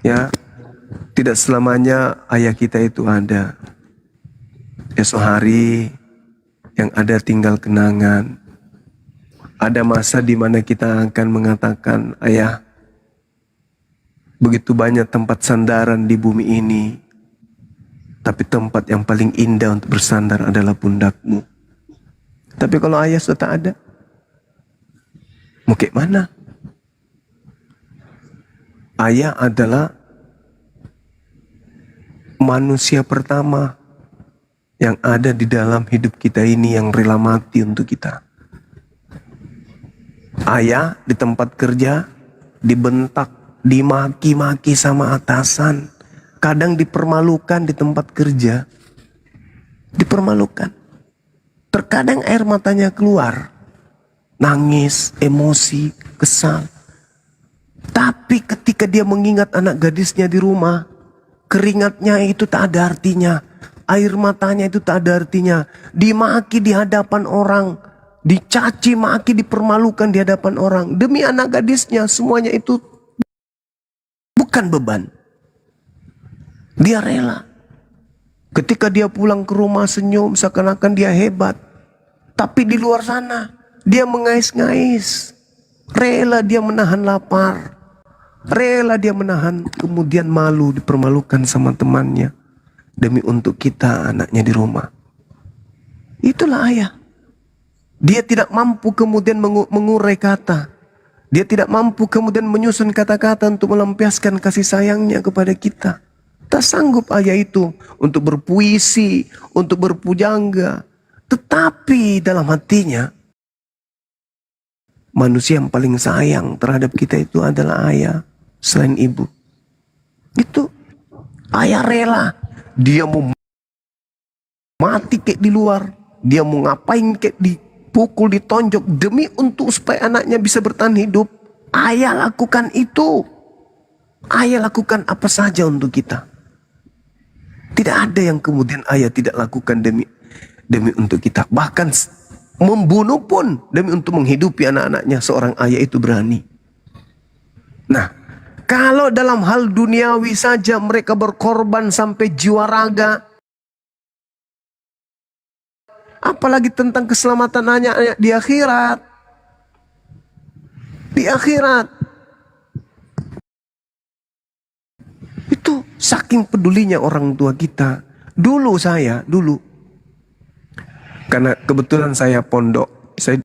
Ya, tidak selamanya ayah kita itu ada. Esok hari yang ada tinggal kenangan. Ada masa di mana kita akan mengatakan, ayah, begitu banyak tempat sandaran di bumi ini, tapi tempat yang paling indah untuk bersandar adalah pundakmu. Tapi kalau ayah sudah tak ada, mau kayak mana? Ayah adalah manusia pertama yang ada di dalam hidup kita ini, yang rela mati untuk kita. Ayah di tempat kerja dibentak, dimaki-maki sama atasan, kadang dipermalukan di tempat kerja, dipermalukan. Terkadang air matanya keluar, nangis, emosi, kesal. Tapi ketika dia mengingat anak gadisnya di rumah, keringatnya itu tak ada artinya, air matanya itu tak ada artinya. Dimaki di hadapan orang, dicaci maki, dipermalukan di hadapan orang, demi anak gadisnya, semuanya itu bukan beban. Dia rela. Ketika dia pulang ke rumah senyum seakan-akan dia hebat. Tapi di luar sana dia mengais-ngais. Rela dia menahan lapar. Rela dia menahan kemudian malu, dipermalukan sama temannya. Demi untuk kita, anaknya di rumah. Itulah ayah. Dia tidak mampu kemudian mengurai kata. Dia tidak mampu kemudian menyusun kata-kata untuk melampiaskan kasih sayangnya kepada kita. Tak sanggup ayah itu untuk berpuisi, untuk berpujangga. Tetapi dalam hatinya, manusia yang paling sayang terhadap kita itu adalah ayah selain ibu. Itu ayah rela. Dia mau mati kayak di luar. Dia mau ngapain kayak dipukul, ditonjok demi untuk supaya anaknya bisa bertahan hidup. Ayah lakukan itu. Ayah lakukan apa saja untuk kita. Tidak ada yang kemudian ayah tidak lakukan demi untuk kita. Bahkan membunuh pun demi untuk menghidupi anak-anaknya. Seorang ayah itu berani. Nah, kalau dalam hal duniawi saja mereka berkorban sampai jiwa raga, apalagi tentang keselamatan anak di akhirat. Di akhirat. Itu saking pedulinya orang tua kita. Dulu, karena kebetulan saya pondok, saya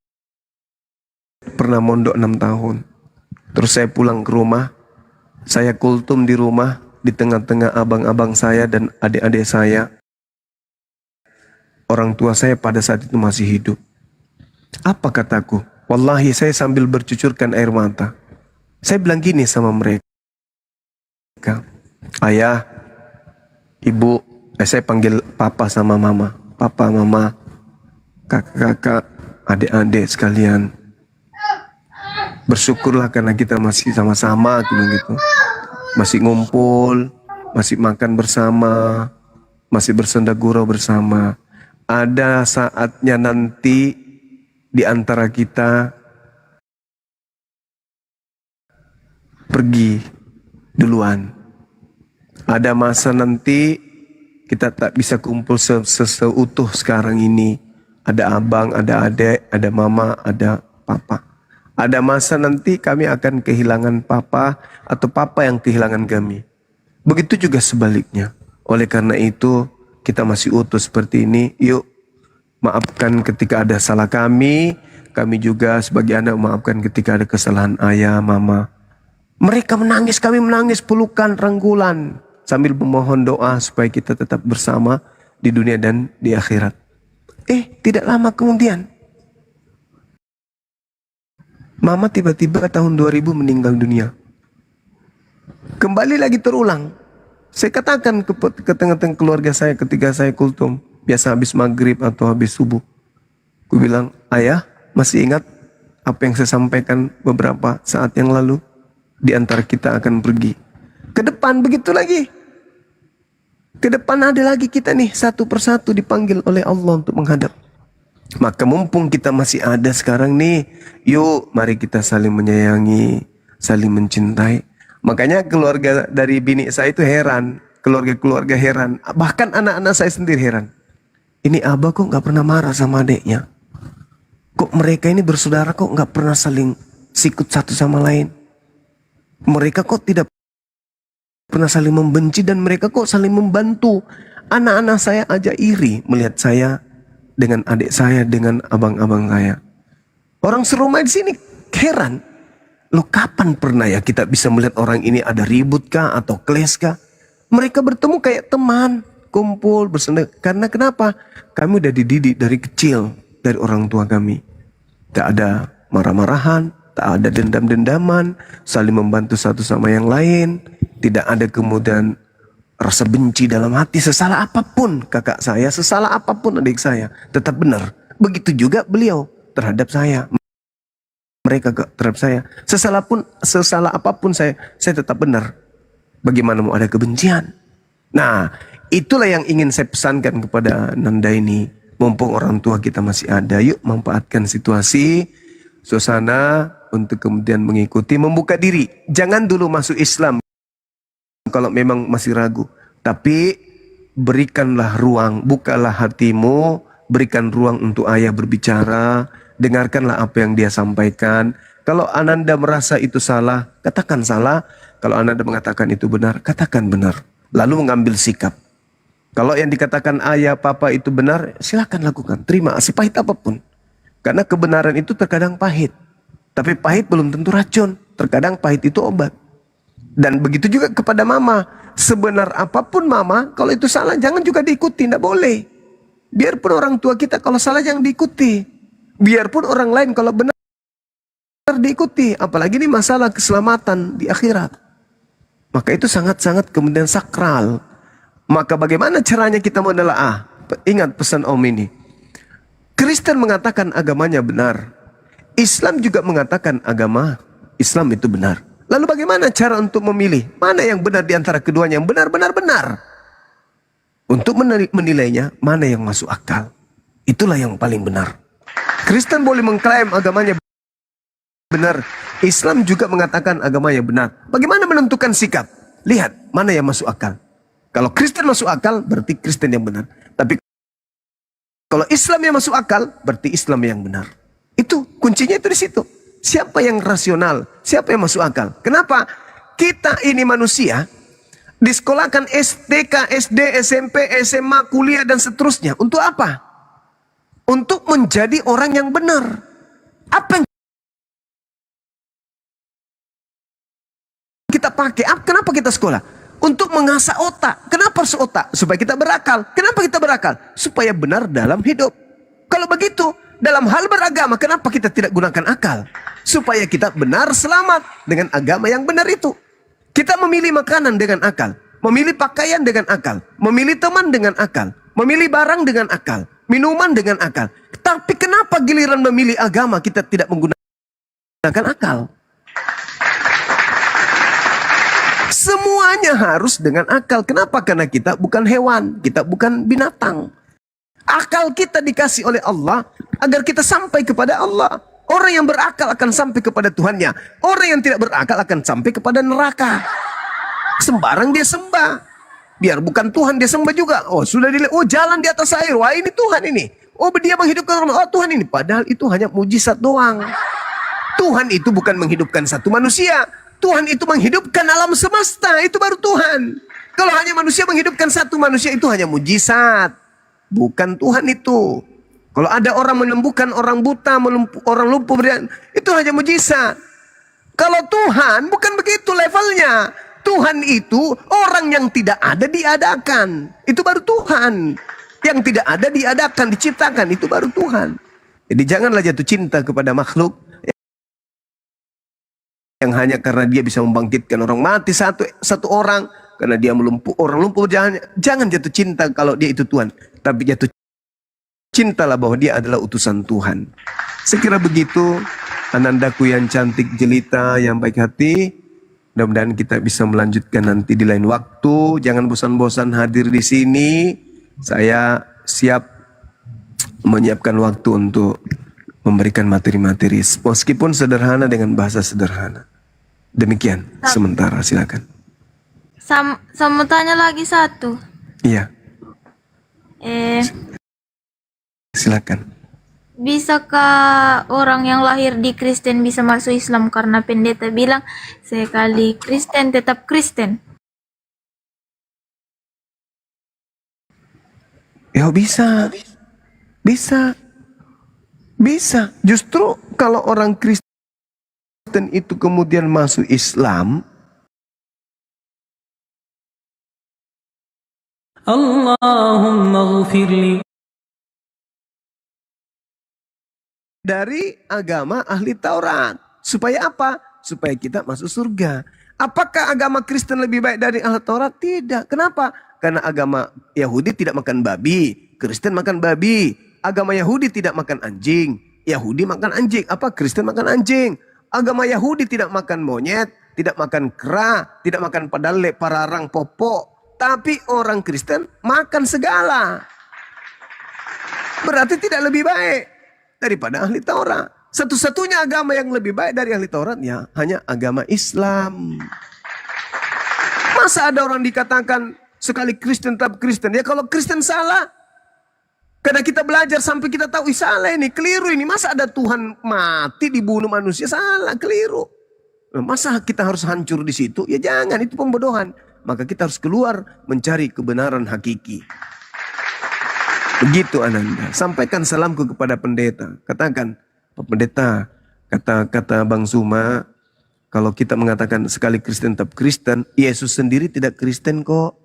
pernah mondok 6 tahun. Terus saya pulang ke rumah, saya kultum di rumah, di tengah-tengah abang-abang saya dan adik-adik saya. Orang tua saya pada saat itu masih hidup. Apa kataku? Wallahi saya sambil bercucurkan air mata. Saya bilang gini sama mereka. Ayah, ibu, saya panggil papa sama mama. Papa, mama, kakak-kakak, adik-adik sekalian. Bersyukurlah karena kita masih sama-sama gitu. Masih ngumpul, masih makan bersama, masih bersenda gurau bersama. Ada saatnya nanti di antara kita pergi duluan. Ada masa nanti kita tak bisa kumpul seutuh sekarang ini. Ada abang, ada adik, ada mama, ada papa. Ada masa nanti kami akan kehilangan papa atau papa yang kehilangan kami. Begitu juga sebaliknya. Oleh karena itu kita masih utuh seperti ini. Yuk maafkan ketika ada salah kami juga sebagai anak maafkan ketika ada kesalahan ayah, mama. Mereka menangis, kami menangis, pelukan, rangkulan, sambil memohon doa supaya kita tetap bersama di dunia dan di akhirat. Tidak lama kemudian, mama tiba-tiba tahun 2000 meninggal dunia. Kembali lagi terulang. Saya katakan ke tengah-tengah keluarga saya ketika saya kultum, biasa habis maghrib atau habis subuh. Aku bilang, ayah masih ingat apa yang saya sampaikan beberapa saat yang lalu? Di antara kita akan pergi ke depan, begitu lagi. Ke depan ada lagi kita nih, satu persatu dipanggil oleh Allah untuk menghadap. Maka mumpung kita masih ada sekarang nih, yuk mari kita saling menyayangi, saling mencintai. Makanya keluarga dari bini saya itu heran, keluarga-keluarga heran, bahkan anak-anak saya sendiri heran. Ini abah kok gak pernah marah sama adiknya? Kok mereka ini bersaudara kok gak pernah saling sikut satu sama lain? Mereka kok tidak pernah saling membenci dan mereka kok saling membantu. Anak-anak saya aja iri melihat saya dengan adik saya, dengan abang-abang saya. Orang serumah di sini heran. Loh, kapan pernah ya kita bisa melihat orang ini ada ribut kah atau kles kah? Mereka bertemu kayak teman, kumpul, bersenda. Karena kenapa? Kami udah dididik dari kecil dari orang tua kami. Tak ada marah-marahan, tak ada dendam-dendaman, saling membantu satu sama yang lain. Tidak ada kemudian rasa benci dalam hati. Sesalah apapun kakak saya, sesalah apapun adik saya, tetap benar. Begitu juga beliau terhadap saya. Mereka terhadap saya. Sesalah apapun saya tetap benar. Bagaimana mau ada kebencian? Nah, itulah yang ingin saya pesankan kepada Nanda ini. Mumpung orang tua kita masih ada, yuk manfaatkan situasi, suasana untuk kemudian mengikuti, membuka diri. Jangan dulu masuk Islam kalau memang masih ragu. Tapi berikanlah ruang, bukalah hatimu, berikan ruang untuk ayah berbicara, dengarkanlah apa yang dia sampaikan. Kalau Ananda merasa itu salah, katakan salah. Kalau Ananda mengatakan itu benar, katakan benar. Lalu mengambil sikap. Kalau yang dikatakan ayah, papa itu benar, silakan lakukan. Terima, sepahit apapun. Karena kebenaran itu terkadang pahit. Tapi pahit belum tentu racun. Terkadang pahit itu obat. Dan begitu juga kepada mama. Sebenar apapun mama, kalau itu salah jangan juga diikuti, tidak boleh. Biarpun orang tua kita kalau salah jangan diikuti. Biarpun orang lain kalau benar diikuti. Apalagi ini masalah keselamatan di akhirat. Maka itu sangat-sangat kemudian sakral. Maka bagaimana caranya kita menelaah? Ingat pesan Om ini. Kristen mengatakan agamanya benar. Islam juga mengatakan agama Islam itu benar. Lalu bagaimana cara untuk memilih? Mana yang benar di antara keduanya? Yang benar-benar. Untuk menilainya, mana yang masuk akal. Itulah yang paling benar. Kristen boleh mengklaim agamanya benar. Islam juga mengatakan agamanya benar. Bagaimana menentukan sikap? Lihat, mana yang masuk akal. Kalau Kristen masuk akal, berarti Kristen yang benar. Tapi kalau Islam yang masuk akal, berarti Islam yang benar. Itu kuncinya itu di situ. Siapa yang rasional? Siapa yang masuk akal? Kenapa? Kita ini manusia disekolahkan STK, SD, SMP, SMA, kuliah dan seterusnya. Untuk apa? Untuk menjadi orang yang benar. Apa yang kita pakai? Kenapa kita sekolah? Untuk mengasah otak. Kenapa harus otak? Supaya kita berakal. Kenapa kita berakal? Supaya benar dalam hidup. Kalau begitu, dalam hal beragama, kenapa kita tidak gunakan akal? Supaya kita benar selamat dengan agama yang benar itu. Kita memilih makanan dengan akal. Memilih pakaian dengan akal. Memilih teman dengan akal. Memilih barang dengan akal. Minuman dengan akal. Tapi kenapa giliran memilih agama kita tidak menggunakan akal? Semuanya harus dengan akal. Kenapa? Karena kita bukan hewan. Kita bukan binatang. Akal kita dikasih oleh Allah agar kita sampai kepada Allah. Orang yang berakal akan sampai kepada Tuhannya. Orang yang tidak berakal akan sampai kepada neraka. Sembarang dia sembah. Biar bukan Tuhan dia sembah juga. Oh sudah dilihat. Oh jalan di atas air. Wah ini Tuhan ini. Oh dia menghidupkan orang. Oh Tuhan ini. Padahal itu hanya mujizat doang. Tuhan itu bukan menghidupkan satu manusia. Tuhan itu menghidupkan alam semesta. Itu baru Tuhan. Kalau hanya manusia menghidupkan satu manusia itu hanya mujizat. Bukan Tuhan itu. Kalau ada orang menyembuhkan orang buta, orang lumpuh, itu hanya mujizat. Kalau Tuhan bukan begitu levelnya. Tuhan itu orang yang tidak ada diadakan. Itu baru Tuhan. Yang tidak ada diadakan, diciptakan. Itu baru Tuhan. Jadi janganlah jatuh cinta kepada makhluk yang hanya karena dia bisa membangkitkan orang mati satu orang, karena dia orang lumpuh berjalan. Jangan jatuh cinta kalau dia itu Tuhan, tapi jatuh cintalah bahwa dia adalah utusan Tuhan. Sekira begitu, anandaku yang cantik jelita, yang baik hati. Mudah-mudahan kita bisa melanjutkan nanti di lain waktu. Jangan bosan-bosan hadir di sini. Saya siap menyiapkan waktu untuk memberikan materi-materi, meskipun sederhana dengan bahasa sederhana. Demikian sementara, silakan. Saya mau tanya lagi satu. Iya, silakan. Bisakah orang yang lahir di Kristen bisa masuk Islam? Karena pendeta bilang sekali Kristen tetap Kristen. Ya bisa. Justru kalau orang Kristen itu kemudian masuk Islam, Allahumma ghfirli, dari agama ahli Taurat. Supaya apa? Supaya kita masuk surga. Apakah agama Kristen lebih baik dari ahli Taurat? Tidak. Kenapa? Karena agama Yahudi tidak makan babi, Kristen makan babi. Agama Yahudi tidak makan anjing, Yahudi makan anjing. Apa? Kristen makan anjing. Agama Yahudi tidak makan monyet, tidak makan kera, tidak makan padale, pararang, popok. Tapi orang Kristen makan segala. Berarti tidak lebih baik daripada ahli Taurat. Satu-satunya agama yang lebih baik dari ahli Taurat ya hanya agama Islam. Masa ada orang dikatakan sekali Kristen tetap Kristen? Ya kalau Kristen salah, karena kita belajar sampai kita tahu salah ini, keliru ini. Masa ada Tuhan mati dibunuh manusia? Salah, keliru. Masa kita harus hancur di situ? Ya jangan, itu pembodohan. Maka kita harus keluar mencari kebenaran hakiki. Begitu Ananda. Sampaikan salamku kepada pendeta. Katakan, Pak Pendeta, kata Bang Suma, kalau kita mengatakan sekali Kristen tetap Kristen, Yesus sendiri tidak Kristen kok.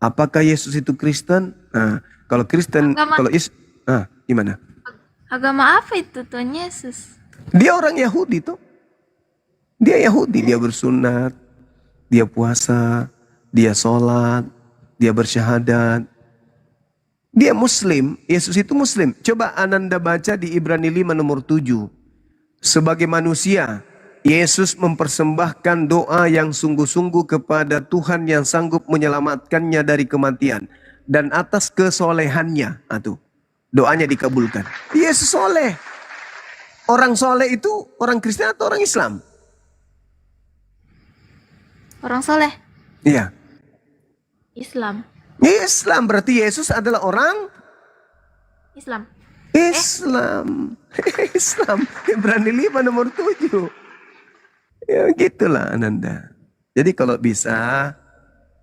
Apakah Yesus itu Kristen? Nah, kalau Kristen, kalau gimana? Agama apa itu Tuhan Yesus? Dia orang Yahudi tuh. Dia Yahudi, dia bersunat, dia puasa, dia sholat, dia bersyahadat. Dia Muslim, Yesus itu Muslim. Coba Ananda baca di Ibrani 5 nomor 7. Sebagai manusia, Yesus mempersembahkan doa yang sungguh-sungguh kepada Tuhan yang sanggup menyelamatkannya dari kematian. Dan atas kesolehannya, doanya dikabulkan. Yesus soleh. Orang soleh itu orang Kristen atau orang Islam? Orang soleh. Iya. Islam. Islam berarti Yesus adalah orang Islam. Islam. Islam. Ibrani 5 nomor 7. Ya gitulah Ananda. Jadi kalau bisa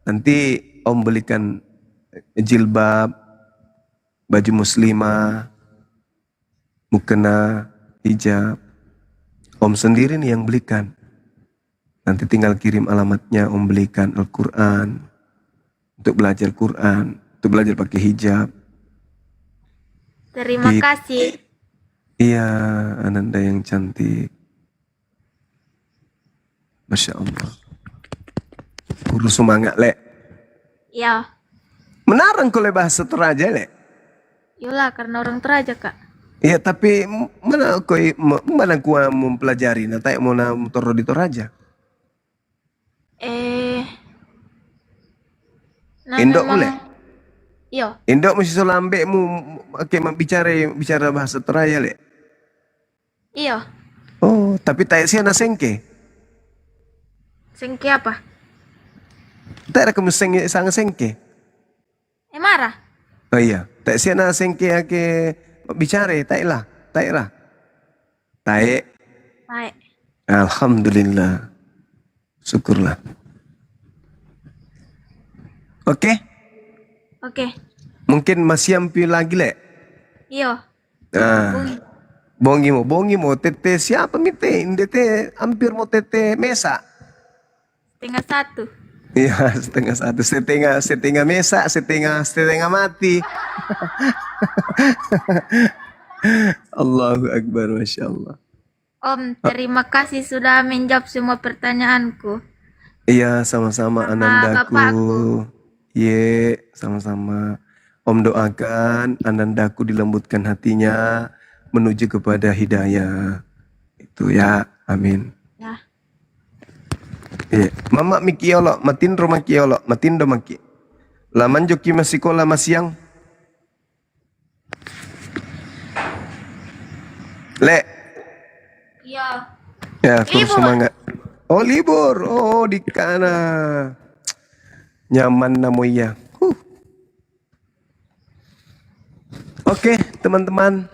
nanti Om belikan jilbab, baju muslimah, mukena, hijab. Om sendiri nih yang belikan. Nanti tinggal kirim alamatnya, Om belikan Al-Quran. Untuk belajar Quran, untuk belajar pakai hijab. Terima kasih. Iya, Ananda yang cantik. Masya Allah. Guru semangat, Lek. Ya. Menarang kau bahasa Toraja, Lek. Yolah, karena orang Toraja, Kak. Iya, tapi mana kau mempelajari? Nah, tak mau toro di Toraja. Indok mulai. Iya. Indok mesti solambe mu bicara bahasa Toraja, Lek. Iya. Oh, tapi tak siana sengke. Sengke apa? Tak ada kamu sangat sengke. Marah? Oh iya, tak siana sengke ake bicara, tak lah. Tak. Baik. Alhamdulillah. Syukurlah. Oke? Oke. Mungkin masih ambil lagi, Lek? Iya. Bongi mo. Tete siapa mite? Tete hampir mau tete mesa. 1:30. Iya, 1:30. Setengah mesa, setengah mati. Allahu Akbar, Masya Allah. Om, terima kasih sudah menjawab semua pertanyaanku. Iya, sama-sama Anandaku. Bapakku. Ye, sama-sama. Om doakan Anandaku dilembutkan hatinya menuju kepada hidayah. Itu ya, amin. Ya. Iya. Mama mikiolo, matindo maki. Laman joki masikola masiang. Le. Iya. Ya, terus semangat. Oh, libur. Oh, di kana. Nyaman namoya. Oke, teman-teman.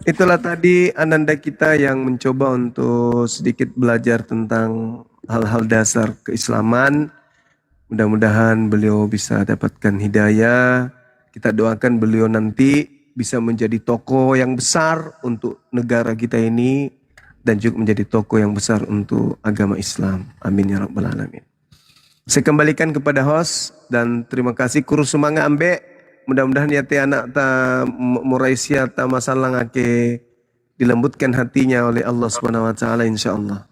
Itulah tadi Ananda kita yang mencoba untuk sedikit belajar tentang hal-hal dasar keislaman. Mudah-mudahan beliau bisa dapatkan hidayah. Kita doakan beliau nanti bisa menjadi tokoh yang besar untuk negara kita ini dan juga menjadi tokoh yang besar untuk agama Islam. Amin ya rabbal alamin. Saya kembalikan kepada host dan terima kasih kurus semangat ambe. Mudah-mudahan ya teh anak ta muraisia ta masalah ngake dilembutkan hatinya oleh Allah Subhanahu wa taala insyaallah.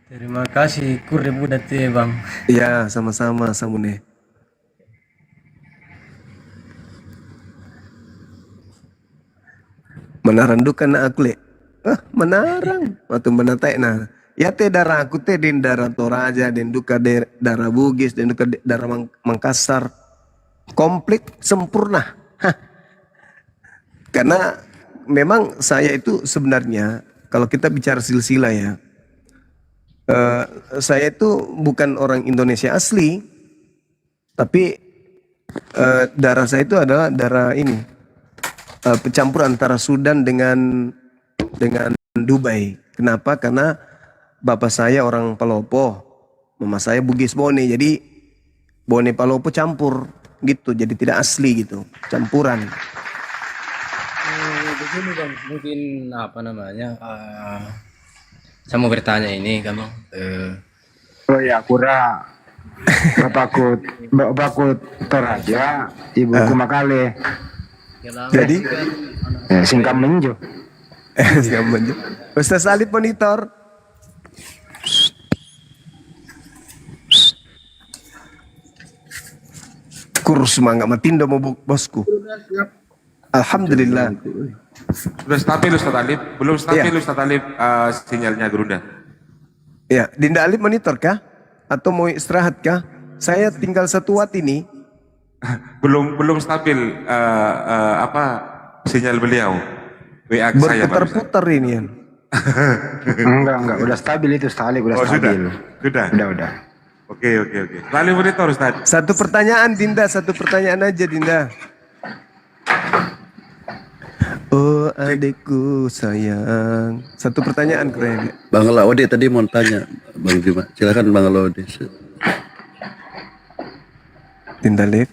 Terima kasih kur budak teh, Bang. Ya, sama-sama samune. Menarandukan aku le. Menarang. Waktu menatai nah. Ya teh darah aku teh din darah Toraja, din duka darah Bugis, din duka darah Makassar. Komplit sempurna. Karena memang saya itu sebenarnya kalau kita bicara silsilah ya, saya itu bukan orang Indonesia asli, tapi darah saya itu adalah darah ini pencampur antara Sudan dengan Dubai. Kenapa? Karena bapak saya orang Palopo, mama saya Bugis Bone, jadi Bone Palopo campur. gitu, jadi tidak asli gitu, campuran. Begini bang, mungkin apa namanya? Saya mau bertanya ini kan bang. Oh ya, kura bapakku Toraja, ibuku Makale. Jadi Singkam menjo. Singkam menjo. Ustaz Alif monitor. Kurus mangga matindo mau bosku. Alhamdulillah. Sudah stabil Ustaz Alif? Belum stabil Ustaz Alif sinyalnya Gerunda. Ya, Dinda Alif monitor kah? Atau mau istirahat kah? Saya tinggal 1 watt ini. belum stabil sinyal beliau. WA ke saya berputar-putar ini ya. Enggak, udah stabil itu Ustaz, udah stabil. Sudah. Udah. Oke. Lalu monitor Ustaz. Satu pertanyaan Dinda, satu pertanyaan aja Dinda. Oh adikku sayang. Satu pertanyaan keren. Bang Laode tadi mau tanya, Bang Juma. Silakan Bang Laode. Dinda Liv.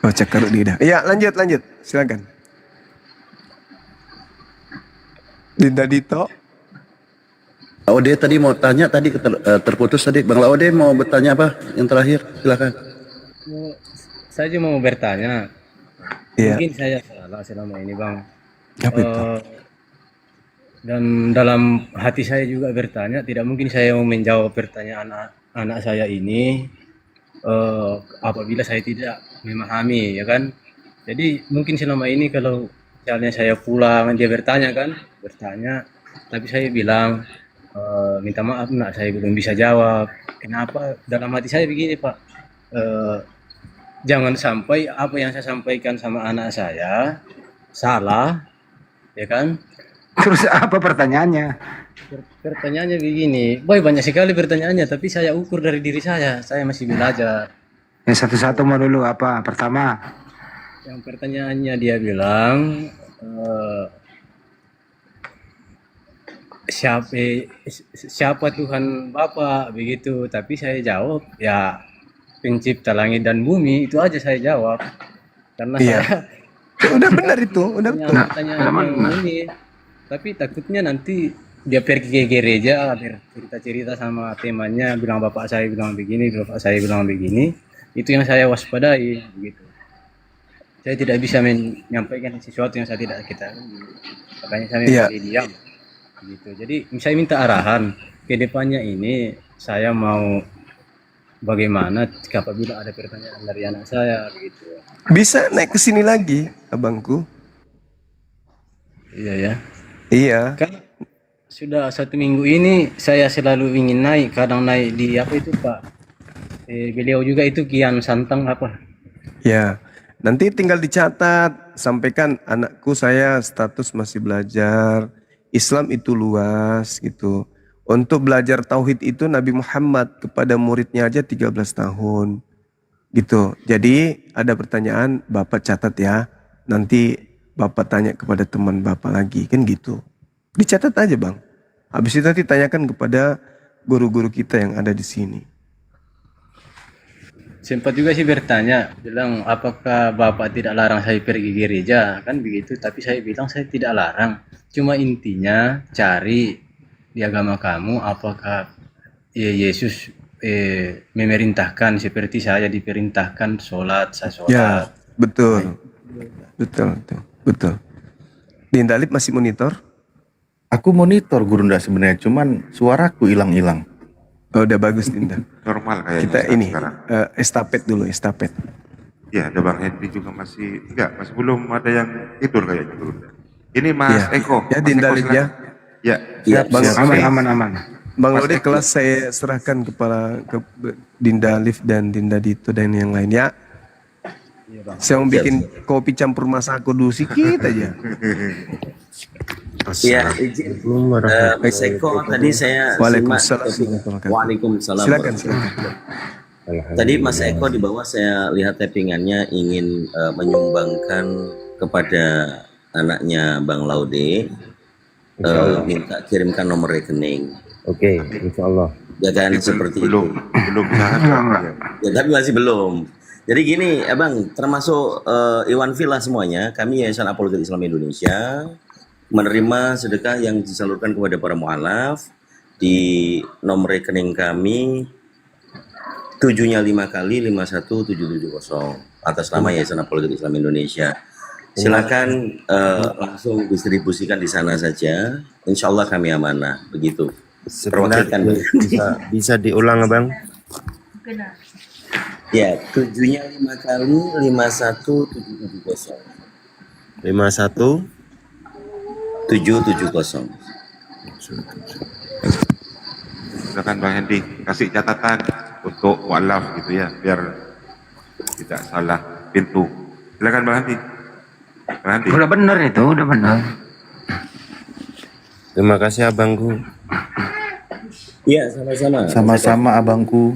Oh cakar Dinda. Iya lanjut. Silakan. Dinda Dito. Laode tadi mau tanya, tadi terputus tadi. Bang Laode mau bertanya apa? Yang terakhir, silakan. Saya cuma mau bertanya. Iya. Mungkin saya salah selama ini bang. Apa itu? Dan dalam hati saya juga bertanya, tidak mungkin saya mau menjawab pertanyaan anak saya ini apabila saya tidak memahami, ya kan? Jadi mungkin selama ini kalau misalnya saya pulang dia bertanya, tapi saya bilang minta maaf nak, saya belum bisa jawab. Kenapa? Dalam hati saya begini Pak, jangan sampai apa yang saya sampaikan sama anak saya salah, ya kan? Terus apa pertanyaannya? Pertanyaannya begini, boy banyak sekali pertanyaannya, tapi saya ukur dari diri saya masih belajar. Yang satu-satu mau dulu apa? Pertama. Yang pertanyaannya dia bilang siapa Tuhan Bapa begitu, tapi saya jawab ya pencipta langit dan bumi, itu aja saya jawab. Karena saya udah benar itu, udah betul. Pertanyaan ini, tapi takutnya nanti dia pergi ke gereja cerita-cerita sama temannya, bilang bapak saya bilang begini, bapak saya bilang begini. Itu yang saya waspadai begitu. Saya tidak bisa menyampaikan sesuatu yang saya tidak ketahui. Makanya saya menjadi diam. Gitu. Jadi saya minta arahan ke depannya ini, saya mau bagaimana apabila ada pertanyaan dari anak saya begitu. Bisa naik ke sini lagi, abangku. Iya ya. Iya. Kan sudah 1 minggu ini saya selalu ingin naik, kadang naik di apa itu Pak? Beliau juga itu Kian Santang apa? Ya. Nanti tinggal dicatat, sampaikan anakku saya status masih belajar. Islam itu luas gitu. Untuk belajar tauhid itu Nabi Muhammad kepada muridnya aja 13 tahun. Gitu. Jadi ada pertanyaan Bapak catat ya. Nanti Bapak tanya kepada teman Bapak lagi, kan gitu. Dicatat aja Bang. Habis itu nanti tanyakan kepada guru-guru kita yang ada di sini. Sempat juga sih bertanya, bilang apakah Bapak tidak larang saya pergi gereja, kan begitu. Tapi saya bilang saya tidak larang. Cuma intinya cari di agama kamu apakah Yesus memerintahkan seperti saya diperintahkan sholat, saya sholat. Ya, betul. Betul. Dinda Alif masih monitor? Aku monitor Gurunda sebenarnya, cuman suaraku hilang-hilang. Oh, udah bagus Dinda. Normal kayaknya. Kita ini sekarang. estafet. Ya, ada Bang Henry juga masih belum ada yang tidur kayaknya Gerunda. Ini Mas Eko. Ya Dinda Alif ya. Ya, Bang aman. Bang Lode kelas saya serahkan ke Dinda Alif dan Dinda Dito dan yang lain ya. Saya mau bikin kopi campur masako dulu sedikit aja. Iya, izin. Mas Eko tadi saya Waalaikumsalam. Silakan. Tadi Mas Eko di bawah saya lihat tappingannya ingin menyumbangkan kepada anaknya Bang Laude, minta kirimkan nomor rekening. Oke, insya Allah. Ya kan seperti belum belum sangat ya, tapi masih belum. Jadi gini, Abang, termasuk Iwan Villa semuanya, kami Yayasan Apologet Islam Indonesia menerima sedekah yang disalurkan kepada para mualaf di nomor rekening kami 7-nya 5 kali 51770 atas nama Yayasan Apologet Islam Indonesia. Silakan langsung distribusikan di sana saja. Insya Allah kami amanah, begitu. Perwakilan bisa diulang, Abang? Ya, 7-nya 5 kali 51770. 51770. Silakan Bang Hendy kasih catatan untuk walaf gitu ya, biar tidak salah pintu. Silakan Bang Hendy. Bang Hendy. Udah benar itu, udah benar. Terima kasih abangku. Iya, sama-sama. Sama-sama abangku.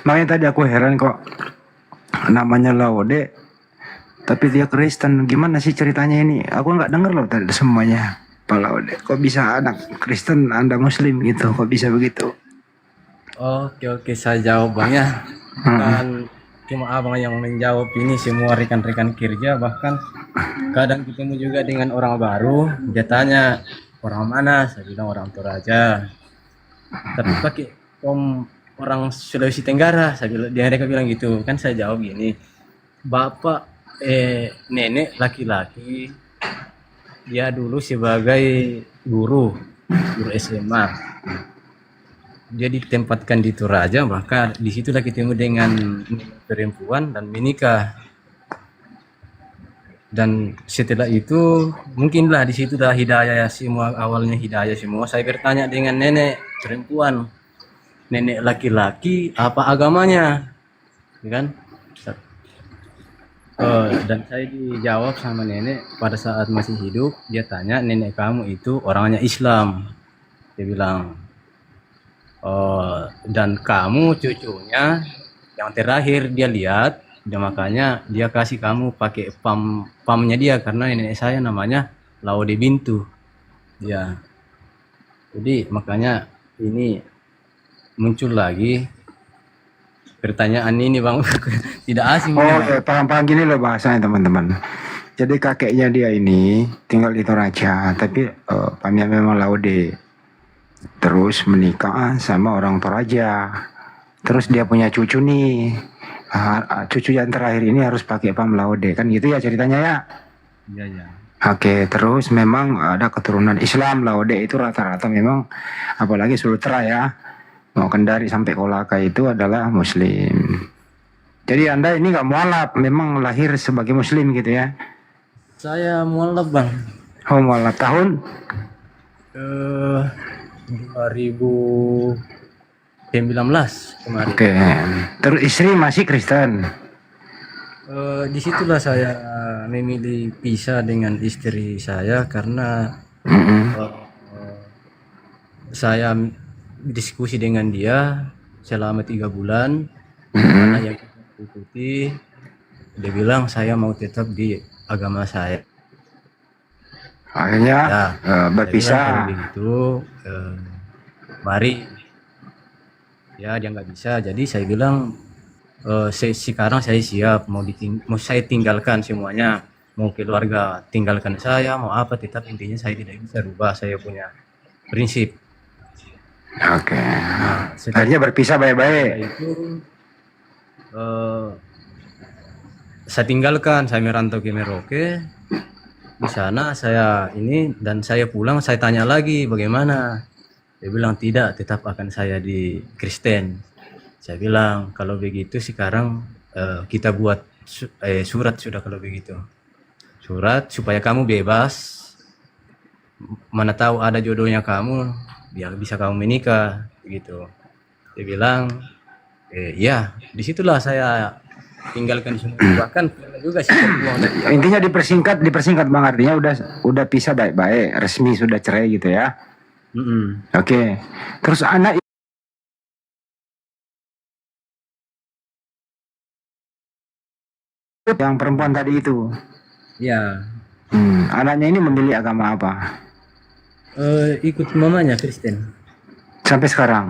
Makanya tadi aku heran kok, namanya Laude tapi dia Kristen. Gimana sih ceritanya ini? Aku nggak denger loh tadi semuanya. Pak Laude, kok bisa anak Kristen, Anda Muslim gitu? Kok bisa begitu? Oke, saya jawab Bang ya. Dan cuma abang yang menjawab ini, semua rekan-rekan kerja, bahkan kadang ketemu juga dengan orang baru, dia tanya orang mana, saya bilang orang Toraja. Tapi pakai orang Sulawesi Tenggara, mereka bilang gitu. Kan saya jawab gini, bapak nenek laki-laki, dia dulu sebagai guru SMA. Dia ditempatkan di Toraja, maka disitulah ketemu dengan perempuan dan menikah. Dan setelah itu mungkinlah disitulah hidayah semua, awalnya hidayah semua. Saya bertanya dengan nenek perempuan, nenek laki-laki apa agamanya, kan? Dan saya dijawab sama nenek pada saat masih hidup. Dia tanya, nenek kamu itu orangnya Islam, dia bilang. Dan kamu cucunya yang terakhir dia lihat, dia makanya dia kasih kamu pakai pamnya dia, karena nenek saya namanya Laude Bintu. Ya, jadi makanya ini muncul lagi pertanyaan ini Bang. Tidak asing. Paham-paham gini loh bahasanya teman-teman. Jadi kakeknya dia ini tinggal di Toraja, tapi pamnya memang Laude. Terus menikah sama orang Toraja. Terus dia punya cucu nih. Cucu yang terakhir ini harus pakai pam Laude, kan gitu ya ceritanya ya? Iya. Oke, terus memang ada keturunan Islam. Laude itu rata-rata memang, apalagi Sultra ya, mau Kendari sampai Kolaka itu adalah Muslim. Jadi Anda ini nggak mualaf, memang lahir sebagai Muslim gitu ya? Saya mualaf Bang. Oh mualaf tahun? 2019 kemarin. Oke. Terus istri masih Kristen? Disitulah saya memilih pisah dengan istri saya karena saya diskusi dengan dia selama 3 bulan. Mana yang kita ikuti, dia bilang saya mau tetap di agama saya. Akhirnya berpisah. Begitu, mari. Ya dia nggak bisa, jadi saya bilang sekarang saya siap, mau saya tinggalkan semuanya, mau keluarga tinggalkan saya, mau apa, tetap intinya saya tidak bisa rubah, saya punya prinsip. Oke. Akhirnya berpisah baik-baik. Itu saya tinggalkan, saya merantau ke Merauke. Di sana saya ini, dan saya pulang, saya tanya lagi bagaimana. Dia bilang tidak, tetap akan saya di Kristen. Saya bilang kalau begitu sekarang kita buat surat sudah kalau begitu. Surat supaya kamu bebas. Mana tahu ada jodohnya kamu, biar bisa kamu menikah gitu. Dia bilang ya, disitulah saya tinggalkan semua, bahkan juga sih intinya dipersingkat Bang, artinya udah pisah baik-baik, resmi sudah cerai gitu ya. Oke. Terus anak yang perempuan tadi itu ya Anaknya ini memilih agama apa? Ikut mamanya Kristen. Sampai sekarang?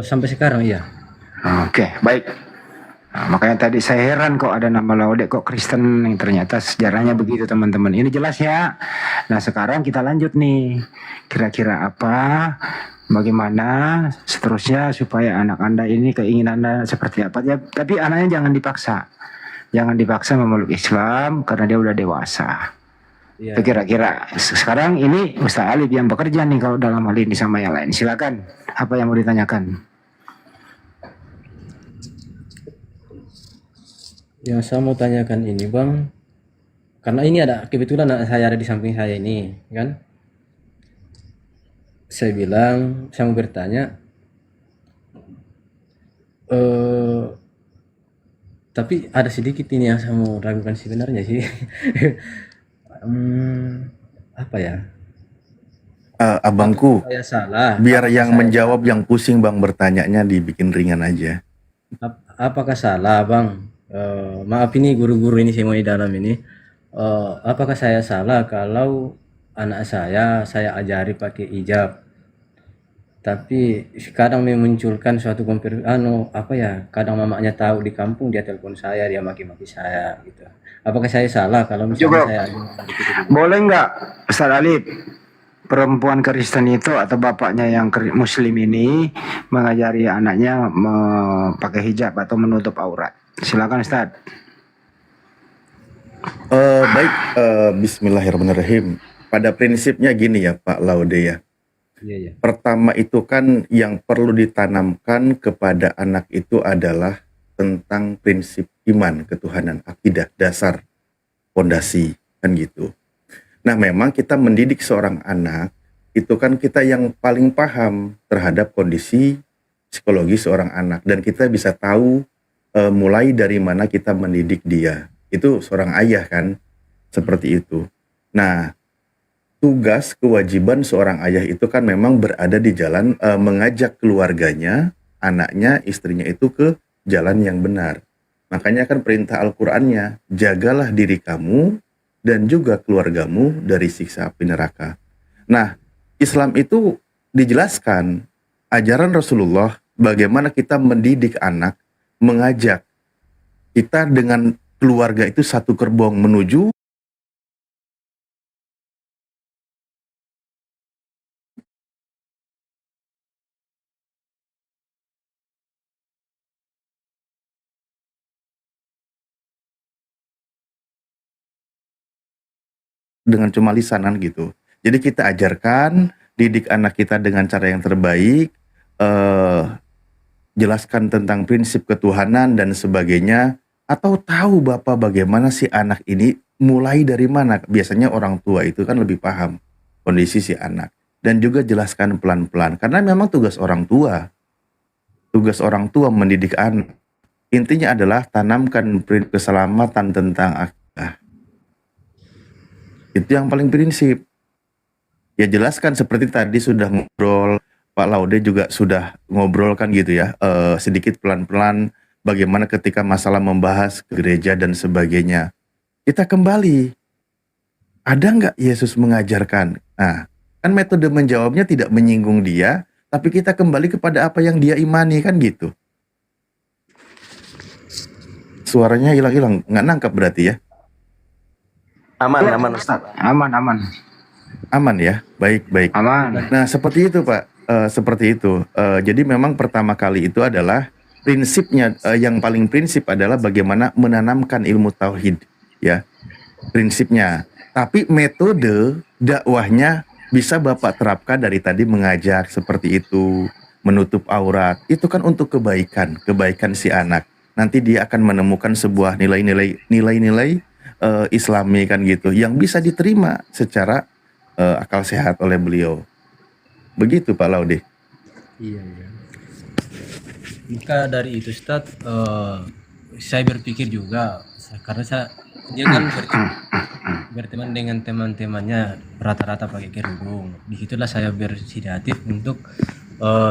Sampai sekarang iya. Oke, baik. Nah, makanya tadi saya heran kok ada nama Laude kok Kristen, yang ternyata sejarahnya begitu teman-teman. Ini jelas ya. Nah sekarang kita lanjut nih. Kira-kira apa? Bagaimana seterusnya supaya anak Anda ini keinginan Anda seperti apa? Ya, tapi anaknya jangan dipaksa. Jangan dipaksa memeluk Islam karena dia udah dewasa. Iya. Kira-kira sekarang ini Ustaz Alif yang bekerja nih kalau dalam hal ini sama yang lain. Silakan. Apa yang mau ditanyakan? Yang saya mau tanyakan ini Bang, karena ini ada kebetulan anak saya ada di samping saya ini kan. Saya bilang, saya mau bertanya, tapi ada sedikit ini yang saya mau ragukan sebenarnya sih. Apa ya? Abangku, Saya salah. biar Apakah yang saya menjawab yang pusing bang bertanyanya dibikin ringan aja. apakah salah Bang? Maaf ini guru-guru ini semua di dalam ini. Apakah saya salah kalau anak saya ajari pakai hijab? Tapi kadang memunculkan suatu kadang mamanya tahu di kampung dia telepon saya, dia maki-maki saya gitu. Apakah saya salah kalau misalnya Cukup. saya Boleh nggak Ustaz Alif, perempuan Kristen itu atau bapaknya yang Muslim ini mengajari anaknya pakai hijab atau menutup aurat? Silakan Ustaz. Baik, Bismillahirrahmanirrahim. Pada prinsipnya gini ya Pak Laude ya. Iya. Pertama itu kan yang perlu ditanamkan kepada anak itu adalah tentang prinsip iman, ketuhanan, akidah, dasar, fondasi, kan gitu. Nah memang kita mendidik seorang anak, itu kan kita yang paling paham terhadap kondisi psikologi seorang anak. Dan kita bisa tahu mulai dari mana kita mendidik dia. Itu seorang ayah kan, seperti itu. Nah, tugas kewajiban seorang ayah itu kan memang berada di jalan mengajak keluarganya, anaknya, istrinya itu ke jalan yang benar. Makanya kan perintah Al-Qur'annya, jagalah diri kamu dan juga keluargamu dari siksa api neraka. Nah, Islam itu dijelaskan ajaran Rasulullah bagaimana kita mendidik anak, mengajak kita dengan keluarga itu satu gerbong menuju dengan cuma lisanan gitu. Jadi kita ajarkan, didik anak kita dengan cara yang terbaik, jelaskan tentang prinsip ketuhanan dan sebagainya, atau tahu Bapak bagaimana si anak ini mulai dari mana. Biasanya orang tua itu kan lebih paham kondisi si anak. Dan juga jelaskan pelan-pelan, karena memang tugas orang tua mendidik anak. Intinya adalah tanamkan keselamatan tentang akidah. Itu yang paling prinsip. Ya jelaskan seperti tadi sudah ngobrol, Pak Laude juga sudah ngobrol kan gitu ya, sedikit pelan-pelan bagaimana ketika masalah membahas ke gereja dan sebagainya. Kita kembali, ada nggak Yesus mengajarkan? Nah, kan metode menjawabnya tidak menyinggung dia, tapi kita kembali kepada apa yang dia imani kan gitu. Suaranya hilang-hilang, nggak nangkap berarti ya? Aman Ustaz. Aman ya, baik. Aman. Nah seperti itu Pak, seperti itu. Jadi memang pertama kali itu adalah prinsipnya, yang paling prinsip adalah bagaimana menanamkan ilmu tauhid, ya prinsipnya. Tapi metode dakwahnya bisa Bapak terapkan dari tadi mengajak seperti itu, menutup aurat. Itu kan untuk kebaikan si anak. Nanti dia akan menemukan sebuah nilai-nilai Islami kan gitu, yang bisa diterima secara akal sehat oleh beliau. Begitu Pak Laude. Iya. Maka dari itu Ustaz, saya berpikir juga karena dia kan berteman dengan teman-temannya rata-rata pakai kerudung. Disitulah saya berinisiatif untuk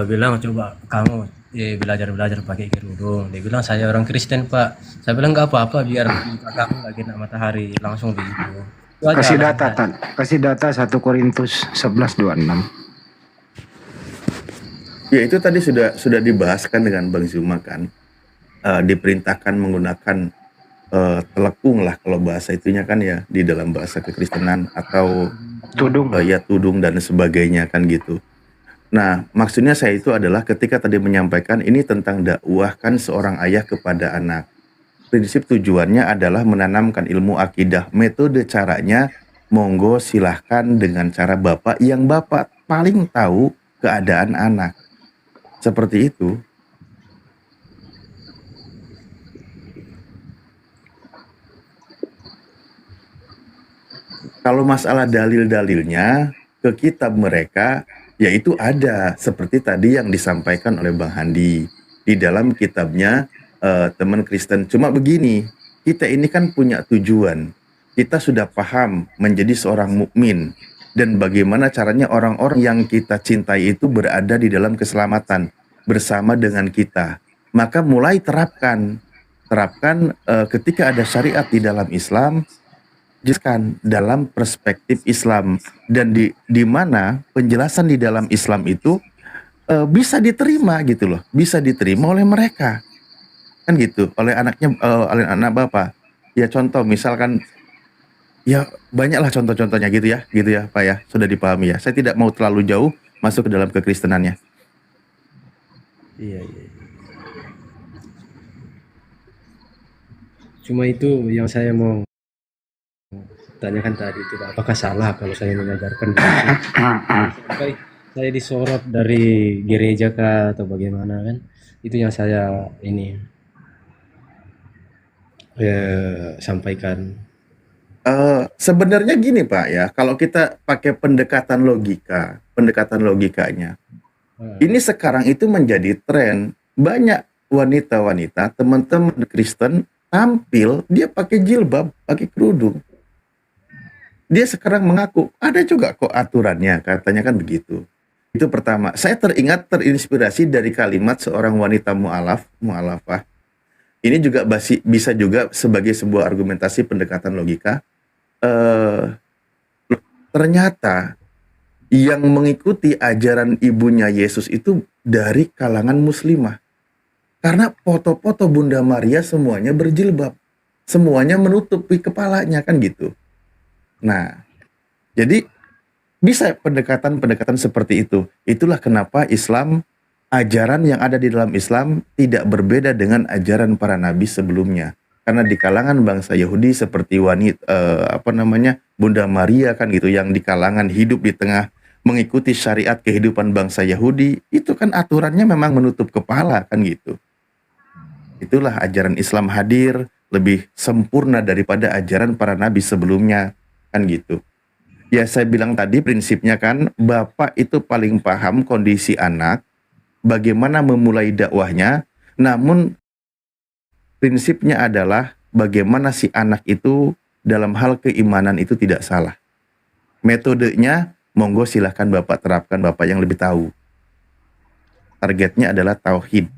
bilang coba kamu belajar pakai kerudung. Dia bilang saya orang Kristen Pak. Saya bilang nggak apa-apa biar muka kamu nggak kena matahari, langsung begitu. Itu aja Kasih alasan data, saya. Tan. Kasih data 1 Korintus 11:26. Ya itu tadi sudah dibahaskan dengan Bang Zuma kan. Diperintahkan menggunakan telekung lah kalau bahasa itunya kan ya di dalam bahasa kekristenan atau tudung ya tudung dan sebagainya kan gitu. Nah maksudnya saya itu adalah ketika tadi menyampaikan ini tentang dakwahkan seorang ayah kepada anak. Prinsip tujuannya adalah menanamkan ilmu akidah. Metode caranya monggo silahkan dengan cara bapak yang bapak paling tahu keadaan anak. Seperti itu. Kalau masalah dalil-dalilnya ke kitab mereka, yaitu ada seperti tadi yang disampaikan oleh Bang Handi di dalam kitabnya Teman Kristen. Cuma begini, kita ini kan punya tujuan. Kita sudah paham menjadi seorang mukmin dan bagaimana caranya orang-orang yang kita cintai itu berada di dalam keselamatan bersama dengan kita. Maka mulai terapkan ketika ada syariat di dalam Islam, jelaskan dalam perspektif Islam dan di mana penjelasan di dalam Islam itu bisa diterima gitu loh, bisa diterima oleh mereka kan gitu, oleh anaknya, oleh anak bapak. Ya contoh misalkan ya banyaklah contoh-contohnya gitu ya Pak ya, sudah dipahami ya. Saya tidak mau terlalu jauh masuk ke dalam kekristenannya. Iya. Cuma itu yang saya mau tanyakan tadi itu, Pak. Apakah salah kalau saya mengajarkan begitu? Sampai saya disorot dari gereja kah atau bagaimana kan? Itu yang saya ini sampaikan. Sebenarnya gini Pak ya, kalau kita pakai pendekatan logikanya, ini sekarang itu menjadi tren. Banyak wanita-wanita, teman-teman Kristen tampil dia pakai jilbab, pakai kerudung. Dia sekarang mengaku ada juga kok aturannya, katanya kan begitu. Itu pertama. Saya terinspirasi dari kalimat seorang wanita mu'alafah. Ini juga bisa juga sebagai sebuah argumentasi pendekatan logika. Ternyata yang mengikuti ajaran ibunya Yesus itu dari kalangan muslimah. Karena foto-foto Bunda Maria semuanya berjilbab. Semuanya menutupi kepalanya kan gitu. Nah, jadi bisa pendekatan-pendekatan seperti itu. Itulah kenapa ajaran yang ada di dalam Islam tidak berbeda dengan ajaran para nabi sebelumnya. Karena di kalangan bangsa Yahudi seperti Bunda Maria kan gitu, yang di kalangan hidup di tengah mengikuti syariat kehidupan bangsa Yahudi, itu kan aturannya memang menutup kepala kan gitu. Itulah ajaran Islam hadir lebih sempurna daripada ajaran para nabi sebelumnya kan gitu. Ya saya bilang tadi prinsipnya kan bapak itu paling paham kondisi anak, bagaimana memulai dakwahnya, namun prinsipnya adalah bagaimana si anak itu dalam hal keimanan itu tidak salah. Metodenya monggo silahkan bapak terapkan, bapak yang lebih tahu. Targetnya adalah tauhid,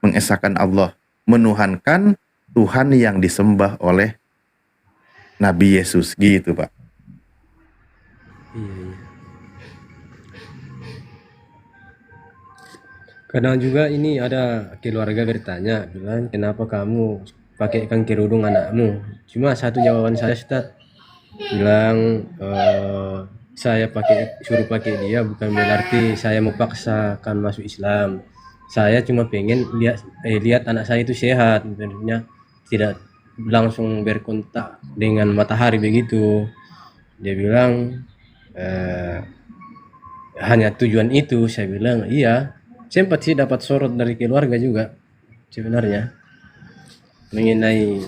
mengesahkan Allah, menuhankan Tuhan yang disembah oleh Nabi Yesus gitu Pak. Iya. Kadang juga ini ada keluarga bertanya, bilang kenapa kamu pakaikan kerudung anakmu? Cuma satu jawaban saya, Ustaz, bilang saya suruh pakai dia bukan berarti saya memaksakan masuk Islam. Saya cuma pengen lihat anak saya itu sehat, sebenarnya tidak langsung berkontak dengan matahari begitu. Dia bilang hanya tujuan itu. Saya bilang iya. Sempat sih dapat sorot dari keluarga juga sebenarnya mengenai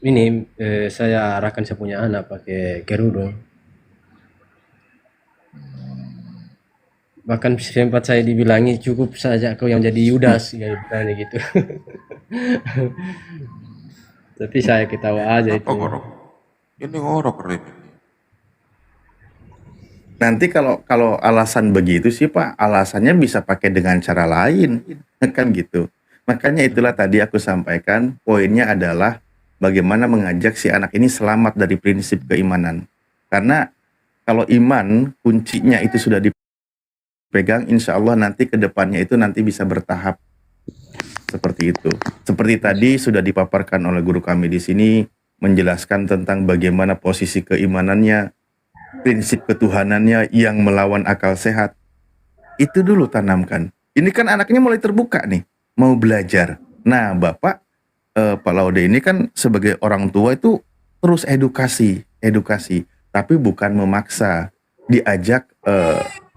ini. Saya arahkan saya punya anak pakai kerudung. Bahkan sempat saya dibilangi cukup saja kau yang jadi Yudas gitu. Tapi saya ketawa aja itu. Ini ngorok Rin. Nanti kalau alasan begitu sih Pak, alasannya bisa pakai dengan cara lain, kan gitu. Makanya itulah tadi aku sampaikan, poinnya adalah bagaimana mengajak si anak ini selamat dari prinsip keimanan. Karena kalau iman kuncinya itu sudah dipegang, insya Allah nanti ke depannya itu nanti bisa bertahap seperti itu. Seperti tadi sudah dipaparkan oleh guru kami di sini, menjelaskan tentang bagaimana posisi keimanannya, prinsip ketuhanannya yang melawan akal sehat. Itu dulu tanamkan. Ini kan anaknya mulai terbuka nih, mau belajar. Nah Bapak, Pak Laude ini kan sebagai orang tua itu terus edukasi, tapi bukan memaksa. Diajak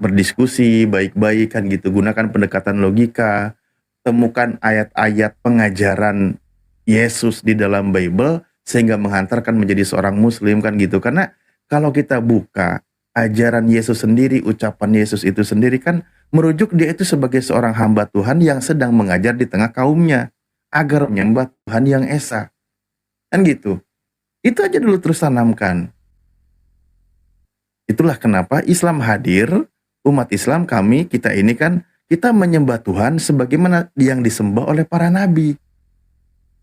berdiskusi baik-baik kan gitu, gunakan pendekatan logika, temukan ayat-ayat pengajaran Yesus di dalam Bible sehingga menghantarkan menjadi seorang muslim kan gitu. Karena kalau kita buka ajaran Yesus sendiri, ucapan Yesus itu sendiri kan merujuk dia itu sebagai seorang hamba Tuhan yang sedang mengajar di tengah kaumnya agar menyembah Tuhan yang Esa. Kan gitu. Itu aja dulu terus tanamkan. Itulah kenapa Islam hadir, umat Islam kita ini kan kita menyembah Tuhan sebagaimana yang disembah oleh para nabi.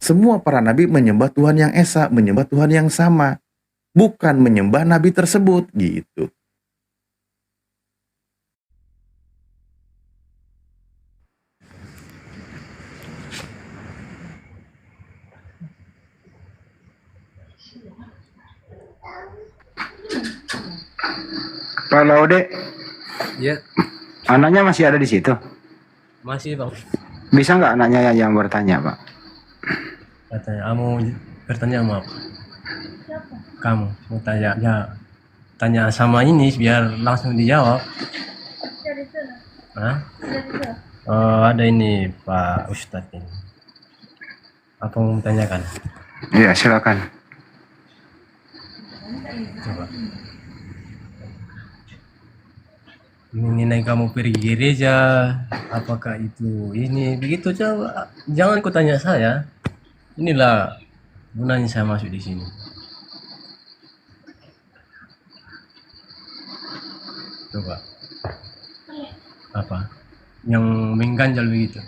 Semua para nabi menyembah Tuhan yang Esa, menyembah Tuhan yang sama. Bukan menyembah nabi tersebut, gitu. Pak Laude, Ya, anaknya masih ada di situ. masih bang. Bisa nggak anaknya yang bertanya, Pak? Katanya, kamu bertanya sama apa? Kamu mau tanya, ya tanya sama ini biar langsung dijawab. Hah? Oh, ada ini Pak Ustadz ini. Apa mau tanyakan? Iya, silakan. Coba. Mengenai kamu pergi gereja, apakah itu ini begitu, coba jangan kau tanya saya. Inilah gunanya saya masuk di sini. Coba apa yang mengganjal begitu?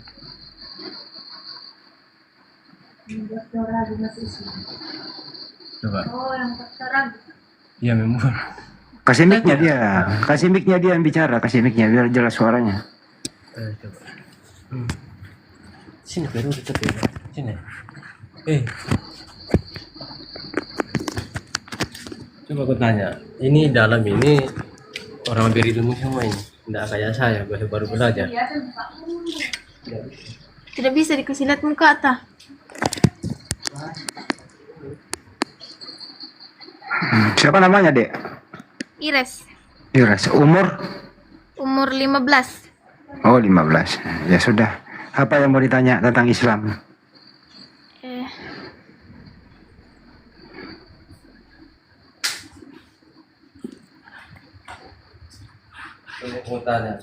Coba. Oh, yang terang. Iya memang. Kasih mic-nya dia yang bicara, kasih mic-nya biar jelas suaranya. Coba. Sini baru dekat ya. Sini. Coba aku tanya. Ini dalam ini orang berilmu semua ini. Tidak kayak saya, baru belajar. Tidak bisa dikasih lihat muka tak? Siapa namanya, Dek? Ires, Umur 15. Oh, 15. Ya sudah. Apa yang mau ditanya tentang Islam? Mau tanya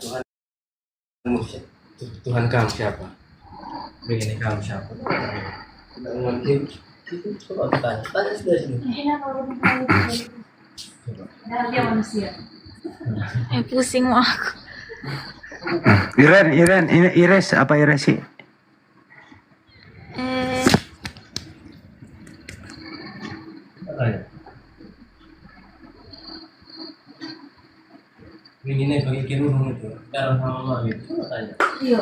Tuhan kamu siapa? Begini kamu siapa? Mungkin itu coba tanya sudah sini. Dia manusia. Pusing mau aku. Iren, ini Ires apa Ires sih? Begini bagi kirurung itu, darah sama mama gitu, coba tanya. Iya.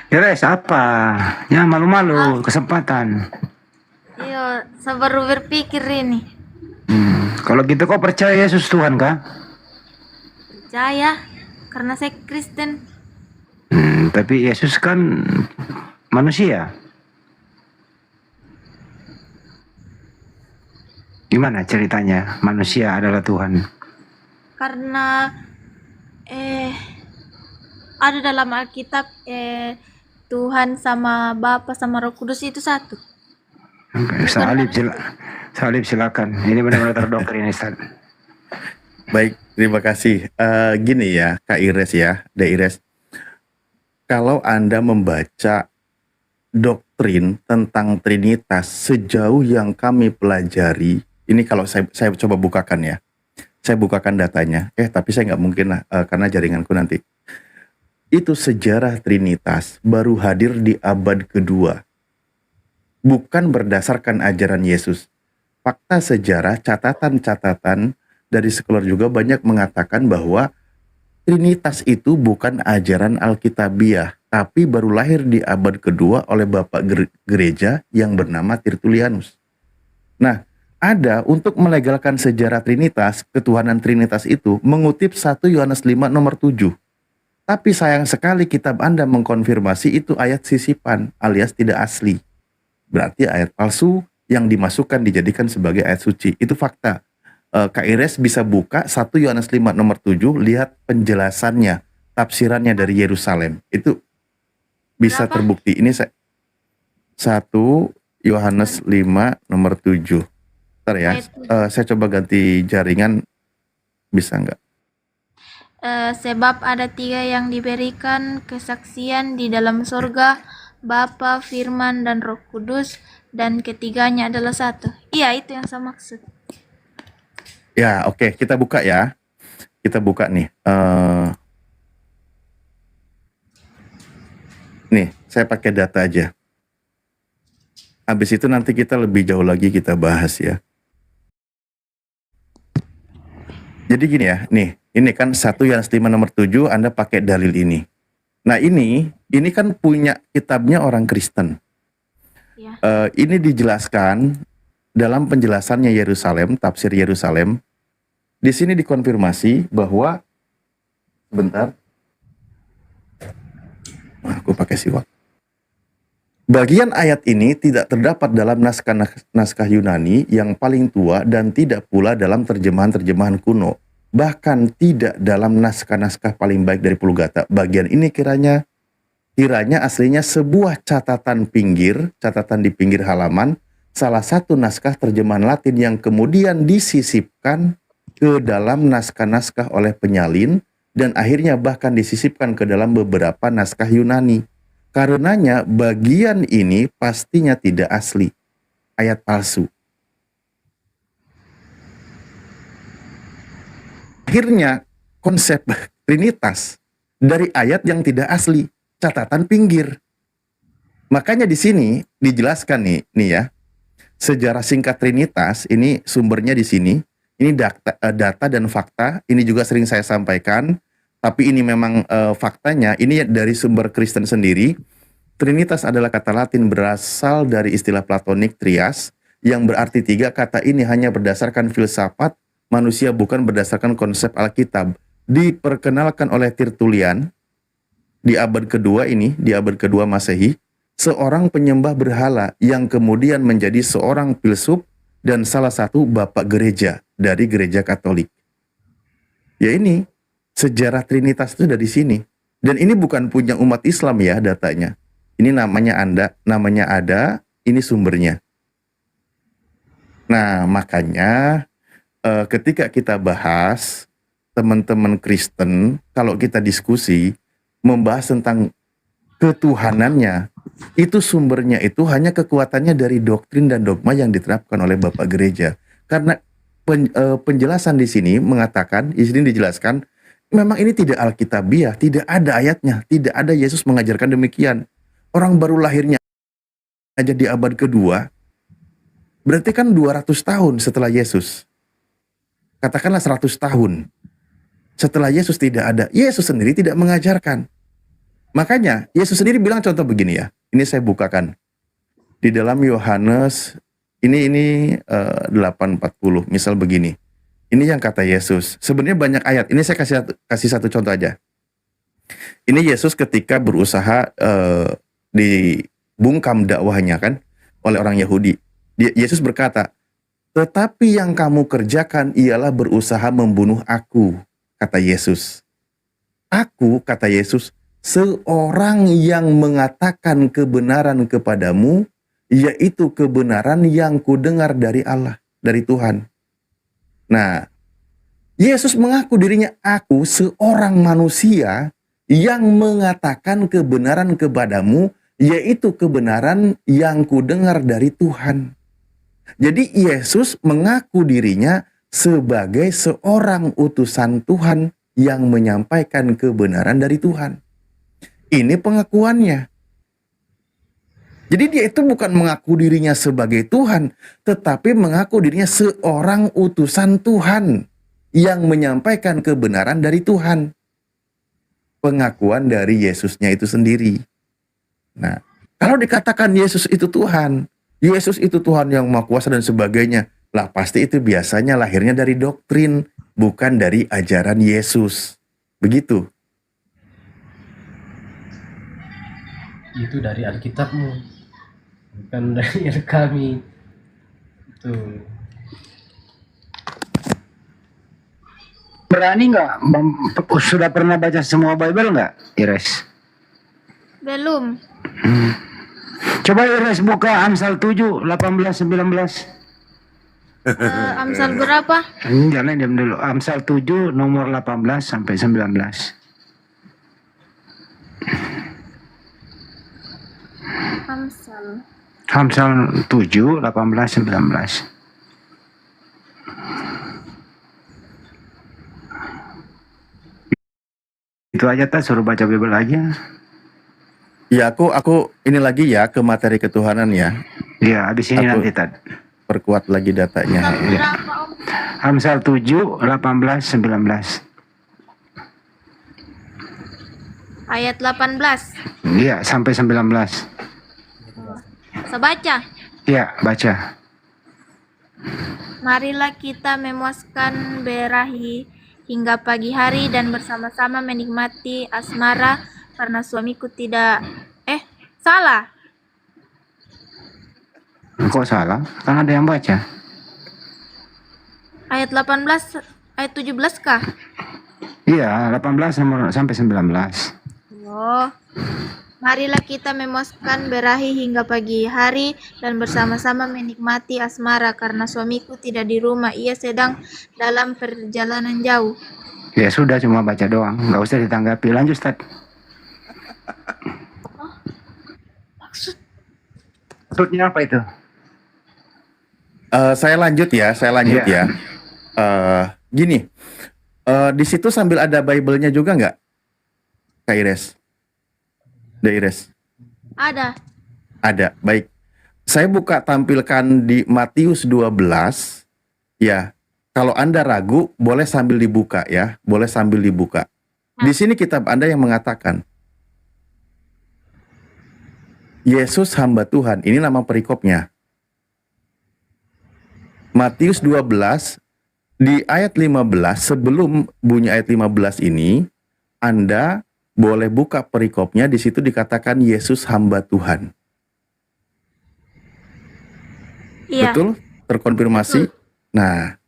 Ires apa? Ya malu-malu, kesempatan. Iya, saya baru berpikir ini. Kalau gitu kau percaya Yesus Tuhan kah? Percaya, karena saya Kristen. Tapi Yesus kan manusia. Gimana ceritanya manusia adalah Tuhan? Karena ada dalam Alkitab Tuhan sama Bapa sama Roh Kudus itu satu. Salib silakan. Ini benar-benar terdoktrin Ustaz. Baik, terima kasih. Gini ya, Kak Ires ya, Dek Ires. Kalau Anda membaca doktrin tentang Trinitas sejauh yang kami pelajari, Ini kalau saya coba bukakan ya. Saya bukakan datanya. Tapi saya nggak mungkin lah, karena jaringanku nanti. Itu sejarah Trinitas baru hadir di abad kedua. Bukan berdasarkan ajaran Yesus. Fakta sejarah, catatan-catatan dari sekolah juga banyak mengatakan bahwa Trinitas itu bukan ajaran Alkitabiah, tapi baru lahir di abad kedua oleh Bapak Gereja yang bernama Tertullianus. Nah, ada untuk melegalkan sejarah Trinitas, ketuhanan Trinitas itu mengutip 1 Yohanes 5 nomor 7. Tapi sayang sekali kitab Anda mengkonfirmasi itu ayat sisipan alias tidak asli. Berarti ayat palsu yang dimasukkan dijadikan sebagai ayat suci. Itu fakta. Kak Ires bisa buka 1 Yohanes 5 nomor 7, lihat penjelasannya, tafsirannya dari Yerusalem. Itu bisa terbukti. Ini 1 Yohanes 5 nomor 7. Bentar ya, saya coba ganti jaringan, bisa nggak? Sebab ada 3 yang diberikan kesaksian di dalam surga, Bapa, Firman, dan Roh Kudus, dan ketiganya adalah satu. Iya, itu yang saya maksud. Ya, oke, kita buka ya. Kita buka nih. Nih, saya pakai data aja. Habis itu nanti kita lebih jauh lagi kita bahas ya. Jadi gini ya, nih, ini kan 1 Yohanes 5 nomor 7, Anda pakai dalil ini. Nah ini kan punya kitabnya orang Kristen. Ini dijelaskan dalam penjelasannya Yerusalem, tafsir Yerusalem. Di sini dikonfirmasi bahwa, sebentar, aku pakai siwak. Bagian ayat ini tidak terdapat dalam naskah Yunani yang paling tua dan tidak pula dalam terjemahan-terjemahan kuno. Bahkan tidak dalam naskah-naskah paling baik dari Vulgata. Bagian ini kiranya aslinya sebuah catatan di pinggir halaman, salah satu naskah terjemahan Latin yang kemudian disisipkan ke dalam naskah-naskah oleh penyalin dan akhirnya bahkan disisipkan ke dalam beberapa naskah Yunani. Karenanya bagian ini pastinya tidak asli, ayat palsu. Akhirnya konsep Trinitas dari ayat yang tidak asli, catatan pinggir. Makanya di sini dijelaskan nih ya, sejarah singkat Trinitas ini sumbernya di sini. Ini data dan fakta. Ini juga sering saya sampaikan. Tapi ini memang faktanya, ini dari sumber Kristen sendiri. Trinitas adalah kata Latin berasal dari istilah Platonik trias, yang berarti 3. Kata ini hanya berdasarkan filsafat manusia, bukan berdasarkan konsep Alkitab. Diperkenalkan oleh Tertullian di abad kedua di abad kedua Masehi, seorang penyembah berhala yang kemudian menjadi seorang filsuf dan salah satu bapak gereja dari gereja Katolik. Ya ini, sejarah Trinitas itu dari sini. Dan ini bukan punya umat Islam ya datanya. Ini namanya ada, ini sumbernya. Nah, makanya ketika kita bahas teman-teman Kristen, kalau kita diskusi membahas tentang ketuhanannya, itu sumbernya itu hanya kekuatannya dari doktrin dan dogma yang diterapkan oleh Bapak Gereja. Karena penjelasan di sini mengatakan, di sini dijelaskan, memang ini tidak Alkitabiah, tidak ada ayatnya, tidak ada Yesus mengajarkan demikian. Orang baru lahirnya aja di abad kedua, berarti kan 200 tahun setelah Yesus. Katakanlah 100 tahun. Setelah Yesus tidak ada, Yesus sendiri tidak mengajarkan. Makanya Yesus sendiri bilang contoh begini ya. Ini saya bukakan. Di dalam Yohanes ini 8:40, misal begini. Ini yang kata Yesus. Sebenarnya banyak ayat. Ini saya kasih satu contoh aja. Ini Yesus ketika berusaha dibungkam dakwahnya kan oleh orang Yahudi. Yesus berkata, "Tetapi yang kamu kerjakan ialah berusaha membunuh aku," kata Yesus. "Aku," kata Yesus, "seorang yang mengatakan kebenaran kepadamu, yaitu kebenaran yang kudengar dari Allah, dari Tuhan." Nah, Yesus mengaku dirinya, "Aku seorang manusia yang mengatakan kebenaran kepadamu, yaitu kebenaran yang kudengar dari Tuhan." Jadi Yesus mengaku dirinya sebagai seorang utusan Tuhan yang menyampaikan kebenaran dari Tuhan. Ini pengakuannya. Jadi dia itu bukan mengaku dirinya sebagai Tuhan, tetapi mengaku dirinya seorang utusan Tuhan yang menyampaikan kebenaran dari Tuhan. Pengakuan dari Yesusnya itu sendiri. Nah, kalau dikatakan Yesus itu Tuhan, Yesus itu Tuhan yang Maha Kuasa dan sebagainya, lah pasti itu biasanya lahirnya dari doktrin, bukan dari ajaran Yesus. Begitu. Itu dari Alkitabmu, bukan dari kami. Itu. Berani nggak? Sudah pernah baca semua Bible nggak, Ires? Belum. Coba Ires buka Amsal 7, 18, 19. Amsal berapa? Jangan diam dulu. Amsal 7 nomor 18 sampai 19. Amsal 7, 18, 19. Itu aja tak suruh baca Bible aja. Ya aku ini lagi ya ke materi ketuhanan ya. Iya, habis ini nanti Tad. Perkuat lagi datanya. Ya. Amsal 7, 18, 19. Ayat 18. Iya, sampai 19. Saya baca. Iya, baca. Marilah kita memuaskan berahi hingga pagi hari dan bersama-sama menikmati asmara karena suamiku tidak salah. Kok salah? Kan ada yang baca. Ayat 18 ayat 17 kah? Iya, 18 sampai 19. Oh. Marilah kita memuaskan berahi hingga pagi hari dan bersama-sama menikmati asmara karena suamiku tidak di rumah, ia sedang dalam perjalanan jauh. Ya sudah, cuma baca doang, nggak usah ditanggapi. Lanjut, Ustaz. Maksudnya apa itu? Saya lanjut ya. Gini, di situ sambil ada Bible-nya juga nggak, Kak Ires? Ires? Ada, baik. Saya buka tampilkan di Matius 12, ya. Kalau Anda ragu, boleh sambil dibuka ya, boleh sambil dibuka. Di sini kitab Anda yang mengatakan, Yesus hamba Tuhan, ini nama perikopnya. Matius 12, di ayat 15, sebelum bunyi ayat 15 ini, Anda boleh buka perikopnya, di situ dikatakan Yesus hamba Tuhan. Iya. Betul? Terkonfirmasi? Nah,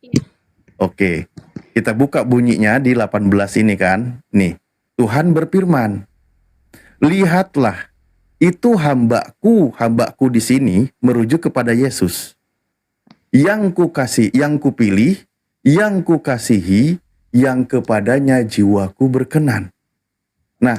oke. Kita buka bunyinya di 18 ini kan. Nih, Tuhan berfirman, lihatlah, itu hambaku di sini merujuk kepada Yesus. Yang kukasih, yang kupilih, yang kukasihi, yang kepadanya jiwaku berkenan. Nah,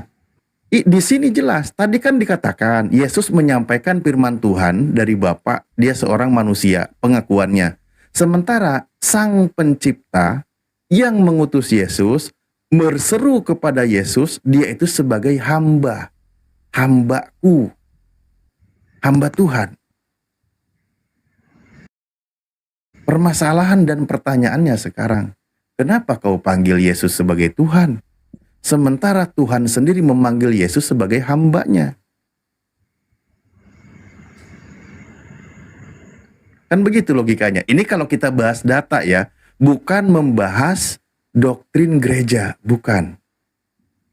di sini jelas, tadi kan dikatakan Yesus menyampaikan firman Tuhan dari Bapa, dia seorang manusia, pengakuannya. Sementara Sang Pencipta yang mengutus Yesus berseru kepada Yesus, dia itu sebagai hamba, hambaku, hamba Tuhan. Permasalahan dan pertanyaannya sekarang, kenapa kau panggil Yesus sebagai Tuhan? Sementara Tuhan sendiri memanggil Yesus sebagai hambanya. Kan begitu logikanya. Ini kalau kita bahas data ya, bukan membahas doktrin gereja, bukan.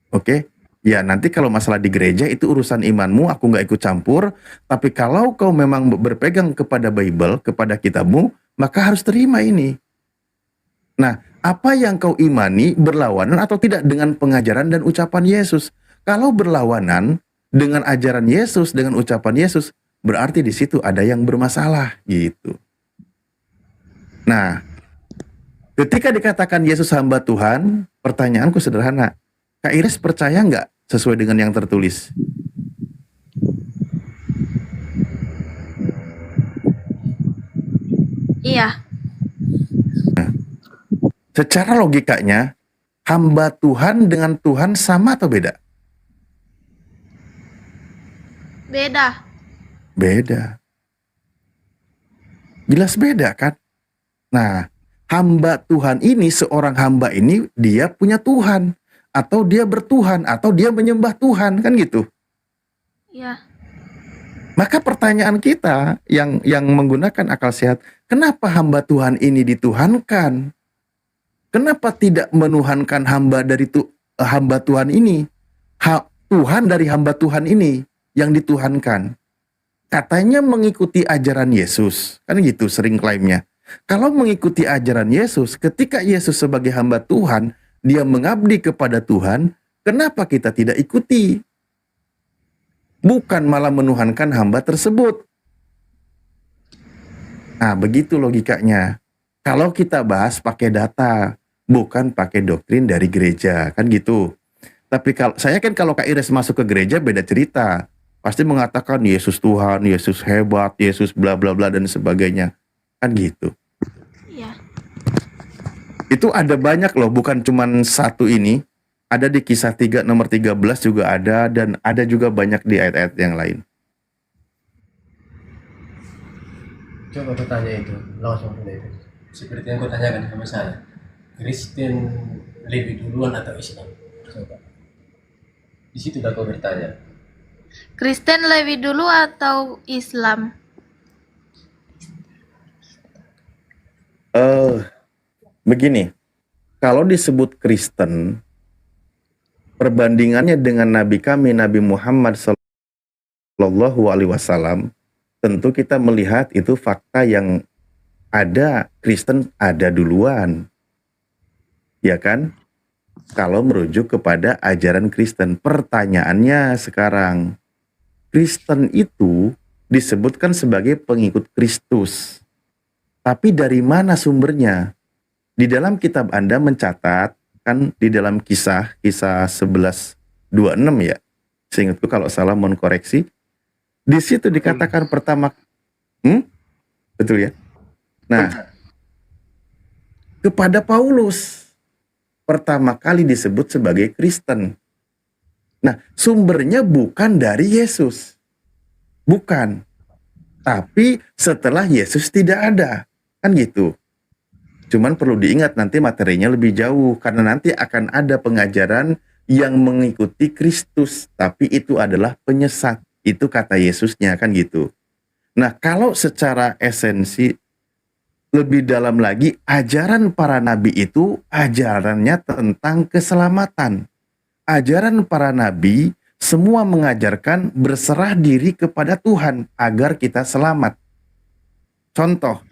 Oke? Ya nanti kalau masalah di gereja itu urusan imanmu, aku nggak ikut campur. Tapi kalau kau memang berpegang kepada Bible, kepada kitabmu, maka harus terima ini. Nah, apa yang kau imani berlawanan atau tidak dengan pengajaran dan ucapan Yesus? Kalau berlawanan dengan ajaran Yesus, dengan ucapan Yesus, berarti di situ ada yang bermasalah gitu. Nah, ketika dikatakan Yesus hamba Tuhan, pertanyaanku sederhana. Kak Iris percaya nggak sesuai dengan yang tertulis? Iya, Secara logikanya, hamba Tuhan dengan Tuhan sama atau beda? beda. Beda. Jelas beda kan? Nah, hamba Tuhan ini, seorang hamba ini, dia punya Tuhan. Atau dia bertuhan, atau dia menyembah Tuhan, kan gitu. Iya, Maka pertanyaan kita yang menggunakan akal sehat, kenapa hamba Tuhan ini dituhankan? Kenapa tidak menuhankan hamba dari hamba Tuhan ini? Tuhan dari hamba Tuhan ini yang dituhankan. Katanya mengikuti ajaran Yesus. Kan gitu sering klaimnya. Kalau mengikuti ajaran Yesus, ketika Yesus sebagai hamba Tuhan, dia mengabdi kepada Tuhan, kenapa kita tidak ikuti? Bukan malah menuhankan hamba tersebut. Nah, begitu logikanya. Kalau kita bahas pakai data, bukan pakai doktrin dari gereja, kan gitu. Tapi kalau Kak Ires masuk ke gereja beda cerita. Pasti mengatakan Yesus Tuhan, Yesus hebat, Yesus bla bla bla dan sebagainya. Kan gitu. iya. Itu ada banyak loh, bukan cuman satu ini. Ada di Kisah 3 nomor 13 juga ada, dan ada juga banyak di ayat-ayat yang lain. Coba aku tanya itu, langsung tanya itu. Seperti yang kau tanyakan sama saya. Kristen lebih duluan atau Islam? Coba. Di situ udah kau bertanya. Kristen lebih dulu atau Islam? Begini, kalau disebut Kristen, perbandingannya dengan Nabi kami, Nabi Muhammad Sallallahu Alaihi Wasallam, tentu kita melihat itu fakta yang ada, Kristen ada duluan. Ya kan? Kalau merujuk kepada ajaran Kristen. Pertanyaannya sekarang, Kristen itu disebutkan sebagai pengikut Kristus. Tapi dari mana sumbernya? Di dalam kitab Anda mencatat, kan di dalam kisah 11:26 ya. Seingatku kalau salah mohon koreksi. Di situ dikatakan pertama, betul ya? Nah, kepada Paulus pertama kali disebut sebagai Kristen. Nah, sumbernya bukan dari Yesus. Bukan. Tapi setelah Yesus tidak ada. Kan gitu. Cuman perlu diingat nanti materinya lebih jauh. Karena nanti akan ada pengajaran yang mengikuti Kristus. Tapi itu adalah penyesat. Itu kata Yesusnya, kan gitu. Nah, kalau secara esensi lebih dalam lagi, ajaran para nabi itu ajarannya tentang keselamatan. Ajaran para nabi semua mengajarkan berserah diri kepada Tuhan agar kita selamat. Contoh,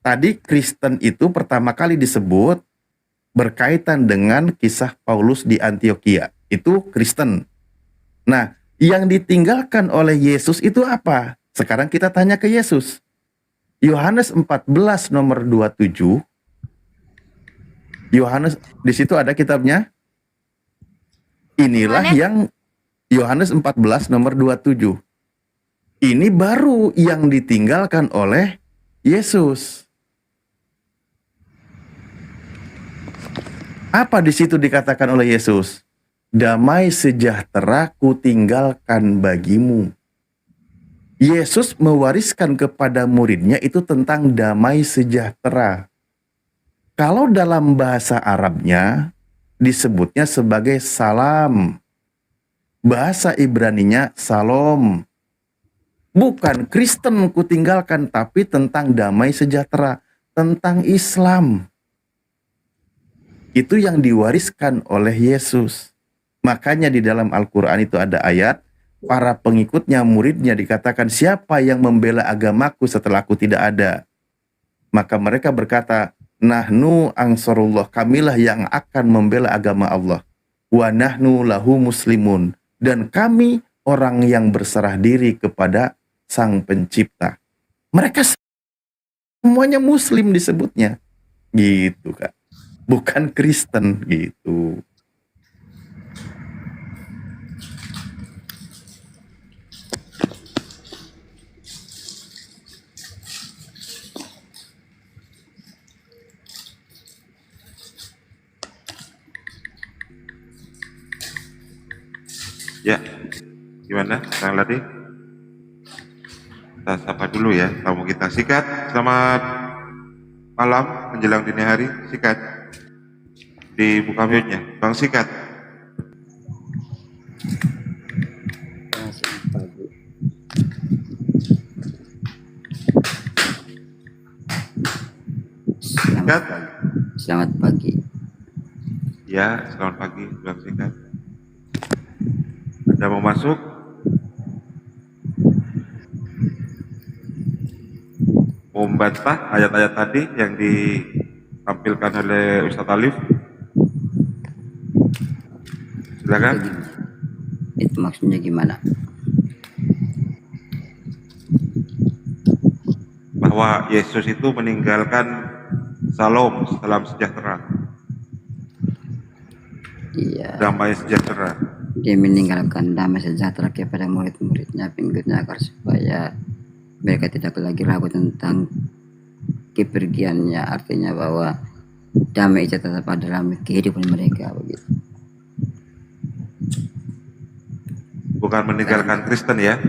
tadi Kristen itu pertama kali disebut berkaitan dengan kisah Paulus di Antioquia. Itu Kristen. Nah, yang ditinggalkan oleh Yesus itu apa? Sekarang kita tanya ke Yesus. Yohanes 14 nomor 27. Yohanes, di situ ada kitabnya. Inilah yang Yohanes 14 nomor 27. Ini baru yang ditinggalkan oleh Yesus. Apa di situ dikatakan oleh Yesus? Damai sejahtera kutinggalkan bagimu. Yesus mewariskan kepada muridnya itu tentang damai sejahtera. Kalau dalam bahasa Arabnya disebutnya sebagai salam. Bahasa Ibraninya salom. Bukan Kristen kutinggalkan, tapi tentang damai sejahtera, tentang Islam. Itu yang diwariskan oleh Yesus. Makanya di dalam Al-Quran itu ada ayat, para pengikutnya, muridnya dikatakan, siapa yang membela agamaku setelah aku tidak ada? Maka mereka berkata, nahnu ansarullah, kamilah yang akan membela agama Allah. Wa nahnu lahu muslimun, dan kami orang yang berserah diri kepada Sang Pencipta. Mereka semuanya Muslim disebutnya. Gitu, Kak. Bukan Kristen, gitu. Ya, gimana? Kang Ladi? Kita sapa dulu ya tamu kita. Sikat, selamat malam menjelang dini hari. Sikat. Dibuka mute-nya. Bang Sikat. Sikat. Selamat pagi. Ya, selamat pagi Bang Sikat. Anda mau masuk? Mau membantah ayat-ayat tadi yang ditampilkan oleh Ustadz Alif? Silakan. Itu maksudnya gimana? Bahwa Yesus itu meninggalkan salam sejahtera. Iya. Damai sejahtera. Dia meninggalkan damai sejahtera kepada murid-muridnya, pengikutnya agar supaya mereka tidak lagi ragu tentang kepergiannya. Artinya bahwa damai itu tetap ada dalam kehidupan mereka begitu. Bukan meninggalkan Kristen ya?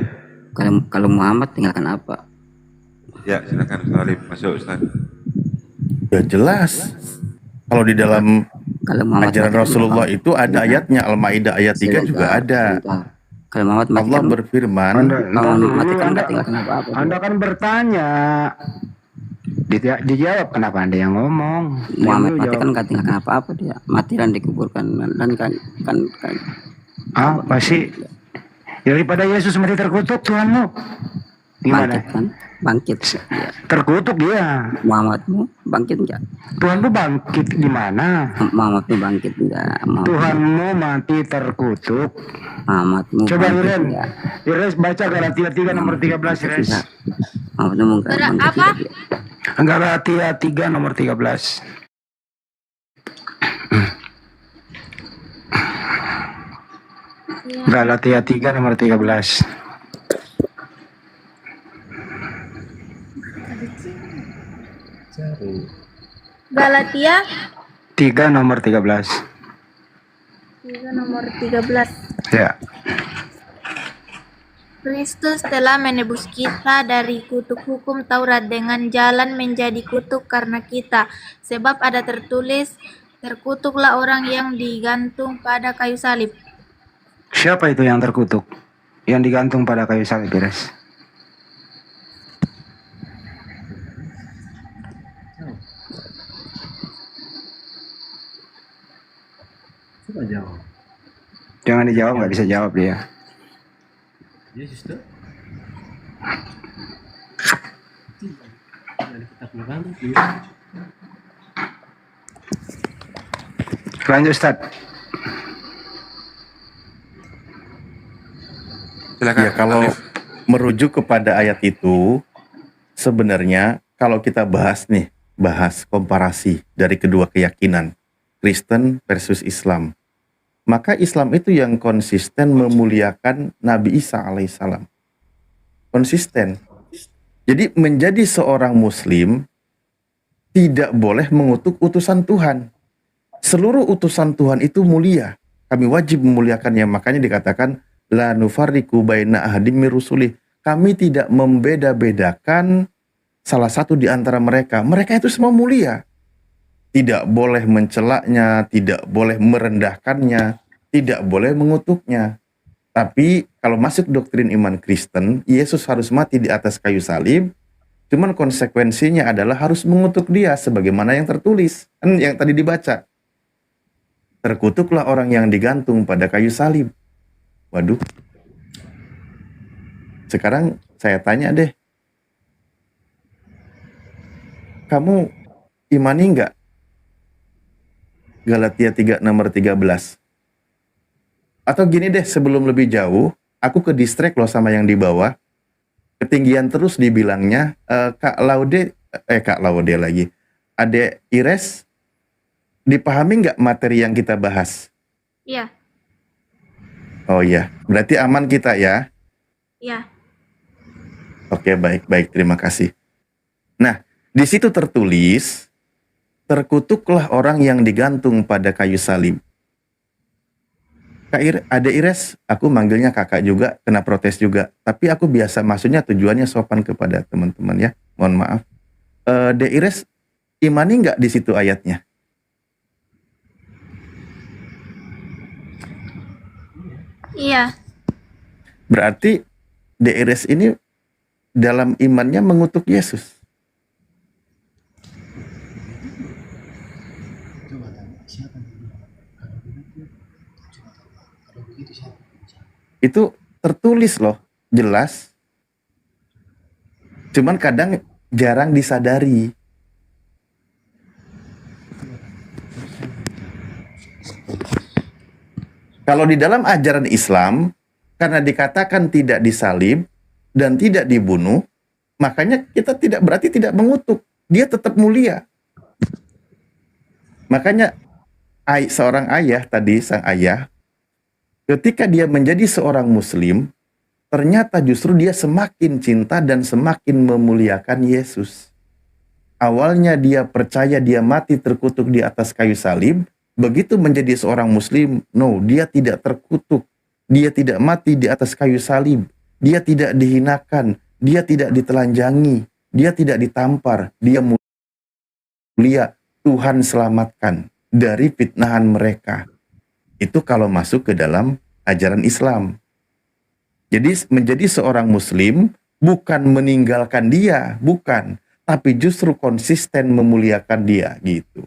Kalau Muhammad tinggalkan apa? Ya, silakan Ustaz Alif, masuk Ustaz. Ya jelas. Kalau di dalam ajaran Rasulullah itu ada ayatnya, Al-Maidah ayat 3 juga ada. Kalau Muhammad Allah berfirman, Anda kan bertanya, dijawab kenapa Anda yang ngomong? Muhammad mati kan nggak tinggalkan apa-apa, dia mati dan dikuburkan dan kan apa sih? Daripada Yesus mati terkutuk Tuhanmu, gimana? Bangkit kan? Bangkit. Ya. Terkutuk dia. Muhammadmu bangkit enggak? Tuhanmu bangkit di mana? Muhammadmu bangkit enggak? Tuhanmu mati terkutuk. Muhammadmu Coba bangkit Iren, enggak? Ires baca Galatia 3 nomor 13 Ires. Muhammadmu bangkit Apa? Galatia 3 nomor 13. Galatia 3 nomor 13. Galatia 3 nomor 13. 3 nomor 13. Ya. Kristus telah menebus kita dari kutuk hukum Taurat dengan jalan menjadi kutuk karena kita. Sebab ada tertulis, terkutuklah orang yang digantung pada kayu salib. Siapa itu yang terkutuk? Yang digantung pada kayu salib, Ires? Coba jawab. Jangan dijawab, nggak bisa jawab dia. Yesus tuh. Lanjut Ustaz. Ya, kalau merujuk kepada ayat itu, sebenarnya kalau kita bahas komparasi dari kedua keyakinan, Kristen versus Islam, maka Islam itu yang konsisten memuliakan Nabi Isa alaihissalam. Konsisten. Jadi menjadi seorang Muslim tidak boleh mengutuk utusan Tuhan. Seluruh utusan Tuhan itu mulia. Kami wajib memuliakannya. Makanya dikatakan la nufarriqu baina ahadim mir rusulih. Kami tidak membeda-bedakan salah satu di antara mereka. Mereka itu semua mulia. Tidak boleh mencelaknya, tidak boleh merendahkannya, tidak boleh mengutuknya. Tapi kalau masuk doktrin iman Kristen, Yesus harus mati di atas kayu salib. Cuman konsekuensinya adalah harus mengutuk dia sebagaimana yang tertulis, yang tadi dibaca. Terkutuklah orang yang digantung pada kayu salib. Waduh. Sekarang saya tanya deh. Kamu imani nggak Galatia 3 nomor 13? Atau gini deh, sebelum lebih jauh, aku ke distract loh sama yang di bawah. Ketinggian terus dibilangnya, Kak Laude lagi. Adek Ires, dipahami nggak materi yang kita bahas? Iya. Oh iya, berarti aman kita ya? Iya. Oke, baik, terima kasih. Nah, di situ tertulis, terkutuklah orang yang digantung pada kayu salib. Ade Ires, aku manggilnya kakak juga, kena protes juga. Tapi aku biasa, maksudnya tujuannya sopan kepada teman-teman ya. Mohon maaf. De Ires, imani nggak di situ ayatnya? Iya. Berarti De Ires ini dalam imannya mengutuk Yesus. Itu tertulis loh, jelas. Cuman kadang jarang disadari. Kalau di dalam ajaran Islam, karena dikatakan tidak disalib dan tidak dibunuh, makanya kita berarti tidak mengutuk. Dia tetap mulia. Makanya seorang ayah tadi, sang ayah, ketika dia menjadi seorang muslim, ternyata justru dia semakin cinta dan semakin memuliakan Yesus. Awalnya dia percaya dia mati terkutuk di atas kayu salib, begitu menjadi seorang muslim, no, dia tidak terkutuk. Dia tidak mati di atas kayu salib. Dia tidak dihinakan, dia tidak ditelanjangi, dia tidak ditampar, dia mulia. Tuhan selamatkan dari fitnahan mereka. Itu kalau masuk ke dalam ajaran Islam. Jadi menjadi seorang muslim bukan meninggalkan dia, bukan, tapi justru konsisten memuliakan dia gitu.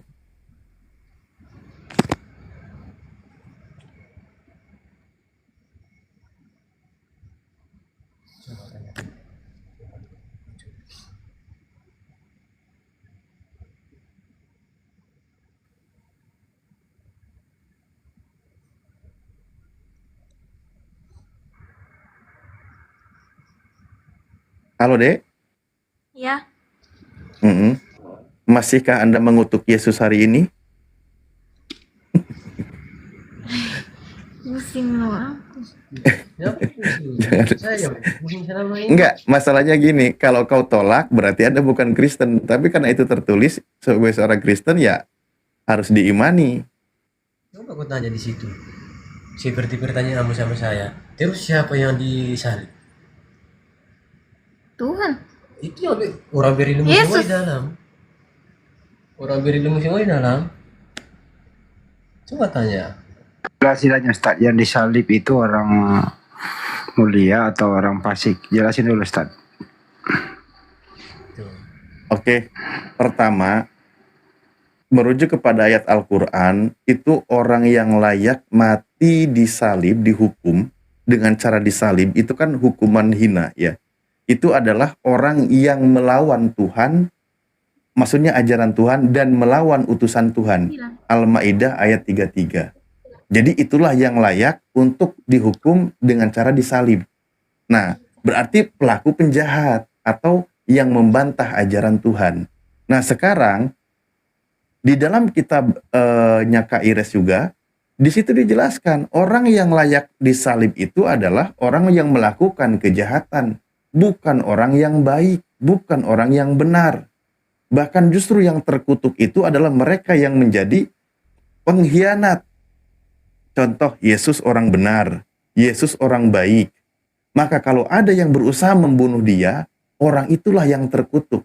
Halo, Dek. Ya. Masihkah Anda mengutuk Yesus hari ini? Pusing loh aku. Enggak, masalahnya gini, kalau kau tolak berarti Anda bukan Kristen, tapi karena itu tertulis sebagai seorang Kristen ya harus diimani. Coba aku tanya di situ. Seperti pertanyaan sama saya. Terus siapa yang disalib? Tuhan. Itu yang orang berilmu semua di dalam. Orang berilmu semua di dalam. Coba tanya. Jelasin aja Ustaz, yang disalib itu orang mulia atau orang fasik? Jelasin dulu Ustaz. Oke, pertama, merujuk kepada ayat Al-Quran, itu orang yang layak mati disalib, dihukum dengan cara disalib, itu kan hukuman hina ya. Itu adalah orang yang melawan Tuhan, maksudnya ajaran Tuhan, dan melawan utusan Tuhan. Al-Ma'idah ayat 33. Jadi itulah yang layak untuk dihukum dengan cara disalib. Nah, berarti pelaku penjahat atau yang membantah ajaran Tuhan. Nah, sekarang di dalam kitab Kak Ires juga, di situ dijelaskan orang yang layak disalib itu adalah orang yang melakukan kejahatan. Bukan orang yang baik, bukan orang yang benar. Bahkan justru yang terkutuk itu adalah mereka yang menjadi pengkhianat. Contoh, Yesus orang benar, Yesus orang baik. Maka kalau ada yang berusaha membunuh dia, orang itulah yang terkutuk.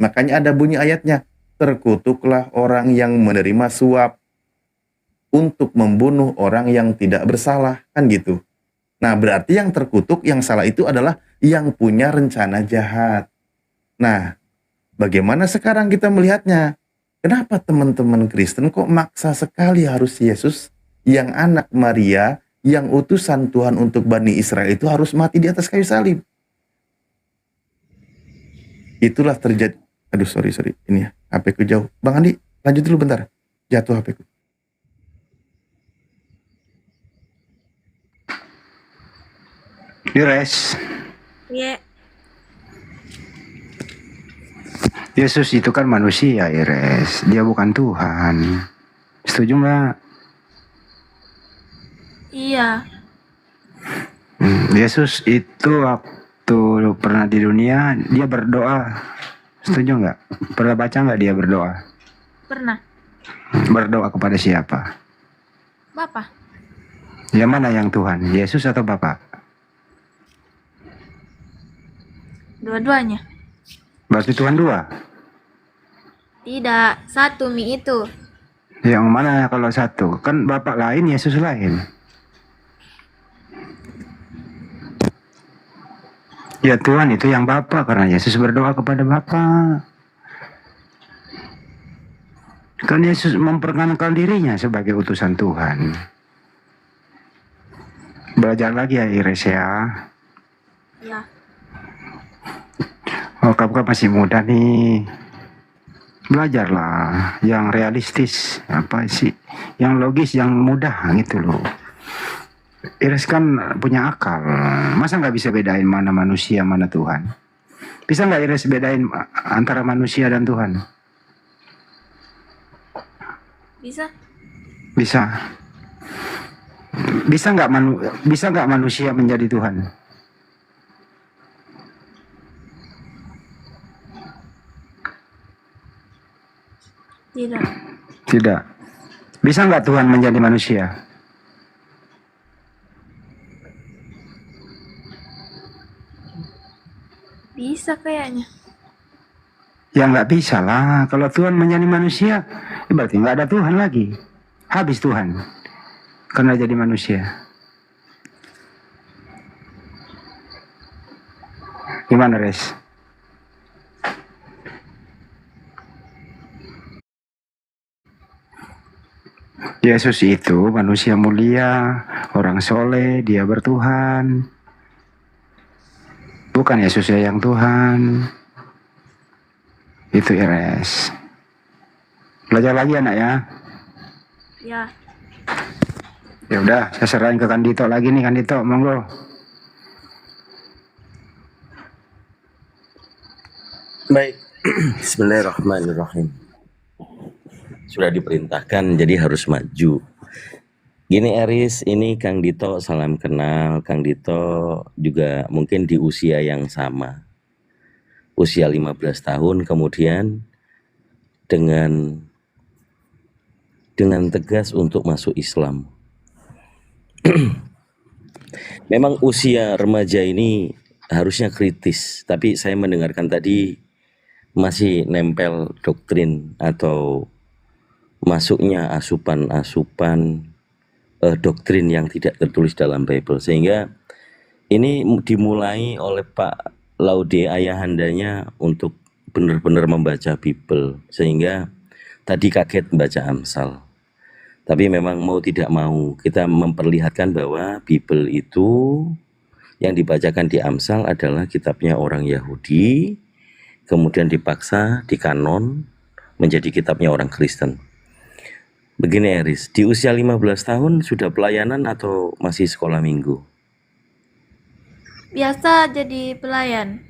Makanya ada bunyi ayatnya, terkutuklah orang yang menerima suap untuk membunuh orang yang tidak bersalah. Kan gitu. Nah, berarti yang terkutuk, yang salah itu adalah yang punya rencana jahat. Nah, bagaimana sekarang kita melihatnya? Kenapa teman-teman Kristen kok maksa sekali harus Yesus yang anak Maria, yang utusan Tuhan untuk Bani Israel itu harus mati di atas kayu salib? Itulah terjadi. Aduh, sorry. Ini ya, HP ku jauh. Bang Andi, lanjut dulu bentar. Jatuh HP ku. Ires. Iya. Yesus itu kan manusia, Ires. Dia bukan Tuhan. Setuju nggak? Iya. Yesus itu waktu pernah di dunia, dia berdoa. Setuju nggak? Pernah baca nggak dia berdoa? Pernah. Berdoa kepada siapa? Bapak. Yang mana yang Tuhan? Yesus atau Bapa? Dua-duanya. Berarti Tuhan dua. Tidak, satu mie itu. Yang mana kalau satu? Kan Bapak lain, Yesus lain. Ya Tuhan itu yang Bapa karena Yesus berdoa kepada Bapa. Kan Yesus memperkenalkan dirinya sebagai utusan Tuhan. Belajar lagi ya Iris ya. Ya. Oh kamu kan masih muda nih. Belajarlah yang realistis, apa sih? Yang logis, yang mudah gitu loh. Iris kan punya akal. Masa nggak bisa bedain mana manusia, mana Tuhan? Bisa nggak Iris bedain antara manusia dan Tuhan? Bisa? Bisa. Bisa nggak manusia menjadi Tuhan? Tidak. Tidak. Bisa nggak Tuhan menjadi manusia? Bisa kayaknya. Ya nggak bisa lah. Kalau Tuhan menjadi manusia, ya berarti nggak ada Tuhan lagi. Habis Tuhan. Karena jadi manusia. Gimana, Res? Yesus itu manusia mulia, orang soleh, dia bertuhan. Bukan Yesusnya yang Tuhan. Itu Ires. Belajar lagi anak ya. Ya. Ya udah, saya serahin ke Kandito lagi nih, Kandito, monggo. Baik. Bismillahirrahmanirrahim. Sudah diperintahkan jadi harus maju. Gini Eris, ini Kang Dito salam kenal. Kang Dito juga mungkin di usia yang sama. Usia 15 tahun kemudian dengan tegas untuk masuk Islam. Memang usia remaja ini harusnya kritis, tapi saya mendengarkan tadi masih nempel doktrin atau masuknya asupan-asupan doktrin yang tidak tertulis dalam Bible, sehingga ini dimulai oleh Pak Laude ayahandanya untuk benar-benar membaca Bible, sehingga tadi kaget membaca Amsal. Tapi memang mau tidak mau kita memperlihatkan bahwa Bible itu yang dibacakan di Amsal adalah kitabnya orang Yahudi, kemudian dipaksa dikanon menjadi kitabnya orang Kristen. Begini Eris, di usia 15 tahun sudah pelayanan atau masih sekolah minggu? Biasa jadi pelayan.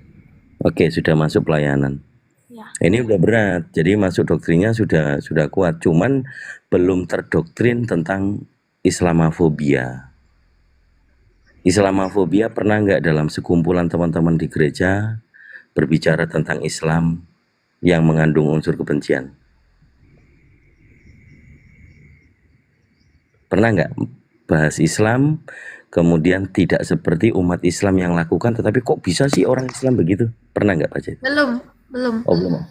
Oke, sudah masuk pelayanan. Ya. Ini udah berat, jadi masuk doktrinnya sudah kuat, cuman belum terdoktrin tentang Islamofobia. Islamofobia pernah nggak dalam sekumpulan teman-teman di gereja berbicara tentang Islam yang mengandung unsur kebencian? Pernah nggak bahas Islam, kemudian tidak seperti umat Islam yang lakukan, tetapi kok bisa sih orang Islam begitu? Pernah nggak Pak Cid? Belum. Oh belum.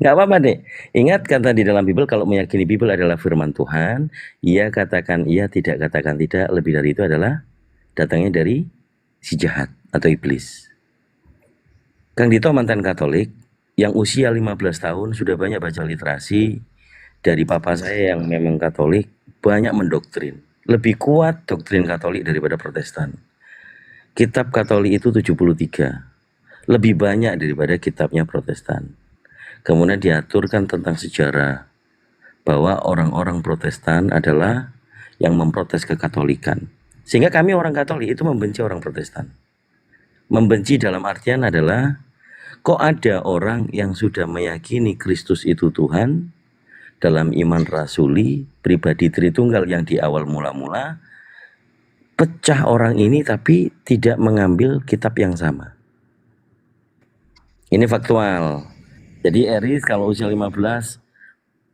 Nggak apa-apa deh. Ingat kata di dalam Bible, kalau meyakini Bible adalah firman Tuhan, ia katakan iya, tidak katakan tidak. Lebih dari itu adalah datangnya dari si jahat atau iblis. Kang Dito mantan Katolik yang usia 15 tahun sudah banyak baca literasi dari papa saya yang memang Katolik, banyak mendoktrin. Lebih kuat doktrin Katolik daripada Protestan. Kitab Katolik itu 73. Lebih banyak daripada kitabnya Protestan. Kemudian diaturkan tentang sejarah bahwa orang-orang Protestan adalah yang memprotes kekatolikan. Sehingga kami orang Katolik itu membenci orang Protestan. Membenci dalam artian adalah kok ada orang yang sudah meyakini Kristus itu Tuhan dalam iman rasuli, pribadi Tritunggal yang di awal mula-mula, pecah orang ini tapi tidak mengambil kitab yang sama. Ini faktual. Jadi Eris kalau usia 15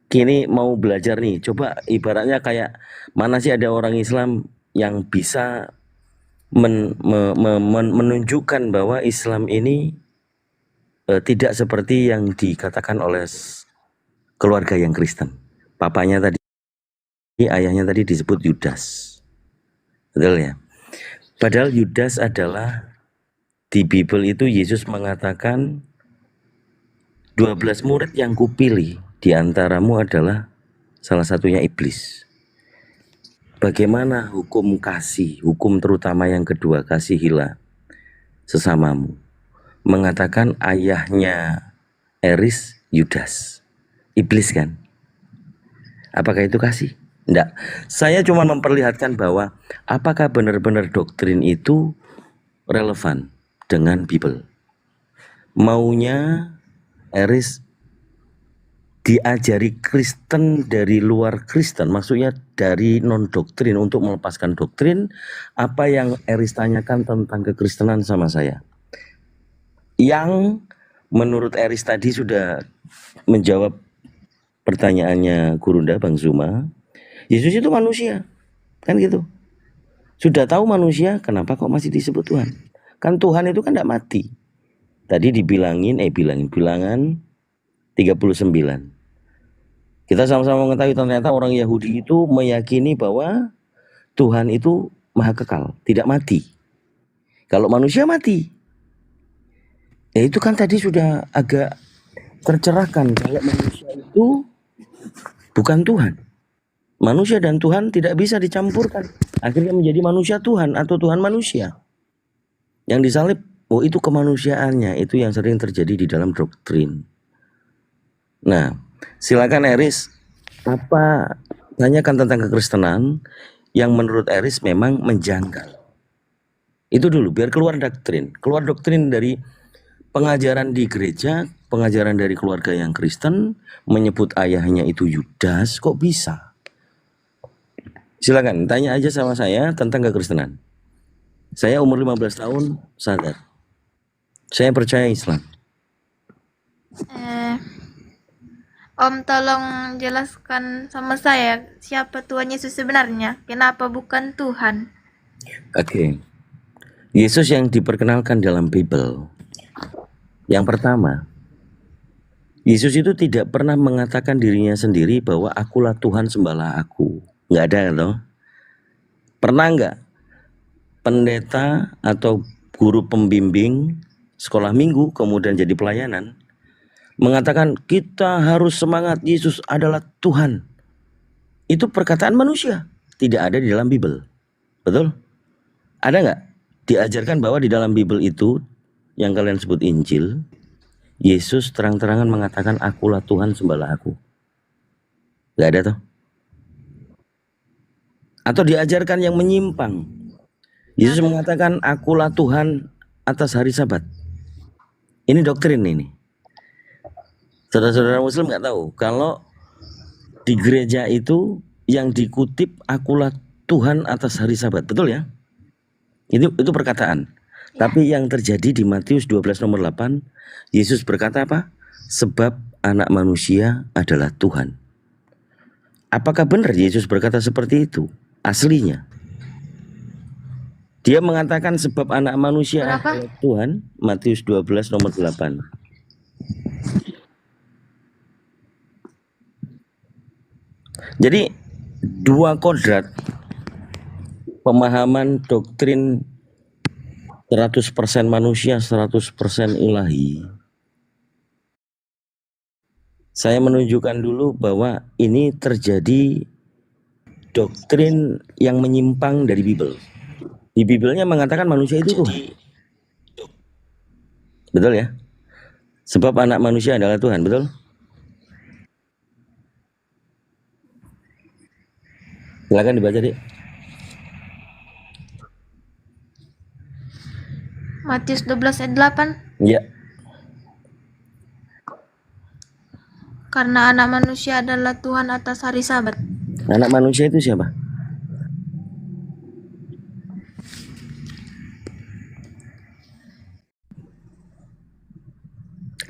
kini mau belajar nih, coba ibaratnya kayak mana sih ada orang Islam yang bisa menunjukkan bahwa Islam ini tidak seperti yang dikatakan oleh keluarga yang Kristen. Papanya tadi, ayahnya tadi disebut Yudas. Betul ya? Padahal Yudas adalah, di Bible itu Yesus mengatakan 12 murid yang kupilih di antaramu adalah salah satunya iblis. Bagaimana hukum kasih, hukum terutama yang kedua, kasihilah sesamamu. Mengatakan ayahnya Eris Yudas. Iblis kan? Apakah itu kasih? Enggak. Saya cuma memperlihatkan bahwa apakah benar-benar doktrin itu relevan dengan Bible. Maunya Eris diajari Kristen dari luar Kristen, maksudnya dari non-doktrin untuk melepaskan doktrin. Apa yang Eris tanyakan tentang kekristenan sama saya, yang menurut Eris tadi sudah menjawab pertanyaannya Gurunda Bang Zuma. Yesus itu manusia, kan gitu. Sudah tahu manusia, kenapa kok masih disebut Tuhan? Kan Tuhan itu kan tidak mati. Tadi dibilangin bilangan 39. Kita sama-sama mengetahui ternyata orang Yahudi itu meyakini bahwa Tuhan itu maha kekal, tidak mati. Kalau manusia mati, ya itu kan tadi sudah agak tercerahkan kalau manusia itu bukan Tuhan. Manusia dan Tuhan tidak bisa dicampurkan. Akhirnya menjadi manusia Tuhan atau Tuhan manusia. Yang disalib, oh itu kemanusiaannya, itu yang sering terjadi di dalam doktrin. Nah, silakan Eris, tanyakan tentang kekristenan yang menurut Eris memang menjanggal. Itu dulu, biar keluar doktrin dari pengajaran di gereja, pengajaran dari keluarga yang Kristen, menyebut ayahnya itu Yudas, kok bisa? Silakan, tanya aja sama saya tentang kekristenan. Saya umur 15 tahun, sadar. Saya percaya Islam. Om tolong jelaskan sama saya siapa Tuhan Yesus sebenarnya. Kenapa bukan Tuhan? Oke. Yesus yang diperkenalkan dalam Bible. Yang pertama, Yesus itu tidak pernah mengatakan dirinya sendiri bahwa akulah Tuhan, sembahlah aku. Nggak ada loh. Pernah nggak pendeta atau guru pembimbing sekolah minggu kemudian jadi pelayanan mengatakan kita harus semangat, Yesus adalah Tuhan? Itu perkataan manusia, tidak ada di dalam Bible. Betul? Ada nggak diajarkan bahwa di dalam Bible itu yang kalian sebut Injil, Yesus terang-terangan mengatakan akulah Tuhan, sembahlah aku? Nggak ada toh? Atau diajarkan yang menyimpang. Yesus mengatakan akulah Tuhan atas hari Sabat. Ini doktrin ini. Saudara-saudara Muslim nggak tahu kalau di gereja itu yang dikutip akulah Tuhan atas hari Sabat, betul ya? Itu perkataan. Tapi yang terjadi di Matius 12 nomor 8, Yesus berkata apa? Sebab anak manusia adalah Tuhan. Apakah benar Yesus berkata seperti itu? Aslinya dia mengatakan sebab anak manusia adalah Tuhan, Matius 12 nomor 8. Jadi dua kodrat pemahaman doktrin 100% manusia, 100% ilahi. Saya menunjukkan dulu bahwa ini terjadi doktrin yang menyimpang dari Bible. Di Bible-nya mengatakan manusia itu Tuhan. Betul ya? Sebab anak manusia adalah Tuhan, betul? Silakan dibaca, Dik. Matius 12 ayat 8. Iya. Karena anak manusia adalah Tuhan atas hari Sabat. Anak manusia itu siapa?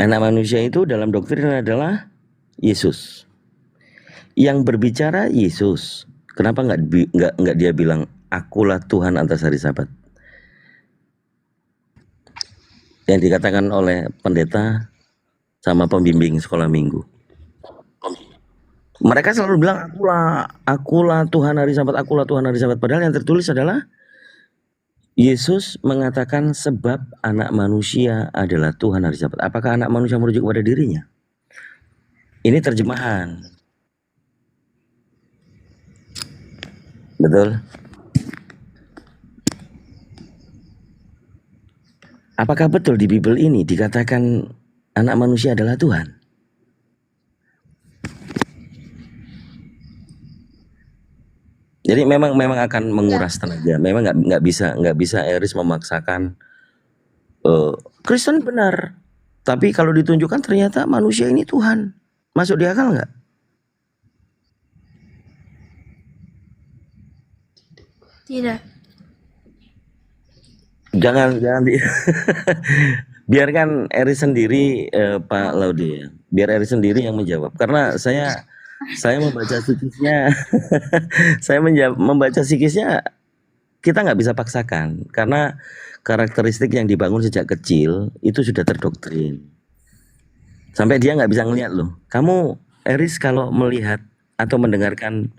Anak manusia itu dalam doktrin adalah Yesus. Yang berbicara Yesus. Kenapa nggak dia bilang akulah Tuhan atas hari Sabat. Yang dikatakan oleh pendeta sama pembimbing sekolah minggu. Mereka selalu bilang akulah Tuhan hari Sabat, akulah Tuhan hari Sabat. Padahal yang tertulis adalah Yesus mengatakan sebab anak manusia adalah Tuhan hari Sabat. Apakah anak manusia merujuk kepada dirinya? Ini terjemahan. Betul? Apakah betul di Bible ini dikatakan anak manusia adalah Tuhan? Jadi memang akan menguras tenaga. Memang nggak bisa Eris memaksakan Kristen benar. Tapi kalau ditunjukkan ternyata manusia ini Tuhan. Masuk di akal nggak? Tidak. Jangan biarkan Eris sendiri, Pak Laude. Biar Eris sendiri yang menjawab. Karena saya membaca psikisnya, membaca psikisnya kita nggak bisa paksakan karena karakteristik yang dibangun sejak kecil itu sudah terdoktrin. Sampai dia nggak bisa ngelihat loh. Kamu Eris kalau melihat atau mendengarkan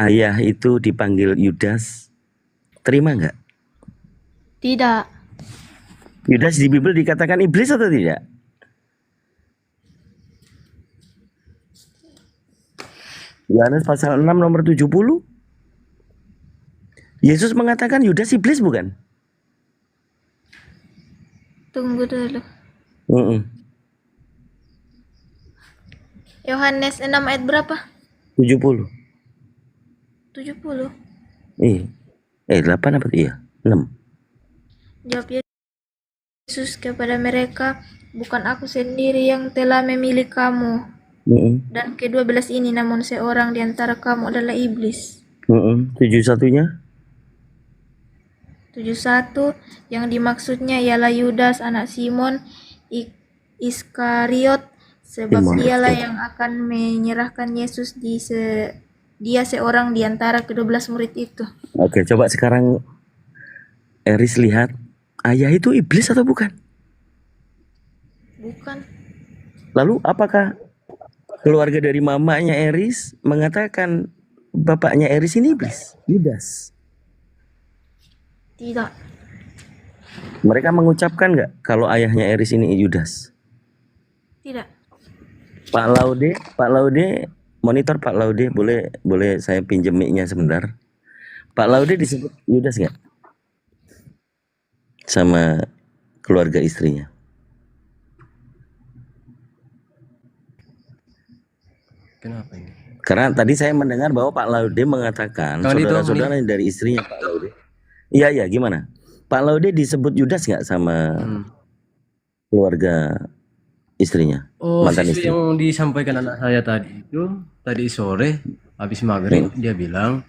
ayah itu dipanggil Yudas, terima nggak? Tidak. Yudas di Bible dikatakan iblis atau tidak? Yohanes pasal 6 nomor 70. Yesus mengatakan Yudas iblis bukan? Tunggu dulu. Yohanes 6 ayat berapa? 70. 70. 8 apa? Iya, 6. Jawab Yesus kepada mereka, bukan aku sendiri yang telah memilih kamu. Dan ke-12 ini, namun seorang di antara kamu adalah iblis. 71-nya? 71 yang dimaksudnya ialah Yudas anak Simon Iskariot, sebab dialah yang akan menyerahkan Yesus dia seorang di antara ke-12 murid itu. Oke, coba sekarang Eris lihat, ayah itu iblis atau bukan? Bukan. Lalu apakah keluarga dari mamanya Eris mengatakan bapaknya Eris ini iblis? Yudas. Tidak. Mereka mengucapkan nggak kalau ayahnya Eris ini Yudas? Tidak. Pak Laude, monitor Pak Laude, boleh saya pinjam mic-nya sebentar. Pak Laude disebut Yudas nggak? Sama keluarga istrinya. Kenapa ini? Karena tadi saya mendengar bahwa Pak Laude mengatakan saudara-saudara dari istrinya Pak Laude. Iya, gimana? Pak Laude disebut Yudas nggak sama keluarga istrinya? Mantan istri. Yang disampaikan anak saya tadi sore habis maghrib dia bilang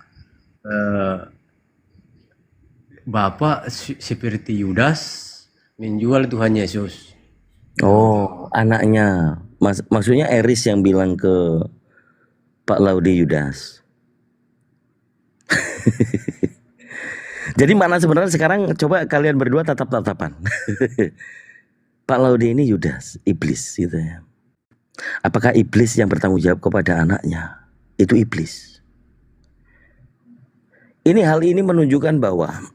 Bapak seperti Yudas menjual Tuhan Yesus. Oh, anaknya. Maksudnya Eris yang bilang ke Pak Laude Yudas. Jadi mana sebenarnya sekarang coba kalian berdua tatap-tatapan. Pak Laude ini Yudas, iblis gitu ya. Apakah iblis yang bertanggung jawab kepada anaknya? Itu iblis. Hal ini menunjukkan bahwa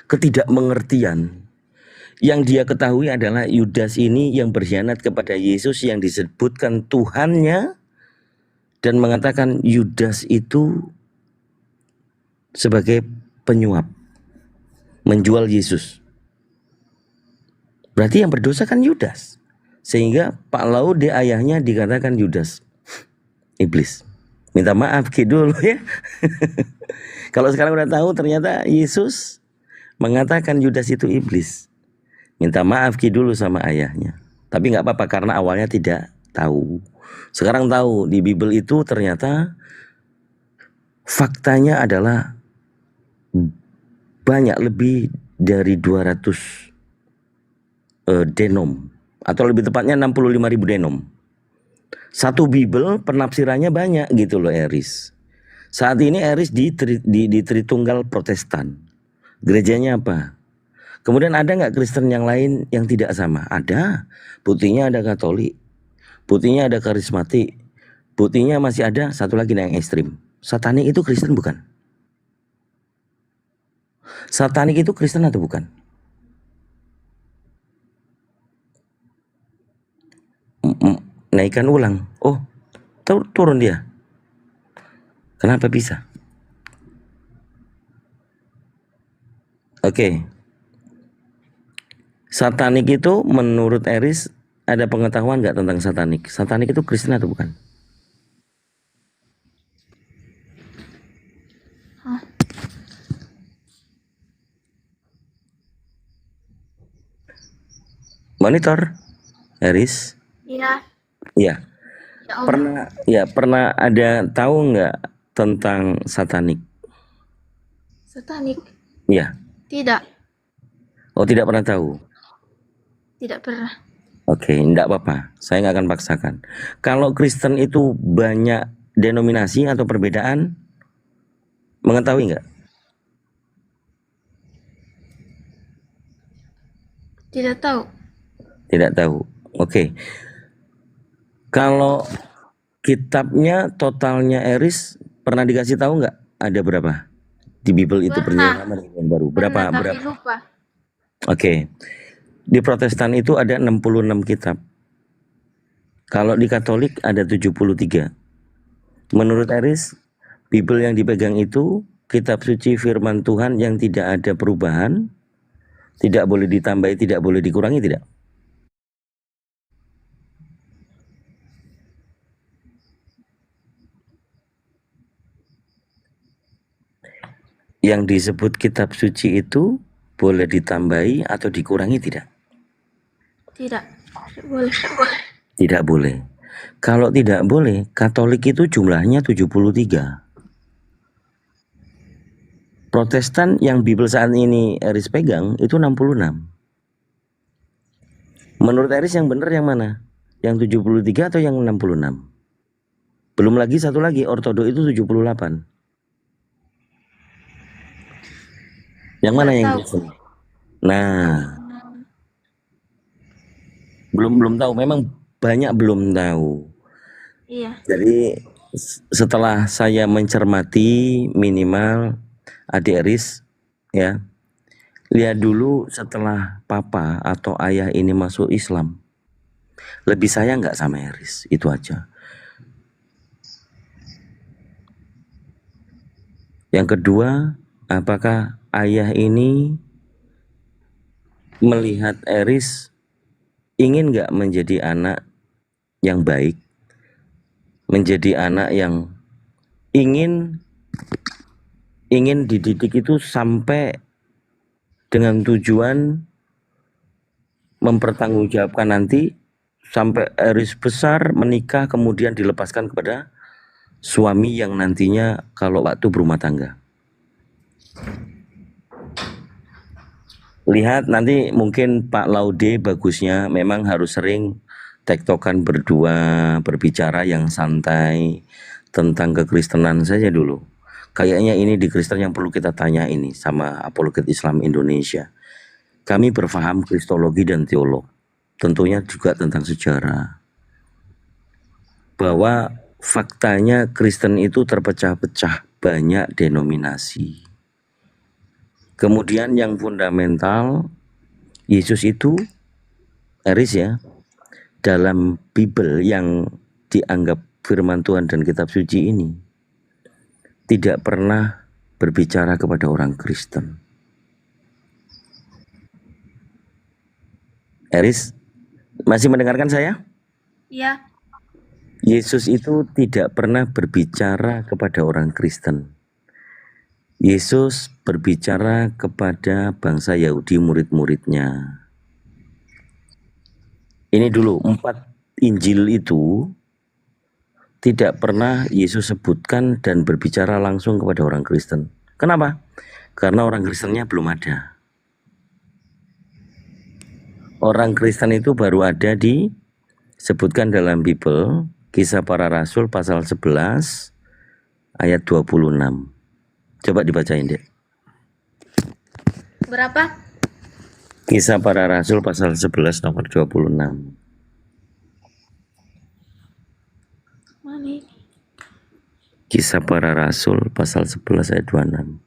ketidakmengertian yang dia ketahui adalah Yudas ini yang berkhianat kepada Yesus yang disebutkan Tuhannya dan mengatakan Yudas itu sebagai penyuap, menjual Yesus. Berarti yang berdosa kan Yudas. Sehingga Pak Laude ayahnya dikatakan Yudas, iblis. Minta maaf dulu ya. Kalau sekarang udah tahu ternyata Yesus mengatakan Yudas itu iblis. Minta maaf dulu sama ayahnya. Tapi nggak apa-apa karena awalnya tidak tahu. Sekarang tahu di Bible itu ternyata faktanya adalah banyak lebih dari 200 denom atau lebih tepatnya 65.000 denom. Satu Bible penafsirannya banyak gitu loh Eris. Saat ini Eris di Tritunggal Protestan. Gerejanya apa? Kemudian ada nggak Kristen yang lain yang tidak sama? Ada. Buktinya ada Katolik. Buktinya ada Karismatik. Buktinya masih ada satu lagi yang ekstrim. Satanik itu Kristen bukan? Satanik itu Kristen atau bukan? Naikkan ulang. Oh, turun dia. Kenapa bisa? Oke. Satanik itu menurut Eris ada pengetahuan nggak tentang satanik? Satanik itu Kristen atau bukan? Monitor, Eris. Iya. Iya. Ya Allah. Pernah ada tahu nggak tentang satanik? Satanik. Iya. Tidak. Oh, tidak pernah tahu. Tidak pernah. Oke, enggak apa-apa. Saya nggak akan paksakan. Kalau Kristen itu banyak denominasi atau perbedaan, mengetahui nggak? Tidak tahu. Tidak tahu. Oke. Kalau kitabnya totalnya Eris pernah dikasih tahu nggak? Ada berapa? Di Bible itu Perjanjian Lama dan Perjanjian Baru. Berapa? Pernah, tapi lupa. Oke. Di Protestan itu ada 66 kitab. Kalau di Katolik ada 73. Menurut Eris, Bible yang dipegang itu kitab suci firman Tuhan yang tidak ada perubahan, tidak boleh ditambahi, tidak boleh dikurangi, tidak? Yang disebut kitab suci itu boleh ditambahi atau dikurangi, tidak? Tidak. Tidak boleh. Tidak boleh. Kalau tidak boleh, Katolik itu jumlahnya 73. Protestan yang Bible saat ini Eris pegang itu 66. Menurut Eris yang benar yang mana? Yang 73 atau yang 66? Belum lagi satu lagi, Ortodok itu 78. Yang mana yang Kristen? Nah, belum tahu. Memang banyak belum tahu. Iya. Jadi setelah saya mencermati minimal adik Eris, ya, lihat dulu setelah papa atau ayah ini masuk Islam, lebih sayang nggak sama Eris? Itu aja. Yang kedua, apakah ayah ini melihat Eris ingin nggak menjadi anak yang baik, menjadi anak yang ingin dididik itu sampai dengan tujuan mempertanggungjawabkan nanti sampai Eris besar, menikah, kemudian dilepaskan kepada suami yang nantinya kalau waktu berumah tangga. Lihat nanti mungkin Pak Laude bagusnya memang harus sering tektokan berdua, berbicara yang santai tentang kekristenan saja dulu. Kayaknya ini di Kristen yang perlu kita tanya ini sama Apologet Islam Indonesia. Kami berfaham kristologi dan teolog, tentunya juga tentang sejarah. Bahwa faktanya Kristen itu terpecah-pecah, banyak denominasi. Kemudian yang fundamental, Yesus itu, Eris ya, dalam Bible yang dianggap firman Tuhan dan kitab suci ini, tidak pernah berbicara kepada orang Kristen. Eris, masih mendengarkan saya? Iya. Yesus itu tidak pernah berbicara kepada orang Kristen. Yesus berbicara kepada bangsa Yahudi, murid-muridnya. Ini dulu, 4 Injil itu tidak pernah Yesus sebutkan dan berbicara langsung kepada orang Kristen. Kenapa? Karena orang Kristennya belum ada. Orang Kristen itu baru ada disebutkan dalam Bible, Kisah Para Rasul pasal 11 ayat 26. Coba dibacain, Dek. Berapa? Kisah Para Rasul pasal 11 nomor 26. Mana ini? Kisah Para Rasul pasal 11 ayat 26.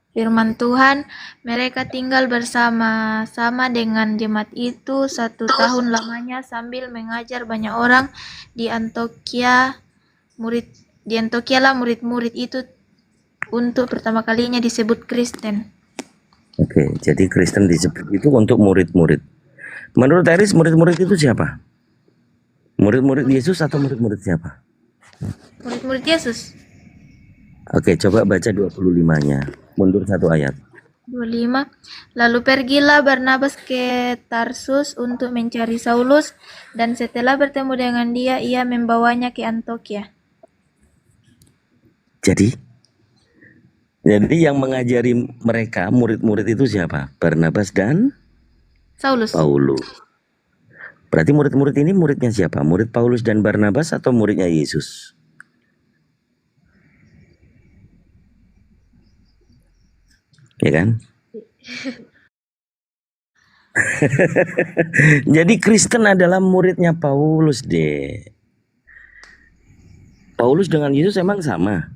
Firman Tuhan, mereka tinggal bersama-sama dengan jemaat itu 1 tahun lamanya sambil mengajar banyak orang di Antioquia. Di Antioquia lah murid-murid itu untuk pertama kalinya disebut Kristen. Oke, jadi Kristen disebut itu untuk murid-murid. Menurut Eris, murid-murid itu siapa? Murid-murid Yesus atau murid-murid siapa? Murid-murid Yesus. Oke, coba baca 25-nya. Mundur 1 ayat. 25. Lalu pergilah Barnabas ke Tarsus untuk mencari Saulus, dan setelah bertemu dengan dia, ia membawanya ke Antioquia. Jadi yang mengajari mereka murid-murid itu siapa? Barnabas dan Saulus. Paulus. Berarti murid-murid ini muridnya siapa? Murid Paulus dan Barnabas atau muridnya Yesus? Ya kan? Jadi Kristen adalah muridnya Paulus deh. Paulus dengan Yesus emang sama?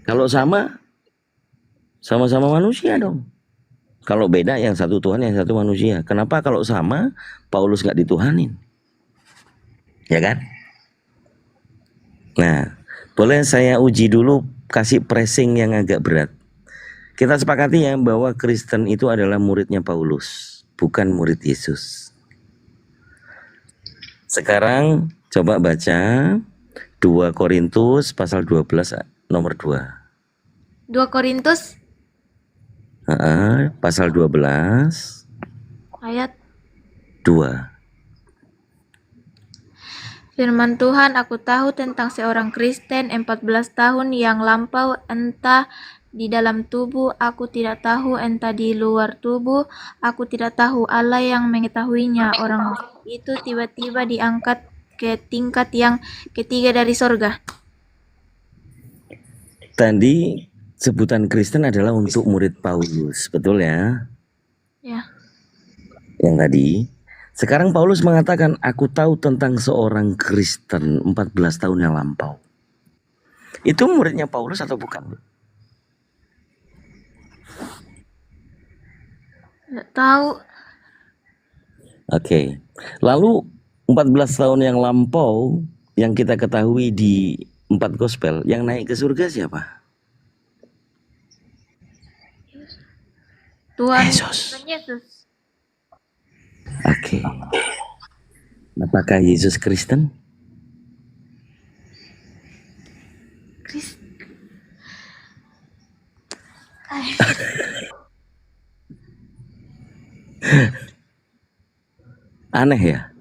Kalau sama manusia dong. Kalau beda yang satu Tuhan, yang satu manusia. Kenapa kalau sama Paulus gak dituhanin? Ya kan? Nah, boleh saya uji dulu, kasih pressing yang agak berat. Kita sepakati ya bahwa Kristen itu adalah muridnya Paulus, bukan murid Yesus. Sekarang coba baca 2 Korintus pasal 12 nomor 2. 2 Korintus Pasal 12 ayat 2. Firman Tuhan, aku tahu tentang seorang Kristen 14 tahun yang lampau, entah di dalam tubuh, aku tidak tahu, entah di luar tubuh, aku tidak tahu. Allah yang mengetahuinya. Orang itu tiba-tiba diangkat ke tingkat yang ketiga dari sorga. Tadi sebutan Kristen adalah untuk murid Paulus, betul ya? Ya. Yang tadi. Sekarang Paulus mengatakan, aku tahu tentang seorang Kristen 14 tahun yang lampau. Itu muridnya Paulus atau bukan? Nggak tahu. Oke. Lalu 14 tahun yang lampau yang kita ketahui di 4 gospel, yang naik ke surga siapa? Tuhan Yesus. Yesus. Oke. Apakah Yesus Kristen? Aneh ya?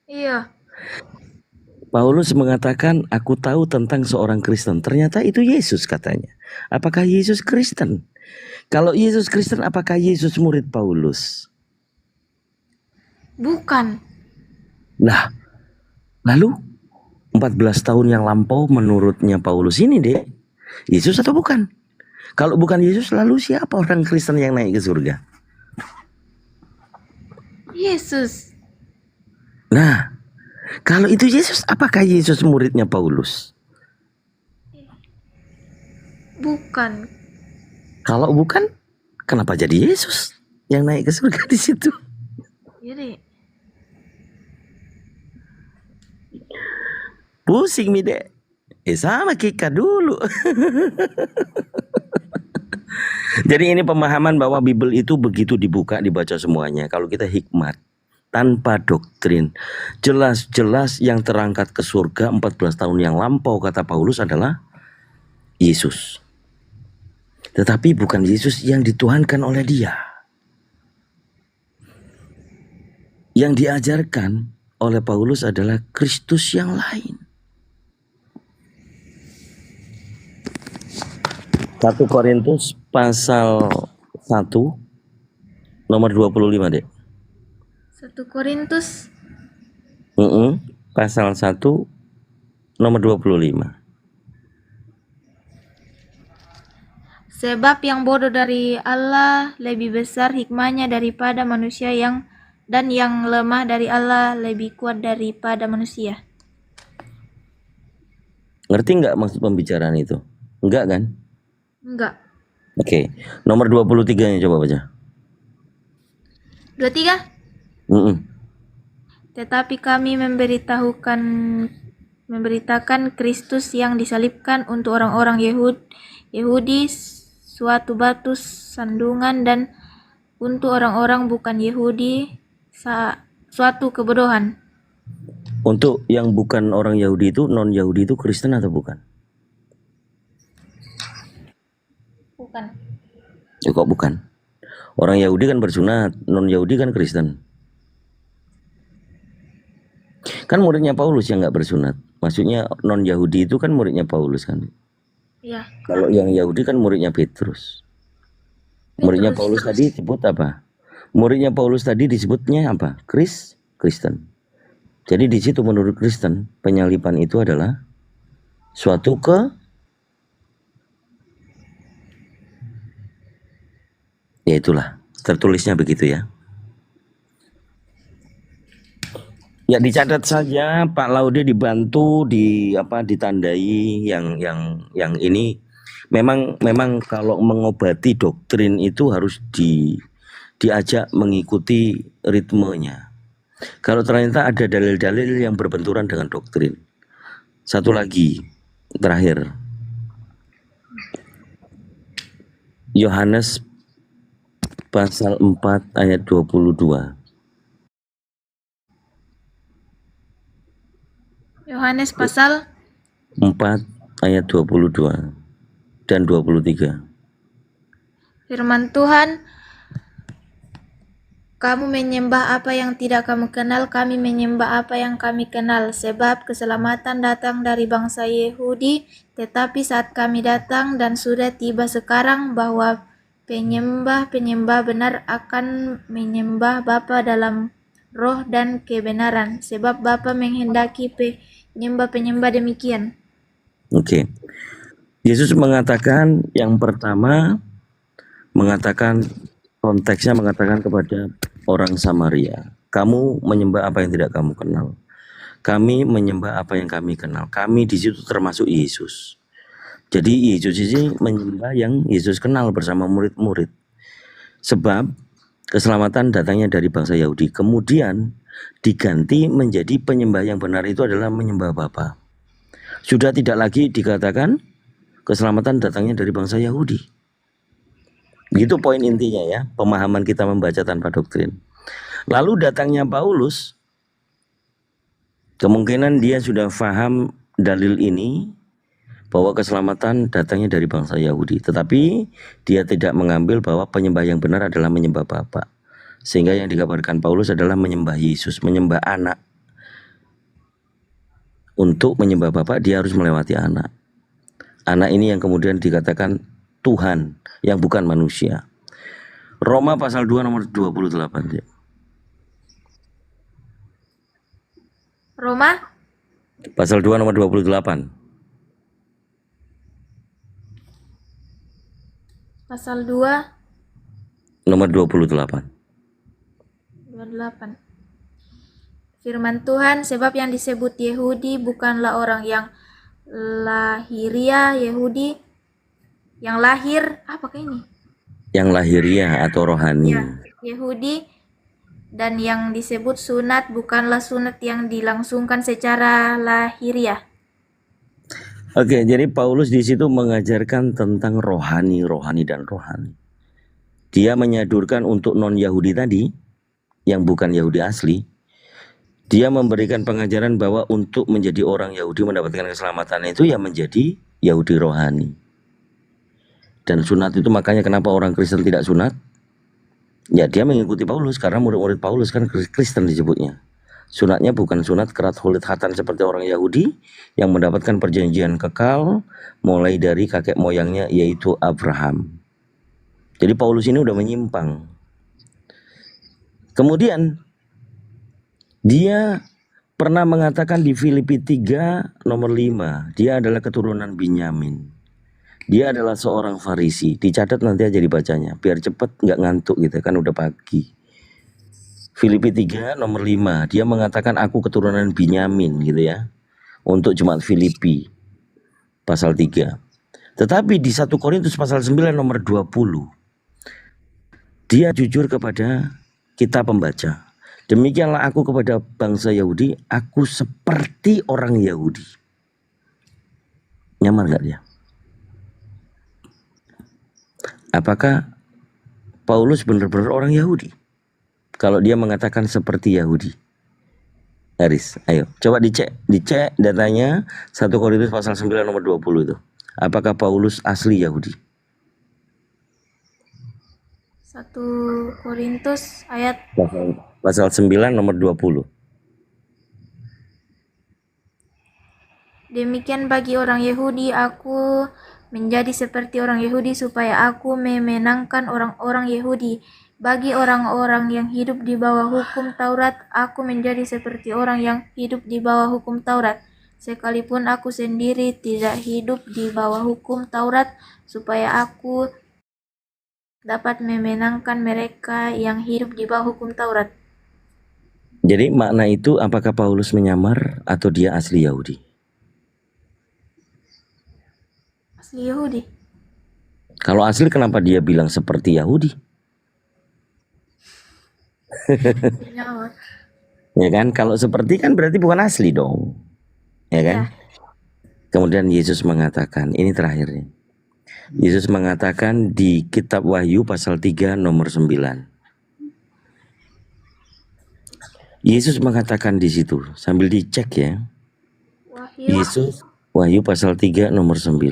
Iya. Paulus mengatakan, aku tahu tentang seorang Kristen. Ternyata itu Yesus katanya. Apakah Yesus Kristen? Kalau Yesus Kristen, apakah Yesus murid Paulus? Bukan. Nah, lalu 14 tahun yang lampau menurutnya Paulus ini deh, Yesus atau bukan? Kalau bukan Yesus, lalu siapa orang Kristen yang naik ke surga? Yesus. Nah, kalau itu Yesus, apakah Yesus muridnya Paulus? Bukan. Kalau bukan, kenapa jadi Yesus yang naik ke surga di situ? Jadi pusing mi dek. Sama Kika dulu. Jadi ini pemahaman bahwa Bible itu begitu dibuka, dibaca semuanya. Kalau kita hikmat, tanpa doktrin, jelas-jelas yang terangkat ke surga 14 tahun yang lampau, kata Paulus, adalah Yesus. Tetapi bukan Yesus yang dituhankan oleh dia. Yang diajarkan oleh Paulus adalah Kristus yang lain. 1 Korintus pasal 1 nomor 25 dek. 1 Korintus pasal 1 nomor 25. Sebab yang bodoh dari Allah lebih besar hikmahnya daripada manusia dan yang lemah dari Allah lebih kuat daripada manusia. Ngerti nggak maksud pembicaraan itu? Enggak kan? Enggak. Oke, nomor 23-nya coba baca. 23. Tetapi kami memberitakan Kristus yang disalibkan untuk orang-orang Yahudi suatu batu sandungan dan untuk orang-orang bukan Yahudi suatu kebodohan. Untuk yang bukan orang Yahudi itu, non Yahudi itu Kristen atau bukan? Bukan. Ya, kok bukan? Orang Yahudi kan bersunat, non Yahudi kan Kristen. Kan muridnya Paulus yang nggak bersunat. Maksudnya non Yahudi itu kan muridnya Paulus kan. Ya. Kalau yang Yahudi kan muridnya Petrus. Muridnya Paulus tadi disebut apa? Muridnya Paulus tadi disebutnya apa? Kristen. Jadi di situ menurut Kristen penyaliban itu adalah suatu ya itulah tertulisnya begitu ya. Ya dicatat saja Pak Laude dibantu ditandai yang ini memang kalau mengobati doktrin itu harus diajak mengikuti ritmenya. Kalau ternyata ada dalil-dalil yang berbenturan dengan doktrin. Satu lagi terakhir. Yohanes pasal 4 ayat 22. Yohanes pasal 4 ayat 22 dan 23. Firman Tuhan, kamu menyembah apa yang tidak kamu kenal, kami menyembah apa yang kami kenal, sebab keselamatan datang dari bangsa Yahudi, tetapi saat kami datang dan sudah tiba sekarang bahwa penyembah-penyembah benar akan menyembah Bapa dalam roh dan kebenaran, sebab Bapa menghendaki penyembah-penyembah demikian. Oke. Yesus mengatakan yang pertama konteksnya mengatakan kepada orang Samaria, kamu menyembah apa yang tidak kamu kenal. Kami menyembah apa yang kami kenal. Kami di situ termasuk Yesus. Jadi Yesus ini menyembah yang Yesus kenal bersama murid-murid. Sebab keselamatan datangnya dari bangsa Yahudi. Kemudian diganti menjadi penyembah yang benar itu adalah menyembah Bapa. Sudah tidak lagi dikatakan keselamatan datangnya dari bangsa Yahudi. Begitu poin intinya ya, pemahaman kita membaca tanpa doktrin. Lalu datangnya Paulus, kemungkinan dia sudah paham dalil ini bahwa keselamatan datangnya dari bangsa Yahudi. Tetapi dia tidak mengambil bahwa penyembah yang benar adalah menyembah Bapa. Sehingga yang dikabarkan Paulus adalah menyembah Yesus, menyembah anak. Untuk menyembah Bapa dia harus melewati anak. Anak ini yang kemudian dikatakan Tuhan yang bukan manusia. Roma pasal 2 nomor 28. Roma pasal 2 nomor 28. Pasal 2 nomor 28. Firman Tuhan, sebab yang disebut Yahudi bukanlah orang yang lahiriah Yahudi, yang lahir apakah ini? Yang lahiriah atau rohani. Ya, Yahudi, dan yang disebut sunat bukanlah sunat yang dilangsungkan secara lahiriah. Oke, jadi Paulus di situ mengajarkan tentang rohani dan rohani. Dia menyadurkan untuk non-Yahudi tadi, yang bukan Yahudi asli, dia memberikan pengajaran bahwa untuk menjadi orang Yahudi mendapatkan keselamatan itu ya menjadi Yahudi rohani. Dan sunat itu makanya kenapa orang Kristen tidak sunat? Ya dia mengikuti Paulus karena murid-murid Paulus kan Kristen disebutnya. Sunatnya bukan sunat kerat khulit khatan seperti orang Yahudi yang mendapatkan perjanjian kekal mulai dari kakek moyangnya yaitu Abraham. Jadi Paulus ini udah menyimpang. Kemudian dia pernah mengatakan di Filipi 3 nomor 5, dia adalah keturunan Binyamin. Dia adalah seorang Farisi. Dicatat nanti aja dibacanya, biar cepet nggak ngantuk gitu kan udah pagi. Filipi 3 nomor 5, dia mengatakan aku keturunan Binyamin gitu ya. Untuk jemaat Filipi pasal 3. Tetapi di 1 Korintus pasal 9 nomor 20, dia jujur kepada kita pembaca. Demikianlah aku kepada bangsa Yahudi, aku seperti orang Yahudi. Nyamar gak dia? Apakah Paulus benar-benar orang Yahudi? Kalau dia mengatakan seperti Yahudi. Haris, ayo coba dicek datanya 1 Korintus pasal 9 nomor 20 itu. Apakah Paulus asli Yahudi? 1 Korintus ayat Pasal 9 nomor 20. demikian bagi orang Yahudi aku menjadi seperti orang Yahudi supaya aku memenangkan orang-orang Yahudi. Bagi orang-orang yang hidup di bawah hukum Taurat, aku menjadi seperti orang yang hidup di bawah hukum Taurat. Sekalipun aku sendiri tidak hidup di bawah hukum Taurat, supaya aku dapat memenangkan mereka yang hidup di bawah hukum Taurat. Jadi makna itu apakah Paulus menyamar atau dia asli Yahudi? Asli Yahudi. Kalau asli kenapa dia bilang seperti Yahudi? Nyamar. Ya kan, kalau seperti kan berarti bukan asli dong. Ya kan? Kemudian Yesus mengatakan, ini terakhir nih. Yesus mengatakan di kitab Wahyu pasal 3 nomor 9. Yesus mengatakan di situ, sambil dicek ya. Yesus Wahyu pasal 3 nomor 9.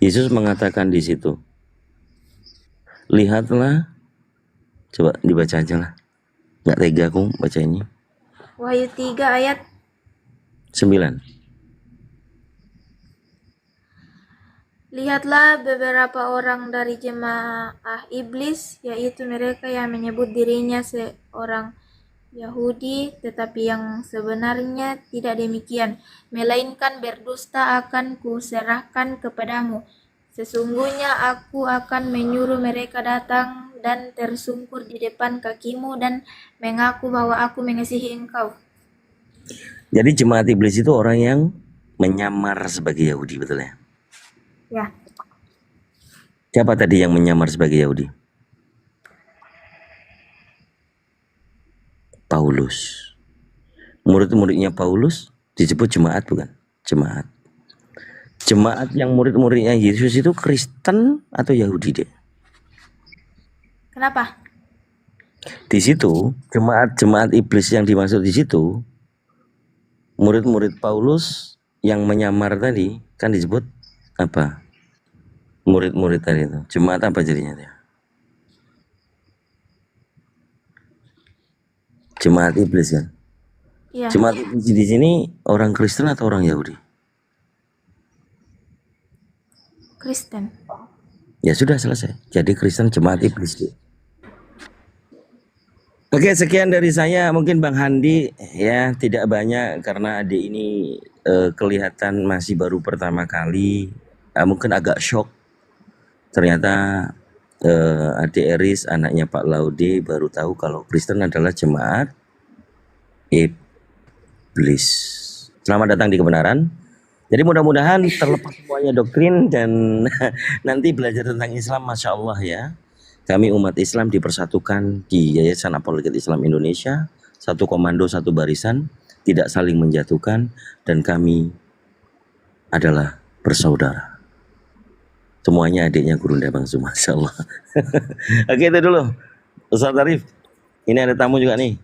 Yesus mengatakan di situ, lihatlah, coba dibaca aja lah, nggak tega aku baca ini. Wahyu 3 ayat 9. Lihatlah beberapa orang dari jemaah iblis, yaitu mereka yang menyebut dirinya seorang Yahudi, tetapi yang sebenarnya tidak demikian, melainkan berdusta akan kuserahkan kepadamu. Sesungguhnya aku akan menyuruh mereka datang dan tersungkur di depan kakimu dan mengaku bahwa aku mengasihi engkau. Jadi jemaat iblis itu orang yang menyamar sebagai Yahudi, betul ya? Ya. Siapa tadi yang menyamar sebagai Yahudi? Paulus. Murid-muridnya Paulus disebut jemaat bukan? Jemaat. Jemaat yang murid-muridnya Yesus itu Kristen atau Yahudi deh? Kenapa? Di situ jemaat iblis yang dimaksud di situ murid-murid Paulus yang menyamar tadi kan disebut apa? Murid-murid tadi itu. Jemaat apa jadinya dia? Jemaat iblis kan? Iya. Jemaat iblis di sini orang Kristen atau orang Yahudi? Kristen. Ya sudah selesai. Jadi Kristen jemaat iblis. Oke, sekian dari saya. Mungkin Bang Handi ya tidak banyak karena adik ini kelihatan masih baru pertama kali. Mungkin agak shock. Ternyata adik Eris anaknya Pak Laude baru tahu kalau Kristen adalah jemaat iblis. Selamat datang di kebenaran. Jadi mudah-mudahan terlepas semuanya doktrin dan nanti belajar tentang Islam, Masya Allah ya. Kami umat Islam dipersatukan di Yayasan Apologet Islam Indonesia, satu komando, satu barisan, tidak saling menjatuhkan, dan kami adalah bersaudara. Semuanya adiknya Gurunda Bang Su, Masya Allah. Oke, itu dulu. Ustaz Arif, ini ada tamu juga nih.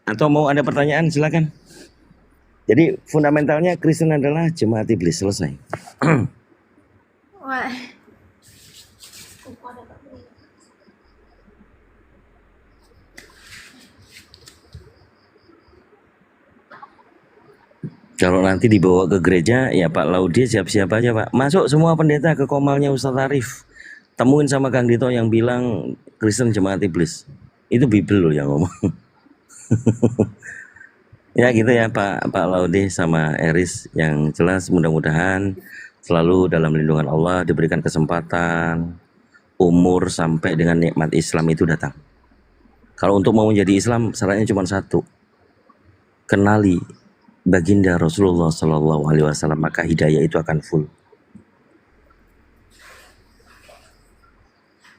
Atau mau ada pertanyaan, silakan. Jadi fundamentalnya Kristen adalah jemaat iblis, selesai. Wah. Kalau nanti dibawa ke gereja, ya Pak Laude siap-siap aja Pak. Masuk semua pendeta ke komalnya Ustaz Arif. Temuin sama Kang Dito yang bilang Kristen jemaat iblis. Itu Bible loh yang ngomong. Ya gitu ya Pak Laude sama Eris, yang jelas mudah-mudahan selalu dalam lindungan Allah, diberikan kesempatan umur sampai dengan nikmat Islam itu datang. Kalau untuk mau menjadi Islam syaratnya cuma satu, kenali baginda Rasulullah Shallallahu Alaihi Wasallam, maka hidayah itu akan full.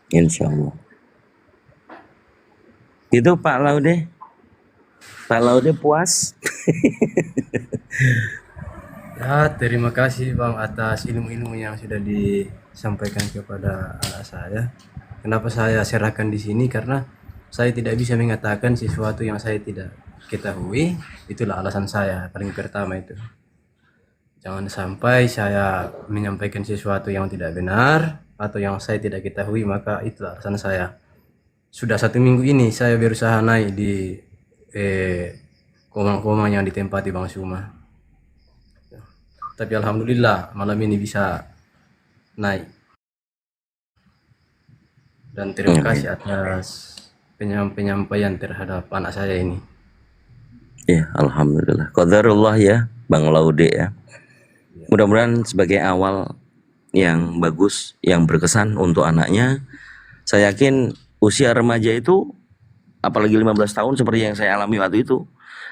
Insya Allah. Itu Pak Laude. Pak Laude puas? Ya, terima kasih Bang atas ilmu-ilmu yang sudah disampaikan kepada saya. Kenapa saya serahkan di sini? Karena saya tidak bisa mengatakan sesuatu yang saya tidak ketahui. Itulah alasan saya paling pertama itu. Jangan sampai saya menyampaikan sesuatu yang tidak benar atau yang saya tidak ketahui, maka itulah alasan saya. Sudah 1 minggu ini saya berusaha naik di komang-komang yang ditempati Bang Suma. Tapi alhamdulillah malam ini bisa naik. Dan terima kasih atas penyampaian terhadap anak saya ini. Ya, alhamdulillah. Qadarullah ya, Bang Laude ya. Mudah-mudahan sebagai awal yang bagus, yang berkesan untuk anaknya. Saya yakin usia remaja itu, apalagi 15 tahun seperti yang saya alami waktu itu,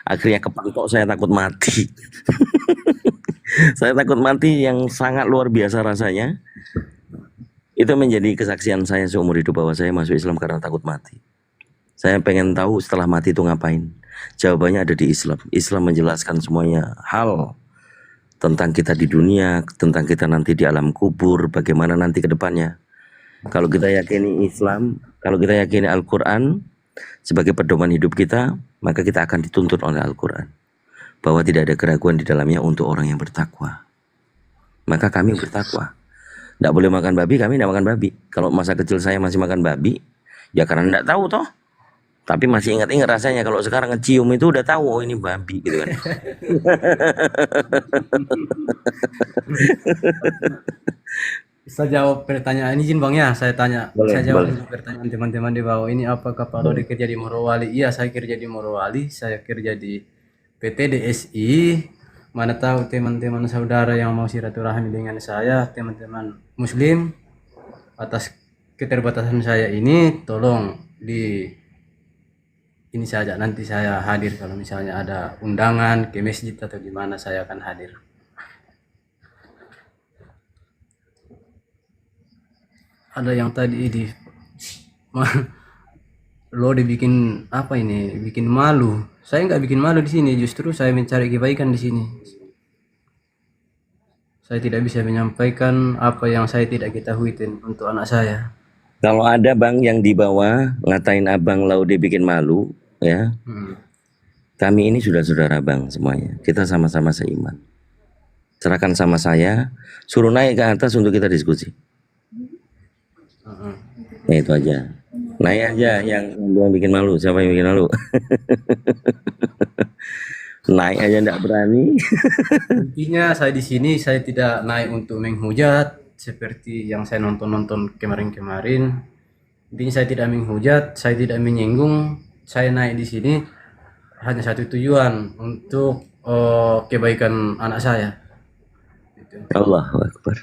akhirnya kepantok, saya takut mati. Saya takut mati yang sangat luar biasa rasanya. Itu menjadi kesaksian saya seumur hidup bahwa saya masuk Islam karena takut mati. Saya pengen tahu setelah mati itu ngapain. Jawabannya ada di Islam. Islam menjelaskan semuanya hal tentang kita di dunia, tentang kita nanti di alam kubur, bagaimana nanti ke depannya. Kalau kita yakini Islam, kalau kita yakini Al-Quran sebagai pedoman hidup kita, maka kita akan dituntut oleh Al-Quran bahwa tidak ada keraguan di dalamnya untuk orang yang bertakwa. Maka kami bertakwa. Tidak boleh makan babi, kami tidak makan babi. Kalau masa kecil saya masih makan babi, ya karena tidak tahu toh. Tapi masih ingat-ingat rasanya. Kalau sekarang ngecium itu udah tahu, oh ini babi gitu kan. Bisa jawab pertanyaan izin Bang ya, saya tanya. Boleh, Saya jawab boleh. untuk pertanyaan teman-teman di bawah ini, apakah Pak Laude kerja di Morowali? Iya, saya kerja di Morowali, saya kerja di PT DSI. Mana tahu teman-teman saudara yang mau silaturahmi dengan saya, teman-teman muslim, atas keterbatasan saya ini, tolong ini saja, nanti saya hadir kalau misalnya ada undangan ke masjid atau di mana, saya akan hadir. Ada yang tadi lo dibikin apa ini, bikin malu. Saya nggak bikin malu di sini, justru saya mencari kebaikan di sini. Saya tidak bisa menyampaikan apa yang saya tidak ketahui untuk anak saya. Kalau ada Bang yang di bawah ngatain Abang Laude bikin malu, ya. Kami ini sudah saudara Bang semuanya. Kita sama-sama seiman. Serahkan sama saya, suruh naik ke atas untuk kita diskusi. Ya itu aja. Naik aja yang bikin malu. Siapa yang bikin malu? Naik aja enggak berani. Intinya saya di sini saya tidak naik untuk menghujat seperti yang saya nonton kemarin-kemarin. Intinya saya tidak menghujat, saya tidak menyinggung. Saya naik di sini hanya satu tujuan, untuk kebaikan anak saya. Allahu Akbar.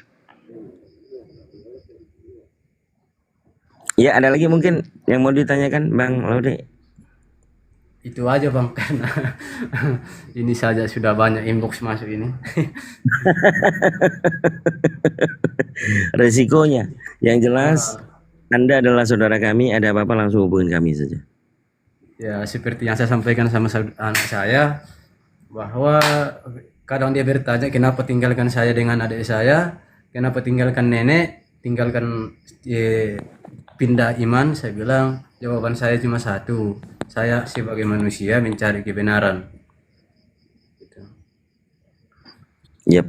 Ya, ada lagi mungkin yang mau ditanyakan Bang Laude? Itu aja Bang, karena ini saja sudah banyak inbox masuk ini. Resikonya, yang jelas Anda adalah saudara kami, ada apa-apa langsung hubungin kami saja. Ya, seperti yang saya sampaikan sama anak saya, bahwa kadang dia bertanya kenapa tinggalkan saya dengan adik saya, kenapa tinggalkan nenek, tinggalkan pindah iman. Saya bilang jawaban saya cuma satu, saya sebagai manusia mencari kebenaran. Gitu. Yep.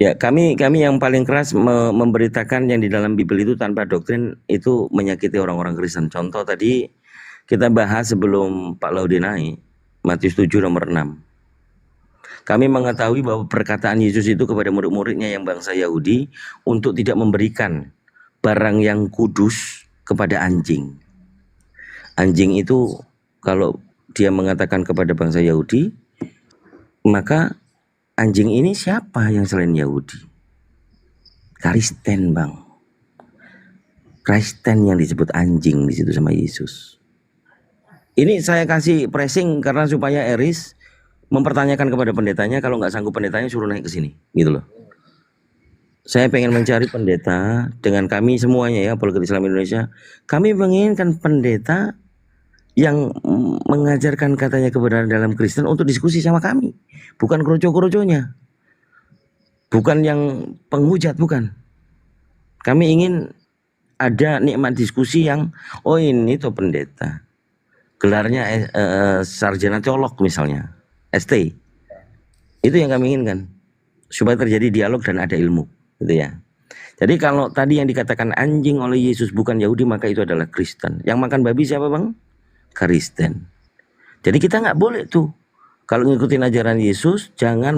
Ya, kami yang paling keras memberitakan yang di dalam Bible itu tanpa doktrin, itu menyakiti orang-orang Kristen. Contoh tadi kita bahas sebelum Pak Laude naik, Matius 7 nomor 6. Kami mengetahui bahwa perkataan Yesus itu kepada murid-muridnya yang bangsa Yahudi untuk tidak memberikan barang yang kudus kepada anjing. Anjing itu kalau dia mengatakan kepada bangsa Yahudi, maka anjing ini siapa yang selain Yahudi? Kristen, Bang. Kristen yang disebut anjing di situ sama Yesus. Ini saya kasih pressing karena supaya Eris mempertanyakan kepada pendetanya, kalau nggak sanggup pendetanya suruh naik ke sini, gitu loh. Saya pengen mencari pendeta dengan kami semuanya ya, Apologet Islam Indonesia. Kami menginginkan pendeta yang mengajarkan katanya kebenaran dalam Kristen untuk diskusi sama kami, bukan kroco-kroconya, bukan yang penghujat, bukan. Kami ingin ada nikmat diskusi yang, oh ini tuh pendeta, gelarnya sarjana teolog misalnya, ST. Itu yang kami inginkan, supaya terjadi dialog dan ada ilmu, gitu ya. Jadi kalau tadi yang dikatakan anjing oleh Yesus bukan Yahudi, maka itu adalah Kristen. Yang makan babi siapa, Bang? Kristen. Jadi kita nggak boleh tuh, kalau ngikutin ajaran Yesus, jangan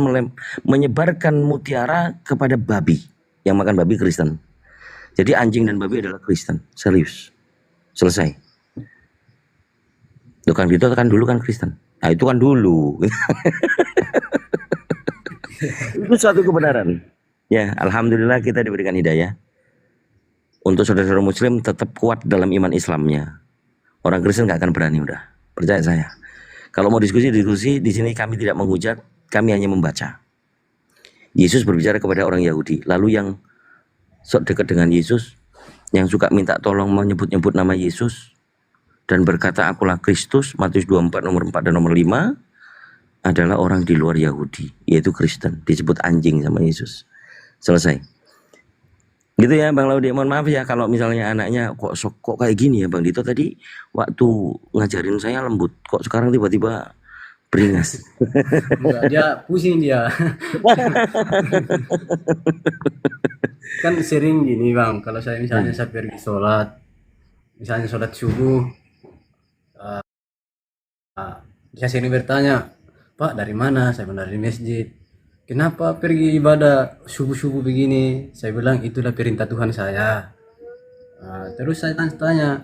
menyebarkan mutiara kepada babi. Yang makan babi Kristen. Jadi anjing dan babi adalah Kristen. Serius. Selesai. Itu kan gitu kan dulu kan Kristen. Nah itu kan dulu. Itu suatu kebenaran. Ya, alhamdulillah kita diberikan hidayah. Untuk saudara-saudara muslim tetap kuat dalam iman Islamnya. Orang Kristen nggak akan berani udah. Percaya saya. Kalau mau diskusi di sini kami tidak menghujat, kami hanya membaca. Yesus berbicara kepada orang Yahudi. Lalu yang sok dekat dengan Yesus, yang suka minta tolong menyebut-nyebut nama Yesus dan berkata akulah Kristus, Matius 24 nomor 4 dan nomor 5, adalah orang di luar Yahudi, yaitu Kristen, disebut anjing sama Yesus. Selesai. Gitu ya Bang Laude, mohon maaf ya kalau misalnya anaknya kok kayak gini ya Bang Dito, tadi waktu ngajarin saya lembut, kok sekarang tiba-tiba beringas. Enggak, dia pusing dia. Kan sering gini Bang, kalau saya misalnya saya pergi sholat, misalnya sholat subuh, dia sering bertanya, Pak dari mana? Saya bilang dari masjid. Kenapa pergi ibadah subuh-subuh begini? Saya bilang itulah perintah Tuhan saya. Terus saya tanya,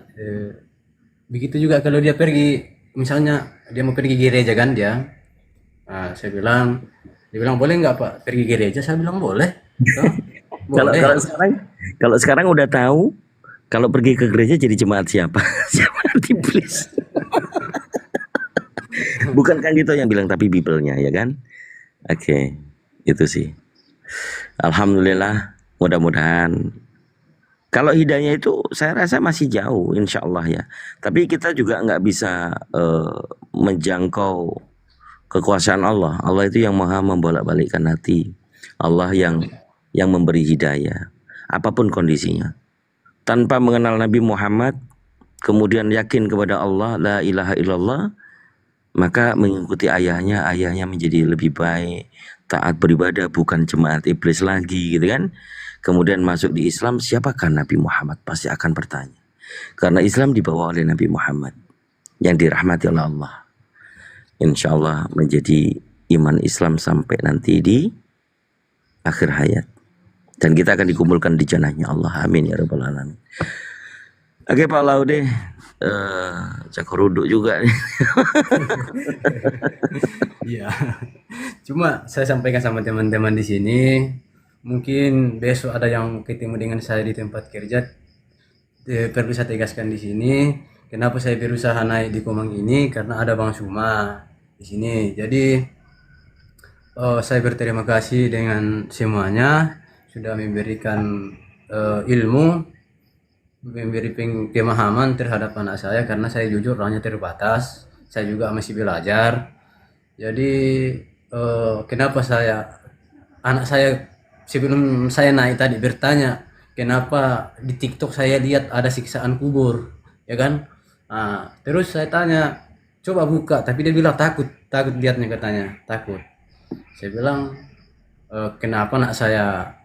begitu juga kalau dia pergi, misalnya dia mau pergi gereja kan dia, saya bilang, dia bilang boleh nggak Pak pergi gereja? Saya bilang boleh. Kalau sekarang udah tahu, kalau pergi ke gereja jadi jemaat siapa? Jemaat iblis. Bukan kan gitu yang bilang, tapi Bible-nya ya kan? Oke. Itu sih. Alhamdulillah, mudah-mudahan. Kalau hidayah itu saya rasa masih jauh, insya Allah ya. Tapi kita juga nggak bisa menjangkau kekuasaan Allah. Allah itu yang maha membolak-balikkan hati. Allah yang memberi hidayah, apapun kondisinya. Tanpa mengenal Nabi Muhammad, kemudian yakin kepada Allah, la ilaha illallah, maka mengikuti ayahnya menjadi lebih baik. Taat beribadah, bukan jemaat iblis lagi gitu kan. Kemudian masuk di Islam, siapakah Nabi Muhammad? Pasti akan bertanya. Karena Islam dibawa oleh Nabi Muhammad yang dirahmati oleh Allah. Insya Allah menjadi iman Islam sampai nanti di akhir hayat. Dan kita akan dikumpulkan di jannahnya Allah. Amin ya rabbal alamin. Oke Pak Laude, cakoruduk juga nih. Iya. Cuma saya sampaikan sama teman-teman di sini, mungkin besok ada yang ketemu dengan saya di tempat kerja, perlu saya tegaskan di sini. Kenapa saya berusaha naik di Komang ini? Karena ada Bang Suma di sini. Jadi saya berterima kasih dengan semuanya sudah memberikan ilmu, memberi pemahaman terhadap anak saya, karena saya jujur hanya terbatas. Saya juga masih belajar. Jadi kenapa anak saya sebelum saya naik tadi bertanya, kenapa di TikTok saya lihat ada siksaan kubur, ya kan? Terus saya tanya, coba buka, tapi dia bilang takut lihatnya, katanya takut. Saya bilang, kenapa anak saya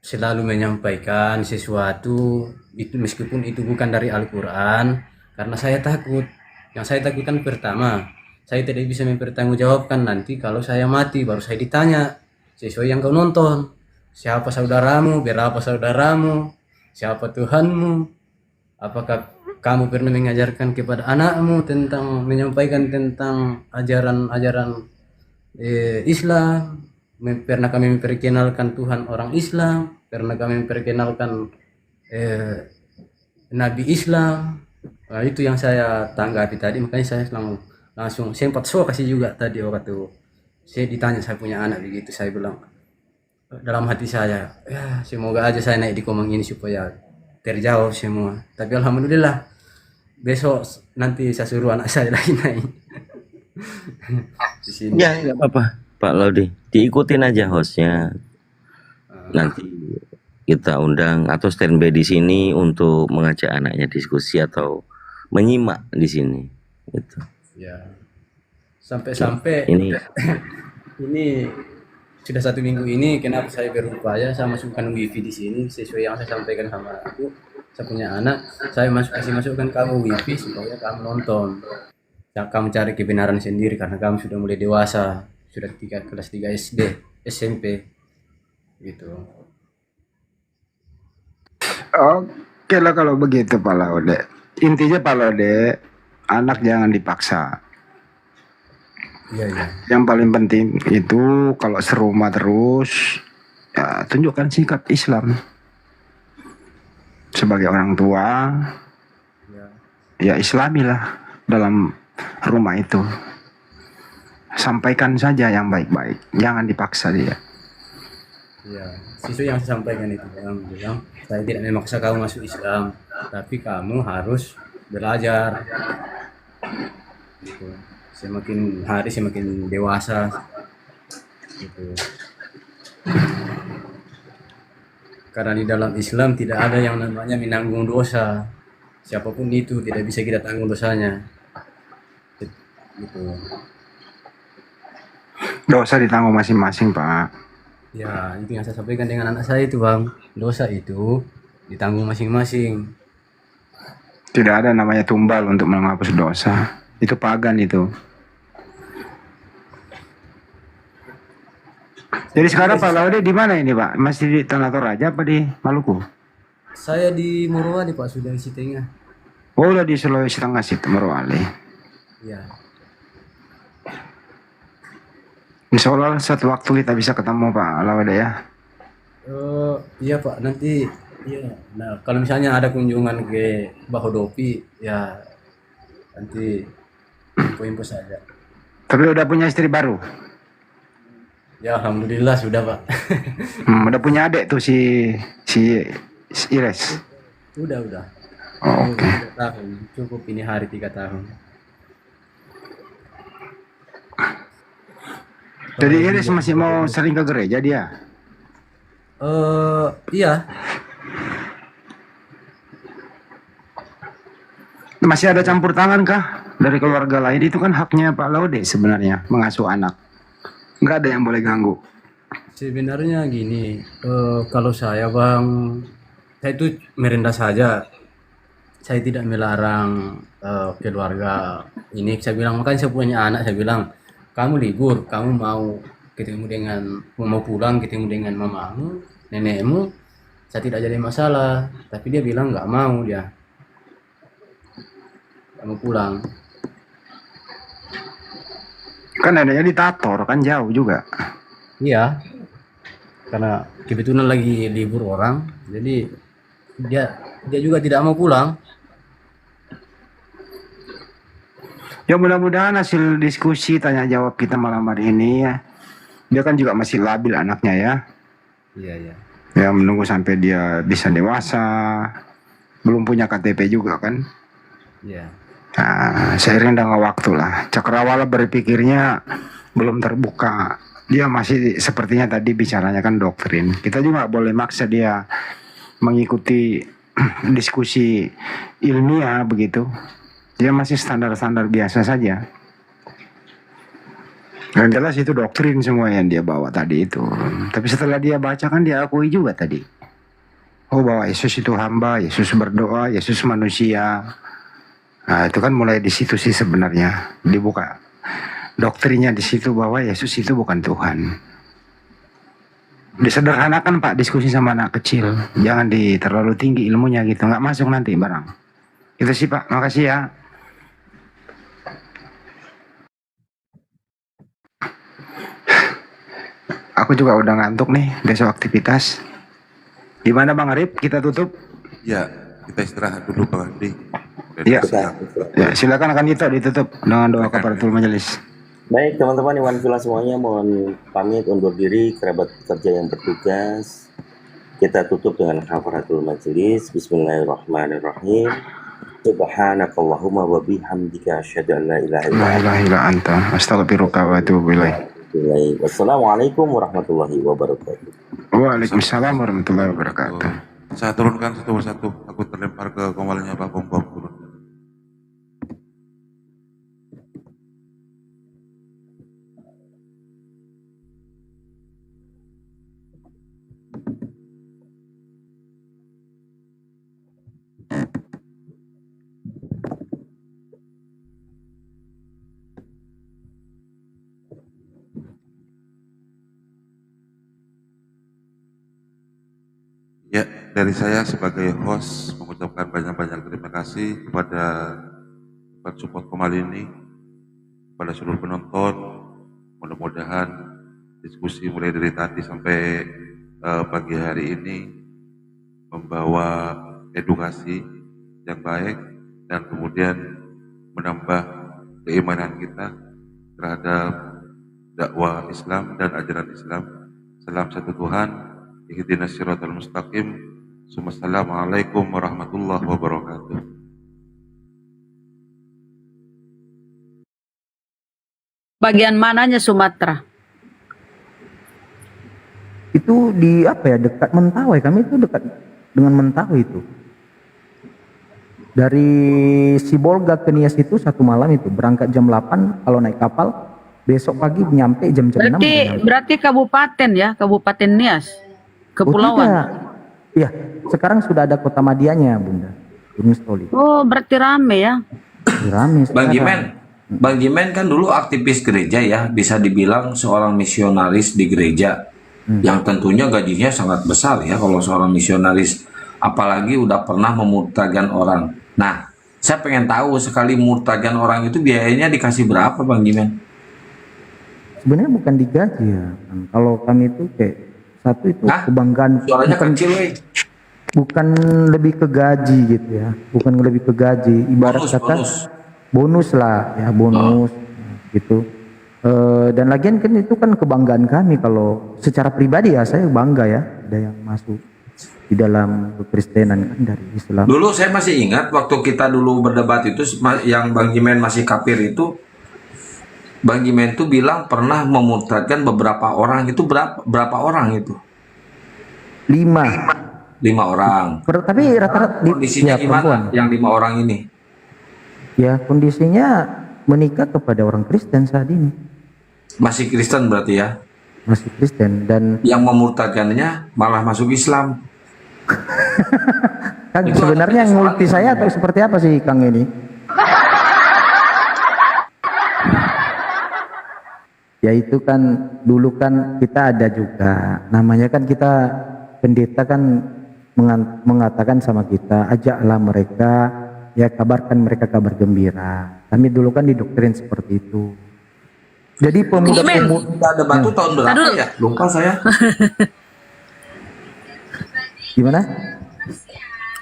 selalu menyampaikan sesuatu itu meskipun itu bukan dari Al-Quran, karena saya takut. Yang saya takutkan pertama, saya tidak bisa mempertanggungjawabkan nanti kalau saya mati, baru saya ditanya sesuai yang kau nonton, siapa saudaramu, berapa saudaramu, siapa Tuhanmu. apakah kamu pernah mengajarkan kepada anakmu tentang menyampaikan tentang ajaran-ajaran Islam? Pernah kami memperkenalkan Tuhan orang Islam? Pernah kami memperkenalkan Nabi Islam? Nah, itu yang saya tanggapi tadi, makanya saya langsung sempat kasih juga tadi waktu saya ditanya saya punya anak begitu, saya bilang dalam hati saya, ya semoga aja saya naik di Komang ini supaya terjawab semua. Tapi alhamdulillah besok nanti saya suruh anak saya lagi naik di sini. Ya, nggak apa-apa, Pak Laude. Diikutin aja hostnya. Nanti kita undang atau standby di sini untuk mengajak anaknya diskusi atau menyimak di sini. Gitu. Ya. Sampai-sampai Ini ini sudah 1 minggu ini, kenapa saya berupaya saya masukkan wifi di sini sesuai yang saya sampaikan sama aku. Saya punya anak, saya masukkan kamu wifi supaya kamu nonton. Ya, kamu cari kebenaran sendiri karena kamu sudah mulai dewasa, sudah kelas 3 SD, SMP, gitu. Oke lah kalau begitu Pak Laude. Intinya Pak Laude, anak jangan dipaksa. Iya. Yang paling penting itu kalau serumah terus, ya tunjukkan sikap Islam. Sebagai orang tua, ya islamilah dalam rumah itu. Sampaikan saja yang baik-baik, jangan dipaksa dia. Ya, siswa yang saya sampaikan itu yang bilang, saya tidak memaksa kamu masuk Islam, tapi kamu harus belajar. Gitu. Semakin hari semakin dewasa. Gitu. Karena di dalam Islam tidak ada yang namanya menanggung dosa. Siapapun itu tidak bisa kita tanggung dosanya. Gitu. Dosa ditanggung masing-masing Pak. Ya, itu yang saya sampaikan dengan anak saya itu Bang. Dosa itu ditanggung masing-masing. Tidak ada namanya tumbal untuk menghapus dosa. Itu pagan itu. Jadi sekarang Pak Laude di mana ini Pak? Masih di Tanah Toraja apa di Maluku? Saya di Morowali Pak, Sulawesi Tengah. Oh udah di Sulawesi Tengah situ Morowali. Ya. Insya Allah suatu waktu kita bisa ketemu Pak Laude ya. Iya Pak, nanti iya. Nah, kalau misalnya ada kunjungan ke Bahodopi, ya nanti info saja. Tapi udah punya istri baru? Ya alhamdulillah sudah Pak. Udah punya adik tuh si Ires. Udah. Oh, oke. 3 tahun, cukup ini hari 3 tahun. Jadi Iris masih mau sering ke gereja dia? Iya. Masih ada campur tangan kah dari keluarga lain? Itu kan haknya Pak Laude sebenarnya mengasuh anak. Nggak ada yang boleh ganggu. Sebenarnya gini, kalau saya Bang, saya itu merendah saja. Saya tidak melarang keluarga ini. Saya bilang, makanya saya punya anak, saya bilang, kamu libur, kamu mau pulang ketemu dengan mamamu, nenekmu, saya tidak jadi masalah. Tapi dia bilang nggak mau dia. Kamu pulang. Kan neneknya di Tator, kan jauh juga. Iya. Karena kebetulan lagi libur orang, jadi dia juga tidak mau pulang. Ya mudah-mudahan hasil diskusi tanya jawab kita malam hari ini ya. Dia kan juga masih labil anaknya ya. Iya. Ya menunggu sampai dia bisa dewasa. Belum punya KTP juga kan. Iya. Nah, seiring dengan waktu lah. Cakrawala berpikirnya belum terbuka. Dia masih sepertinya tadi bicaranya kan doktrin. Kita juga boleh maksa dia mengikuti diskusi ilmiah begitu. Dia masih standar-standar biasa saja. Yang jelas itu doktrin semua yang dia bawa tadi itu. Tapi setelah dia baca kan dia akui juga tadi. Oh bahwa Yesus itu hamba, Yesus berdoa, Yesus manusia. Nah itu kan mulai di situ sih sebenarnya dibuka doktrinnya di situ bahwa Yesus itu bukan Tuhan. Disederhanakan Pak diskusi sama anak kecil, jangan terlalu tinggi ilmunya gitu, nggak masuk nanti barang. Itu sih Pak, makasih ya. Aku juga udah ngantuk nih, besok aktivitas. Gimana Bang Arif, kita tutup? Ya, kita istirahat dulu Bang Andi. Ya, ya silakan akan kita ditutup dengan doa kafaratul majelis. Baik teman-teman Iwan Villa semuanya, mohon pamit undur diri, kerabat kerja yang bertugas. Kita tutup dengan kafaratul majelis. Bismillahirrahmanirrahim. Subhanakallahumma wa bihamdika asyhadu an la ilaha illa anta astaghfiruka wa atubu ilaik. Wassalamualaikum warahmatullahi wabarakatuh. Waalaikumsalam warahmatullahi wabarakatuh. Saya turunkan satu persatu. Aku terlempar ke kepalanya Pak Bom turun. Ya, dari saya sebagai host mengucapkan banyak-banyak terima kasih kepada support Komal ini, kepada seluruh penonton. Mudah-mudahan diskusi mulai dari tadi sampai pagi hari ini membawa edukasi yang baik dan kemudian menambah keimanan kita terhadap dakwah Islam dan ajaran Islam. Salam satu Tuhan. Ihdinas siratal mustaqim. Assalamualaikum warahmatullahi wabarakatuh. Bagian mananya Sumatera? Itu di apa ya, dekat Mentawai. Kami itu dekat dengan Mentawai itu. Dari Sibolga ke Nias itu satu malam itu, berangkat jam 8 kalau naik kapal, besok pagi nyampe jam 6. Berarti kabupaten ya, Kabupaten Nias, kepulauan. Iya, sekarang sudah ada kota Madianya, Bunda. Gunung Stoli. Oh, berarti rame ya? Rame sekarang. Bang Jimen kan dulu aktivis gereja ya, bisa dibilang seorang misionaris di gereja, yang tentunya gajinya sangat besar ya kalau seorang misionaris, apalagi udah pernah memurtadkan orang. Nah, saya pengen tahu sekali murtadkan orang itu biayanya dikasih berapa Bang Jimen? Sebenarnya bukan digaji ya, kalau kami itu kayak satu itu kebanggaan. Suaranya kecil, bukan lebih ke gaji gitu ya, bukan lebih ke gaji, ibarat kata bonus lah ya, bonus gitu. Dan lagian kan itu kan kebanggaan kami, kalau secara pribadi ya saya bangga ya ada yang masuk di dalam kekristenan kan dari Islam. Dulu saya masih ingat waktu kita dulu berdebat itu, yang Bang Jimen masih kafir itu, Bang Jimen itu bilang pernah memurtadkan beberapa orang. Itu berapa orang itu? 5 orang. Tapi rata-rata kondisinya gimana yang 5 orang ini? Ya kondisinya menikah kepada orang Kristen saat ini. Masih Kristen berarti ya? Masih Kristen. Dan yang memurtadkannya malah masuk Islam. Kang, sebenarnya yang multi saya atau seperti apa sih Kang ini? Ya itu kan dulu kan kita ada juga, namanya kan kita pendeta kan mengatakan sama kita, ajaklah mereka, ya kabarkan mereka kabar gembira. Kami dulu kan didoktrin seperti itu. Jadi pemuda-pemuda kita debat tuh tahun berapa ya? Lupa saya. Gimana?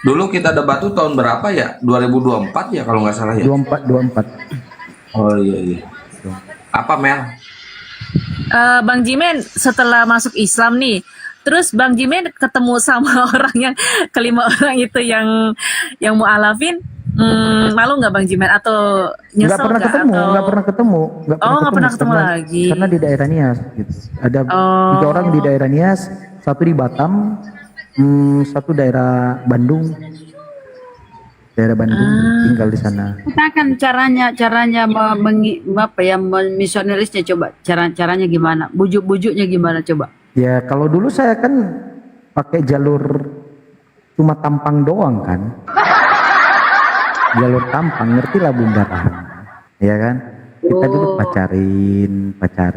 Dulu kita debat tuh tahun berapa ya? 2024 ya kalau nggak salah ya? 24. Oh iya. Apa Mel? Bang Jimen setelah masuk Islam nih, terus Bang Jimen ketemu sama orang yang kelima orang itu yang mu'alafin, malu nggak Bang Jimen atau nyesel nggak pernah ketemu nggak pernah ketemu lagi karena di daerah Nias gitu. Ada 3 orang di daerah Nias, satu di Batam, satu daerah Bandung tinggal di sana. Katakan caranya misionarisnya, coba caranya gimana, bujuk-bujuknya gimana coba? Ya kalau dulu saya kan pakai jalur cuma tampang doang kan. Jalur tampang, ngerti lah Bunda kan, ya kan? Kita dulu pacarin, pacar.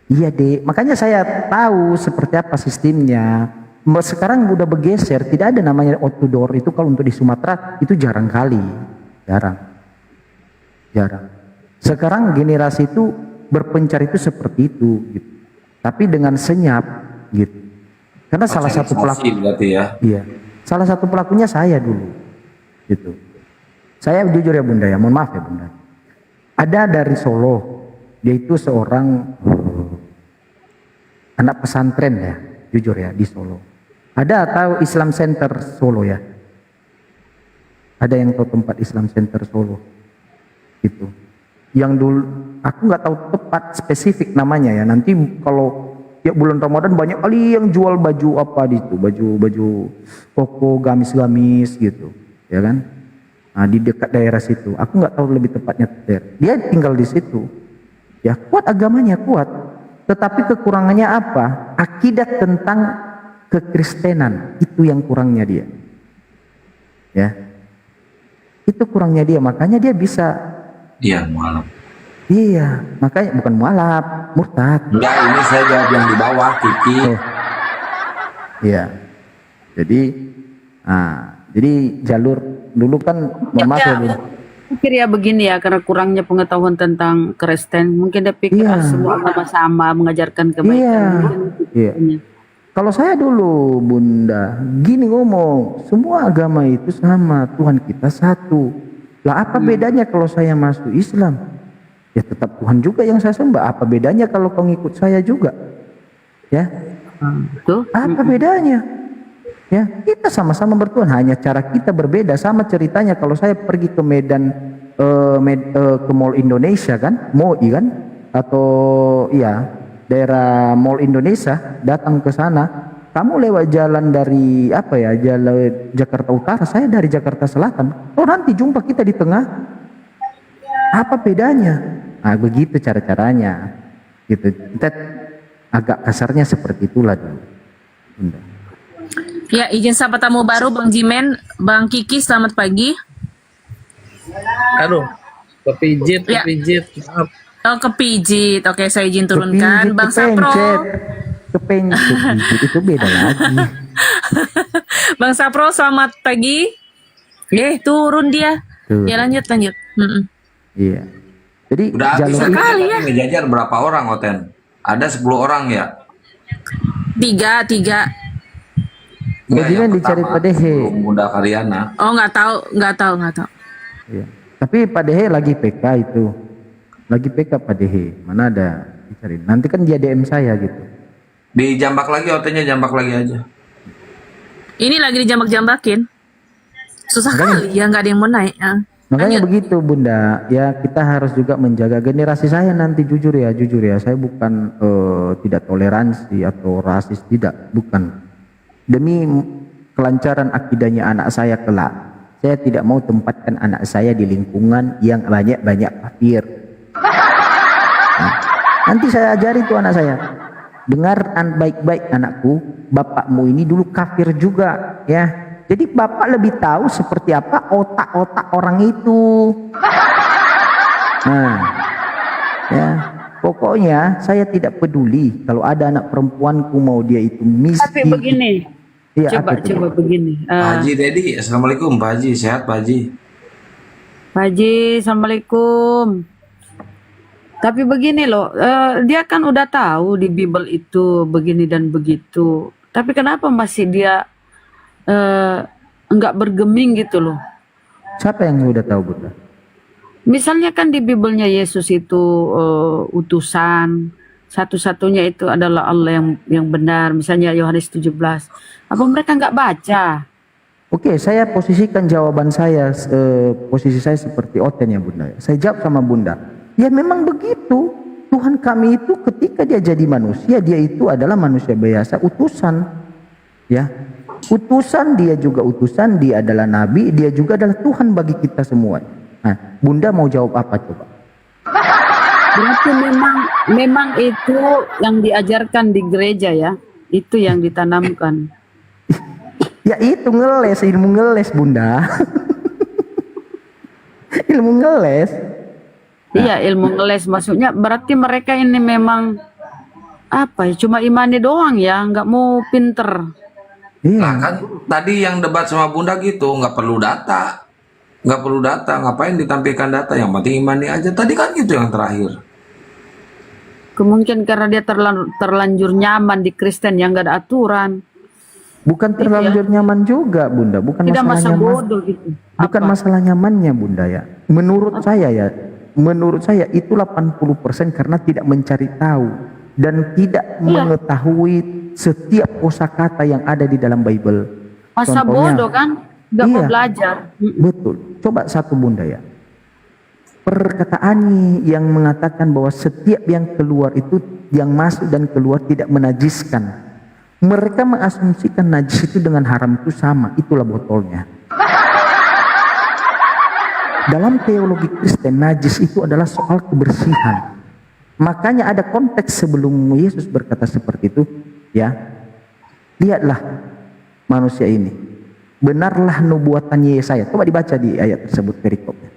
Iya deh, makanya saya tahu seperti apa sistemnya. Sekarang udah bergeser, tidak ada namanya outdoor itu. Kalau untuk di Sumatera itu jarang kali, jarang. Sekarang generasi itu berpencar itu seperti itu, gitu. Tapi dengan senyap, gitu. Karena salah satu pelaku, berarti ya. iya, salah satu pelakunya saya dulu, gitu. Saya jujur ya Bunda ya, mohon maaf ya Bunda. Ada dari Solo, dia itu seorang anak pesantren ya, jujur ya, di Solo. Ada tahu Islam Center Solo ya? Ada yang tahu tempat Islam Center Solo? Gitu. Yang dulu, aku nggak tahu tepat spesifik namanya ya. Nanti kalau ya bulan Ramadan banyak kali yang jual baju apa di situ, baju koko, gamis-gamis gitu, ya kan? Nah, di dekat daerah situ. Aku nggak tahu lebih tepatnya daerah. Dia tinggal di situ. Ya kuat agamanya kuat. Tetapi kekurangannya apa? Akidah tentang kekristenan itu yang kurangnya dia. Ya. Itu kurangnya dia, makanya dia bisa. Iya, mualaf. Iya, makanya bukan mualaf, murtad. Enggak, ini saya jawab yang di bawah, Kiki. Iya. Jadi jalur dulu kan mohon maaf ya, Bun. Pikir ya begini ya, karena kurangnya pengetahuan tentang Kristen, mungkin dia pikir semua agama sama, mengajarkan kebaikan. Iya. Kalau saya dulu Bunda, gini ngomong, semua agama itu sama, Tuhan kita satu. Lah apa bedanya kalau saya masuk Islam? Ya tetap Tuhan juga yang saya sembah. Apa bedanya kalau kau ngikut saya juga? Ya. Apa bedanya? Ya, kita sama-sama bertuhan, hanya cara kita berbeda. Sama ceritanya kalau saya pergi ke Medan, ke Mall Indonesia kan, MOI kan, atau iya daerah Mall Indonesia, datang ke sana, kamu lewat jalan dari apa ya, jalan Jakarta Utara, saya dari Jakarta Selatan. Oh nanti jumpa kita di tengah. Apa bedanya? Nah begitu cara-caranya. Gitu. Kita agak kasarnya seperti itulah dulu. Bunda. Ya, izin sapa tamu baru Bang Jimen, Bang Kiki, selamat pagi. Aduh, kepijit. Maaf. Oh, kepijit. Oke, saya izin turunkan. Bang Sapro. Kepencet itu beda lagi. Bang Sapro, selamat pagi. Turun dia. Tuh. Ya lanjut. Iya. Jadi udah habis jalur sekali ya. Ngejajar berapa orang, Oten? Ada 10 orang ya? Tiga. Bagaimana dicari Pak Dehe? Bunda Karyana. Oh, nggak tahu. Iya. Tapi Pak Dehe lagi PK itu. Lagi PK Pak Dehe. Mana ada dicari. Nanti kan dia DM saya gitu. Dijambak lagi, Otennya jambak lagi aja. Ini lagi dijambak-jambakin. Susah kali ya, nggak ada yang mau naik. Makanya begitu Bunda, ya kita harus juga menjaga generasi saya nanti. Jujur ya, saya bukan tidak toleransi atau rasis, bukan. Demi kelancaran akidahnya anak saya kelak, saya tidak mau tempatkan anak saya di lingkungan yang banyak kafir. Nah, nanti saya ajari tuh anak saya, dengar baik-baik anakku, bapakmu ini dulu kafir juga ya. Jadi bapak lebih tahu seperti apa otak-otak orang itu. Nah, ya pokoknya saya tidak peduli kalau ada anak perempuanku mau dia itu miskin. Tapi begini, ya, coba begini. Pak Haji Dedi, assalamualaikum Pak Haji, sehat Pak Haji? Pak Haji, assalamualaikum. Tapi begini loh, dia kan udah tahu di Bible itu begini dan begitu. Tapi kenapa masih dia enggak bergeming gitu loh? Siapa yang udah tahu Bunda? Misalnya kan di Biblenya Yesus itu utusan, satu-satunya itu adalah Allah yang benar. Misalnya Yohanes 17. Apa mereka nggak baca? Oke, saya posisikan jawaban saya, posisi saya seperti Oten ya Bunda. Saya jawab sama Bunda. Ya memang begitu. Tuhan kami itu ketika dia jadi manusia, dia itu adalah manusia biasa, utusan. Ya, utusan, dia juga utusan, dia adalah nabi, dia juga adalah Tuhan bagi kita semua. Nah, Bunda mau jawab apa coba? Berarti memang itu yang diajarkan di gereja ya, itu yang ditanamkan. Ya itu ilmu ngeles Bunda. Ilmu ngeles. Iya, ilmu ngeles maksudnya berarti mereka ini memang apa ya, cuma imani doang ya, nggak mau pinter. Nah kan tadi yang debat sama Bunda gitu, nggak perlu data. Nggak perlu data, ngapain ditampilkan data, yang penting imani aja. Tadi kan gitu yang terakhir. Kemungkinan karena dia terlanjur nyaman di Kristen yang nggak ada aturan. Bukan terlanjur nyaman juga, Bunda. Bukan Tidak masalah masa nyaman. bodoh gitu. Bukan masalah nyamannya, Bunda ya. Menurut saya itu 80% karena tidak mencari tahu dan tidak mengetahui setiap kosakata yang ada di dalam Bible. Masa bodoh kan? Nggak mau belajar. Betul. Coba satu, Bunda ya. Perkataan yang mengatakan bahwa setiap yang keluar itu, yang masuk dan keluar tidak menajiskan. Mereka mengasumsikan najis itu dengan haram itu sama. Itulah botolnya. Dalam teologi Kristen, najis itu adalah soal kebersihan. Makanya ada konteks sebelum Yesus berkata seperti itu, ya. Lihatlah manusia ini. Benarlah nubuatan Yesaya. Coba dibaca di ayat tersebut perikopnya.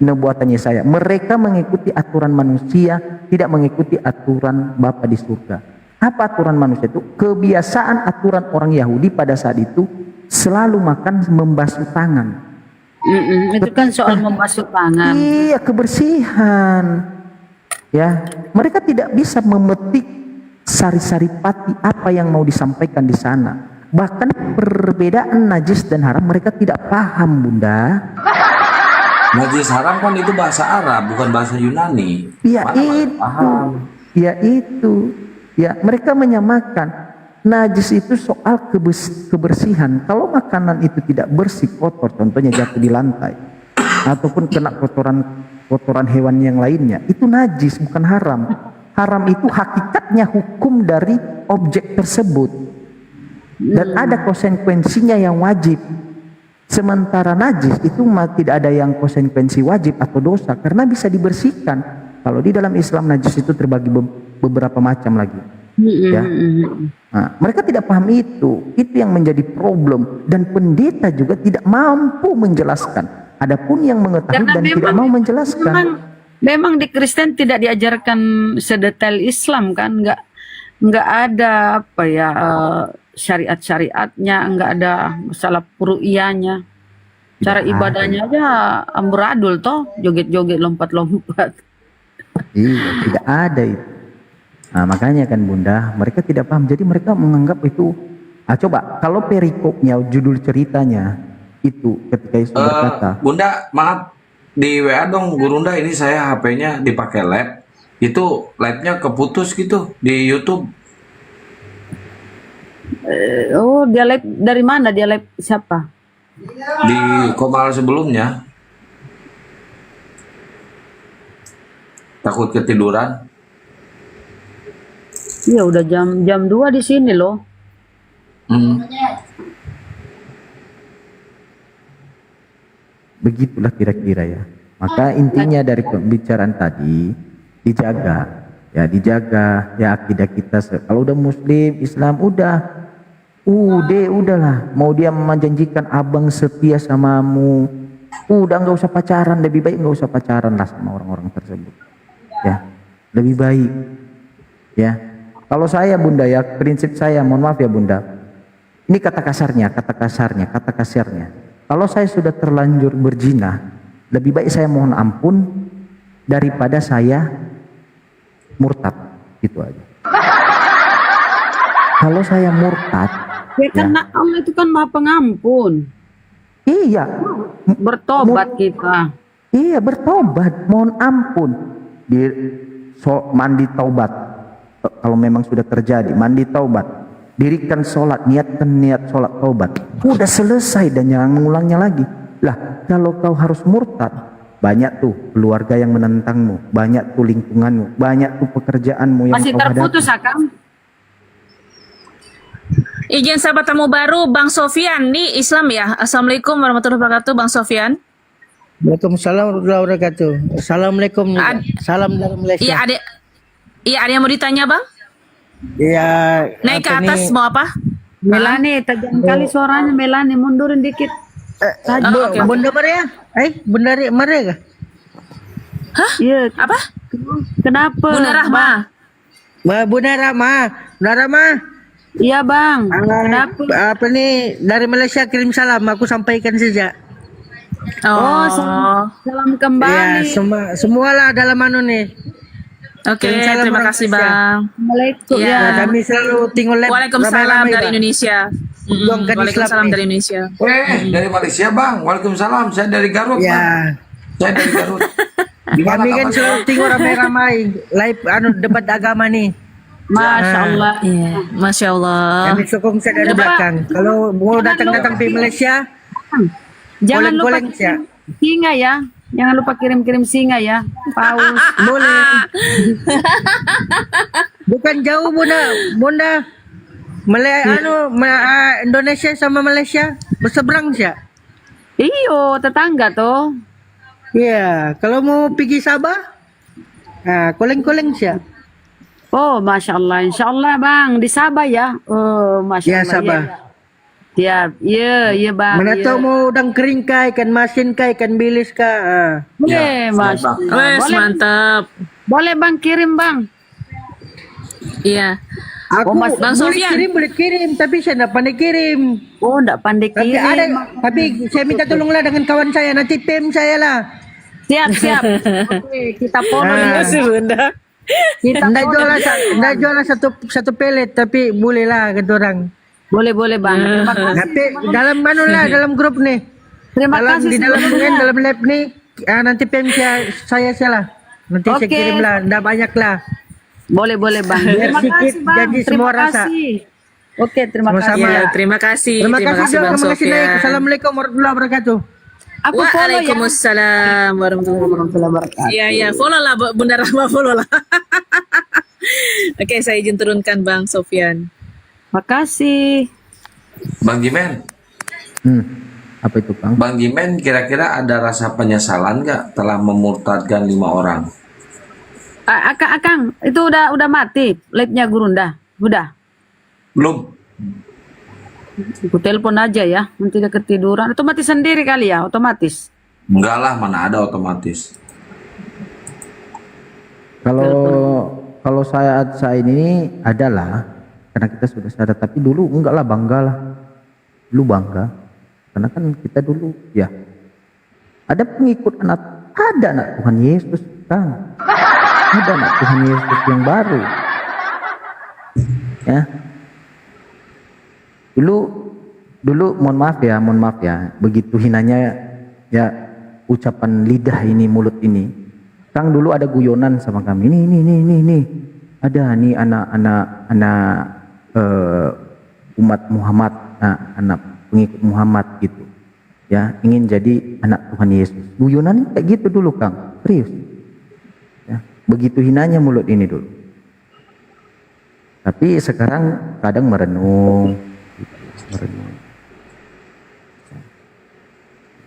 Nubuatan Yesaya. Mereka mengikuti aturan manusia, tidak mengikuti aturan Bapa di surga. Apa aturan manusia itu? Kebiasaan aturan orang Yahudi pada saat itu selalu makan membasuh tangan. Itu kan soal membasuh tangan. Iya, kebersihan. Ya, mereka tidak bisa memetik sari-sari pati apa yang mau disampaikan di sana. Bahkan perbedaan najis dan haram mereka tidak paham, Bunda. Najis haram kan itu bahasa Arab, bukan bahasa Yunani. Ya itu. Paham. Ya itu. Ya, mereka menyamakan najis itu soal kebersihan. Kalau makanan itu tidak bersih, kotor, contohnya jatuh di lantai ataupun kena kotoran hewan yang lainnya, itu najis, bukan haram. Haram itu hakikatnya hukum dari objek tersebut. Dan ada konsekuensinya yang wajib. Sementara najis itu tidak ada yang konsekuensi wajib atau dosa karena bisa dibersihkan. Kalau di dalam Islam najis itu terbagi beberapa macam lagi. Ya. Nah, mereka tidak paham itu. Itu yang menjadi problem dan pendeta juga tidak mampu menjelaskan. Adapun yang mengetahui dan tidak mau menjelaskan. Memang di Kristen tidak diajarkan sedetail Islam kan, nggak ada apa ya syariat-syariatnya, nggak ada masalah puru'iyahnya. Cara ibadahnya aja amburadul toh, joget-joget, lompat-lompat. Iya, tidak ada itu. Nah, makanya kan Bunda, mereka tidak paham. Jadi mereka menganggap itu. Coba kalau perikopnya, judul ceritanya itu ketika Yesus berkata. Bunda, maaf di WA dong, Gurunda, ini saya HP-nya dipakai lab. Itu labnya keputus gitu di YouTube. Oh, dia live dari mana? Dia live siapa? Di Komal sebelumnya. Takut ketiduran. Iya, udah jam 2 di sini loh. Begitulah kira-kira ya. Maka intinya dari pembicaraan tadi dijaga ya akidah kita. Kalau udah Muslim, Islam udahlah. Mau dia menjanjikan abang setia samamu, udah nggak usah pacaran. Lebih baik nggak usah pacaran lah sama orang-orang tersebut. Ya, lebih baik. Ya, kalau saya Bunda ya, prinsip saya, mohon maaf ya Bunda. Ini kata kasarnya. Kalau saya sudah terlanjur berzina, lebih baik saya mohon ampun daripada saya murtad, gitu aja. Kalau saya murtad, ya karena Allah itu kan Maha Pengampun. Iya, bertobat kita. Iya, bertobat, mohon ampun. Mandi taubat. Kalau memang sudah terjadi, mandi taubat. Dirikan sholat, niatkan niat sholat taubat. Udah selesai dan jangan mengulangnya lagi. Lah, kalau kau harus murtad, banyak tuh keluarga yang menentangmu, banyak tuh lingkunganmu, banyak tuh pekerjaanmu yang masih kau terputus, hadapi. Akang. Izin sahabat tamu baru, Bang Sofian nih Islam ya. Assalamualaikum warahmatullahi wabarakatuh, Bang Sofian. Waalaikumsalam warahmatullahi wabarakatuh. Assalamualaikum. Salam dari Malaysia. Iya, ada yang mau ditanya, Bang? Iya. Naik ke atas mau apa? Melani, tajam kali suaranya Melani, mundurin dikit. Bunda Maria? Bunda Maria kah? Hah? Iya. Apa? Kenapa? Bunda Rahma. Bunda Rahma. Iya bang. Kenapa? Apa nih dari Malaysia kirim salam, aku sampaikan saja. Oh, salam Ya, kembali. semualah dalam nih. Oke, Kirim salam terima orang kasih Malaysia. Bang. Assalamualaikum Iya. Nah, kami selalu tinggal Waalaikumsalam ramai-ramai, dari Bang. Indonesia. Perjuangkan Waalaikumsalam Islam nih. dari Indonesia. Dari Malaysia bang. Waalaikumsalam. Saya dari Garut. Bang. Ya, Saya dari Garut. Gimana kami kan kabarnya? selalu tinggal ramai-ramai live debat agama nih. Masya Allah. Iya, Masya Allah. Kami sokong saya dari Coba. belakang. Kalau mau datang-datang di Malaysia, Jangan lupa koleng-koleng ya. kirim singa ya. Jangan lupa kirim-kirim singa ya. Paus. Boleh. Bukan jauh Bunda. Indonesia sama Malaysia berseberang sih. Iyo, tetangga tuh. Iya, kalau mau pergi Sabah, nah koleng-koleng sih. Oh, Masya Allah. Insya Allah bang. Di Sabah ya. Oh, Masya Ya, Allah. Sabah. Tiap. Iya bang. Mana iya. tahu mau udang kering kah, ikan masin kah, ikan bilis kah. Boleh, Masya Allah. Wes, Boleh, mantap. boleh bang, kirim bang. Iya. Aku Mas- Bang Sofyan. boleh kirim, tapi saya tidak pandai kirim. Oh, enggak pandai Tapi kirim. tapi saya minta tolonglah dengan kawan saya, nanti PM saya lah. Siap. Oke, kita follow Nah. dia. Bunda. Kita Nggak follow jual dia. nggak jual satu pelet, tapi boleh lah kata orang. Boleh bang. Terima kasih. Tapi dalam dalam grup nih. Terima kasih Di dalam sebelumnya. dalam lab nih, nanti PM saya lah. Nanti saya Oke. kirim lah, nggak banyak lah. Boleh bang. Biar Terima sedikit kasih bang. jadi Terima semua rasa. kasih. Oke, terima Sama-sama. kasih. Iya, terima kasih. Terima kasih Bang terima kasih Sofyan. Naik. Assalamualaikum warahmatullahi wabarakatuh. Aku follow ya. Waalaikumsalam warahmatullahi wabarakatuh. Iya, follow lah Bunda Rahma, follow lah. Oke, saya izin turunkan Bang Sofyan. Makasih. Bang Jimen. Apa itu Bang? Bang Jimen kira-kira ada rasa penyesalan nggak telah memurtadkan 5 orang? Akang, itu udah mati live-nya Gurunda. Udah. Belum. Aku telepon aja ya. Nanti dia ketiduran. Itu mati sendiri kali ya, otomatis. Enggak lah, mana ada otomatis. Kalau saat ini adalah karena kita sudah sadar, tapi dulu enggak lah, bangga lah. Dulu bangga. Karena kan kita dulu ya ada pengikut ada anak Tuhan Yesus kan. Ada anak Tuhan Yesus yang baru. Ya. Dulu mohon maaf ya, begitu hinanya ya ucapan lidah ini, mulut ini. Kang dulu ada guyonan sama kami. Ini. Ada nih anak umat Muhammad, anak pengikut Muhammad gitu. Ya, ingin jadi anak Tuhan Yesus. Guyonan kayak gitu dulu, Kang. Serius. Ya, begitu hinanya mulut ini dulu. Tapi sekarang kadang merenung.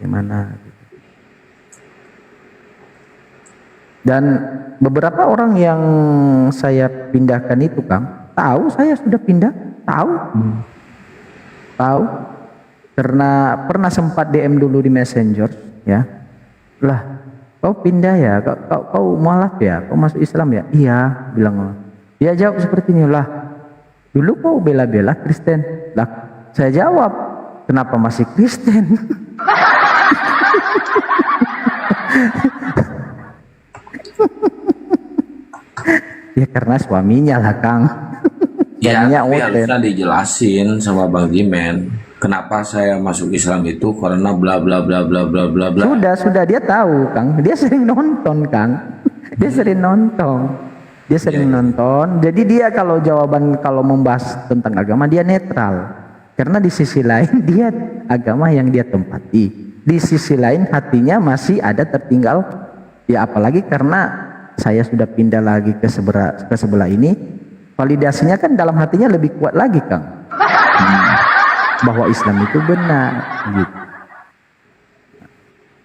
Gimana gitu. Dan beberapa orang yang saya pindahkan itu Kang, tahu saya sudah pindah, tahu karena pernah sempat DM dulu di Messenger ya. Lah, kau pindah ya, kau mualaf ya, kau masuk Islam ya? Iya, bilang. Dia jawab seperti ini, lah dulu kau bela-bela Kristen. Lah, saya jawab, kenapa masih Kristen? Ya karena suaminya lah Kang. Ya, Suaminya tapi OT. harusnya dijelasin sama Bang Jimen. Kenapa saya masuk Islam itu karena bla bla bla bla bla bla bla. Sudah dia tahu Kang. Dia sering nonton Kang. Dia sering nonton. Jadi dia kalau membahas tentang agama dia netral. Karena di sisi lain dia agama yang dia tempati. Di sisi lain hatinya masih ada tertinggal. Ya apalagi karena saya sudah pindah lagi ke sebelah ini. Validasinya kan dalam hatinya lebih kuat lagi Kang. Bahwa Islam itu benar gitu.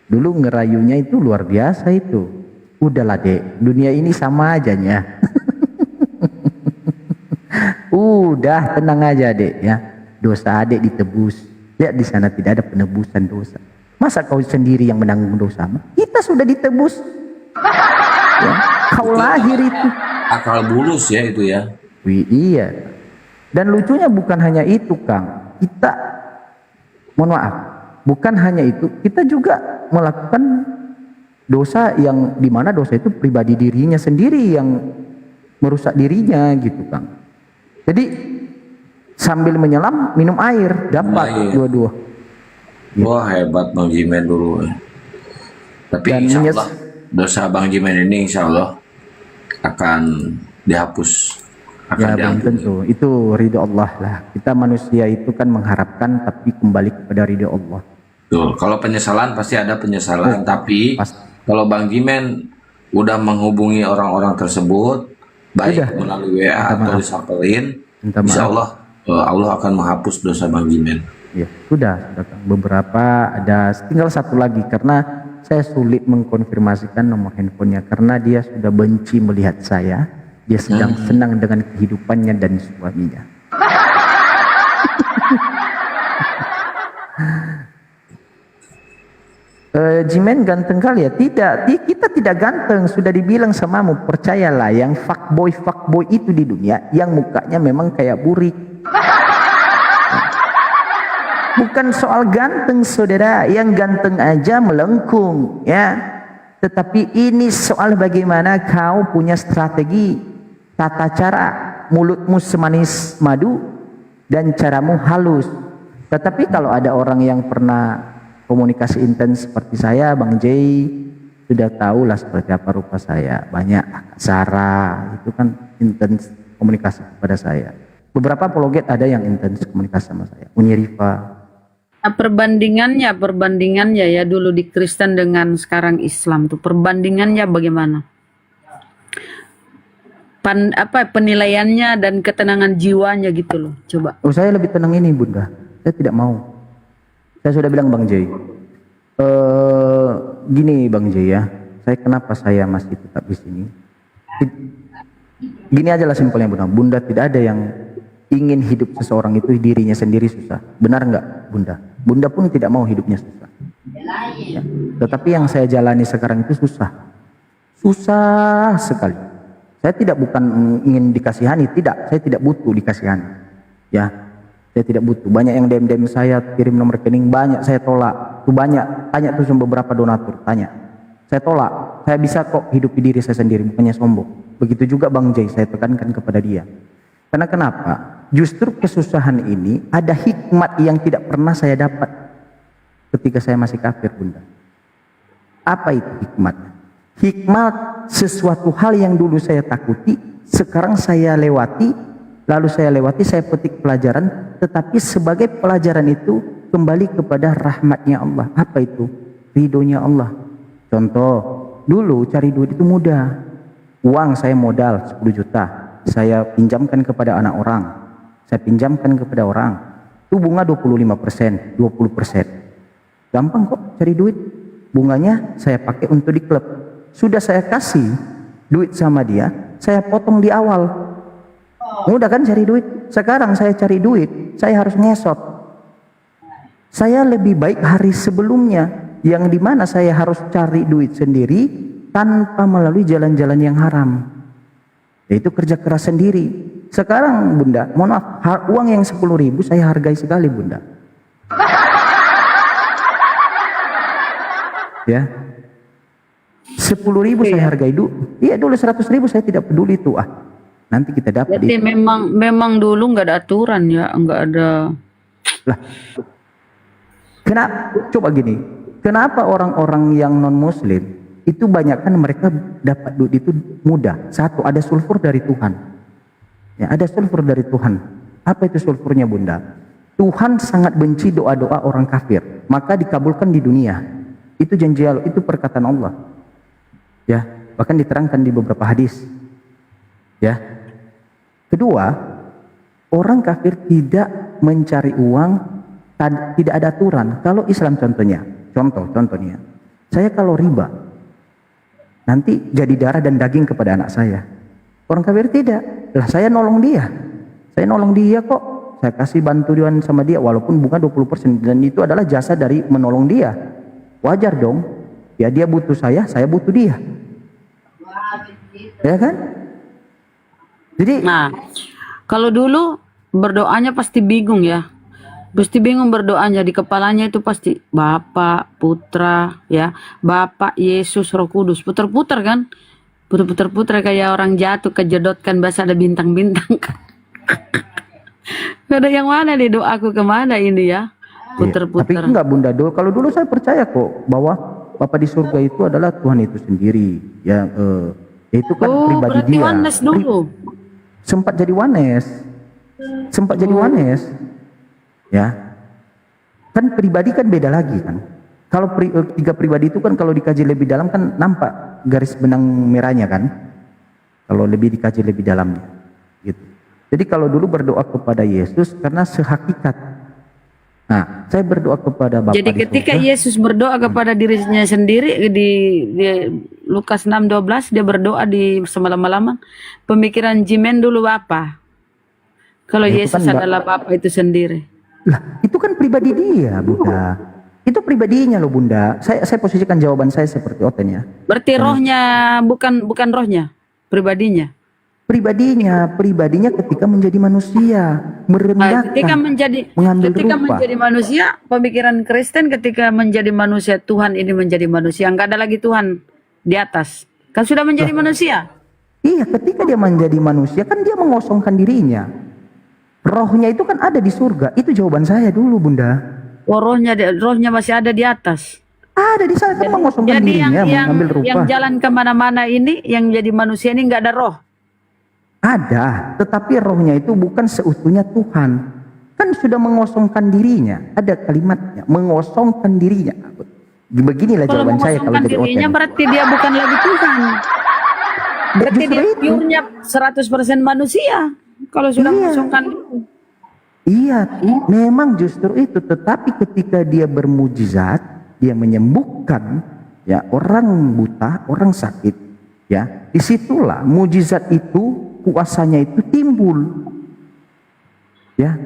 Dulu ngerayunya itu luar biasa itu. Udahlah Dek, dunia ini sama ajanya. Udah tenang aja Dek ya. Dosa Adek ditebus. Lihat di sana tidak ada penebusan dosa. Masa kau sendiri yang menanggung dosa? Kita sudah ditebus. Ya, kau lahir itu. Akal bulus ya itu ya. Iya. Dan lucunya bukan hanya itu, Kang. Kita, mohon maaf, bukan hanya itu, kita juga melakukan dosa yang dimana dosa itu pribadi dirinya sendiri yang merusak dirinya gitu, Kang. Jadi sambil menyelam minum air, dapat dua-dua. Wah, hebat Bang Jimen dulu. Tapi insya Allah dosa Bang Jimen ini insya Allah akan dihapus. Ya, belum tentu. Itu ridho Allah lah. Kita manusia itu kan mengharapkan tapi kembali kepada ridho Allah. Betul. Kalau penyesalan pasti ada penyesalan, tapi kalau Bang Jimen udah menghubungi orang-orang tersebut, baik melalui WA atau disamperin, insya Allah Allah akan menghapus dosa Bang Jimen. Ya, sudah Kang. Beberapa ada, tinggal satu lagi karena saya sulit mengkonfirmasikan nomor handphonenya karena dia sudah benci melihat saya. Dia sedang senang dengan kehidupannya dan suaminya. Jimen ganteng kali ya? Tidak, kita tidak ganteng. Sudah dibilang samamu, percayalah, yang fuckboy itu di dunia yang mukanya memang kayak burik. Bukan soal ganteng, saudara. Yang ganteng aja melengkung, ya. Tetapi ini soal bagaimana kau punya strategi, tata cara, mulutmu semanis madu dan caramu halus. Tetapi kalau ada orang yang pernah komunikasi intens seperti saya, Bang Jay, sudah tahulah seperti apa rupa saya. Banyak Sarah itu kan intens komunikasi kepada saya. Beberapa apologet ada yang intens komunikasi sama saya. Unyirifa. Nah, perbandingannya ya dulu di Kristen dengan sekarang Islam tuh perbandingannya bagaimana? Penilaiannya dan ketenangan jiwanya gitu loh, coba. Oh, saya lebih tenang ini, Bunda. Saya tidak mau. Saya sudah bilang Bang Jay. Gini Bang Jay ya, kenapa saya masih tetap di sini? Gini aja lah simpelnya Bunda. Bunda tidak ada yang ingin hidup seseorang itu dirinya sendiri susah. Benar nggak Bunda? Bunda pun tidak mau hidupnya susah. Ya. Tetapi yang saya jalani sekarang itu susah. Susah sekali. Saya bukan ingin dikasihani, tidak. Saya tidak butuh dikasihani. Ya, saya tidak butuh. Banyak yang DM saya, kirim nomor rekening, banyak saya tolak. Itu banyak. Tanya tuh sama beberapa donatur, tanya. Saya tolak. Saya bisa kok hidup di diri saya sendiri, bukannya sombong. Begitu juga Bang Jay, saya tekankan kepada dia. Karena kenapa? Justru kesusahan ini ada hikmat yang tidak pernah saya dapat ketika saya masih kafir, Bunda. Apa itu hikmatnya? Hikmat sesuatu hal yang dulu saya takuti, sekarang saya lewati, saya petik pelajaran, tetapi sebagai pelajaran itu kembali kepada rahmatnya Allah. Apa itu? Ridhonya Allah. Contoh, dulu cari duit itu mudah. Uang saya modal 10 juta, saya pinjamkan kepada anak orang, saya pinjamkan kepada orang, itu bunga 25%, 20%. Gampang kok cari duit. Bunganya saya pakai untuk di klub. Sudah saya kasih duit sama dia, saya potong di awal. Mudah kan cari duit? Sekarang saya cari duit, saya harus ngesot. Saya lebih baik hari sebelumnya, yang dimana saya harus cari duit sendiri tanpa melalui jalan-jalan yang haram. Yaitu kerja keras sendiri. Sekarang Bunda, mohon maaf, uang yang 10.000 saya hargai sekali Bunda. Ya. 10.000 saya hargai dulu. Iya dulu 100.000 saya tidak peduli itu. Nanti kita dapat. Jadi memang dulu nggak ada aturan ya, nggak ada. Lah, kenapa? Coba gini, kenapa orang-orang yang non Muslim itu banyak kan mereka dapat duit itu mudah. Satu, ada sulfur dari Tuhan. Ya, ada sulfur dari Tuhan. Apa itu sulfurnya Bunda? Tuhan sangat benci doa-doa orang kafir, maka dikabulkan di dunia. Itu janji Allah, itu perkataan Allah. Ya, bahkan diterangkan di beberapa hadis. Ya. Kedua, orang kafir tidak mencari uang, tidak ada aturan. Kalau Islam contohnya, saya kalau riba, nanti jadi darah dan daging kepada anak saya. Orang kafir tidak. Lah saya nolong dia. Saya nolong dia kok. Saya kasih bantuan sama dia walaupun bunga 20%, dan itu adalah jasa dari menolong dia. Wajar dong. Ya dia butuh saya butuh dia. Ya kan? Jadi nah, kalau dulu berdoanya pasti bingung ya. Pasti bingung berdoanya, di kepalanya itu pasti Bapa, Putra, ya, Bapa, Yesus, Roh Kudus, putar-putar kan, putar-putar kayak orang jatuh kejedotkan, bahasa ada bintang-bintang kan. Ada yang mana nih doaku kemana ini ya? Tapi Putar-putar. enggak Bunda, dulu kalau dulu saya percaya kok bahwa Bapa di surga itu adalah Tuhan itu sendiri. Ya, itu kan Oh, pribadi berarti dia. oneness dulu. Sempat jadi wanes, sempat jadi wanes, ya. Kan pribadi kan beda lagi kan. Kalau tiga pribadi itu kan kalau dikaji lebih dalam kan nampak garis benang merahnya kan. Kalau lebih dikaji lebih dalamnya, gitu. Jadi kalau dulu berdoa kepada Yesus karena sehakikat. Nah, saya berdoa kepada Bapa Jadi di ketika surga. Yesus berdoa kepada dirinya sendiri di Lukas 6:12 dia berdoa di semalam-malaman, pemikiran Jimen dulu apa? Kalau Ya, itu Yesus kan enggak- adalah Bapa itu sendiri. Itu kan pribadi dia, Bunda. Itu pribadinya loh, Bunda. Saya posisikan jawaban saya seperti Oten ya. Berarti rohnya bukan rohnya, pribadinya. Pribadinya ketika menjadi manusia, merendahkan, Ketika menjadi mengambil rupa. menjadi manusia, pemikiran Kristen ketika menjadi manusia, Tuhan ini menjadi manusia, enggak ada lagi Tuhan di atas. Kan sudah menjadi manusia. Iya, ketika dia menjadi manusia kan dia mengosongkan dirinya. Rohnya itu kan ada di surga. Itu jawaban saya dulu, Bunda. Oh, rohnya masih ada di atas. Ada di sana kan mengosongkan Jadi dirinya, mengambil rupa. yang jalan kemana-mana ini, yang jadi manusia ini nggak ada roh. Ada, tetapi rohnya itu bukan seutuhnya Tuhan. Kan sudah mengosongkan dirinya. Ada kalimatnya, mengosongkan dirinya. Beginilah Kalau jawaban saya kalau mengosongkan dari dirinya Oten. berarti dia bukan lagi Tuhan. Berarti dia pure-nya 100% manusia. Kalau sudah mengosongkan diri. Iya, memang justru itu. Tetapi ketika dia bermujizat, dia menyembuhkan ya orang buta, orang sakit, ya disitulah mujizat itu, kuasanya itu timbul, ya.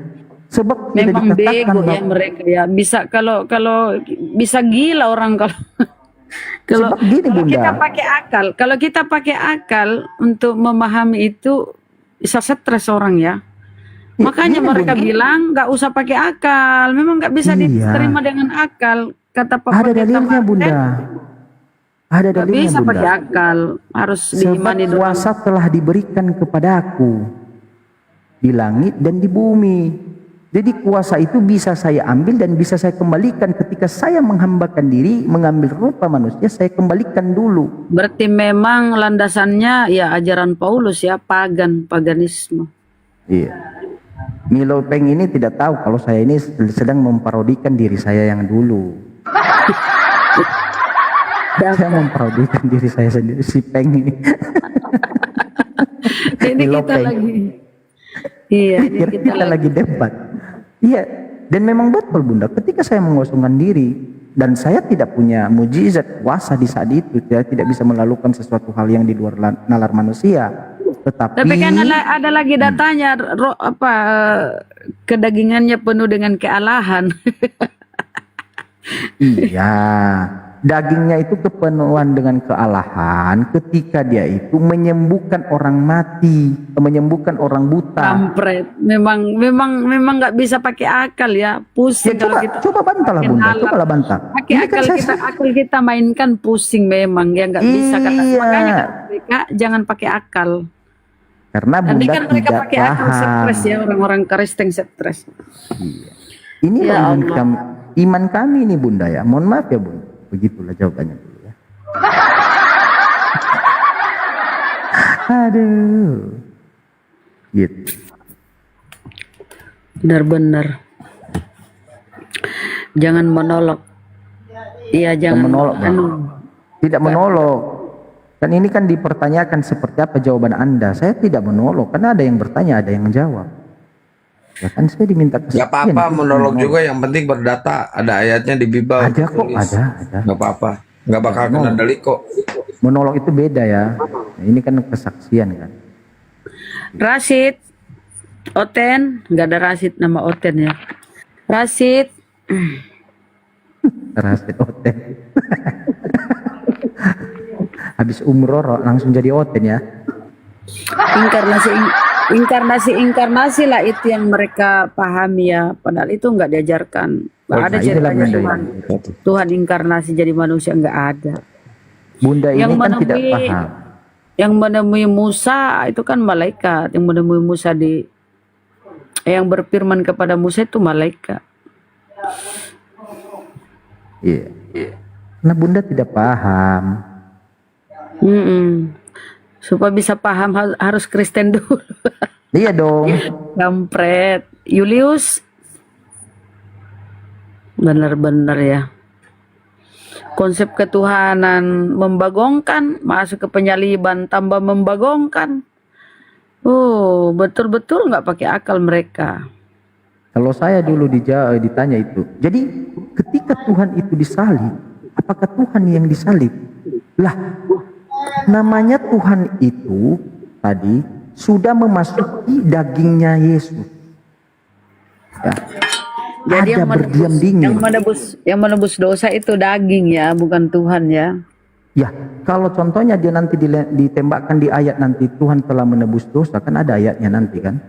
Sebab tidak Memang dikatakan bego ya bahwa- mereka ya. Bisa kalau bisa gila orang kalau kalau Sebab gini, kalau Bunda. kita pakai akal, kalau kita pakai akal untuk memahami itu bisa stres orang ya. Makanya gini, mereka Bunda. bilang nggak usah pakai akal. Memang nggak bisa Iya. diterima dengan akal. Kata Pak ada Pendeta dalilnya, Martin, Bunda. Ada nggak dalilnya, bisa Bunda. pakai akal. Harus Sebab diimani dulu. kuasa telah diberikan kepadaku di langit dan di bumi. Jadi kuasa itu bisa saya ambil dan bisa saya kembalikan ketika saya menghambakan diri, mengambil rupa manusia, saya kembalikan dulu. Berarti memang landasannya ya ajaran Paulus ya, paganisme. Iya. Milo Peng ini tidak tahu kalau saya ini sedang memparodikan diri saya yang dulu. Saya memparodikan diri saya sendiri, si Peng ini. Ini Milo kita Peng. lagi. Iya, ini Kira kita kita lagi debat. Iya, dan memang betul Bunda, ketika saya mengosongkan diri dan saya tidak punya mujizat kuasa di saat itu, saya tidak bisa melakukan sesuatu hal yang di luar nalar manusia. Tapi kan ada lagi datanya kedagingannya penuh dengan kealahan. Iya, dagingnya itu kepenuhan dengan kealahan ketika dia itu menyembuhkan orang mati, menyembuhkan orang buta. Kampret. Memang nggak bisa pakai akal ya. Pusing kalau kita. Coba bantahlah pakai Bunda, nalar. cobalah bantah. Pakai Ini kan akal kita mainkan pusing memang ya nggak bisa kata. Iya. Makanya kata mereka jangan pakai akal. Karena Nanti Bunda kan mereka tidak pakai akal paham. stres ya, orang-orang Kristen stres. Inilah Ya iman kami nih Bunda ya. Mohon maaf ya Bunda. Begitulah jawabannya dulu ya. Aduh. Gitu. Benar-benar. Jangan menolok. Iya, jangan menolak, Bang. Tidak menolak. Kan ini kan dipertanyakan seperti apa jawaban Anda. Saya tidak menolak karena ada yang bertanya, ada yang menjawab. Ya kan saya diminta Gak kesaksian. apa-apa itu monolog menolak. juga, yang penting berdata. Ada ayatnya di Bible. Ada kok, tulis. ada. Gak apa-apa. Gak bakal kena delik kok. Monolog itu beda ya. Nah, ini kan kesaksian kan. Rasid, Oten, nggak ada Rasid nama Oten ya. Rasid, Rasid Oten. Habis umroh langsung jadi Oten ya. Inkarnasi lah itu yang mereka pahami ya. Padahal itu nggak diajarkan. Nggak ada ceritanya Tuhan inkarnasi jadi manusia, nggak ada. Bunda ini kan tidak paham. Yang menemui Musa itu kan malaikat. Yang menemui Musa yang berfirman kepada Musa itu malaikat. Iya. Karena Bunda tidak paham. Supaya bisa paham harus Kristen dulu. Iya dong. Kampret. Julius. Benar-benar ya. Konsep ketuhanan membagongkan, masuk ke penyaliban tambah membagongkan. Oh, betul-betul nggak pakai akal mereka. Kalau saya dulu ditanya itu, jadi ketika Tuhan itu disalib, apakah Tuhan yang disalib? Lah, namanya Tuhan itu tadi sudah memasuki dagingnya Yesus. Ya. Jadi ada berdiam dingin. Yang menebus dosa itu daging ya, bukan Tuhan ya. Ya, kalau contohnya dia nanti ditembakkan di ayat nanti Tuhan telah menebus dosa, kan ada ayatnya nanti kan.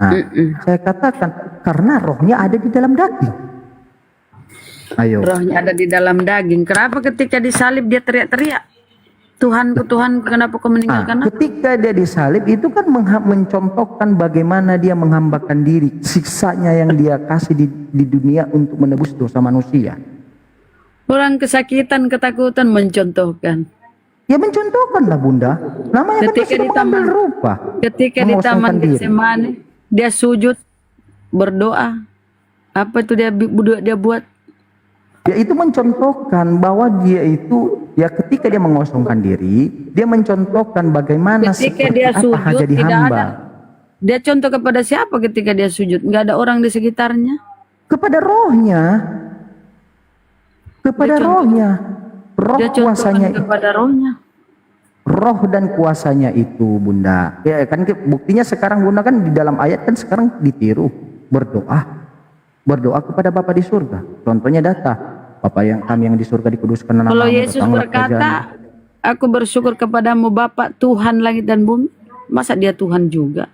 Nah, saya katakan karena rohnya ada di dalam daging. Ayo. Rohnya ada di dalam daging. Kenapa ketika disalib dia teriak-teriak? Tuhanku, Tuhanku, kenapa kau meninggalkan aku? Ketika dia disalib itu kan mencontohkan bagaimana dia menghambakan diri, siksanya yang dia kasih di dunia untuk menebus dosa manusia. Orang kesakitan, ketakutan mencontohkan. Ya mencontohkan lah Bunda. Namanya ketika kan di taman rupa. Ketika di taman Getsemani dia sujud berdoa. Apa itu dia buat? Ya itu mencontohkan bahwa dia itu ya ketika dia mengosongkan diri, dia mencontohkan bagaimana ketika dia sujud jadi tidak hamba. ada. Dia contoh kepada siapa ketika dia sujud? Nggak ada orang di sekitarnya. Kepada rohnya. Kepada rohnya. Roh kuasanya kepada rohnya. Roh dan kuasanya itu Bunda. Ya kan buktinya sekarang Bunda kan di dalam ayat kan sekarang ditiru berdoa. Berdoa kepada Bapa di surga. Contohnya data. Bapa yang kami yang di surga dikuduskan nama. Kalau Yesus berkata, aku bersyukur kepadamu Bapa Tuhan langit dan bumi. Masa dia Tuhan juga?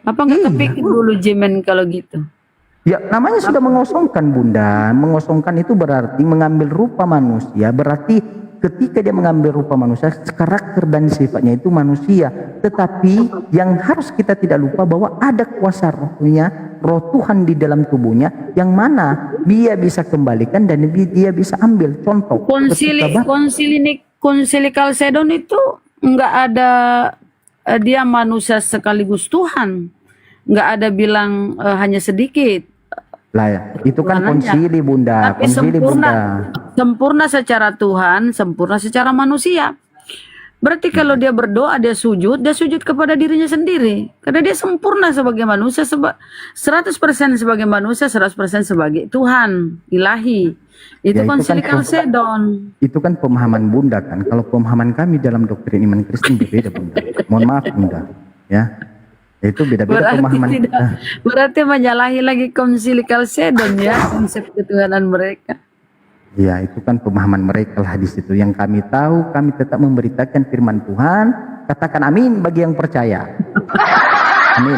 Apa nggak kepikir dulu Jimen kalau gitu? Ya namanya sudah mengosongkan Bunda. Mengosongkan itu berarti mengambil rupa manusia. Berarti ketika dia mengambil rupa manusia, karakter dan sifatnya itu manusia. Tetapi yang harus kita tidak lupa bahwa ada kuasa rohnya, roh Tuhan di dalam tubuhnya, yang mana dia bisa kembalikan dan dia bisa ambil. Contoh konsili Kalsedon itu nggak ada dia manusia sekaligus Tuhan, nggak ada bilang hanya sedikit lah ya. Itu kan konsili Bunda. Tapi konsili sempurna secara Tuhan, sempurna secara manusia. Berarti kalau dia berdoa, dia sujud kepada dirinya sendiri. Karena dia sempurna sebagai manusia, 100% sebagai manusia, 100% sebagai Tuhan, ilahi. Itu ya, konsili kan Kalsedon. Itu kan pemahaman Bunda kan. Kalau pemahaman kami dalam doktrin iman Kristen berbeda Bunda. Mohon maaf Bunda. Ya. Itu beda-beda pemahaman. Berarti menyalahi lagi konsili Kalsedon ya, konsep ketuhanan mereka. Ya itu kan pemahaman mereka lah di situ. Yang kami tahu, kami tetap memberitakan firman Tuhan. Katakan amin bagi yang percaya. Amin.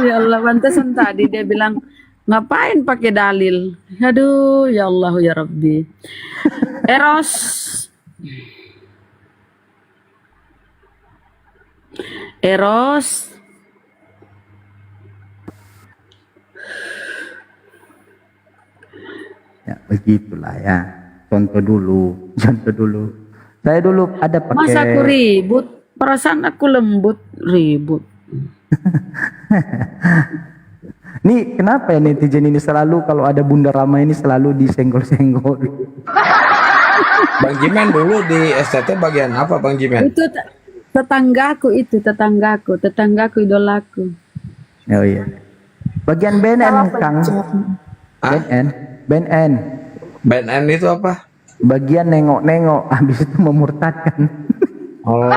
Ya Allah, pantesan tadi dia bilang ngapain pakai dalil. Aduh, ya Allah ya Rabbi. Eros. Ya begitulah ya. Contoh dulu. Saya dulu ada pakai. Masa aku ribut? Perasaan aku lembut, ribut. Nih kenapa ya netizen ini selalu kalau ada Bunda Rama ini selalu disenggol-senggol. Bang Jimen dulu di STT bagian apa Bang Jimen? Itu tetanggaku, tetanggaku idolaku. Oh iya. Bagian BNN Kang. BNN itu apa? Bagian nengok-nengok, habis itu memurtadkan. Oh.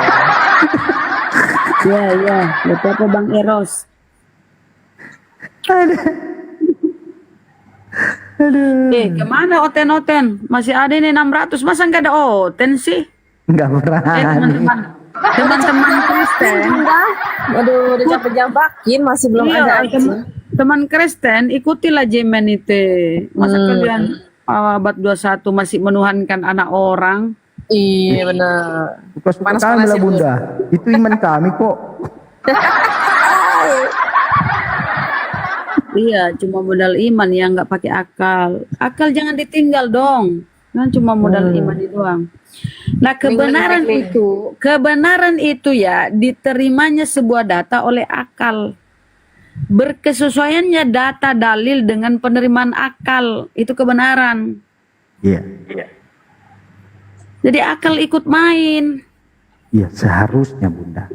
Ya, betul apa Bang Eros? Aduh. Kemana oten-oten? Masih ada ini 600, masa nggak ada oten sih? Nggak berani. teman-teman Kristen. Aduh, udah capek-jabakin masih belum Iya, ada aja. teman Kristen, ikutilah Jemen itu. Masa kalian abad 21 masih menuhankan anak orang? Iya benar. Suka-suka kami lah bunda. Itu iman kami kok. Iya, cuma modal iman yang nggak pakai akal. Akal jangan ditinggal dong. Kan cuma modal iman itu doang. Nah, kebenaran itu ya diterimanya sebuah data oleh akal. Berkesesuaiannya data dalil dengan penerimaan akal, itu kebenaran. Iya. Jadi akal ikut main. Iya, seharusnya bunda.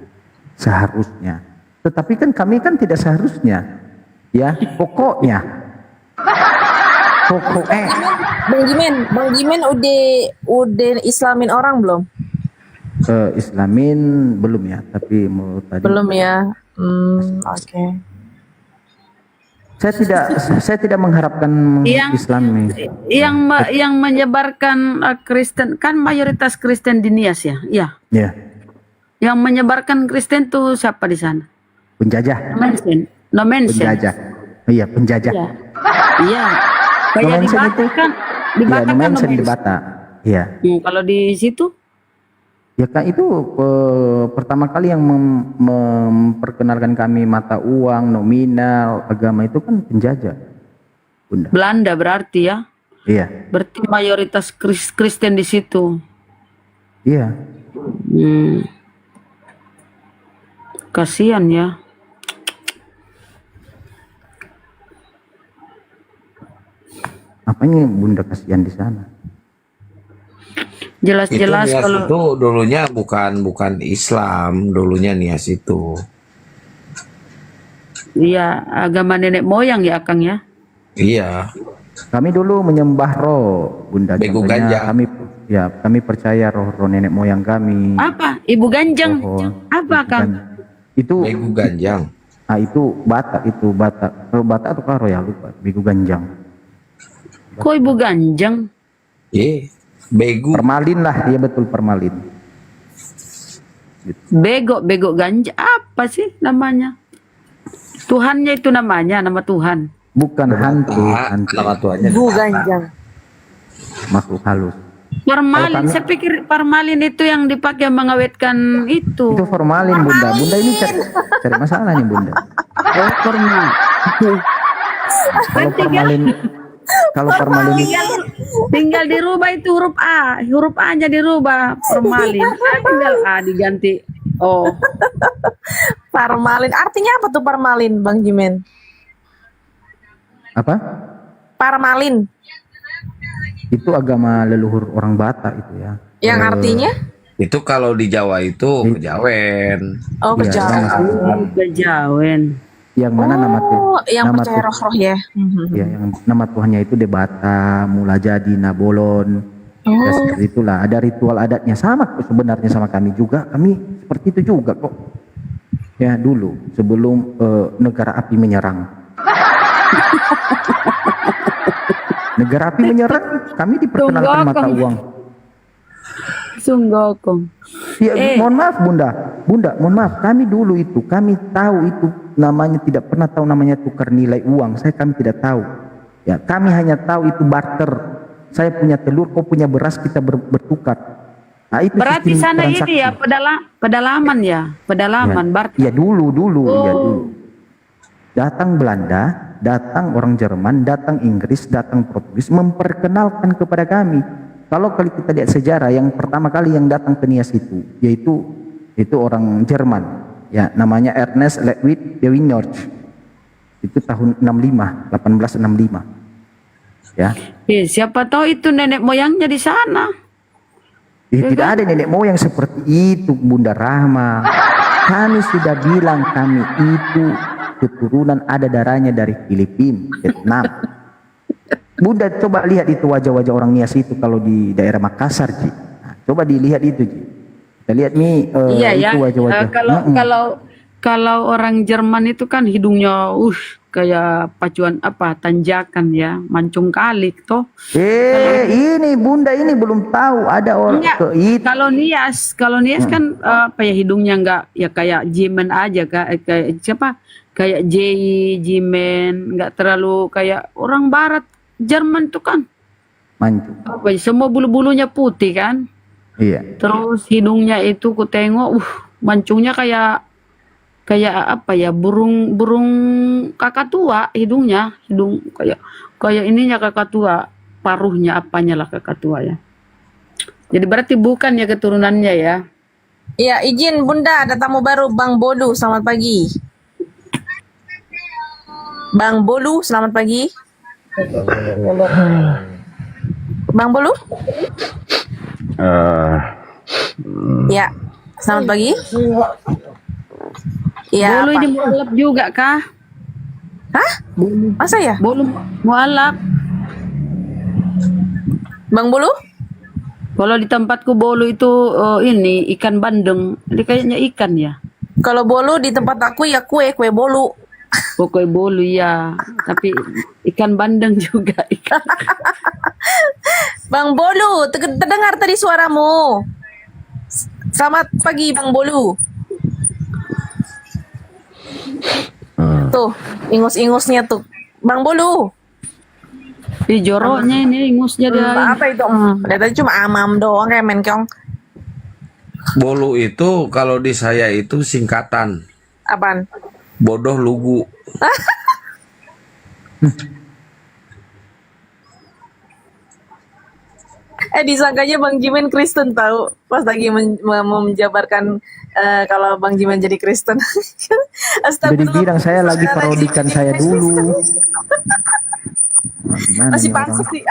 Seharusnya. Tetapi kan kami kan tidak seharusnya. Ya, pokoknya. Pokoknya. Bang Jimen udah islamin orang belum? Islamin belum ya, tapi mau tadi. Belum ya. Oke. Saya tidak mengharapkan Islami. Yang menyebarkan Kristen kan mayoritas Kristen di Nias ya, iya. Iya. Yang menyebarkan Kristen tuh siapa di sana? Penjajah. No mention. Penjajah. Iya, penjajah. Iya. Kayak di Batak kan, di Iya, Batak no kan mention di Batak. Iya. Kalau di situ? Ya kan itu pertama kali yang memperkenalkan kami mata uang, nominal, agama itu kan penjajah. Bunda. Belanda berarti ya? Iya. Berarti mayoritas Kristen di situ. Iya. Kasihan ya. Apanya bunda kasihan di sana? Jelas-jelas Nias kalau itu dulunya bukan Islam, dulunya Nias itu. iya agama nenek moyang ya Kang ya. Iya. Kami dulu menyembah roh, bunda. Begu Contohnya Ganjang. kami percaya roh nenek moyang kami. Apa? Ibu Ganjang. Apa Kang? Itu Begu Ganjang. Ah itu Batak Roh Batak atau Karo ya lupa. Begu Ganjang. Kok Ibu Ganjang? Iya. Begu. Permalin lah, dia betul permalin. Bego ganja apa sih namanya? Tuhannya itu namanya, nama Tuhan. Bukan hantu. Nama Tuhannya. Bu Ganjang. Makhluk halus. Formalin, saya pikir formalin itu yang dipakai mengawetkan itu. Itu formalin bunda. Bunda ini cari masalah nih bunda. Oh formalin. Kalau formalin tinggal dirubah itu huruf A nya dirubah formalin. Tinggal A diganti O. Parmalin artinya apa tuh parmalin, Bang Jimen? apa? Parmalin. Itu agama leluhur orang Batak itu ya. Yang artinya? Itu kalau di Jawa itu kejawen. Oh, kejawen. Kejawen. Yang mana nama tuh? Yang nama percaya roh-roh ya. Ya, yang nama Tuhannya itu Debata, Mulajadi, Nabolon. Ya, seperti itulah. Ada ritual adatnya sama kok sebenarnya sama kami juga. Kami seperti itu juga kok. Ya dulu sebelum negara api menyerang. Negara api menyerang, kami diperkenalkan mata uang. Sunggokong. Ya, mohon maaf Bunda, mohon maaf. Kami dulu itu, kami tahu itu namanya, tidak pernah tahu namanya tukar nilai uang. Kami tidak tahu. Ya, kami hanya tahu itu barter. Saya punya telur, kau punya beras, kita bertukar. Nah, itu berarti sistem sana transaksi. ini ya pedalaman ya, pedalaman Ya, barter. ya dulu, ya dulu. Datang Belanda, datang orang Jerman, datang Inggris, datang Portugis, memperkenalkan kepada kami. Kalau kita lihat sejarah, yang pertama kali yang datang ke Nias itu, yaitu orang Jerman, ya namanya Ernest Ludwig de Wingeorg. Itu tahun 1865. Ya. Siapa tahu itu nenek moyangnya di sana. Tidak ada nenek moyang seperti itu, Bunda Rahma. Kami sudah bilang kami itu keturunan ada darahnya dari Filipina, Vietnam. Bunda coba lihat itu wajah-wajah orang Nias itu kalau di daerah Makassar, Ji. Nah, coba dilihat itu, Ji. Kita lihat nih Iya ya. itu wajah-wajah. kalau orang Jerman itu kan hidungnya kayak pacuan apa tanjakan ya, mancung kalik toh. Ini Bunda ini belum tahu ada orang Enggak, kalau Nias kan apa ya hidungnya enggak ya kayak Jimen aja kayak siapa? Kayak Jimen, enggak terlalu kayak orang barat. Jerman tuh kan mancung. apa ya, semua bulu-bulunya putih kan. Iya. Terus hidungnya itu ku tengok mancungnya kayak apa ya burung kakatua hidung kayak ininya kakatua, paruhnya apanya lah kakatua ya. Jadi berarti bukan ya keturunannya ya. Iya, izin Bunda, ada tamu baru, Bang Bolu. Selamat pagi. Bang Bolu, selamat pagi. Bang Bolu? Ya, selamat pagi. Iya. Bolu ini mualaf juga kah? Hah? Masa ya? Bolu mualaf. Bang Bolu? Kalau di tempatku bolu itu ini ikan bandeng. Ini kayaknya ikan ya. Kalau bolu di tempat aku ya kue bolu. Kue bolu ya. Tapi ikan bandeng juga. Bang Bolu, terdengar tadi suaramu. Selamat pagi Bang Bolu. Tuh, ingus-ingusnya tuh. Bang Bolu. Ih, joroknya ini ingusnya dia. Apa itu? Dia tadi cuma amam doang kayak menkong. Bolu itu kalau di saya itu singkatan. Apaan? Bodoh lugu. Disangkanya Bang Jimen Kristen tahu pas lagi mau menjabarkan kalau Bang Jimen jadi Kristen. Jadi bilang saya lagi parodikan saya dulu. Masih pansus sih.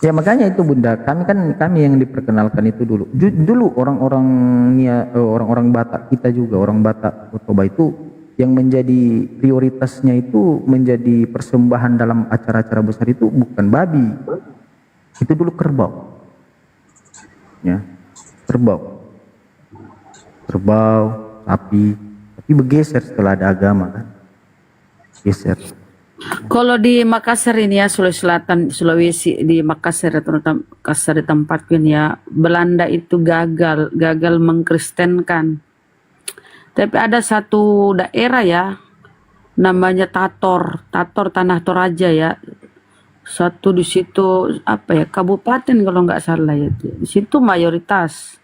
Ya makanya itu Bunda, kami yang diperkenalkan itu dulu. Dulu orang-orang Batak kita juga, orang Batak Toba itu yang menjadi prioritasnya itu menjadi persembahan dalam acara-acara besar itu bukan babi. Itu dulu kerbau. Ya. Kerbau, sapi, tapi bergeser setelah ada agama kan. Geser. Kalau di Makassar ini ya, Sulawesi Selatan, Sulawesi di Makassar atau Makassar di tempatku ini ya, Belanda itu gagal mengkristenkan. Tapi ada satu daerah ya, namanya Tator Tanah Toraja ya. Satu di situ apa ya, kabupaten kalau nggak salah ya. Di situ mayoritas.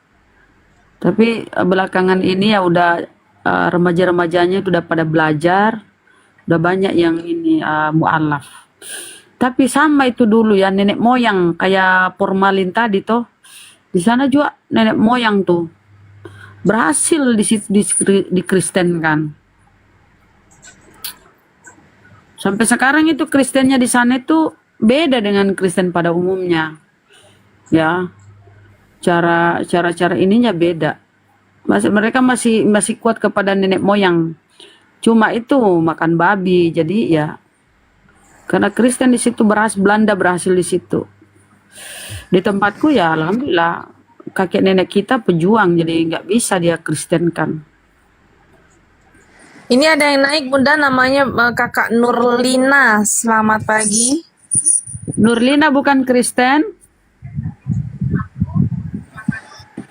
Tapi belakangan ini ya udah remaja-remajanya itu udah pada belajar. Udah banyak yang ini mu'alaf. Tapi sama itu dulu ya, nenek moyang kayak formalin tadi toh. Di sana juga nenek moyang tuh berhasil dikristenkan. Sampai sekarang itu Kristennya di sana itu beda dengan Kristen pada umumnya. Ya. Cara ininya beda. Mereka masih kuat kepada nenek moyang. Cuma itu makan babi, jadi ya karena Kristen di situ Belanda berhasil di situ. Di tempatku ya alhamdulillah kakek nenek kita pejuang, jadi nggak bisa dia kristenkan. Ini ada yang naik Bunda, namanya Kakak Nurlina. Selamat pagi. Nurlina bukan Kristen?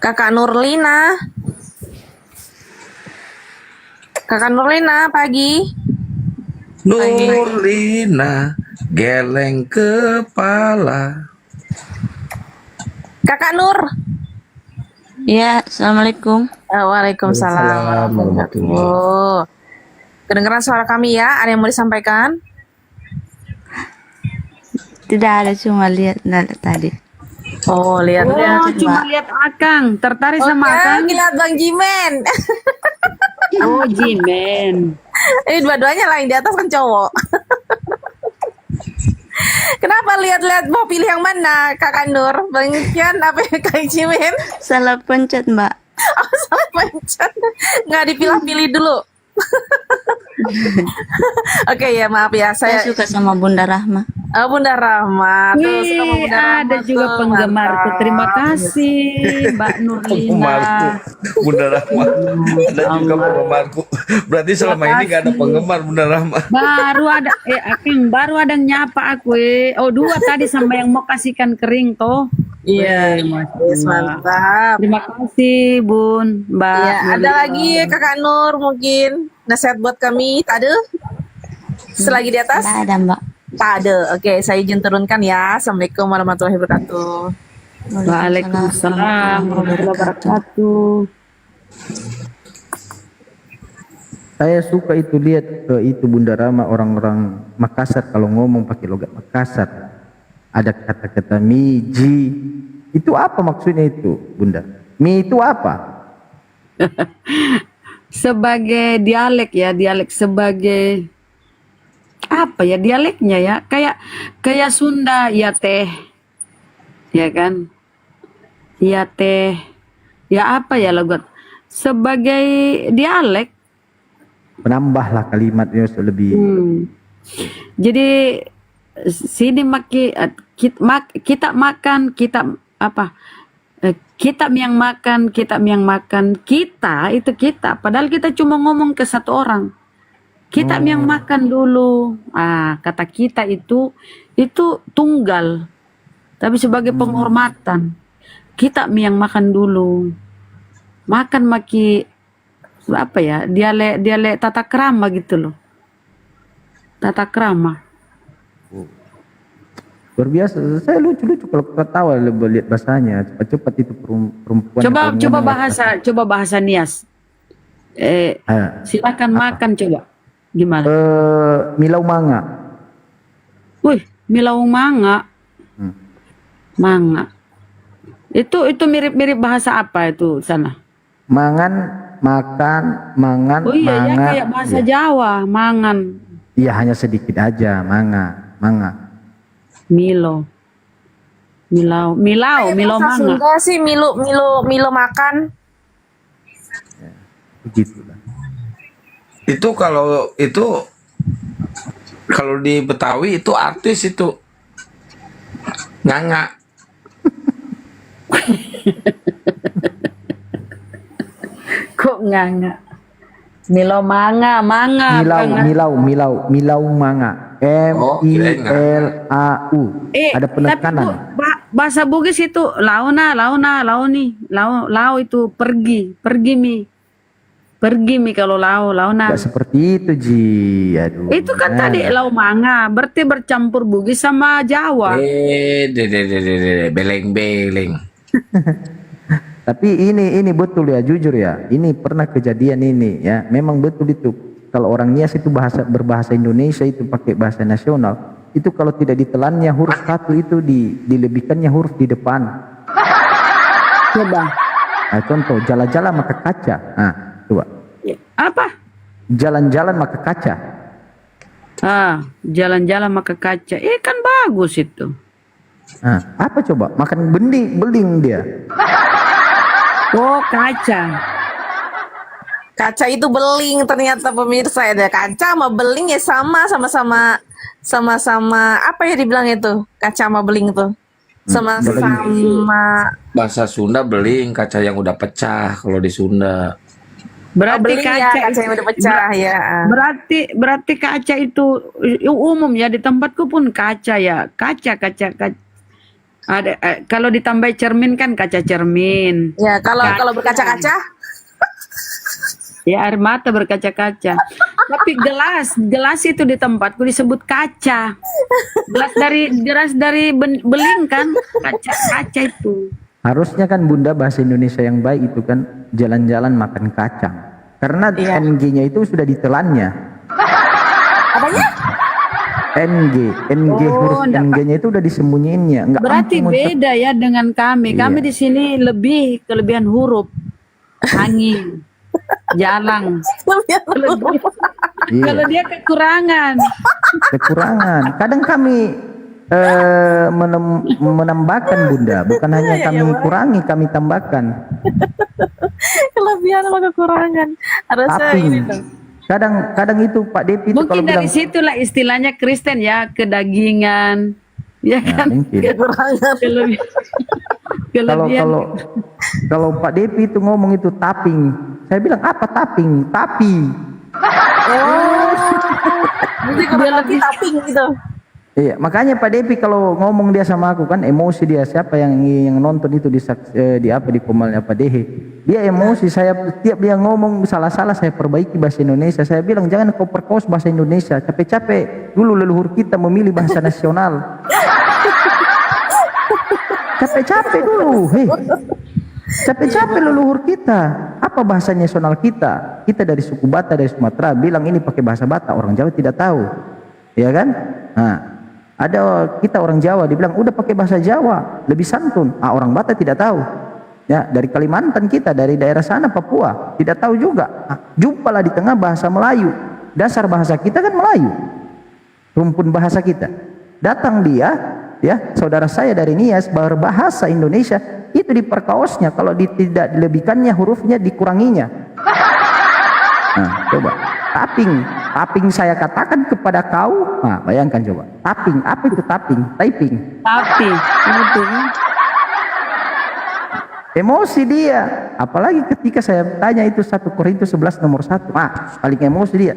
Kakak Nurlina. Kakak Nurlina, pagi. Nurlina, geleng kepala. Kakak Nur. Ya, assalamualaikum. Waalaikumsalam. Oh, kedengeran suara kami ya? Ada yang mau disampaikan? Tidak ada, cuma lihat tadi. Oh, lihat. Cuma lihat Akang, tertarik sama Akang. Lihat Bang Jimen. Oh, Jimen. Ini dua-duanya lah, yang di atas kan cowok. Kenapa lihat-lihat mau pilih yang mana, Kakak Nur? Bang Kian apa Kang Jimen? Salah pencet, Mbak. Oh, salah pencet. Nggak dipilah-pilih dulu. Oke ya, maaf ya. Saya suka sama Bunda Rahma. Bunda Rahma. Tuh, suka sama Wih, Bunda Rahma ada juga tuh, penggemarku. Terima mantap. kasih, Mbak Nurlina. Penggemarku, Bunda Rahma. Ada juga penggemarku. Berarti selama ini gak ada penggemar Bunda Rahma. Baru ada, baru ada yang nyapa aku. Oh, 2 tadi sama yang mau kasihkan kering toh. Iya, yes, mantap. Terima kasih, Bun, Mbak. Iya, ada Nurlina. lagi Kakak Nur mungkin nasihat buat kami. Tak ada? Selagi di atas? Tak ada, Mbak. Tak ada. Oke, saya izin turunkan ya. Assalamualaikum warahmatullahi wabarakatuh. Waalaikumsalam warahmatullahi wabarakatuh. Saya suka itu lihat itu Bunda Rama, orang-orang Makassar kalau ngomong pakai logat Makassar. Ada kata-kata miji. Itu apa maksudnya itu, Bunda? Mi itu apa? Sebagai dialek ya, dialek sebagai apa ya dialeknya ya, kayak Sunda ya teh, ya kan, ya teh, ya apa ya logat sebagai dialek. Penambahlah kalimatnya lebih. Jadi sini kita makan, kita apa? Kita yang makan, kita itu kita. Padahal kita cuma ngomong ke satu orang. Kita yang makan dulu. Kata kita itu tunggal. Tapi sebagai penghormatan. Kita yang makan dulu. Makan maki apa ya? Dialek tata krama gitu loh. Tata krama. Luar biasa. Saya lucu-lucu kalau ketawa lihat bahasanya. Cepat-cepat itu perempuan. Coba bahasa Nias. Silakan makan coba. Gimana? Milau manga. Wih, milau manga. Manga. Itu mirip-mirip bahasa apa itu sana? Mangan, makan, mangan, Oh iya, ya, manga. kayak bahasa Iya. Jawa, mangan. Iya, hanya sedikit aja, manga. Milo. Milau Bahasa manga. Sunda sih Milo makan. Begitu. Itu kalau di Betawi itu artis itu nganga. Kok nganga? Milo manga. Milau manga. MILAU. Ada penekanan. Tapi bahasa Bugis itu launa, lau itu pergi mi kalau launa. Tidak seperti itu, Ji. Aduh. Itu kan tadi lau manga, berarti bercampur Bugis sama Jawa. Beleng. Tapi ini betul ya, jujur ya. Ini pernah kejadian ini ya. Memang betul itu. Kalau orang Nias itu berbahasa Indonesia itu pakai bahasa nasional. Itu kalau tidak ditelannya huruf satu itu dilebihkannya huruf di depan. Coba. Nah, contoh jalan-jalan maka kaca. Nah, coba. Apa? Jalan-jalan maka kaca. Jalan-jalan maka kaca. Kan bagus itu. Nah, apa coba? Makan beling dia. Oh, kaca. Kaca itu beling ternyata pemirsa ya. Kaca sama beling ya sama-sama apa ya dibilang itu? Kaca sama beling itu. Sama-sama Bahasa Sunda beling, kaca yang udah pecah kalau di Sunda. Berarti beling ya, kaca yang udah pecah ya. Berarti kaca itu umum ya, di tempatku pun kaca ya. Kaca. Ada kalau ditambah cermin kan kaca cermin. Ya, kalau berkaca-kaca ya air mata berkaca-kaca. Tapi gelas itu di tempatku disebut kaca. Gelas dari beling kan, kaca itu. Harusnya kan Bunda bahasa Indonesia yang baik itu kan jalan-jalan makan kacang. Karena NG-nya itu sudah ditelannya. Apanya? NG huruf NG-nya itu udah disembunyiinnya. Enggak Berarti beda ya dengan kami. Kami di sini lebih kelebihan huruf. Angin, jalang. Kalau dia kekurangan. Kadang kami menambahkan Bunda, bukan hanya kami kurangi, kami tambahkan. Kelebihan sama kekurangan. Harusnya ini dong. Kadang itu Pak Depi itu kalau Mungkin dari bilang situlah istilahnya Kristen ya, kedagingan, ya kan? mungkin. Kelebihan. Kalau Pak Depi itu ngomong itu tapping, saya bilang apa tapping? Tapi. Jadi kalau lagi tapping gitu. Iya, makanya Pak Depi kalau ngomong dia sama aku kan emosi dia. Siapa yang nonton itu di komalnya Pak Dehe. Dia emosi, saya tiap dia ngomong salah-salah saya perbaiki bahasa Indonesia. Saya bilang jangan kau perkos bahasa Indonesia. Capek-capek dulu leluhur kita memilih bahasa nasional. Capek-capek dulu, capek-capek leluhur kita. Apa bahasa nasional kita? Kita dari suku Batak, dari Sumatera, bilang ini pakai bahasa Batak. Orang Jawa tidak tahu, ya kan? Nah, ada kita orang Jawa dibilang udah pakai bahasa Jawa, lebih santun. Orang Batak tidak tahu. Ya, dari Kalimantan kita, dari daerah sana Papua, tidak tahu juga. Jumpalah di tengah bahasa Melayu. Dasar bahasa kita kan Melayu. Rumpun bahasa kita. Datang dia, ya, saudara saya dari Nias berbahasa Indonesia itu diperkaosnya, kalau tidak dilebihkannya hurufnya dikuranginya. Nah, coba tapping saya katakan kepada kau, nah bayangkan coba, tapping, apa itu tapping? Typing. Emosi dia, apalagi ketika saya tanya itu 1 Korintus 11 nomor 1, paling emosi dia.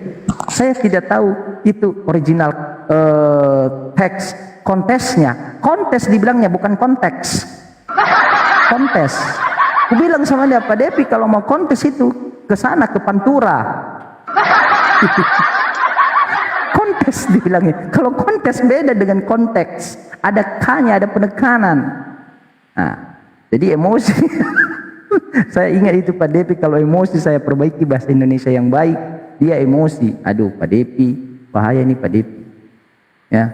Saya tidak tahu itu original teks kontesnya, kontes dibilangnya bukan konteks, kontes. Aku bilang sama dia, Pak Depi kalau mau kontes itu ke sana ke Pantura. Kontes dibilangnya. Kalau kontes beda dengan konteks, ada K-nya, ada penekanan. Nah, jadi emosi. Saya ingat itu Pak Depi, kalau emosi saya perbaiki bahasa Indonesia yang baik, dia emosi. Aduh Pak Depi, bahaya nih Pak Depi. Ya.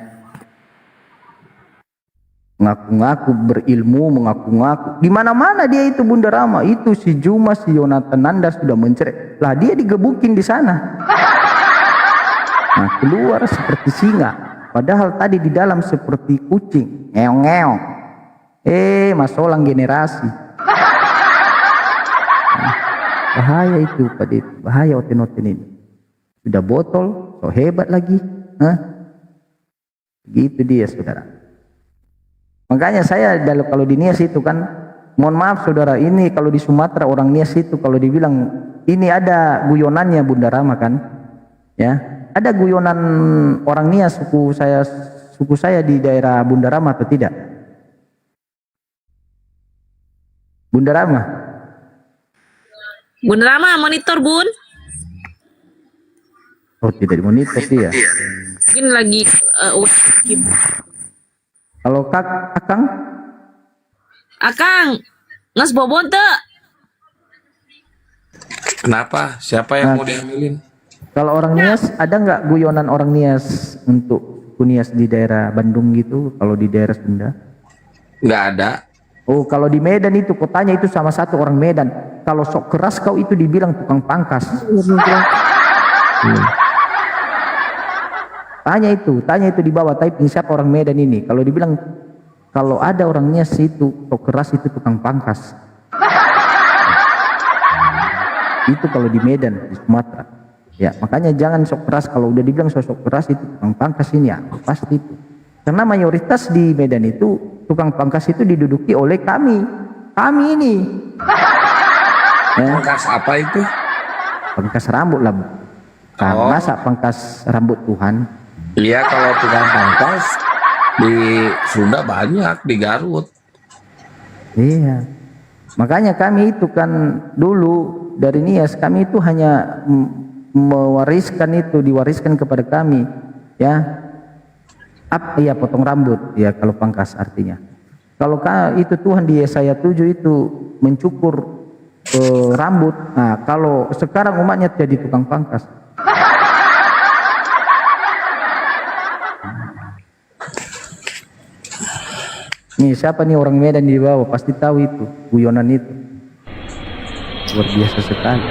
Ngaku-ngaku berilmu, mengaku-ngaku. Di mana-mana dia itu Bunda Rama, itu si Juma, si Yonatan Nanda sudah mencerai. Lah dia digebukin di sana. Nah, keluar seperti singa. Padahal tadi di dalam seperti kucing, ngeong-ngeong. Masolang generasi. Nah, bahaya itu Pak Depi, bahaya oten-oten ini. Sudah botol, so hebat lagi. Gitu dia saudara. Makanya saya kalau di Nias itu kan, mohon maaf saudara, ini kalau di Sumatera orang Nias itu kalau dibilang ini ada guyonannya Bunda Rama kan, ya ada guyonan orang Nias suku saya di daerah Bunda Rama atau tidak? Bunda Rama? Bunda Rama monitor Bun. Oh tidak dimonitor dia. Mungkin lagi Kalau Akang? Akang, ngas bobon tuh. Kenapa? Siapa yang mau diambilin? Kalau orang Nias, ada nggak guyonan orang Nias untuk Nias di daerah Bandung gitu, kalau di daerah Sunda? Nggak ada. Oh, kalau di Medan itu kotanya itu sama satu orang Medan. Kalau sok keras kau itu dibilang tukang pangkas. Tanya itu di bawah typing siapa orang Medan ini. Kalau dibilang kalau ada orangnya situ sok keras itu tukang pangkas. Itu kalau di Medan, di Sumatera. Ya, makanya jangan sok keras. Kalau udah dibilang sok keras itu tukang pangkas ini ya, pasti itu. Karena mayoritas di Medan itu tukang pangkas itu diduduki oleh kami ini. Ya. Pangkas apa itu? Pangkas rambut lah. Masa pangkas rambut Tuhan? Iya, kalau tukang pangkas di Sunda banyak, di Garut. Iya. Makanya kami itu kan dulu dari Nias, kami itu hanya diwariskan kepada kami, ya. Iya, potong rambut, ya kalau pangkas artinya. Kalau itu Tuhan di Yesaya 7 itu mencukur rambut. Nah, kalau sekarang umatnya jadi tukang pangkas. Nih siapa nih orang Medan di bawah, pasti tahu itu guyonan itu luar biasa sekali.